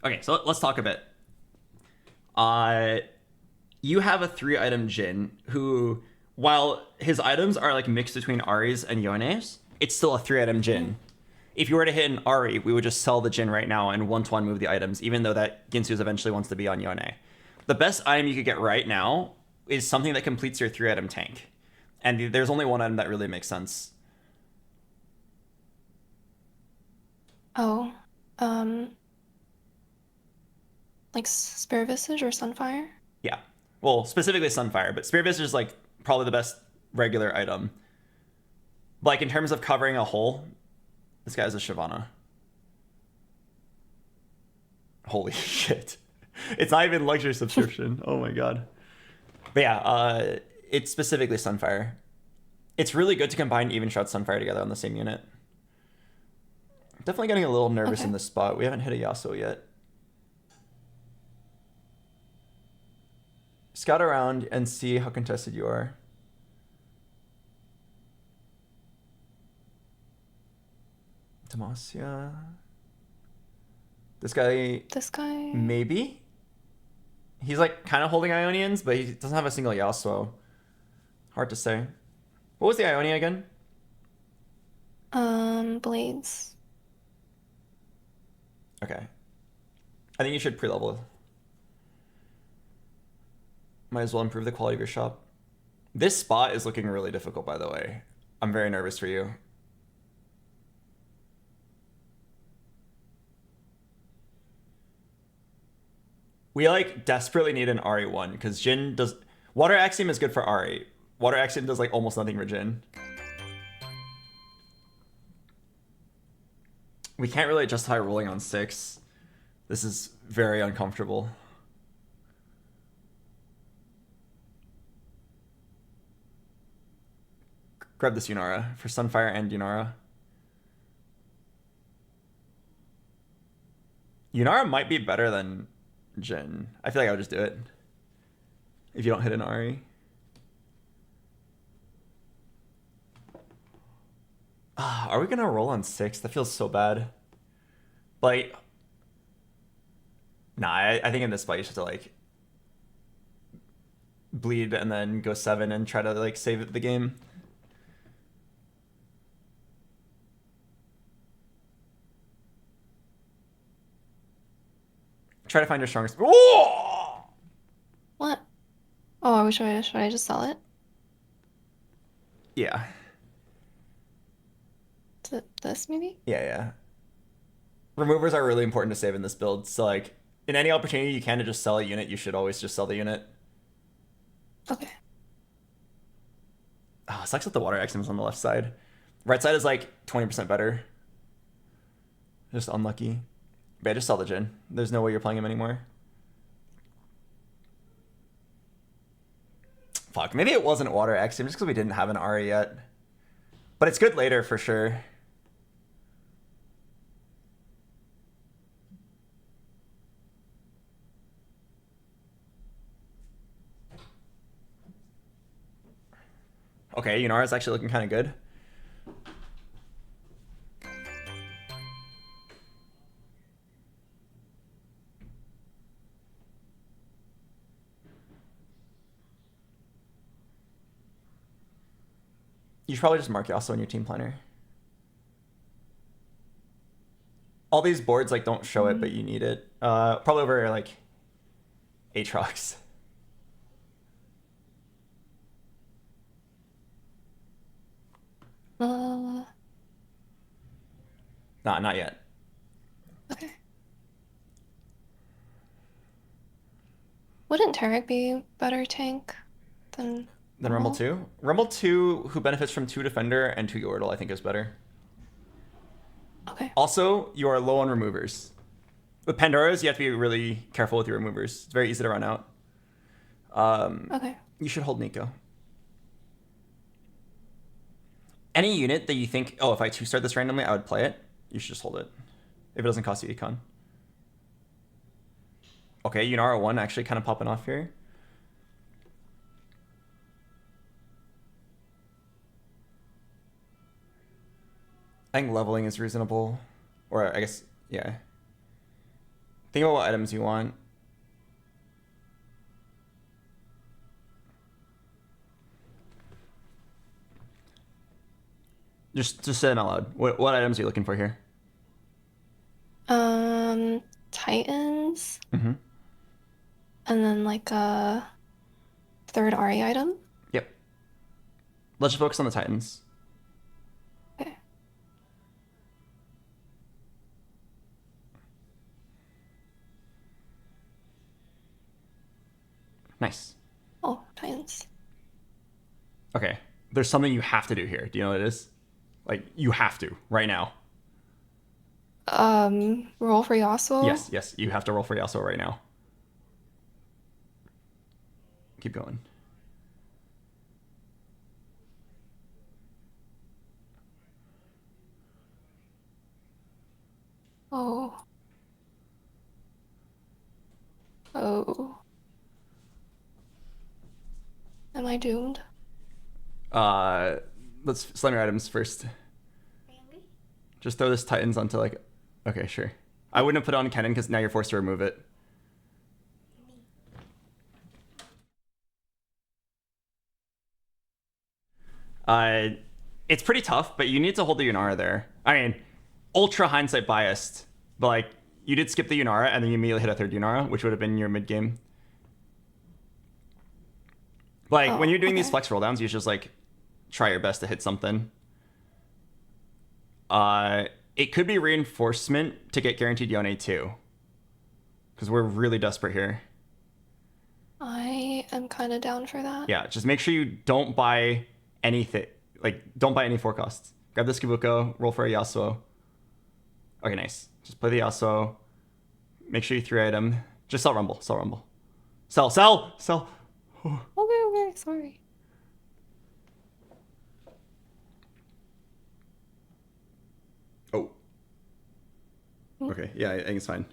Okay, so let's talk a bit. You have a 3-item Jin who, while his items are like mixed between Ari's and Yone's, it's still a 3-item Jin. If you were to hit an Ari, we would just sell the Jin right now and 1-to-1 move the items, even though that Ginsu's eventually wants to be on Yone. The best item you could get right now is something that completes your 3-item tank. And there's only one item that really makes sense. Oh, like Spirit Visage or Sunfire? Yeah. Well, specifically Sunfire, but Spirit Visage is like probably the best regular item. Like in terms of covering a hole, this guy's a Shyvana. Holy shit. It's not even luxury subscription. Oh my god. But yeah, it's specifically Sunfire. It's really good to combine Even Shroud Sunfire together on the same unit. Definitely getting a little nervous in this spot. We haven't hit a Yasuo yet. Scout around and see how contested you are. Demacia. This guy. This guy. Maybe. He's like kind of holding Ionians, but he doesn't have a single Yasuo. Hard to say. What was the Ionia again? Blades. Okay. I think you should pre-level. Might as well improve the quality of your shop. This spot is looking really difficult, by the way. I'm very nervous for you. We like desperately need an Ari one because Jin does. Water Axiom is good for Ari. Water Axiom does like almost nothing for Jin. We can't really justify rolling on 6. This is very uncomfortable. Grab this Yunara for Sunfire and Yunara. Yunara might be better than Jin. I feel like I would just do it. If you don't hit an Ari. Are we gonna roll on 6? That feels so bad. Like, nah, I think in this spot you should have to like bleed and then go 7 and try to like save the game. Try to find your strongest. Oh! What? Oh, should I just sell it? Yeah. To this maybe? Yeah. Removers are really important to save in this build. So like, in any opportunity you can to just sell a unit, you should always just sell the unit. Okay. Oh, it sucks that the Water Axiom is on the left side. Right side is like 20% better. Just unlucky. But yeah, just sell the Jin. There's no way you're playing him anymore. Fuck, maybe it wasn't Water Axiom just because we didn't have an Ari yet. But it's good later for sure. Okay, Yunara's actually looking kind of good. You should probably just mark Yasuo in your team planner. All these boards like don't show it, but you need it. Probably over like Aatrox. Nah, not yet. Okay. Wouldn't Tarek be better tank than Rumble 2? Rumble 2, who benefits from 2 Defender and 2 Yordle, I think is better. Okay. Also, you are low on removers. With Pandora's, you have to be really careful with your removers. It's very easy to run out. Okay. You should hold Nico. Any unit that you think, oh, if I 2-star this randomly, I would play it, you should just hold it. if it doesn't cost you econ. Okay, Yunara 1 actually kind of popping off here. I think leveling is reasonable. Or I guess, yeah. Think about what items you want. Just say them out loud. What items are you looking for here? Titans. Mm-hmm. And then like a third Ari item. Yep. Let's just focus on the Titans. Okay. Nice. Oh, Titans. Okay. There's something you have to do here. Do you know what it is? Like, you have to, right now. Roll for Yasuo? Yes, you have to roll for Yasuo right now. Keep going. Oh. Oh. Am I doomed? Let's slam your items first. Just throw this Titans onto like... Okay, sure. I wouldn't have put it on Kennen because now you're forced to remove it. It's pretty tough, but you need to hold the Yunara there. I mean, ultra hindsight biased, but like, you did skip the Yunara and then you immediately hit a third Yunara, which would have been your mid game. Like, when you're doing these flex roll downs, you just like try your best to hit something. It could be reinforcement to get guaranteed Yone too. Because we're really desperate here. I am kind of down for that. Yeah, just make sure you don't buy anything. Like, don't buy any forecasts. Grab this Kibuko, roll for a Yasuo. Okay, nice. Just play the Yasuo. Make sure you 3-item. Just sell Rumble, sell Rumble. Sell! Okay, sorry. Oh. Okay, yeah, I think it's fine.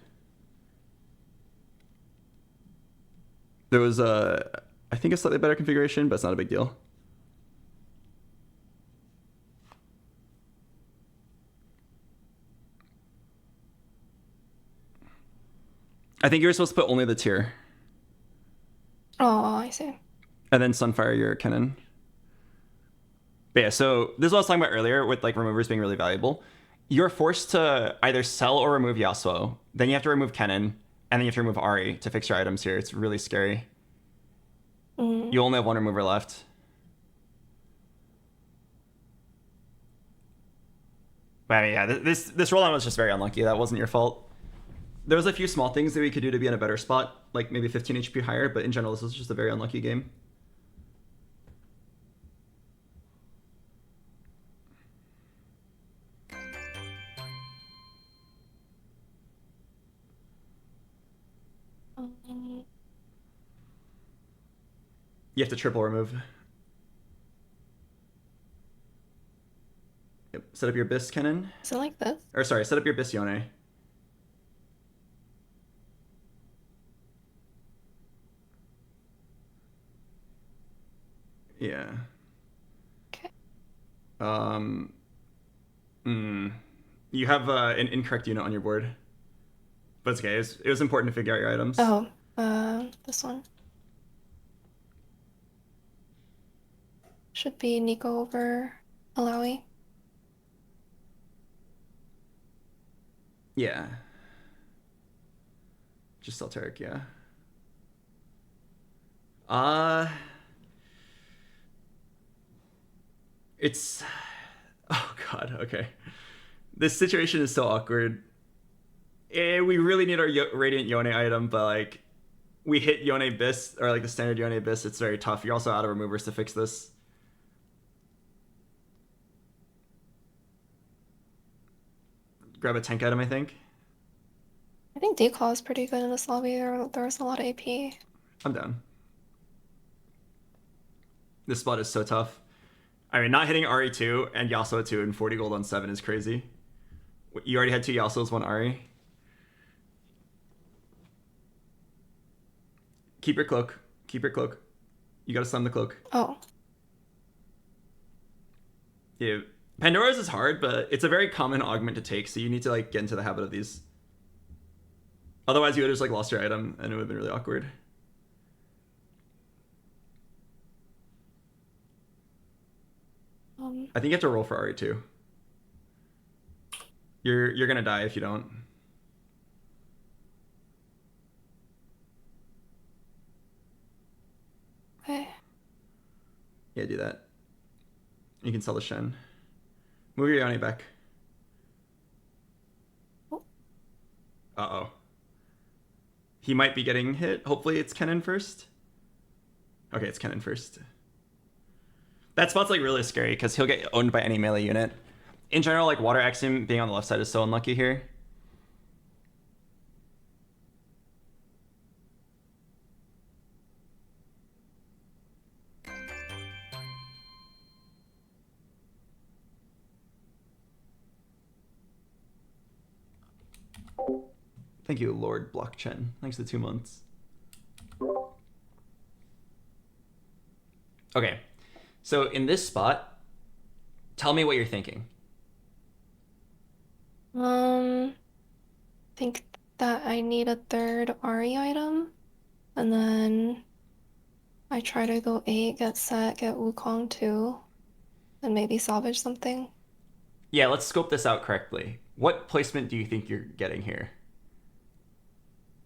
There was I think a slightly better configuration, but it's not a big deal. I think you were supposed to put only the tier. Oh, I see. And then Sunfire your Kennen. But yeah, so this is what I was talking about earlier with like removers being really valuable. You're forced to either sell or remove Yasuo. Then you have to remove Kennen. And then you have to remove Ari to fix your items here. It's really scary. You only have one remover left. But I mean, yeah, this rolldown was just very unlucky. That wasn't your fault. There was a few small things that we could do to be in a better spot, like maybe 15 HP higher, but in general, this was just a very unlucky game. You have to triple remove. Yep. Set up your Bis, Kennen. Is it like this? Or sorry, set up your Bis, Yone. Yeah. Okay. You have an incorrect unit on your board. But it's okay. It was important to figure out your items. Oh, this one. Should be Nico over Alawi. Yeah. Just Celteric, yeah. It's... Oh god, okay. This situation is so awkward. We really need our Radiant Yone item, but like, we hit Yone Bis, or like the standard Yone Bis, it's very tough. You're also out of removers to fix this. Grab a tank item, I think. I think Declaw is pretty good in this lobby. There's a lot of AP. I'm down. This spot is so tough. I mean, not hitting RE2 and Yasuo 2 and 40 gold on 7 is crazy. You already had 2 Yasuos, 1 Ari. Keep your cloak. Keep your cloak. You gotta stun the cloak. Oh. Yeah. Pandora's is hard, but it's a very common augment to take, so you need to like get into the habit of these. Otherwise, you would have just like lost your item, and it would have been really awkward. I think you have to roll for Ari too. You're gonna die if you don't. Okay. Yeah, do that. You can sell the Shen. Move your Yoni back. Oh. Uh-oh. He might be getting hit. Hopefully it's Kennen first. Okay, it's Kennen first. That spot's like really scary because he'll get owned by any melee unit. In general, like Water Axiom being on the left side is so unlucky here. Thank you, Lord Blockchen. Thanks for the 2 months. Okay, so in this spot, tell me what you're thinking. Think that I need a 3rd Ari item, and then I try to go 8, get Set, get Wukong 2, and maybe salvage something. Yeah, let's scope this out correctly. What placement do you think you're getting here?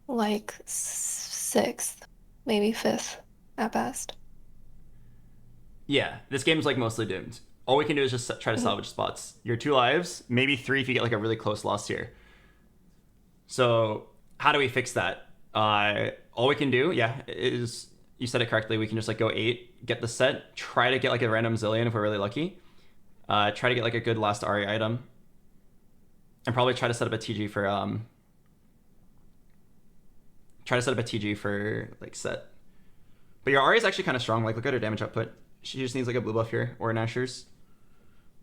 Like 6th, maybe 5th at best. Yeah, this game's like mostly doomed. All we can do is just try to salvage spots. Your 2 lives, maybe 3 if you get like a really close loss here. So how do we fix that? All we can do, yeah, is, you said it correctly, we can just like go 8, get the Set, try to get like a random Zillion if we're really lucky. Try to get like a good last Ari item. And probably try to set up a TG for like Set. But your Ari is actually kind of strong. Like look at her damage output. She just needs like a blue buff here or an Asher's.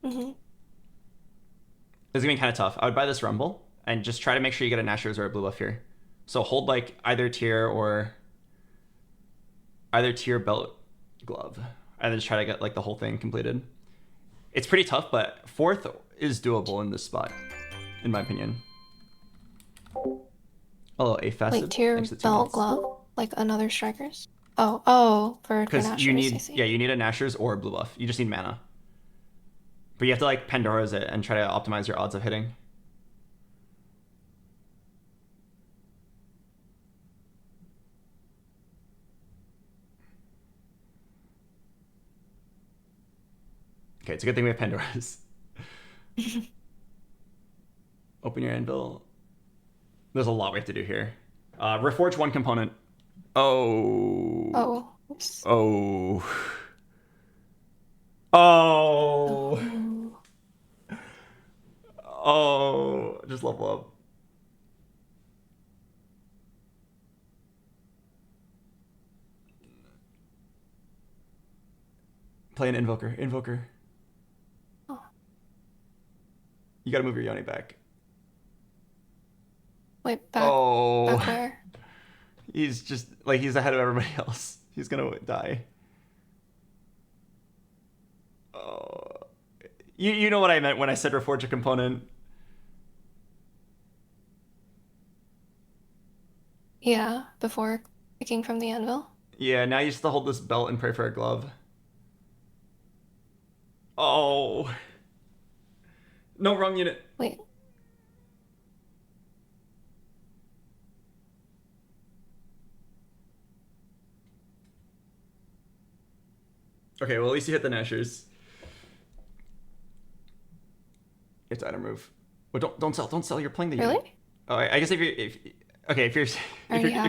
Mm-hmm. It's gonna be kind of tough. I would buy this Rumble and just try to make sure you get an Asher's or a blue buff here. So hold like either tier belt glove, and then just try to get like the whole thing completed. It's pretty tough, but 4th is doable in this spot, in my opinion. Hello, A Facet. Like tier belt glove, like another Strikers. Oh, for because Nashers, you I need see. you need a Nashers or a blue buff. You just need mana. But you have to like Pandora's it and try to optimize your odds of hitting. Okay, it's a good thing we have Pandora's. Open your anvil. There's a lot we have to do here. Reforge 1 component. Oh. Oh. Oops. Oh. Oh. Oh. Just level up. Play an invoker. Invoker. Oh. You gotta move your Yoni back. Wait, back. Oh. Back where? He's just like he's ahead of everybody else. He's gonna die. Oh. You know what I meant when I said reforge a component. Yeah, before picking from the anvil. Yeah, now you just have to hold this belt and pray for a glove. Oh. No, wrong unit. Wait. Okay, well at least you hit the Nashers. It's item move. Well, don't sell. You're playing the unit. Really? Oh, I guess if you're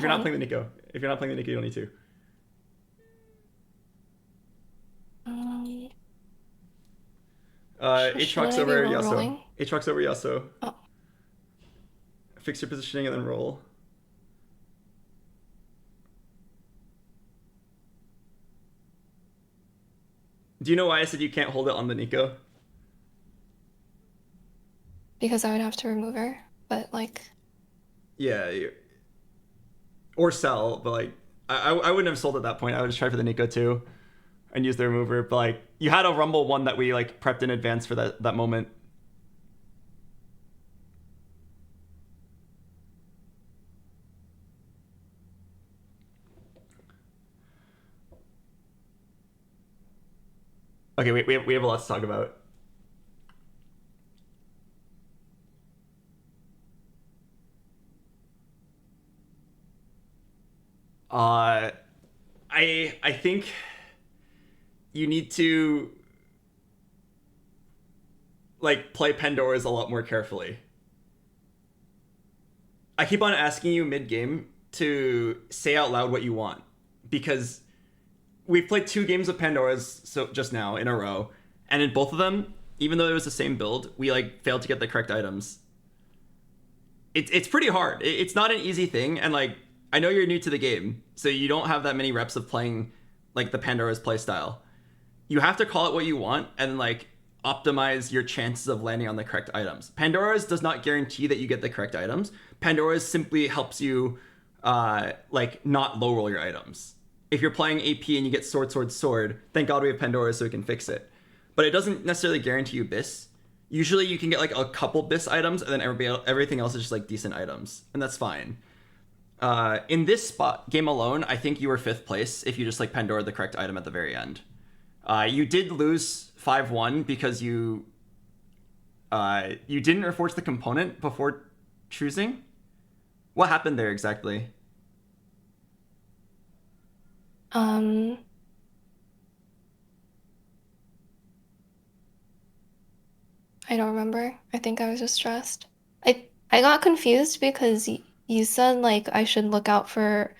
not playing the Nico, you don't need to. Aatrox over Yasuo. Aatrox over Yasuo. Oh. Fix your positioning and then roll. Do you know why I said you can't hold it on the Nico? because I would have to remove her. But like, Yeah, or sell, but like I wouldn't have sold at that point. I would just try for the Nico too, and use the remover. But like you had a Rumble one that we like prepped in advance for that moment. Okay, we have a lot to talk about. I think you need to like play Pandora's a lot more carefully. I keep on asking you mid-game to say out loud what you want, because we've played 2 games of Pandora's just now in a row, and in both of them, even though it was the same build, we like failed to get the correct items. It's pretty hard. It's not an easy thing, and like I know you're new to the game, so you don't have that many reps of playing like the Pandora's playstyle. You have to call it what you want and like optimize your chances of landing on the correct items. Pandora's does not guarantee that you get the correct items. Pandora's simply helps you like not low roll your items. If you're playing AP and you get sword, sword, sword, thank God we have Pandora so we can fix it. But it doesn't necessarily guarantee you BIS. Usually you can get like a couple BIS items and then everything else is just like decent items, and that's fine. In this game alone, I think you were 5th place if you just like Pandora the correct item at the very end. You did lose 5-1 because you didn't reforge the component before choosing. What happened there exactly? I don't remember. I think I was just stressed. I got confused because you said like I should look out for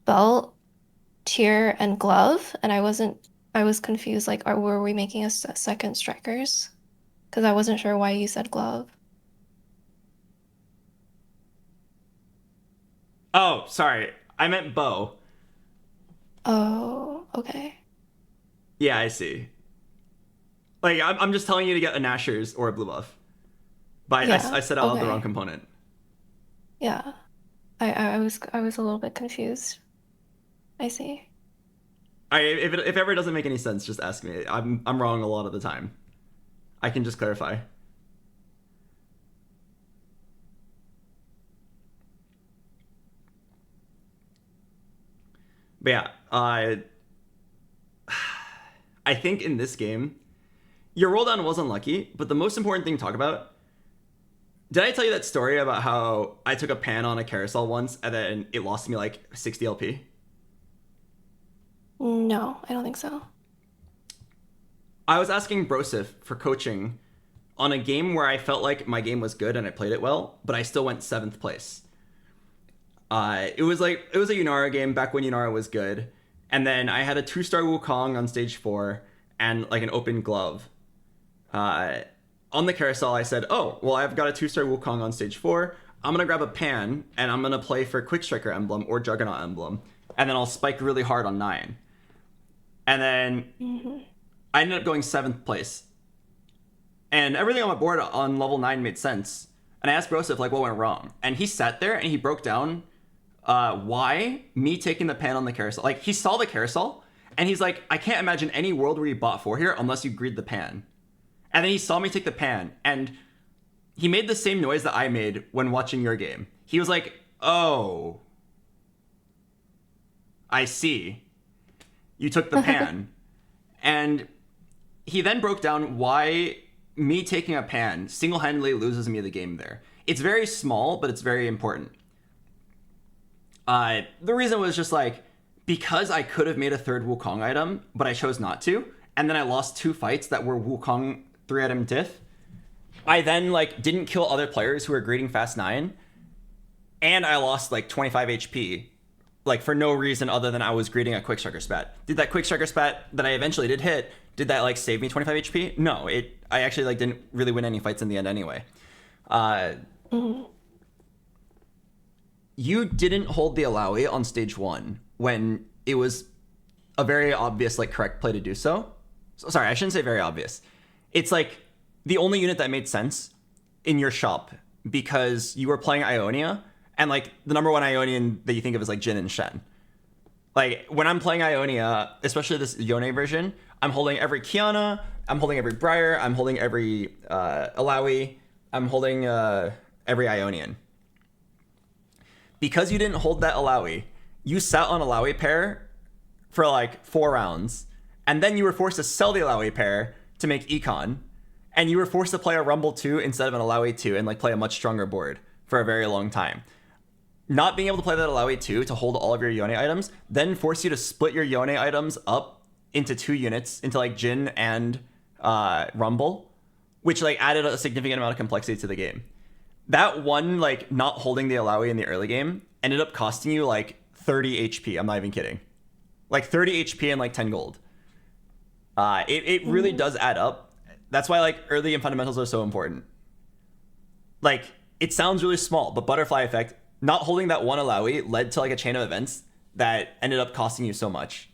belt, tier, and glove, and I was confused, like were we making a second strikers? Because I wasn't sure why you said glove. Oh, sorry. I meant bow. Oh, okay. Yeah, I see. Like, I'm just telling you to get a Nashor's or a blue buff. But Yeah, I said out loud the okay. wrong component. Yeah. I was a little bit confused. I see. If it ever doesn't make any sense, just ask me. I'm wrong a lot of the time. I can just clarify. But yeah, I think in this game, your roll down was unlucky, but the most important thing to talk about, did I tell you that story about how I took a pan on a carousel once and then it lost me like 60 LP? No, I don't think so. I was asking Brosif for coaching on a game where I felt like my game was good and I played it well, but I still went 7th place. It was a Yunara game back when Yunara was good, and then I had a 2-star Wukong on stage 4 and like an open glove. On the carousel, I said, oh, well, I've got a 2-star Wukong on stage 4. I'm going to grab a pan, and I'm going to play for Quick Striker Emblem or Juggernaut Emblem, and then I'll spike really hard on 9. And then I ended up going 7th place. And everything on my board on level 9 made sense. And I asked Brosif, like, what went wrong? And he sat there, and he broke down why me taking the pan on the carousel. Like, he saw the carousel, and he's like, I can't imagine any world where you bought 4 here unless you greed the pan. And then he saw me take the pan, and he made the same noise that I made when watching your game. He was like, oh, I see. You took the pan. And he then broke down why me taking a pan single-handedly loses me the game there. It's very small, but it's very important. The reason was just like, because I could have made a 3rd Wukong item, but I chose not to, and then I lost 2 fights that were Wukong 3-item diff. I then like didn't kill other players who were greeting fast 9, and I lost like 25 HP, like for no reason other than I was greeting a Quick Striker spat. Did that Quick Striker spat that I eventually did hit, did that like save me 25 HP? No, I actually like didn't really win any fights in the end anyway. You didn't hold the Alawi on stage 1 when it was a very obvious like correct play to do so. Sorry, I shouldn't say very obvious. It's like the only unit that made sense. in your shop because you were playing Ionia, and like the number one Ionian that you think of is like Jin and Shen. Like when I'm playing Ionia, especially this Yone version, I'm holding every Kiana, I'm holding every Briar, I'm holding every Alawi, I'm holding every Ionian. Because you didn't hold that Alawi, you sat on Alawi pair for like 4 rounds, and then you were forced to sell the Alawi pair to make Econ, and you were forced to play a Rumble 2 instead of an Alawi 2 and like play a much stronger board for a very long time. Not being able to play that Alawi 2 to hold all of your Yone items then forced you to split your Yone items up into 2 units, into like Jin and Rumble, which like added a significant amount of complexity to the game. That one, like not holding the Alawi in the early game ended up costing you like 30 HP. I'm not even kidding. Like 30 HP and like 10 gold. It really does add up. That's why like early game fundamentals are so important. Like it sounds really small, but butterfly effect, not holding that one Alawi led to like a chain of events that ended up costing you so much.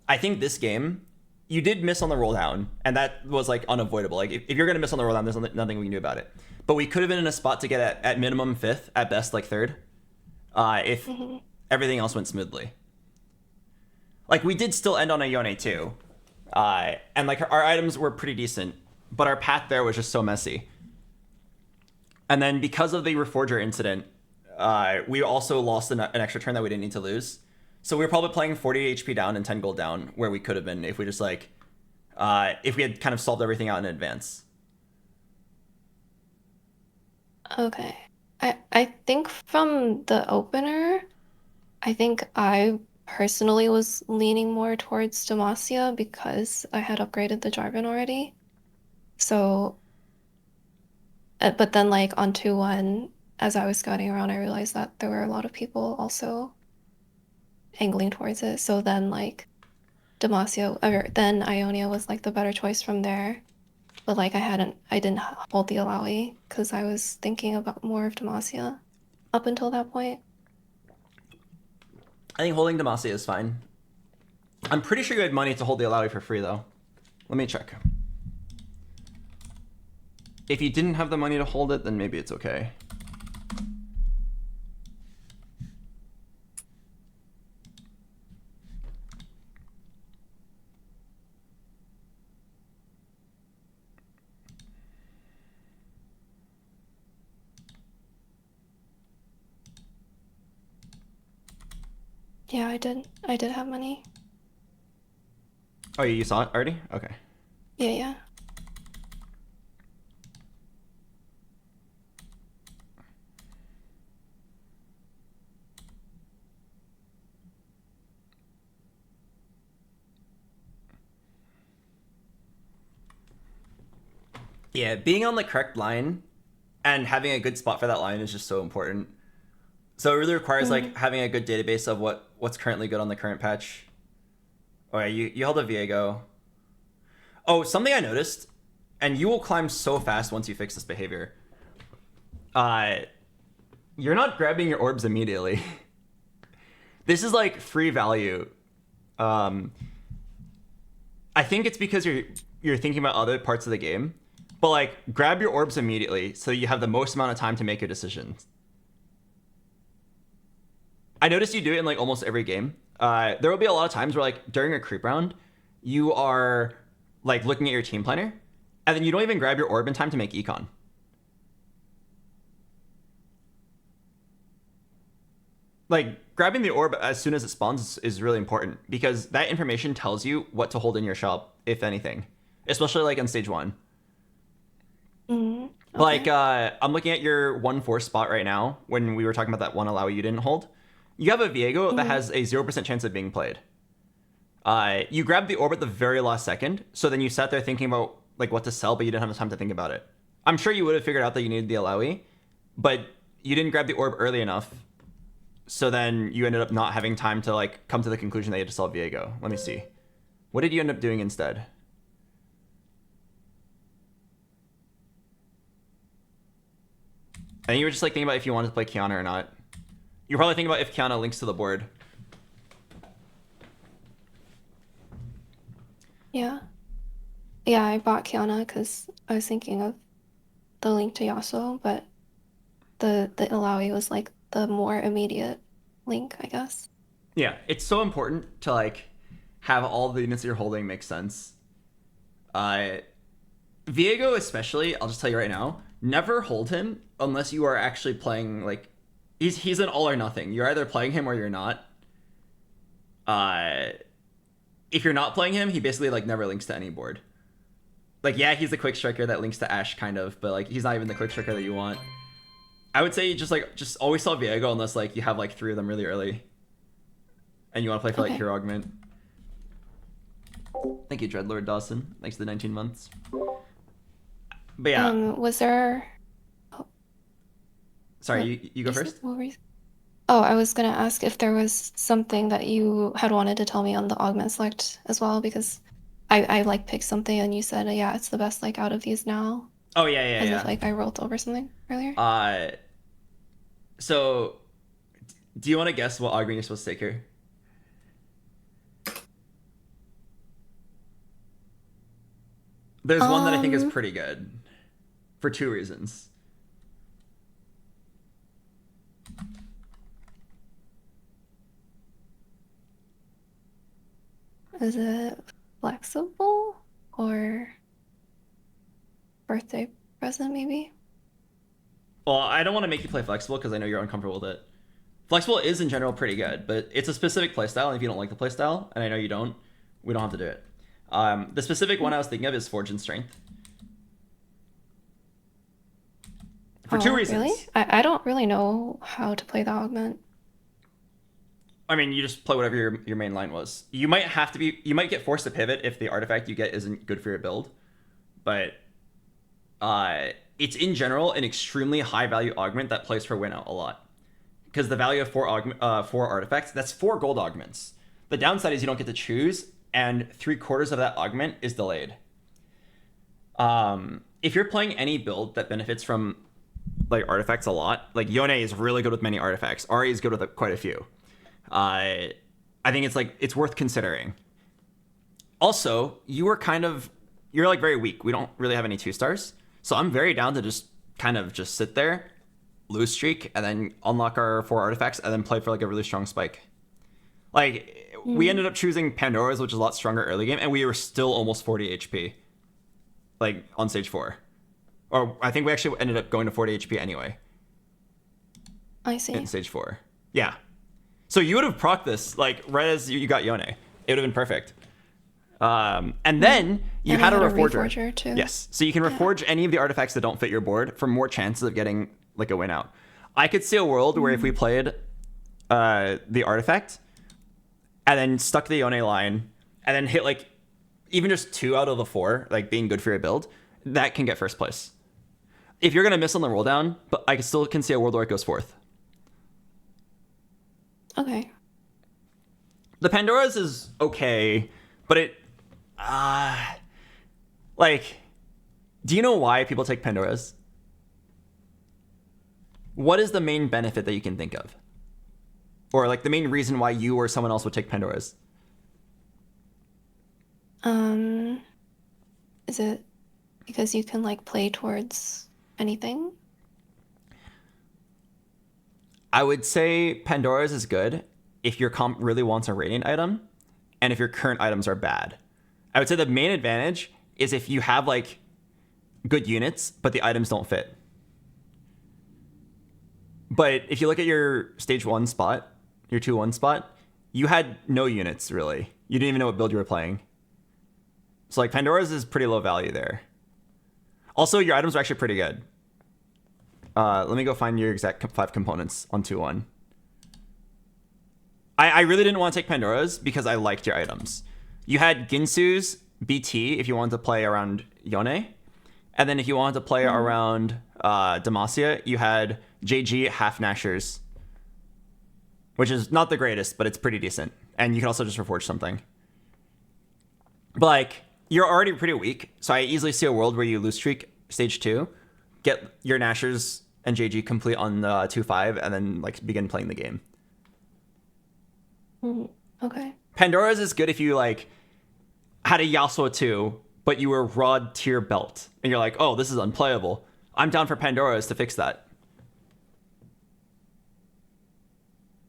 I think this game, you did miss on the roll down, and that was like unavoidable. Like if you're gonna miss on the roll down, there's nothing we can do about it. But we could have been in a spot to get at minimum 5th, at best like 3rd, if everything else went smoothly. Like we did still end on a Yone too, and like our items were pretty decent, but our path there was just so messy. And then because of the Reforger incident, we also lost an extra turn that we didn't need to lose. So we were probably playing 40 HP down and 10 gold down, where we could have been if we just like, if we had kind of solved everything out in advance. Okay. I think from the opener, I think I personally was leaning more towards Demacia because I had upgraded the Jarvan already. So, but then like on 2-1, as I was scouting around, I realized that there were a lot of people also angling towards it. So then like Demacia, or then Ionia was like the better choice from there. But like I didn't hold the Alawi because I was thinking about more of Demacia up until that point. I think holding Demacia is fine. I'm pretty sure you had money to hold the Alawi for free though. Let me check. If you didn't have the money to hold it, then maybe it's okay. Yeah, I did. I did have money. Oh, you saw it already? Okay. Yeah. Yeah, being on the correct line and having a good spot for that line is just so important. So it really requires like having a good database of what's currently good on the current patch. Oh yeah, you held a Viego. Oh, something I noticed, and you will climb so fast once you fix this behavior. You're not grabbing your orbs immediately. This is like free value. I think it's because you're thinking about other parts of the game. But like grab your orbs immediately so you have the most amount of time to make your decisions. I noticed you do it in like almost every game. There will be a lot of times where like during a creep round, you are like looking at your team planner, and then you don't even grab your orb in time to make econ. Like grabbing the orb as soon as it spawns is really important because that information tells you what to hold in your shop, if anything, especially like on stage 1. Okay. Like I'm looking at your 1-4 spot right now when we were talking about that one Alawi you didn't hold. You have a Viego that has a 0% chance of being played. You grabbed the orb at the very last second, so then you sat there thinking about like what to sell, but you didn't have the time to think about it. I'm sure you would have figured out that you needed the Alawi, but you didn't grab the orb early enough, so then you ended up not having time to like come to the conclusion that you had to sell Viego. Let me see. What did you end up doing instead? And you were just like thinking about if you wanted to play Kiana or not. You're probably thinking about if Kiana links to the board. Yeah, I bought Kiana because I was thinking of the link to Yasuo, but the Illaoi was like the more immediate link, I guess. Yeah, it's so important to like have all the units you're holding make sense. Viego especially, I'll just tell you right now, never hold him unless you are actually playing like he's an all or nothing. You're either playing him or you're not. If you're not playing him, he basically like never links to any board. Like, yeah, he's the quick striker that links to Ashe kind of, but like he's not even the quick striker that you want. I would say just always sell Viego unless like you have like 3 of them really early. And you want to play for like Hero Augment. Thank you, Dreadlord Dawson. Thanks for the 19 months. But yeah. Was there... Sorry, you go first? Oh, I was gonna ask if there was something that you had wanted to tell me on the augment select as well, because I like picked something and you said, yeah, it's the best like out of these now. Oh yeah. As if like I rolled over something earlier. So do you want to guess what augment you're supposed to take here? There's one that I think is pretty good for 2 reasons. Is it flexible or birthday present maybe? Well, I don't want to make you play flexible because I know you're uncomfortable with it. Flexible is in general pretty good, but it's a specific playstyle, and if you don't like the playstyle, and I know you don't, we don't have to do it. The specific one I was thinking of is Forge and Strength. For 2 reasons. Really? I don't really know how to play the augment. I mean, you just play whatever your main line was. You might get forced to pivot if the artifact you get isn't good for your build, but it's in general an extremely high value augment that plays for win out a lot. Because the value of 4 artifacts, that's 4 gold augments. The downside is you don't get to choose, and 3/4 of that augment is delayed. If you're playing any build that benefits from like artifacts a lot, like Yone is really good with many artifacts. Ari is good with quite a few. I think it's worth considering. Also, you're like very weak. We don't really have any 2-stars, so I'm very down to just sit there, lose streak, and then unlock our 4 artifacts, and then play for like a really strong spike. Like we ended up choosing Pandora's, which is a lot stronger early game, and we were still almost 40 HP, like on stage 4. Or I think we actually ended up going to 40 HP anyway. I see. In stage 4, yeah. So you would have procced this like right as you got Yone. It would have been perfect. And then you had a Reforger too. Yes, so you can reforge any of the artifacts that don't fit your board for more chances of getting like a win out. I could see a world where if we played the artifact and then stuck the Yone line and then hit like even just 2 out of the 4 like being good for your build, that can get first place. If you're gonna miss on the roll down, but I still can see a world where it goes 4th. Okay. The Pandora's is okay, but it like, do you know why people take Pandora's? What is the main benefit that you can think of? Or like the main reason why you or someone else would take Pandora's? Is it because you can like play towards anything? I would say Pandora's is good if your comp really wants a radiant item and if your current items are bad. I would say the main advantage is if you have like good units, but the items don't fit. But if you look at your stage 1 spot, your 2-1 spot, you had no units really. You didn't even know what build you were playing. So like Pandora's is pretty low value there. Also, your items are actually pretty good. Let me go find your exact 5 components on 2-1. I really didn't want to take Pandora's because I liked your items. You had Ginsu's BT if you wanted to play around Yone. And then if you wanted to play around Demacia, you had JG half Nashers. Which is not the greatest, but it's pretty decent. And you can also just reforge something. But like, you're already pretty weak, so I easily see a world where you lose streak stage 2, get your Nashers and JG complete on 2-5, and then like begin playing the game. Okay. Pandora's is good if you like had a Yasuo 2, but you were Rod tier belt, and you're like, oh, this is unplayable. I'm down for Pandora's to fix that.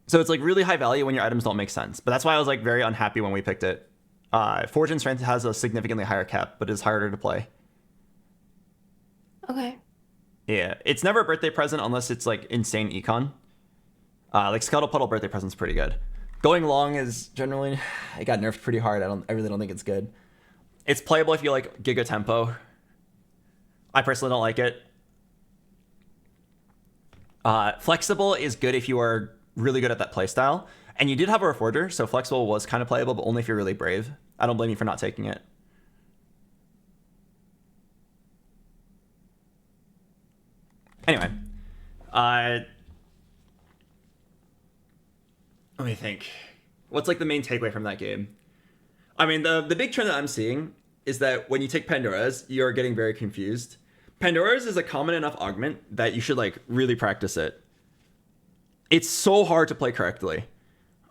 So it's like really high value when your items don't make sense. But that's why I was like very unhappy when we picked it. Fortune Strength has a significantly higher cap, but is harder to play. Okay. Yeah, it's never a birthday present unless it's like insane econ. Like Scuttle Puddle birthday present's pretty good. Going long is generally, it got nerfed pretty hard. I really don't think it's good. It's playable if you like Giga Tempo. I personally don't like it. Flexible is good if you are really good at that playstyle. And you did have a Reforger, so Flexible was kind of playable, but only if you're really brave. I don't blame you for not taking it. Anyway, let me think. What's like the main takeaway from that game? I mean, the big trend that I'm seeing is that when you take Pandora's, you're getting very confused. Pandora's is a common enough augment that you should like really practice it. It's so hard to play correctly.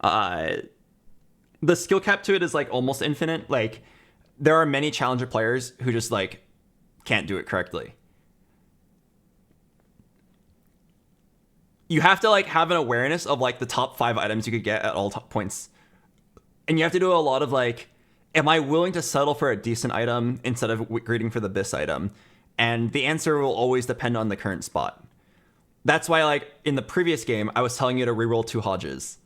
The skill cap to it is like almost infinite. Like there are many challenger players who just like can't do it correctly. You have to like have an awareness of like the top 5 items you could get at all top points. And you have to do a lot of like, am I willing to settle for a decent item instead of greeting for the best item? And the answer will always depend on the current spot. That's why like in the previous game, I was telling you to reroll 2 Hodges.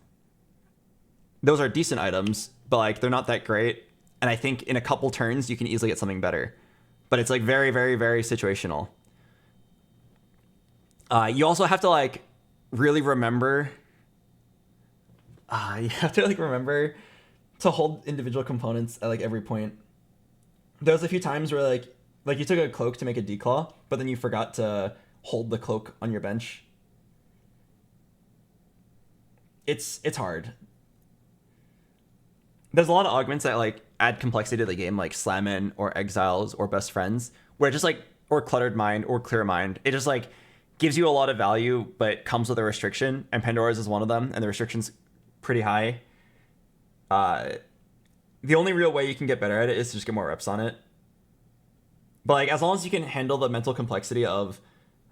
Those are decent items, but like they're not that great. And I think in a couple turns, you can easily get something better. But it's like very, very, very situational. You also have to like really remember. You have to like remember to hold individual components at like every point. There was a few times where like you took a cloak to make a declaw, but then you forgot to hold the cloak on your bench. It's hard. There's a lot of augments that like add complexity to the game, like Slammin' or Exiles or Best Friends, where it just like, or Cluttered Mind or Clear Mind, it just like gives you a lot of value, but comes with a restriction, and Pandora's is one of them, and the restriction's pretty high. The only real way you can get better at it is to just get more reps on it. But like as long as you can handle the mental complexity of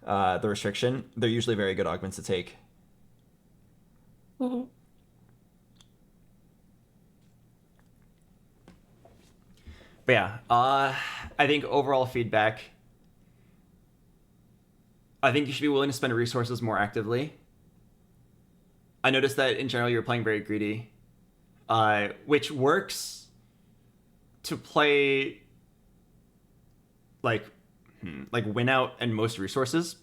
the restriction, they're usually very good augments to take. Mm-hmm. But yeah, I think overall feedback, I think you should be willing to spend resources more actively. I noticed that in general you're playing very greedy, which works to play like win out and most resources,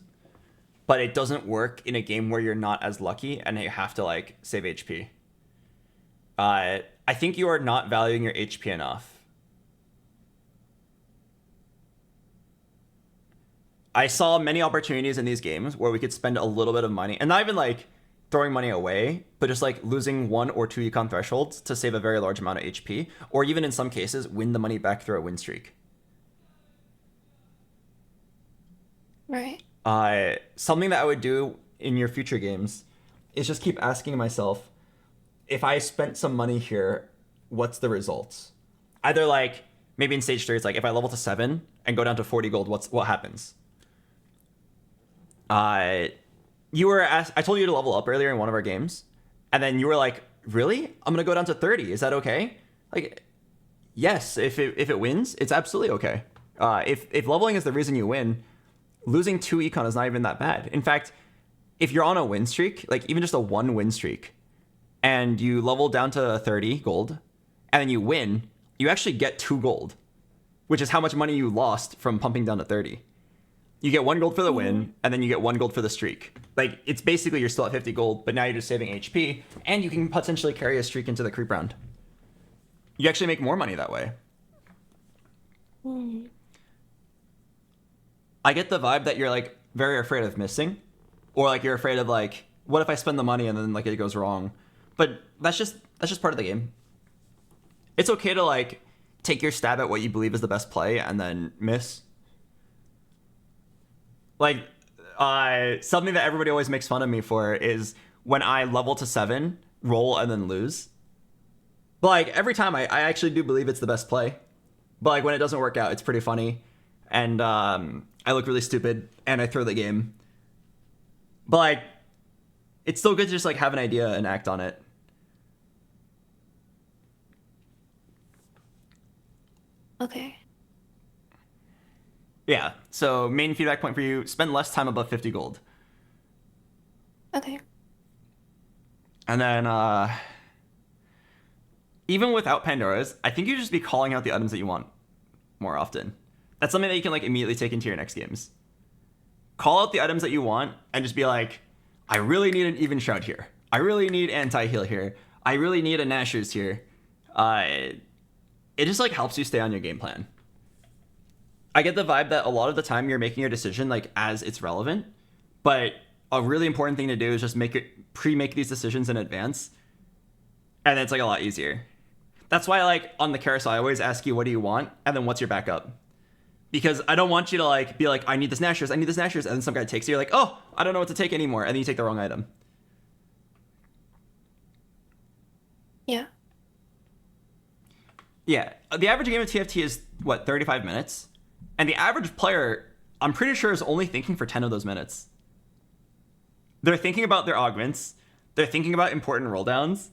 but it doesn't work in a game where you're not as lucky and you have to like save HP. I think you are not valuing your HP enough. I saw many opportunities in these games where we could spend a little bit of money, and not even like throwing money away, but just like losing 1 or 2 econ thresholds to save a very large amount of HP, or even in some cases win the money back through a win streak. Right. Something that I would do in your future games is just keep asking myself, if I spent some money here, what's the results? Either like maybe in stage 3, it's like if I level to 7 and go down to 40 gold, what happens? You were asked, I told you to level up earlier in one of our games, and then you were like, really? I'm gonna go down to 30. Is that okay? Like, yes, if it wins, it's absolutely okay. If leveling is the reason you win, losing 2 econ is not even that bad. In fact, if you're on a win streak, like even just a 1 win streak, and you level down to 30 gold, and then you win, you actually get 2 gold, which is how much money you lost from pumping down to 30. You get 1 gold for the win, and then you get 1 gold for the streak. Like, it's basically you're still at 50 gold, but now you're just saving HP, and you can potentially carry a streak into the creep round. You actually make more money that way. Mm. I get the vibe that you're, like, very afraid of missing, or, like, you're afraid of, like, what if I spend the money and then, like, it goes wrong? But that's just part of the game. It's okay to, like, take your stab at what you believe is the best play and then miss. Like, something that everybody always makes fun of me for is when I level to 7, roll, and then lose. But, like, every time I actually do believe it's the best play. But, like, when it doesn't work out, it's pretty funny. and I look really stupid and I throw the game. But like, it's still good to just like have an idea and act on it. Okay. Yeah. So main feedback point for you: spend less time above 50 gold. Okay. And then even without Pandora's, I think you just be calling out the items that you want more often. That's something that you can like immediately take into your next games. Call out the items that you want and just be like, I really need an even shroud here. I really need anti-heal here. I really need a Nashor's here. It just like helps you stay on your game plan. I get the vibe that a lot of the time you're making your decision like as it's relevant, but a really important thing to do is just pre-make these decisions in advance, and then it's like a lot easier. That's why like on the carousel I always ask you, what do you want, and then what's your backup? Because I don't want you to like be like, I need this Nashor's, and then some guy takes it, you're like, oh, I don't know what to take anymore, and then you take the wrong item. Yeah. Yeah, the average game of TFT is what, 35 minutes? And the average player, I'm pretty sure, is only thinking for 10 of those minutes. They're thinking about their augments, they're thinking about important rolldowns,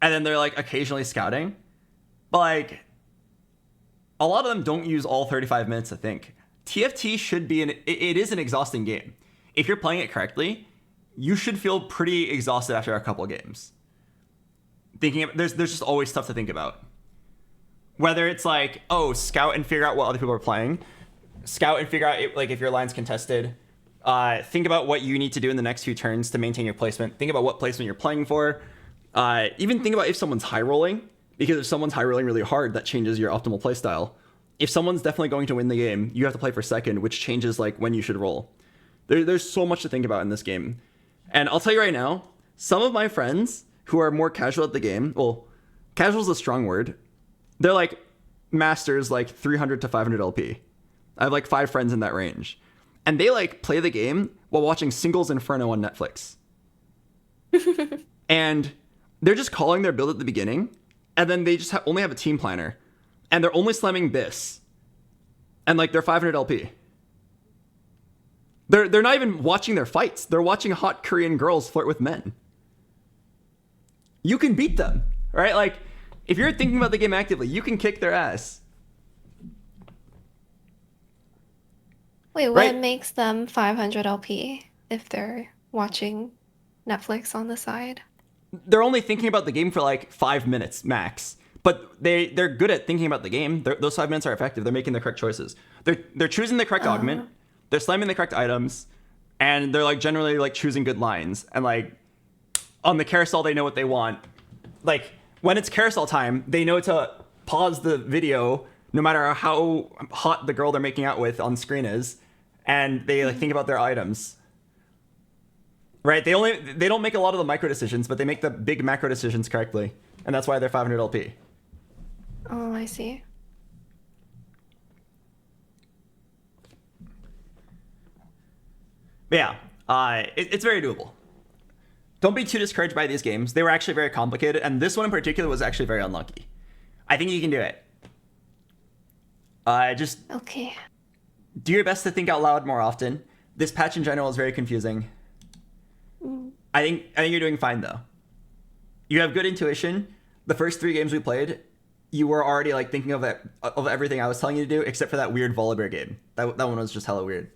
and then they're like occasionally scouting. But like, a lot of them don't use all 35 minutes to think. TFT should be it is an exhausting game. If you're playing it correctly, you should feel pretty exhausted after a couple of games. There's just always stuff to think about. Whether it's like, oh, scout and figure out what other people are playing, scout and figure out like if your line's contested. Think about what you need to do in the next few turns to maintain your placement. Think about what placement you're playing for. Even think about if someone's high rolling, because if someone's high rolling really hard, that changes your optimal playstyle. If someone's definitely going to win the game, you have to play for second, which changes like when you should roll. There's so much to think about in this game. And I'll tell you right now, some of my friends who are more casual at the game, well, casual is a strong word. They're like masters, like 300 to 500 LP. I have like 5 friends in that range. And they like play the game while watching Singles Inferno on Netflix. And they're just calling their build at the beginning, and then they just only have a team planner, and they're only slamming this, and like they're 500 LP. They're not even watching their fights. They're watching hot Korean girls flirt with men. You can beat them, right? Like, if you're thinking about the game actively, you can kick their ass. Wait, what Right. makes them 500 LP if they're watching Netflix on the side? They're only thinking about the game for like 5 minutes max, but they're good at thinking about the game. Those 5 minutes are effective. They're making the correct choices. They're choosing the correct augment. They're slamming the correct items, and they're like generally like choosing good lines. And like on the carousel, they know what they want. Like when it's carousel time, they know to pause the video no matter how hot the girl they're making out with on screen is, and they like think about their items. Right? They don't make a lot of the micro decisions, but they make the big macro decisions correctly, and that's why they're 500 LP. Oh, I see. But yeah, it's very doable. Don't be too discouraged by these games. They were actually very complicated, and this one in particular was actually very unlucky. I think you can do it. Just Okay. do your best to think out loud more often. This patch in general is very confusing. I think you're doing fine though. You have good intuition. The first 3 games we played, you were already like thinking of everything I was telling you to do, except for that weird Volibear game. That one was just hella weird.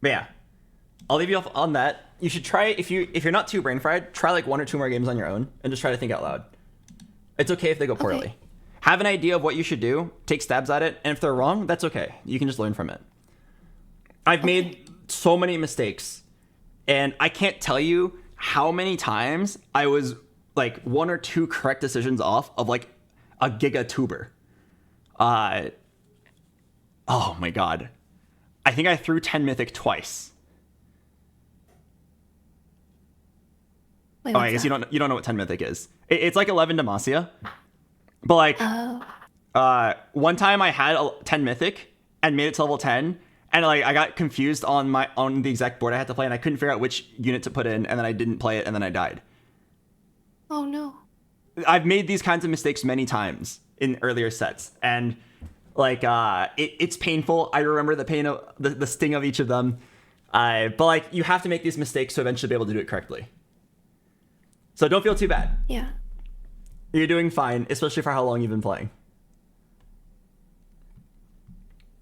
But yeah, I'll leave you off on that. You should try, if you're not too brain fried, try like 1 or 2 more games on your own and just try to think out loud. It's okay if they go poorly. Okay. Have an idea of what you should do, take stabs at it, and if they're wrong, that's okay. You can just learn from it. I've made so many mistakes, and I can't tell you how many times I was like 1 or 2 correct decisions off of like a giga tuber. Oh my god. I think I threw 10 mythic twice. Wait, Oh, what's I guess that? you don't know what 10 mythic is. It's like 11 Demacia. But like one time I had 10 mythic and made it to level 10, and like I got confused on the exact board I had to play, and I couldn't figure out which unit to put in, and then I didn't play it, and then I died. Oh no. I've made these kinds of mistakes many times. in earlier sets, and like it's painful. I remember the pain of the sting of each of them. But like you have to make these mistakes to eventually be able to do it correctly. So don't feel too bad. Yeah. You're doing fine, especially for how long you've been playing.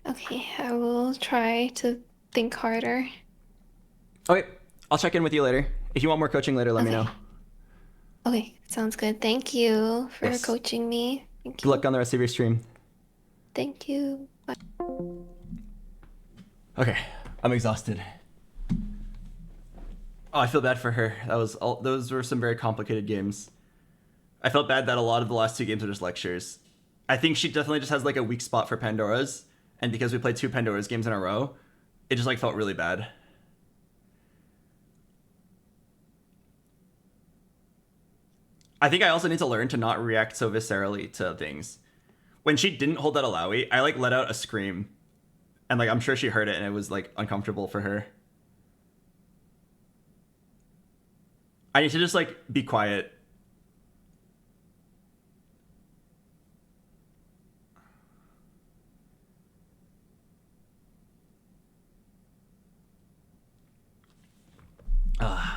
Okay, I will try to think harder. Okay, I'll check in with you later. If you want more coaching later, let me know. Okay, sounds good. Thank you for Yes. coaching me. Thank Good you. luck on the rest of your stream. Thank you. Bye. Okay, I'm exhausted. Oh, I feel bad for her. Those were some very complicated games. I felt bad that a lot of the last two games were just lectures. I think she definitely just has like a weak spot for Pandora's, and because we played 2 Pandora's games in a row, it just like felt really bad. I think I also need to learn to not react so viscerally to things. When she didn't hold that Alawi, I like let out a scream. And like I'm sure she heard it and it was like uncomfortable for her. I need to just like be quiet.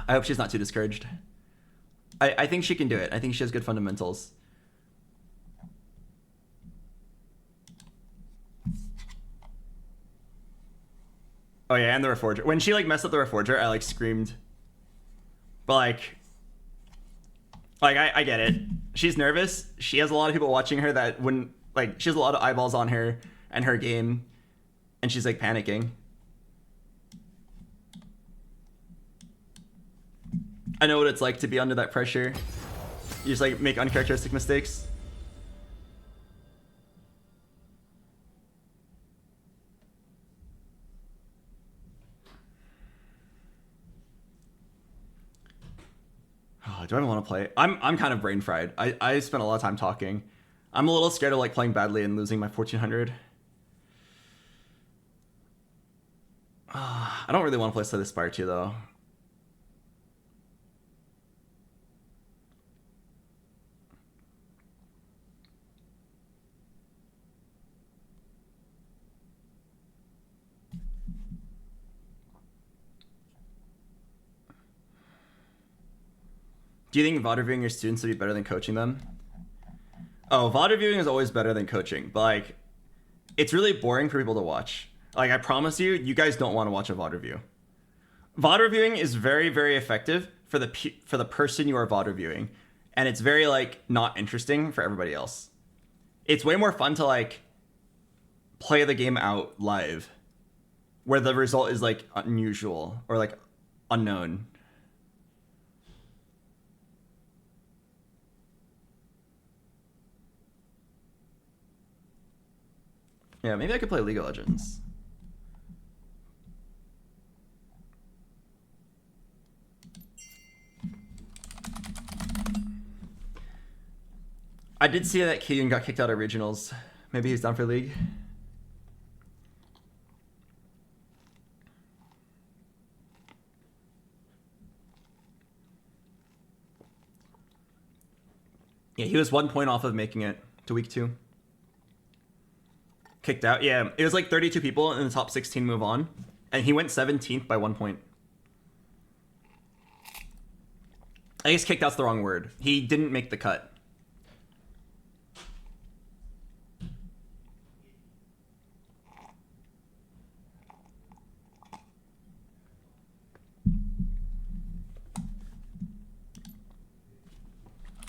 I hope she's not too discouraged. I think she can do it. I think she has good fundamentals. Oh yeah, and the Reforger. When she like messed up the Reforger, I like screamed. But like I get it. She's nervous. She has a lot of people watching her that wouldn't like. She has a lot of eyeballs on her and her game, and she's like panicking. I know what it's like to be under that pressure. You just like make uncharacteristic mistakes. Oh, do I even want to play? I'm kind of brain fried. I spent a lot of time talking. I'm a little scared of like playing badly and losing my 1400. I don't really want to play Slay the Spire 2 though. Do you think VOD reviewing your students would be better than coaching them? Oh, VOD reviewing is always better than coaching, but like, it's really boring for people to watch. Like, I promise you, you guys don't want to watch a VOD review. VOD reviewing is very, very effective for the person you are VOD reviewing, and it's very like not interesting for everybody else. It's way more fun to like play the game out live, where the result is like unusual or like unknown. Yeah, maybe I could play League of Legends. I did see that Kyun got kicked out of regionals. Maybe he's done for League. Yeah, he was 1 point off of making it to week 2. Kicked out. Yeah, it was like 32 people in the top 16 move on, and he went 17th by 1 point. I guess kicked out's the wrong word. He didn't make the cut.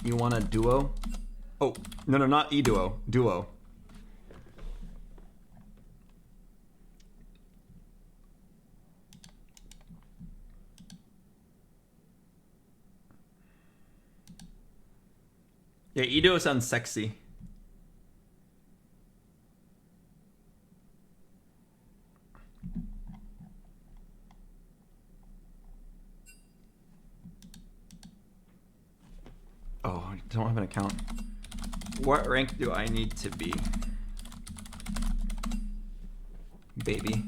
You want a duo? Oh, no, not e-duo. Duo. Yeah, e-duo sounds sexy. Oh, I don't have an account. What rank do I need to be? Baby.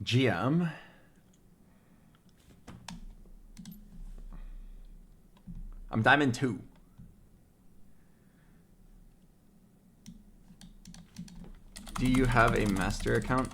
GM. I'm Diamond 2. Do you have a master account?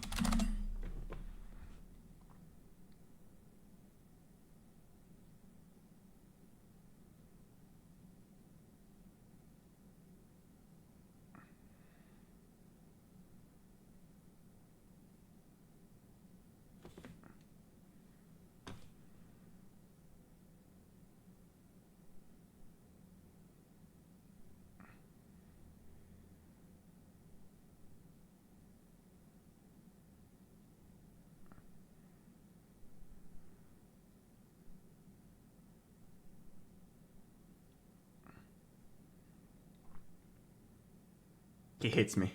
He hates me.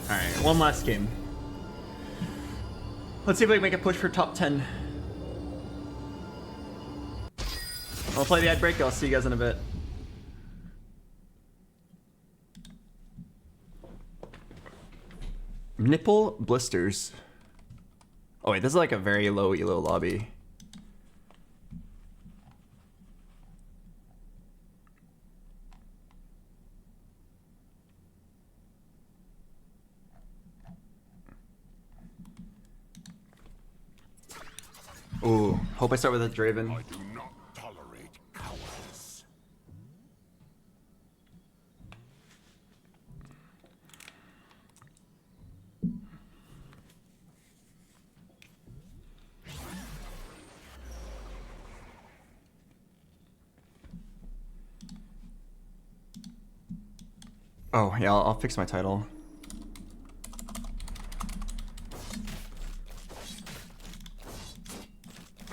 Alright, one last game. Let's see if we can make a push for top 10. I'll play the ad break. I'll see you guys in a bit. Nipple blisters. Oh wait, this is like a very low elo lobby. Ooh, hope I start with a Draven. I do not tolerate cowardice. Oh yeah, I'll fix my title.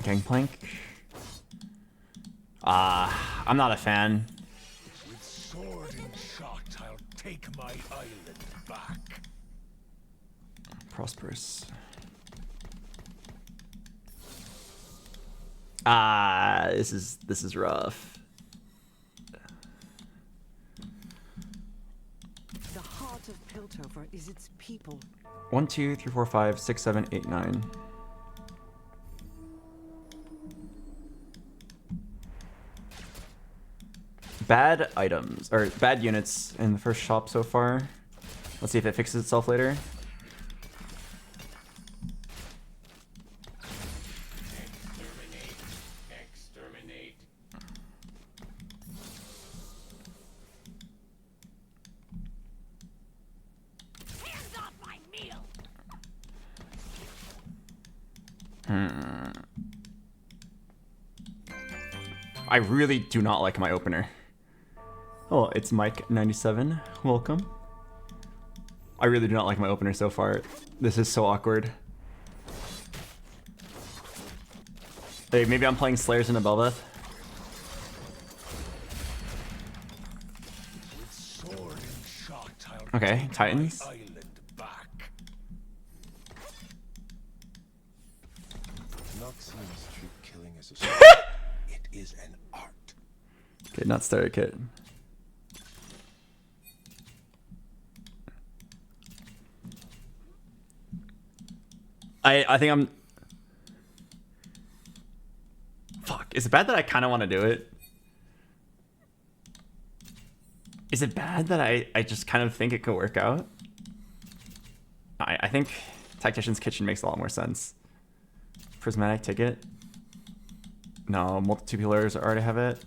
Gangplank. I'm not a fan. With sword and shot, I'll take my island back. Prosperous. This is rough. The heart of Piltover is its people. 1, 2, 3, 4, 5, 6, 7, 8, 9. Bad items, or bad units in the first shop so far. Let's see if it fixes itself later. Exterminate. Hands off my meal! I really do not like my opener. Oh, it's Mike97. Welcome. I really do not like my opener so far. This is so awkward. Hey, maybe I'm playing Slayers in a Belveth. With sword and shot, I'll Okay, take Titans. my island back. Noxians treat killing as a sport. It is an art. Okay, not starter kit. I think I'm... Fuck, is it bad that I kind of want to do it? Is it bad that I just kind of think it could work out? I think Tactician's Kitchen makes a lot more sense. Prismatic Ticket? No, multi-pillars already have it.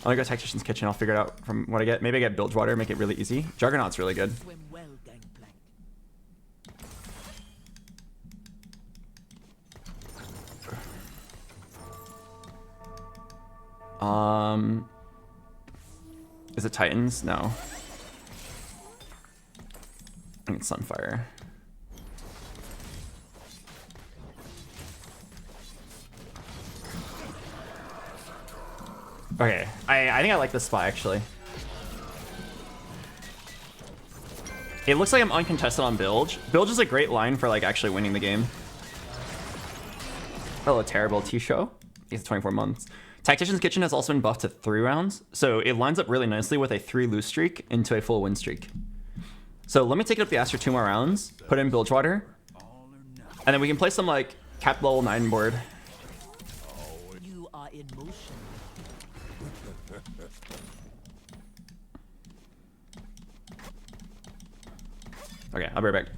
I'll go Tactician's Kitchen, I'll figure it out from what I get. Maybe I get Bilgewater, make it really easy. Juggernaut's really good. Swim well, Gangplank. Is it Titans? No. I think it's Sunfire. Okay, I think I like this spot actually. It looks like I'm uncontested on Bilge. Bilge is a great line for like actually winning the game. Oh, a terrible T-show. It's 24 months. Tactician's Kitchen has also been buffed to 3 rounds, so it lines up really nicely with a 3 lose streak into a full win streak. So let me take it up the ass for 2 more rounds, put in Bilgewater, and then we can play some like cap level 9 board. You are in motion. Okay, I'll be right back.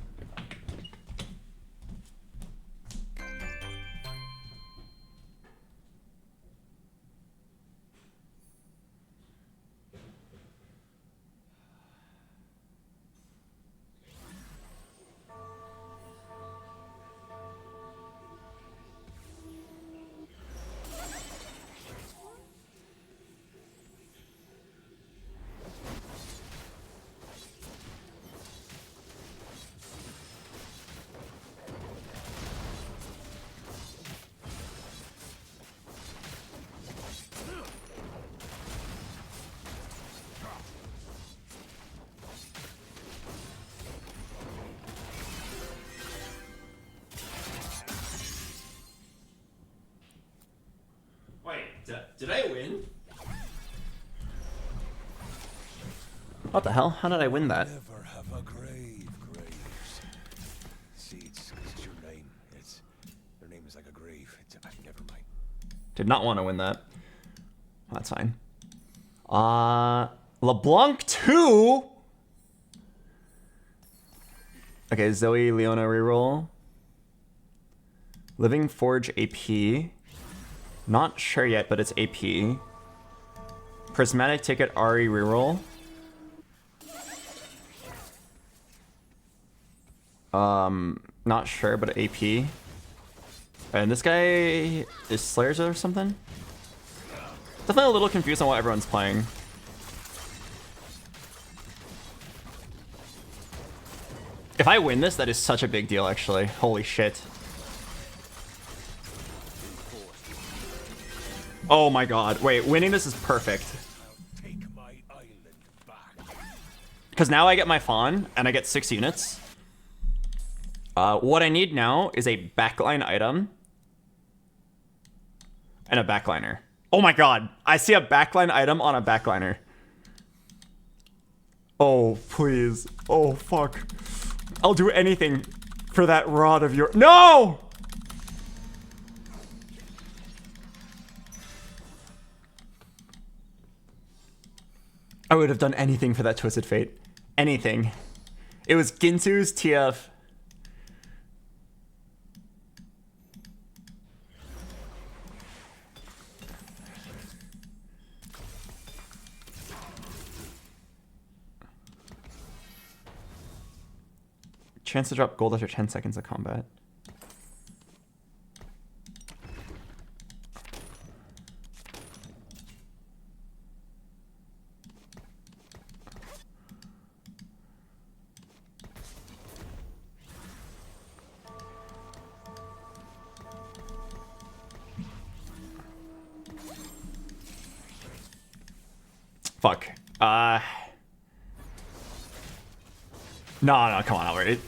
Did I win? What the hell? How did I win that? Never have a grave, Graves. See, it's 'cause it's your name. Your name is like a grave. Never mind. Did not want to win that. That's fine. LeBlanc 2? Okay, Zoe, Leona reroll. Living Forge AP. Not sure yet, but it's AP. Prismatic Ticket Ari reroll. Not sure, but AP. And this guy is Slayers or something? Definitely a little confused on what everyone's playing. If I win this, that is such a big deal, actually. Holy shit. Oh my god. Wait, winning this is perfect. Because now I get my Fawn, and I get 6 units. What I need now is a backline item. And a backliner. Oh my god. I see a backline item on a backliner. Oh, please. Oh, fuck. I'll do anything for that rod of your... No! I would have done anything for that Twisted Fate. Anything. It was Ginsu's TF. Chance to drop gold after 10 seconds of combat. Fuck. No, come on, Albert.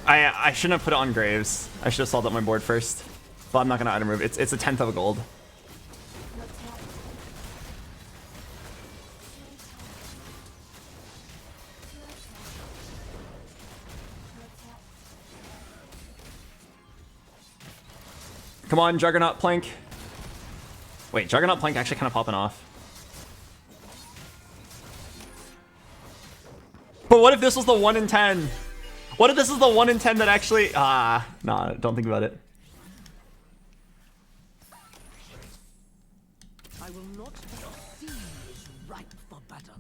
I shouldn't have put it on Graves. I should have solved up my board first. But I'm not gonna item move. It's a 10th of a gold. Come on, Juggernaut Plank. Wait, Juggernaut Plank actually kind of popping off. But what if this was the 1 in 10? What if this is the 1 in 10 that actually... nah, don't think about it. I will not see is ripe for battle.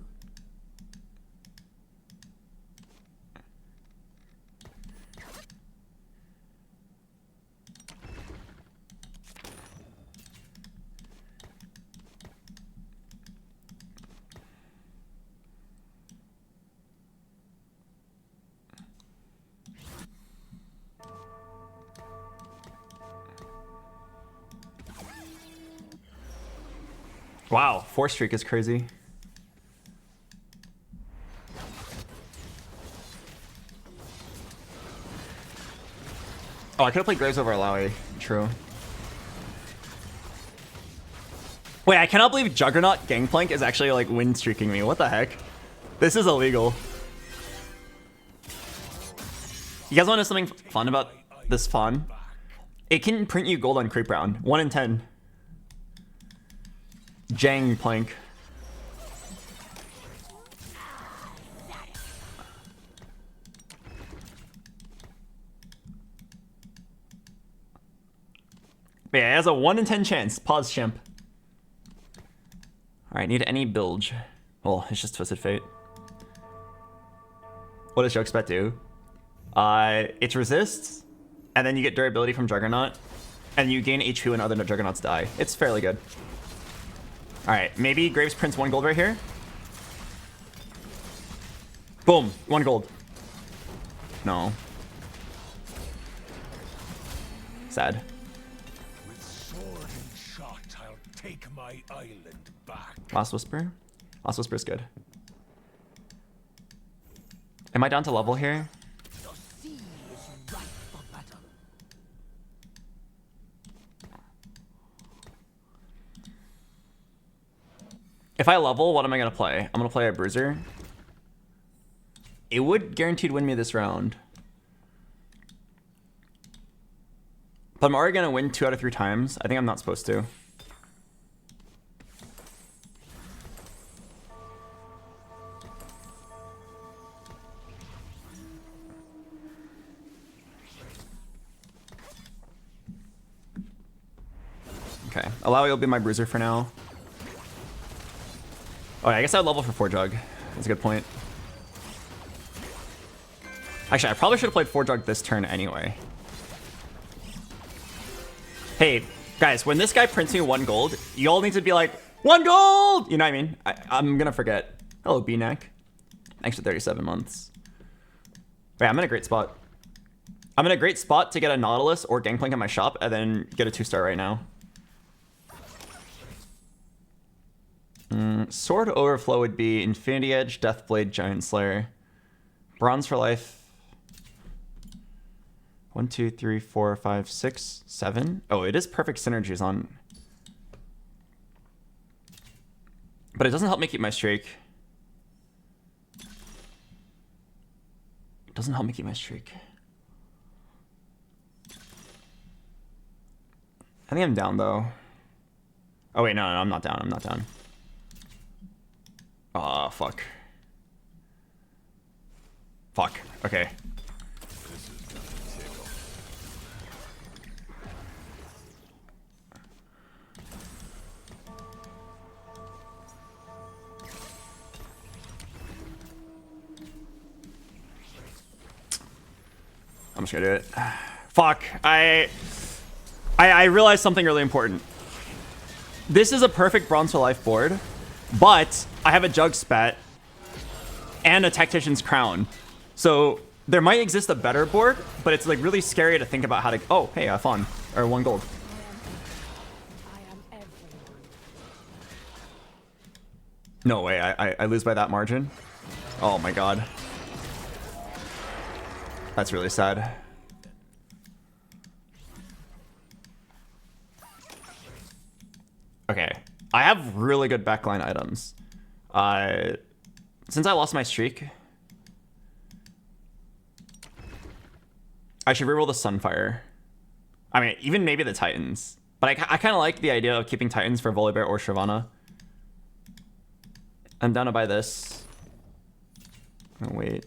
Wow, 4 streak is crazy. Oh, I could have played Graves over Alawi. True. Wait, I cannot believe Juggernaut Gangplank is actually like win streaking me. What the heck? This is illegal. You guys want to know something fun about this fawn? It can print you gold on creep round. 1 in 10. Jangplank. But yeah, it has a 1 in 10 chance. Pause, champ. Alright, need any bilge. Well, it's just Twisted Fate. What does Jokespet do? It's resists, and then you get durability from Juggernaut, and you gain HP when other Juggernauts die. It's fairly good. Alright, maybe Graves prints 1 gold right here. Boom, 1 gold. No. Sad. With sword and shot, I'll take my island back. Last Whisper? Last Whisper is good. Am I down to level here? The sea is ripe for battle. If I level, what am I going to play? I'm going to play a Bruiser. It would guaranteed win me this round. But I'm already going to win 2 out of 3 times. I think I'm not supposed to. Okay, Alawi will be my Bruiser for now. Oh yeah, I guess I'd level for 4 Jug. That's a good point. Actually, I probably should have played 4 Jug this turn anyway. Hey, guys, when this guy prints me 1 gold, you all need to be like, 1 gold! You know what I mean? I'm gonna forget. Hello, B-Neck. Thanks for 37 months. Wait, I'm in a great spot. I'm in a great spot to get a Nautilus or Gangplank in my shop and then get a 2-star right now. Sword Overflow would be Infinity Edge, Deathblade, Giant Slayer. Bronze for life. 1, 2, 3, 4, 5, 6, 7. Oh, it is perfect synergies on. But it doesn't help me keep my streak. It doesn't help me keep my streak. I think I'm down though. Oh wait, no, I'm not down. I'm not down. Aw, fuck. Fuck. Okay. I'm just gonna do it. Fuck. I realized something really important. This is a perfect Bronze for Life board, but I have a Jug Spat and a Tactician's Crown. So there might exist a better board, but it's like really scary to think about how to... Oh, hey, a Fawn. Or 1 gold. No way, I lose by that margin? Oh my god. That's really sad. Okay, I have really good backline items. Since I lost my streak, I should reroll the Sunfire. I mean, even maybe the Titans. But I kind of like the idea of keeping Titans for Volibear or Shyvana. I'm down to buy this. Oh, wait.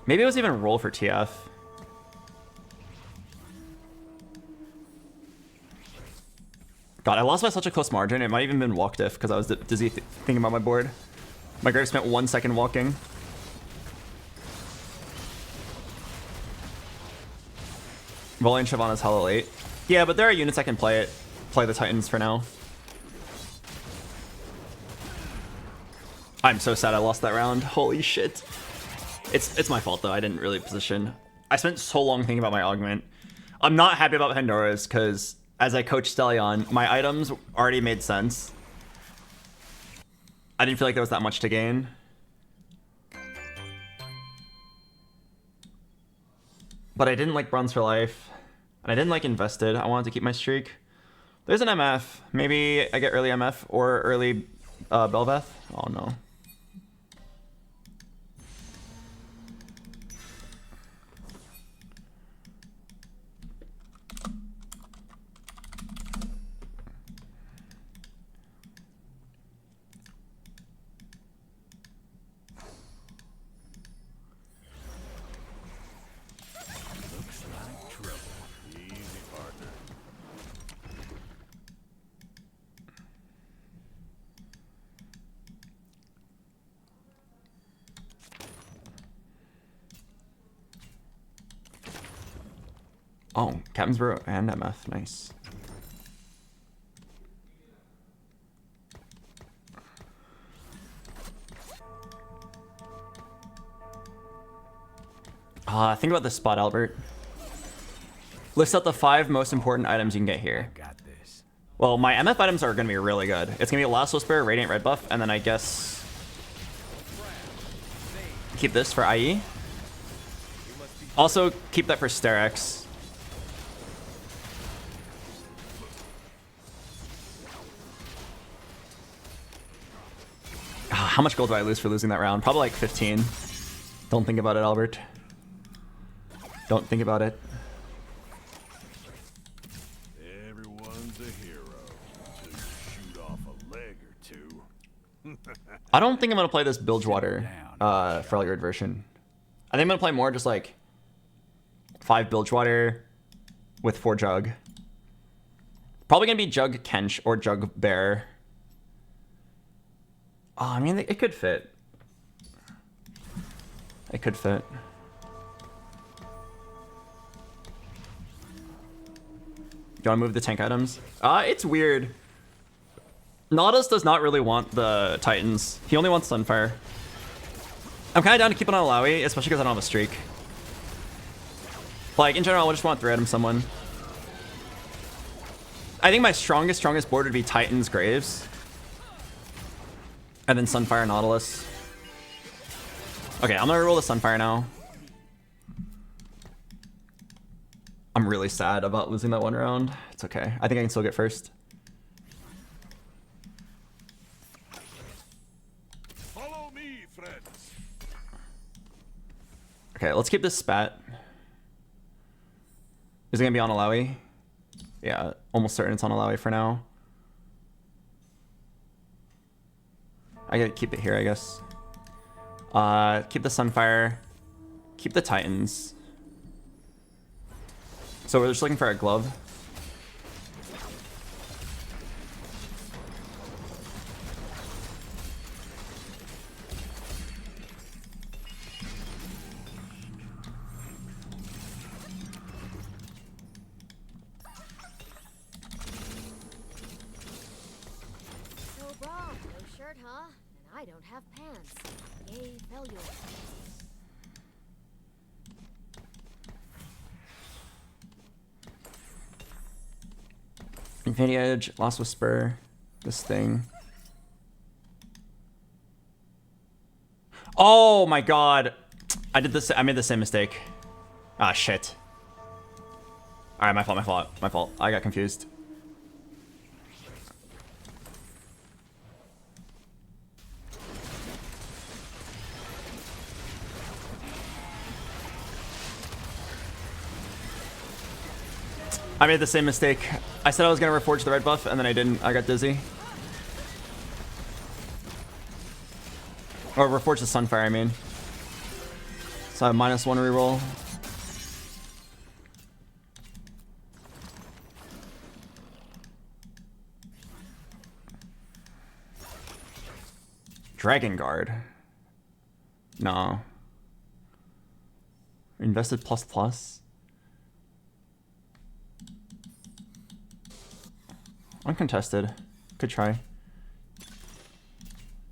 Maybe it was even roll for TF. God, I lost by such a close margin. It might even been walk diff because I was dizzy thinking about my board. My grave spent 1 second walking. Volley and Shyvana's hella late. Yeah, but there are units I can play the Titans for now. I'm so sad I lost that round. Holy shit. It's my fault though. I didn't really position. I spent so long thinking about my augment. I'm not happy about Pandora's because as I coached Stellie on, my items already made sense. I didn't feel like there was that much to gain. But I didn't like Bronze for Life. And I didn't like Invested. I wanted to keep my streak. There's an MF. Maybe I get early MF or early Belveth. Oh no. Looks like trouble. Easy, partner. Oh, Captain's Brew and MF. Nice. Think about this spot, Albert. List out the 5 most important items you can get here. Got this. Well, my MF items are going to be really good. It's going to be Last Whisper, Radiant Red Buff, and then I guess keep this for IE. Also, keep that for Sterex. How much gold do I lose for losing that round? Probably like 15. Don't think about it, Albert. Don't think about it. Everyone's a hero until you shoot off a leg or two. I don't think I'm going to play this Bilgewater for Early Bird version. I think I'm going to play more just like 5 Bilgewater with 4 Jug. Probably going to be Jug Kench or Jug Bear. Oh, I mean, it could fit. It could fit. You want to move the tank items? It's weird. Nautilus does not really want the Titans. He only wants Sunfire. I'm kind of down to keep it on Alawi, especially because I don't have a streak. Like, in general, I just want to 3-item someone. I think my strongest board would be Titans, Graves. And then Sunfire, Nautilus. Okay, I'm gonna roll the Sunfire now. I'm really sad about losing that one round. It's okay. I think I can still get first. Follow me, friends. Okay, let's keep this spat. Is it gonna be on Alawi? Yeah, almost certain it's on Alawi for now. I gotta keep it here, I guess. Keep the Sunfire. Keep the Titans. So we're just looking for a glove. So Bob, no shirt, huh? And I don't have pants. Yay, failure. Infinity Edge, Last Whisper, this thing. Oh my god. I made the same mistake. Ah, shit. Alright, my fault. I got confused. I made the same mistake. I said I was gonna reforge the red buff, and then I didn't. I got dizzy. Or reforge the Sunfire, I mean. So I have -1 reroll. Dragon Guard. No. Invested ++. Uncontested. Could try.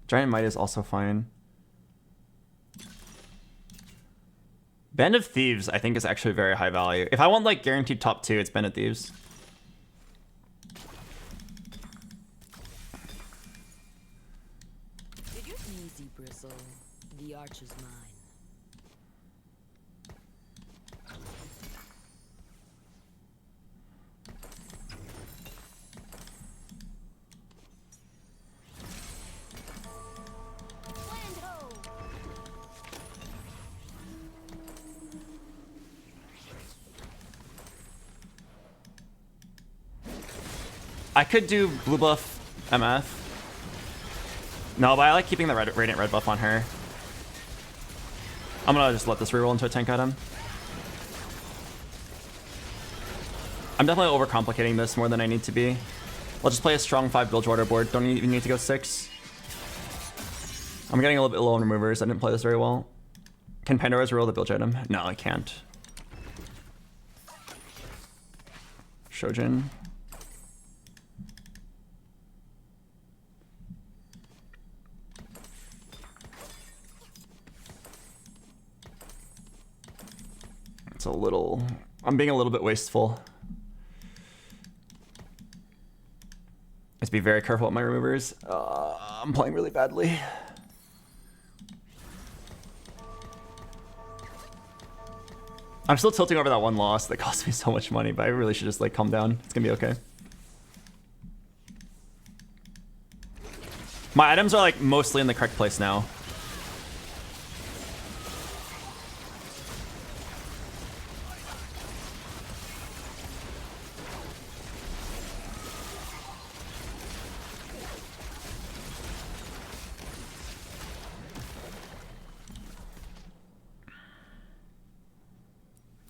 Giant Might is also fine. Band of Thieves, I think, is actually very high value. If I want, like, guaranteed top 2, it's Band of Thieves. Easy, Bristle. The arch is mine. I could do blue buff MF. No, but I like keeping the radiant red buff on her. I'm gonna just let this reroll into a tank item. I'm definitely overcomplicating this more than I need to be. Let's just play a strong 5 Bilgewater board. Don't even need to go 6. I'm getting a little bit low on removers. I didn't play this very well. Can Pandora's reroll the Bilge item? No, I can't. Shojin. It's a little... I'm being a little bit wasteful. Let's be very careful with my removers. I'm playing really badly. I'm still tilting over that one loss that cost me so much money, but I really should just like calm down. It's gonna be okay. My items are like mostly in the correct place now.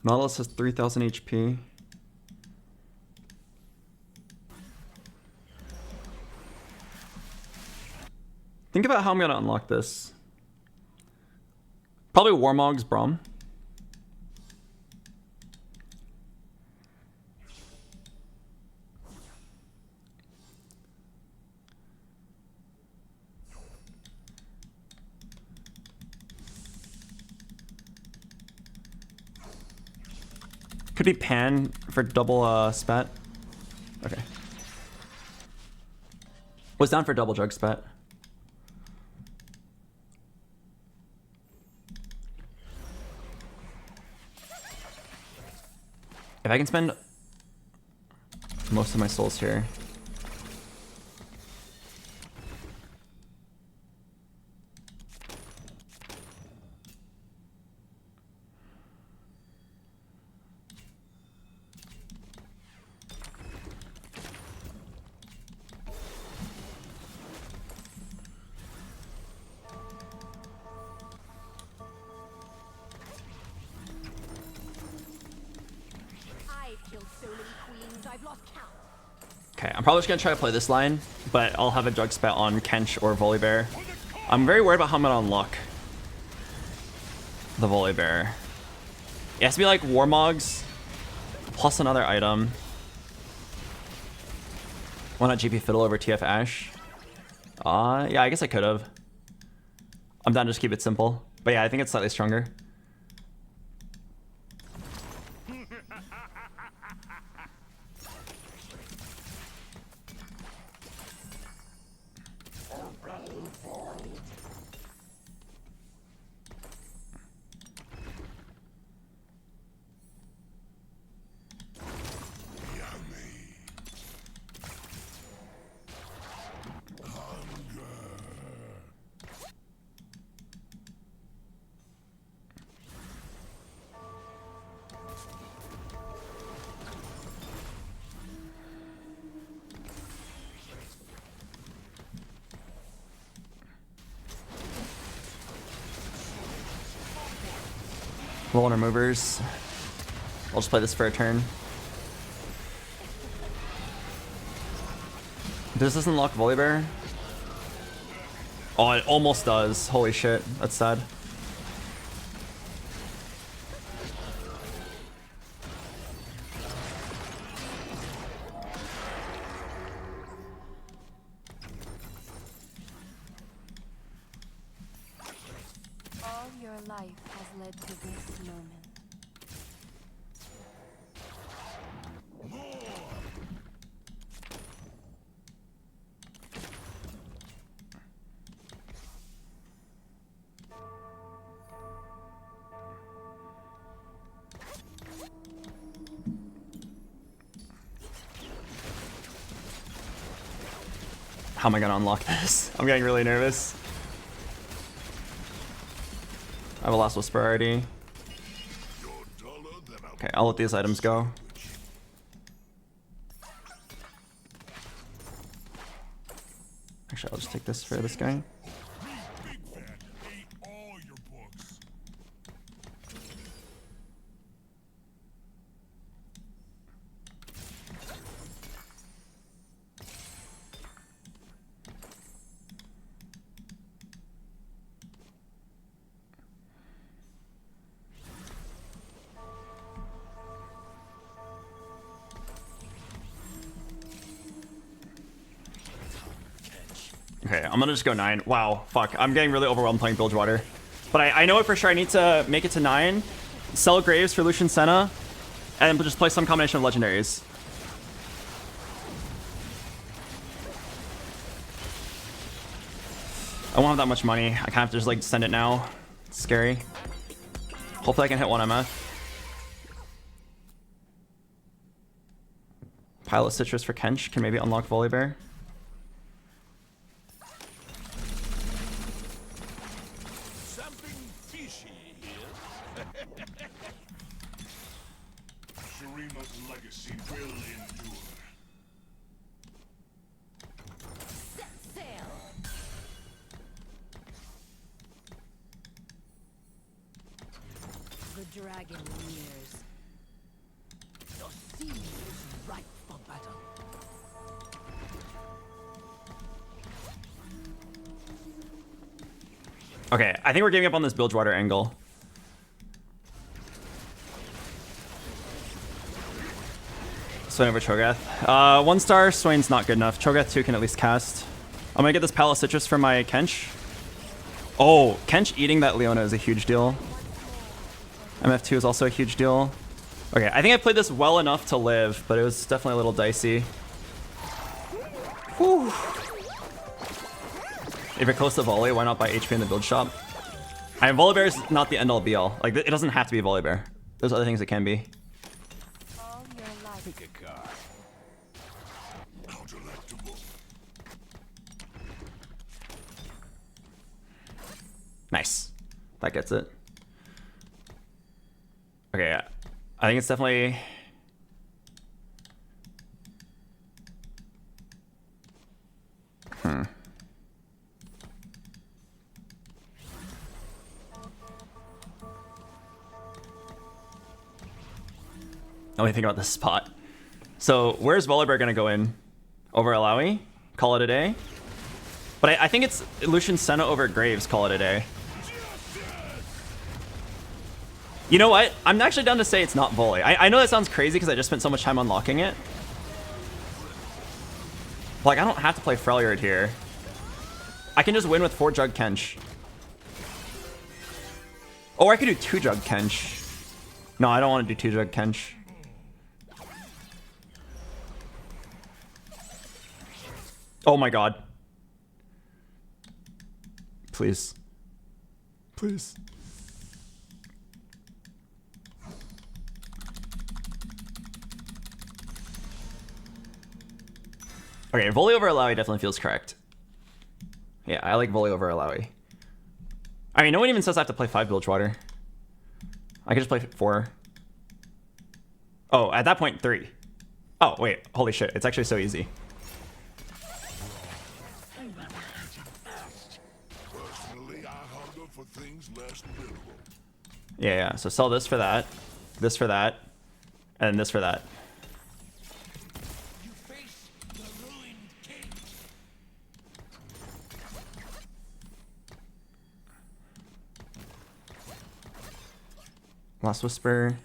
Nautilus has 3000 HP. Think about how I'm gonna unlock this. Probably Warmog's Braum. Could be Pan for double spat. Okay. Was down for double drug spat. If I can spend most of my souls here. Okay, I'm probably just gonna try to play this line, but I'll have a drug spat on Kench or Volibear. I'm very worried about how I'm gonna unlock the Volibear. It has to be like Warmogs plus another item. Why not GP Fiddle over TF Ash? Yeah, I guess I could have. I'm down to just keep it simple. But yeah, I think it's slightly stronger. Roll on removers. I'll just play this for a turn. Does this unlock Volibear? Oh, it almost does. Holy shit, that's sad. All your life has led to this moment. How am I gonna unlock this? I'm getting really nervous. I have a Last Whisper already. Okay, I'll let these items go. Actually, I'll just take this for this guy. Big Fat ate all your books. Okay, I'm gonna just go 9. Wow, fuck. I'm getting really overwhelmed playing Bilgewater. But I know it for sure. I need to make it to 9, sell Graves for Lucian Senna, and just play some combination of legendaries. I won't have that much money. I kind of have to just like send it now. It's scary. Hopefully I can hit 1 MF. Pile of Citrus for Kench can maybe unlock Volibear. Something fishy here. Shurima's legacy will endure. Set sail. The dragon nears. Your sea is ripe for battle. Okay, I think we're giving up on this Bilgewater angle. Swain over Cho'Gath. 1 star, Swain's not good enough. Cho'Gath 2 can at least cast. I'm gonna get this Palace Citrus for my Kench. Oh, Kench eating that Leona is a huge deal. MF2 is also a huge deal. Okay, I think I played this well enough to live, but it was definitely a little dicey. Whew. If you're close to volley, why not buy HP in the build shop? I mean, Volibear is not the end-all be-all. Like, it doesn't have to be Volibear. There's other things it can be. All your life. Pick a card. How delectable. Nice. That gets it. Okay, I think it's definitely... Let me think about this spot. So, where's Volibear gonna go in? Over Alawi? Call it a day? But I think it's Lucian Senna over Graves, call it a day. You know what? I'm actually down to say it's not Volley. I know that sounds crazy because I just spent so much time unlocking it. Like, I don't have to play Freljord here. I can just win with 4 Jug Kench. Or I could do 2 Jug Kench. No, I don't want to do 2 Jug Kench. Oh my god. Please. Please. Okay, Volley over Alawi definitely feels correct. Yeah, I like Volley over Alawi. I mean, no one even says I have to play 5 Bilgewater. I could just play 4. Oh, at that point, 3. Oh, wait. Holy shit. It's actually so easy. Personally, I hunger for things less literal. Yeah. So sell this for that, and this for that. You face the ruined king. Last Whisper.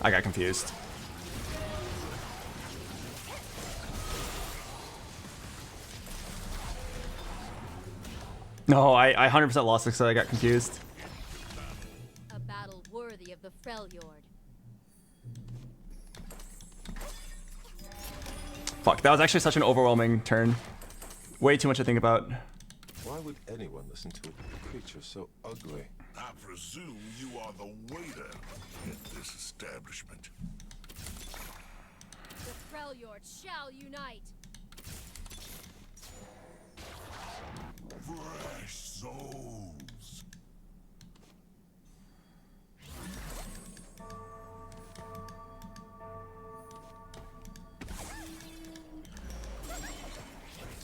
I got confused. No, I 100% lost because I got confused. A battle worthy of the Freljord. Fuck, that was actually such an overwhelming turn. Way too much to think about. Why would anyone listen to a creature so ugly? I presume you are the waiter at this establishment. The Freljord shall unite. Fresh souls.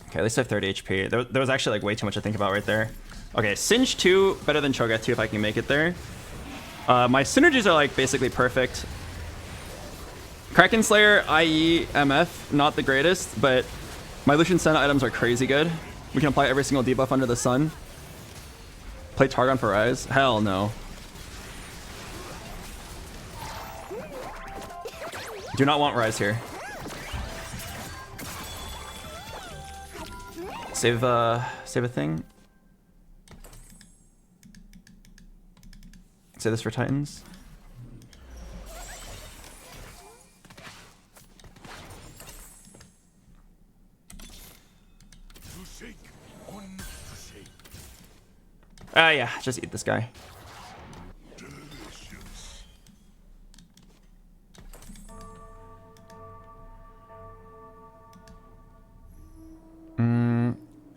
Okay, at least I have 30 HP. There was actually like way too much to think about right there. Okay, Singe 2 better than Cho'Gath 2 if I can make it there. My synergies are like basically perfect. Kraken Slayer, IE, MF, not the greatest, but my Lucian Senna items are crazy good. We can apply every single debuff under the sun. Play Targon for Rise? Hell no. Do not want Rise here. Save a thing. Say this for Titans. Yeah, just eat this guy. Delicious.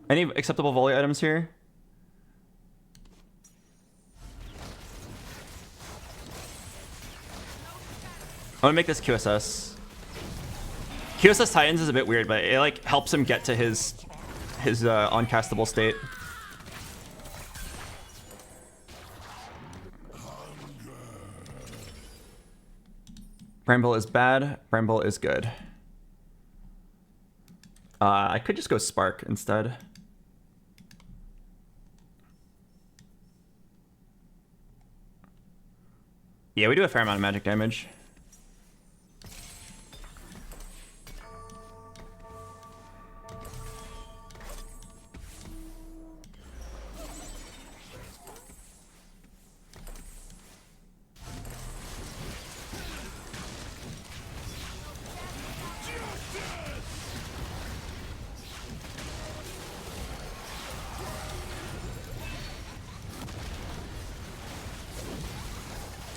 Any acceptable volley items here? I'm gonna make this QSS. QSS Titans is a bit weird, but it like helps him get to his uncastable state. Bramble is bad. Bramble is good. I could just go Spark instead. Yeah, we do a fair amount of magic damage.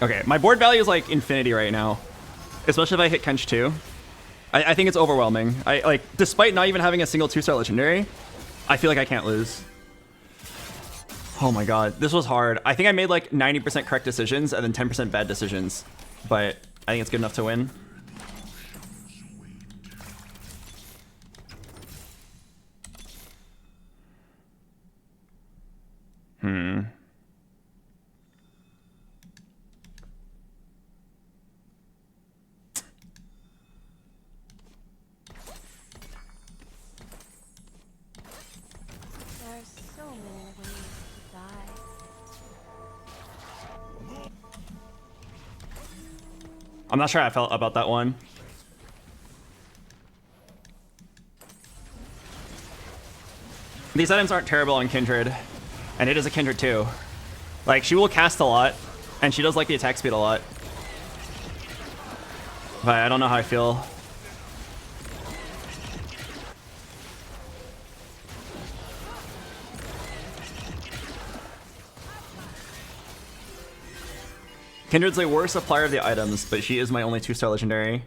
Okay, my board value is like infinity right now. Especially if I hit Kench 2. I think it's overwhelming. Despite not even having a single 2-star legendary, I feel like I can't lose. Oh my god, this was hard. I think I made like 90% correct decisions and then 10% bad decisions. But I think it's good enough to win. There's so many ways to die. I'm not sure how I felt about that one. These items aren't terrible on Kindred, and it is a Kindred too. Like, she will cast a lot, and she does like the attack speed a lot. But I don't know how I feel. Kindred's a worse supplier of the items, but she is my only 2-star legendary. A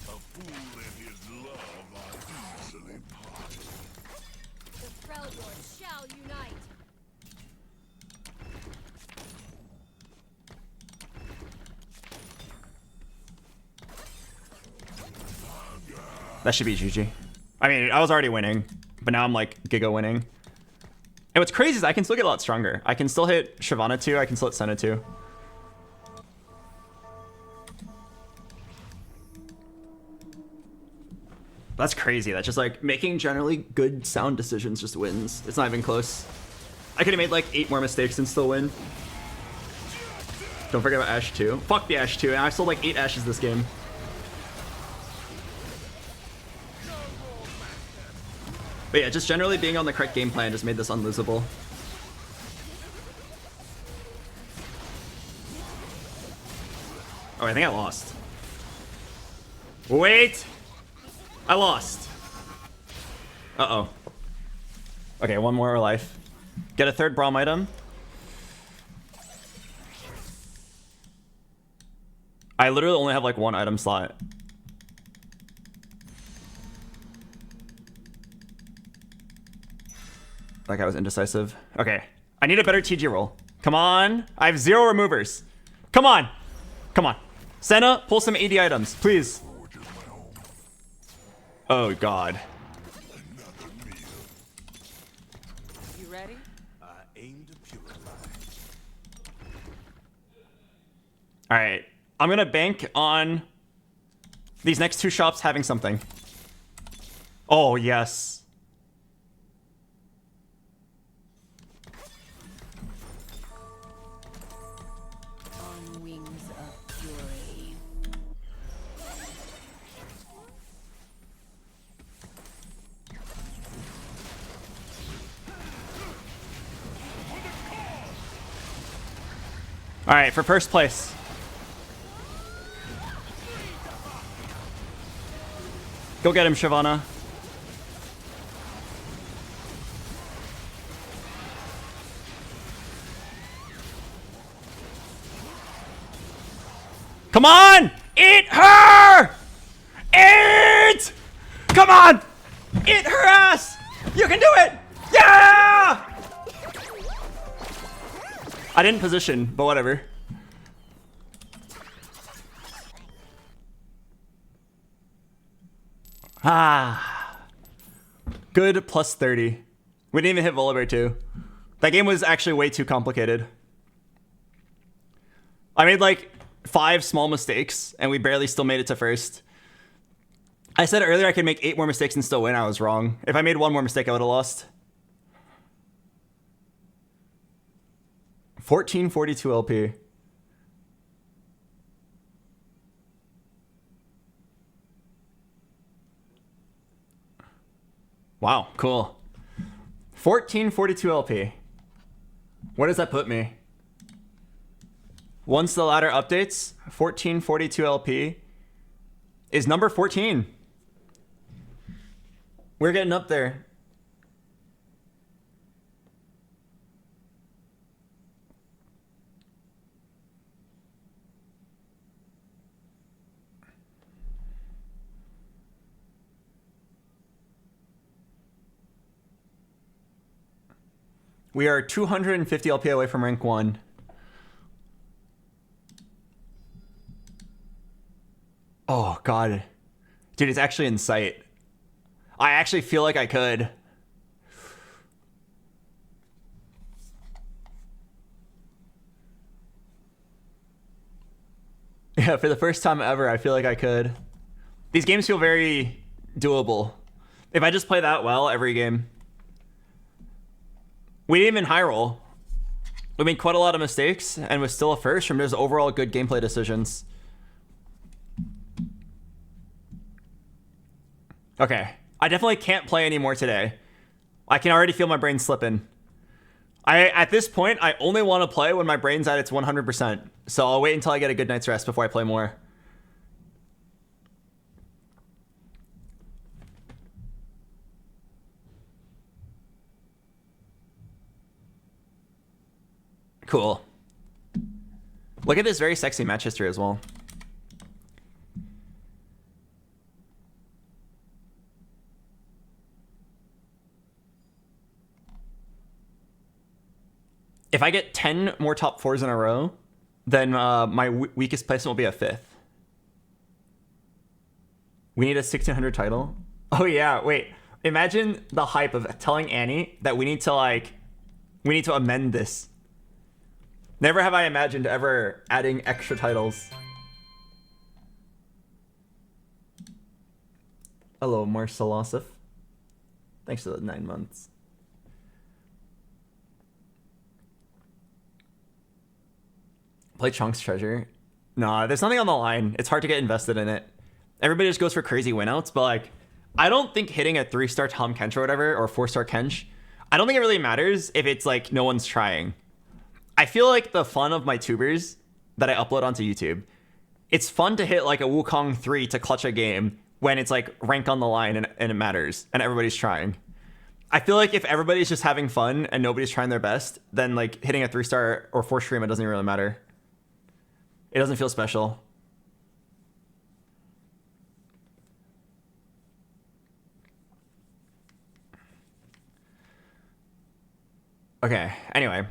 fool and his love are easily parted. The Freljord shall unite. That should be GG. I mean, I was already winning, but now I'm like giga winning. And what's crazy is I can still get a lot stronger. I can still hit Shyvana 2, I can still hit Senna 2. That's crazy. That's just like making generally good sound decisions just wins. It's not even close. I could have made like 8 more mistakes and still win. Don't forget about Ashe 2. Fuck the Ashe 2. And I sold like 8 Ashes this game. But yeah, just generally being on the correct game plan just made this unlosable. Oh, I think I lost. Wait! I lost. Uh-oh. Okay, one more life. Get a third Braum item. I literally only have like one item slot. That guy was indecisive. Okay. I need a better TG roll. Come on. I have 0 removers. Come on. Come on. Senna, pull some AD items, please. Oh, God. You ready? I aim to purify. All right. I'm going to bank on these next 2 shops having something. Oh, yes. On wings of fury. All right, for first place. Go get him, Shyvana. Come on! Eat her! Eat! Come on! Eat her ass! You can do it! Yeah! I didn't position, but whatever. Ah. Good plus 30. We didn't even hit Volibear 2. That game was actually way too complicated. I made like 5 small mistakes, and we barely still made it to first. I said earlier I could make 8 more mistakes and still win. I was wrong. If I made 1 more mistake, I would have lost. 1442 LP. Wow, cool. 1442 LP. Where does that put me? Once the ladder updates, 1442 LP is number 14. We're getting up there. We are 250 LP away from rank 1. Oh, God. Dude, it's actually in sight. I actually feel like I could. Yeah, for the first time ever, I feel like I could. These games feel very doable. If I just play that well every game. We didn't even high roll. We made quite a lot of mistakes and was still a first from just overall good gameplay decisions. Okay. I definitely can't play anymore today. I can already feel my brain slipping. At this point, I only want to play when my brain's at its 100%. So I'll wait until I get a good night's rest before I play more. Cool. Look at this very sexy match history as well. If I get 10 more top 4s in a row, then my weakest placement will be a 5th. We need a 1600 title. Oh yeah, wait. Imagine the hype of telling Annie that we need to amend this. Never have I imagined ever adding extra titles. Hello, Marcelosif. Thanks for the 9 months. Play Chunk's Treasure. Nah, there's nothing on the line. It's hard to get invested in it. Everybody just goes for crazy winouts, but like, I don't think hitting a 3-star Tom Kench or whatever, or 4-star Kench, I don't think it really matters if it's like no one's trying. I feel like the fun of my tubers that I upload onto YouTube, it's fun to hit like a Wukong 3 to clutch a game when it's like rank on the line and it matters and everybody's trying. I feel like if everybody's just having fun and nobody's trying their best, then like hitting a 3-star or 4 stream, it doesn't really matter. It doesn't feel special. Okay, anyway.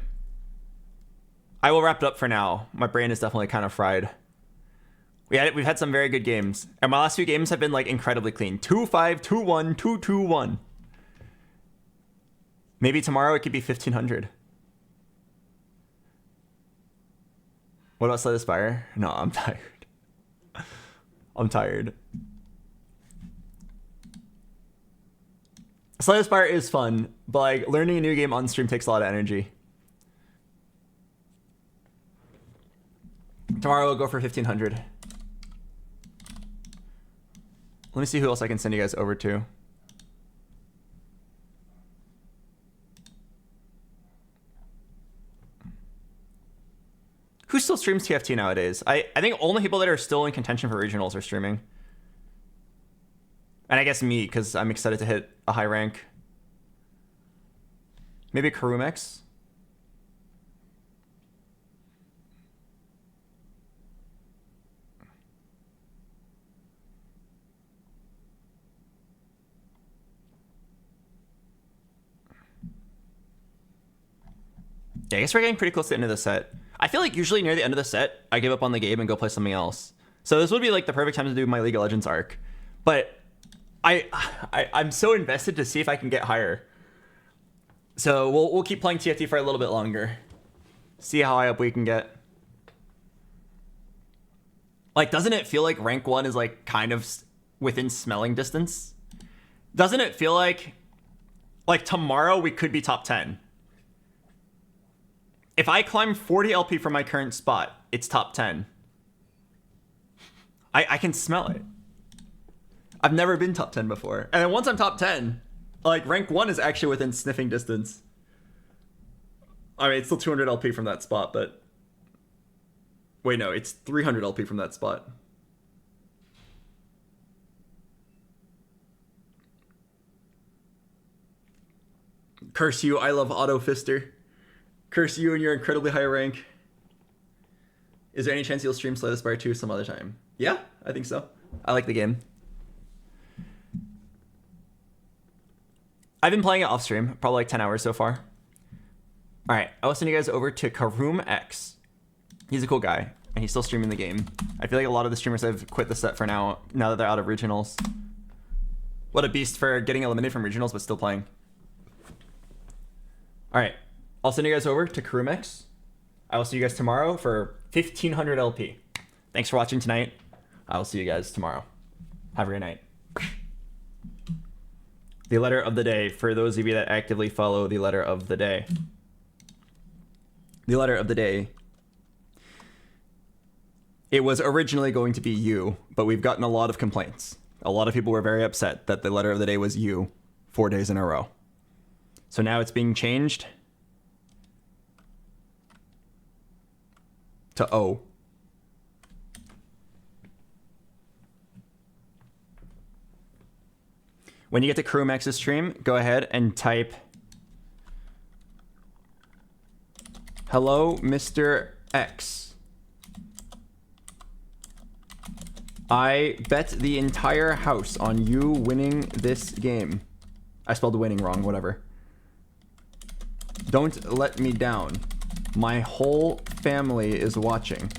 I will wrap it up for now. My brain is definitely kind of fried. We've had some very good games. And my last few games have been like incredibly clean. 2-5, 2-1, 2-2-1. Maybe tomorrow it could be 1500. What about Slay the Spire? No, I'm tired. I'm tired. Slay the Spire is fun, but like learning a new game on stream takes a lot of energy. Tomorrow we'll go for 1500. Let me see who else I can send you guys over to. Who still streams TFT nowadays? I think only people that are still in contention for regionals are streaming. And I guess me, because I'm excited to hit a high rank. Maybe Karumex? Yeah, I guess we're getting pretty close to the end of the set. I feel like usually near the end of the set, I give up on the game and go play something else. So this would be like the perfect time to do my League of Legends arc. But I'm so invested to see if I can get higher. So we'll keep playing TFT for a little bit longer. See how high up we can get. Like, doesn't it feel like rank 1 is like kind of within smelling distance? Doesn't it feel like tomorrow we could be top 10? If I climb 40 LP from my current spot, it's top 10. I can smell it. I've never been top 10 before. And then once I'm top 10, like rank 1 is actually within sniffing distance. I mean, it's still 200 LP from that spot, but... Wait, no, it's 300 LP from that spot. Curse you, I love Auto Fister. Curse you and your incredibly high rank. Is there any chance you'll stream Slay the Spire 2 some other time? Yeah, I think so. I like the game. I've been playing it off stream, probably like 10 hours so far. All right, I will send you guys over to Karoom X. He's a cool guy, and he's still streaming the game. I feel like a lot of the streamers have quit the set for now that they're out of regionals. What a beast for getting eliminated from regionals, but still playing. All right. I'll send you guys over to Karumex. I will see you guys tomorrow for 1500 LP. Thanks for watching tonight. I will see you guys tomorrow. Have a great night. The letter of the day, for those of you that actively follow the letter of the day. The letter of the day. It was originally going to be U, but we've gotten a lot of complaints. A lot of people were very upset that the letter of the day was U 4 days in a row. So now it's being changed to O. When you get to Crewmax's stream, go ahead and type "Hello, Mr. X. I bet the entire house on you winning this game." I spelled winning wrong, whatever. "Don't let me down. My whole family is watching.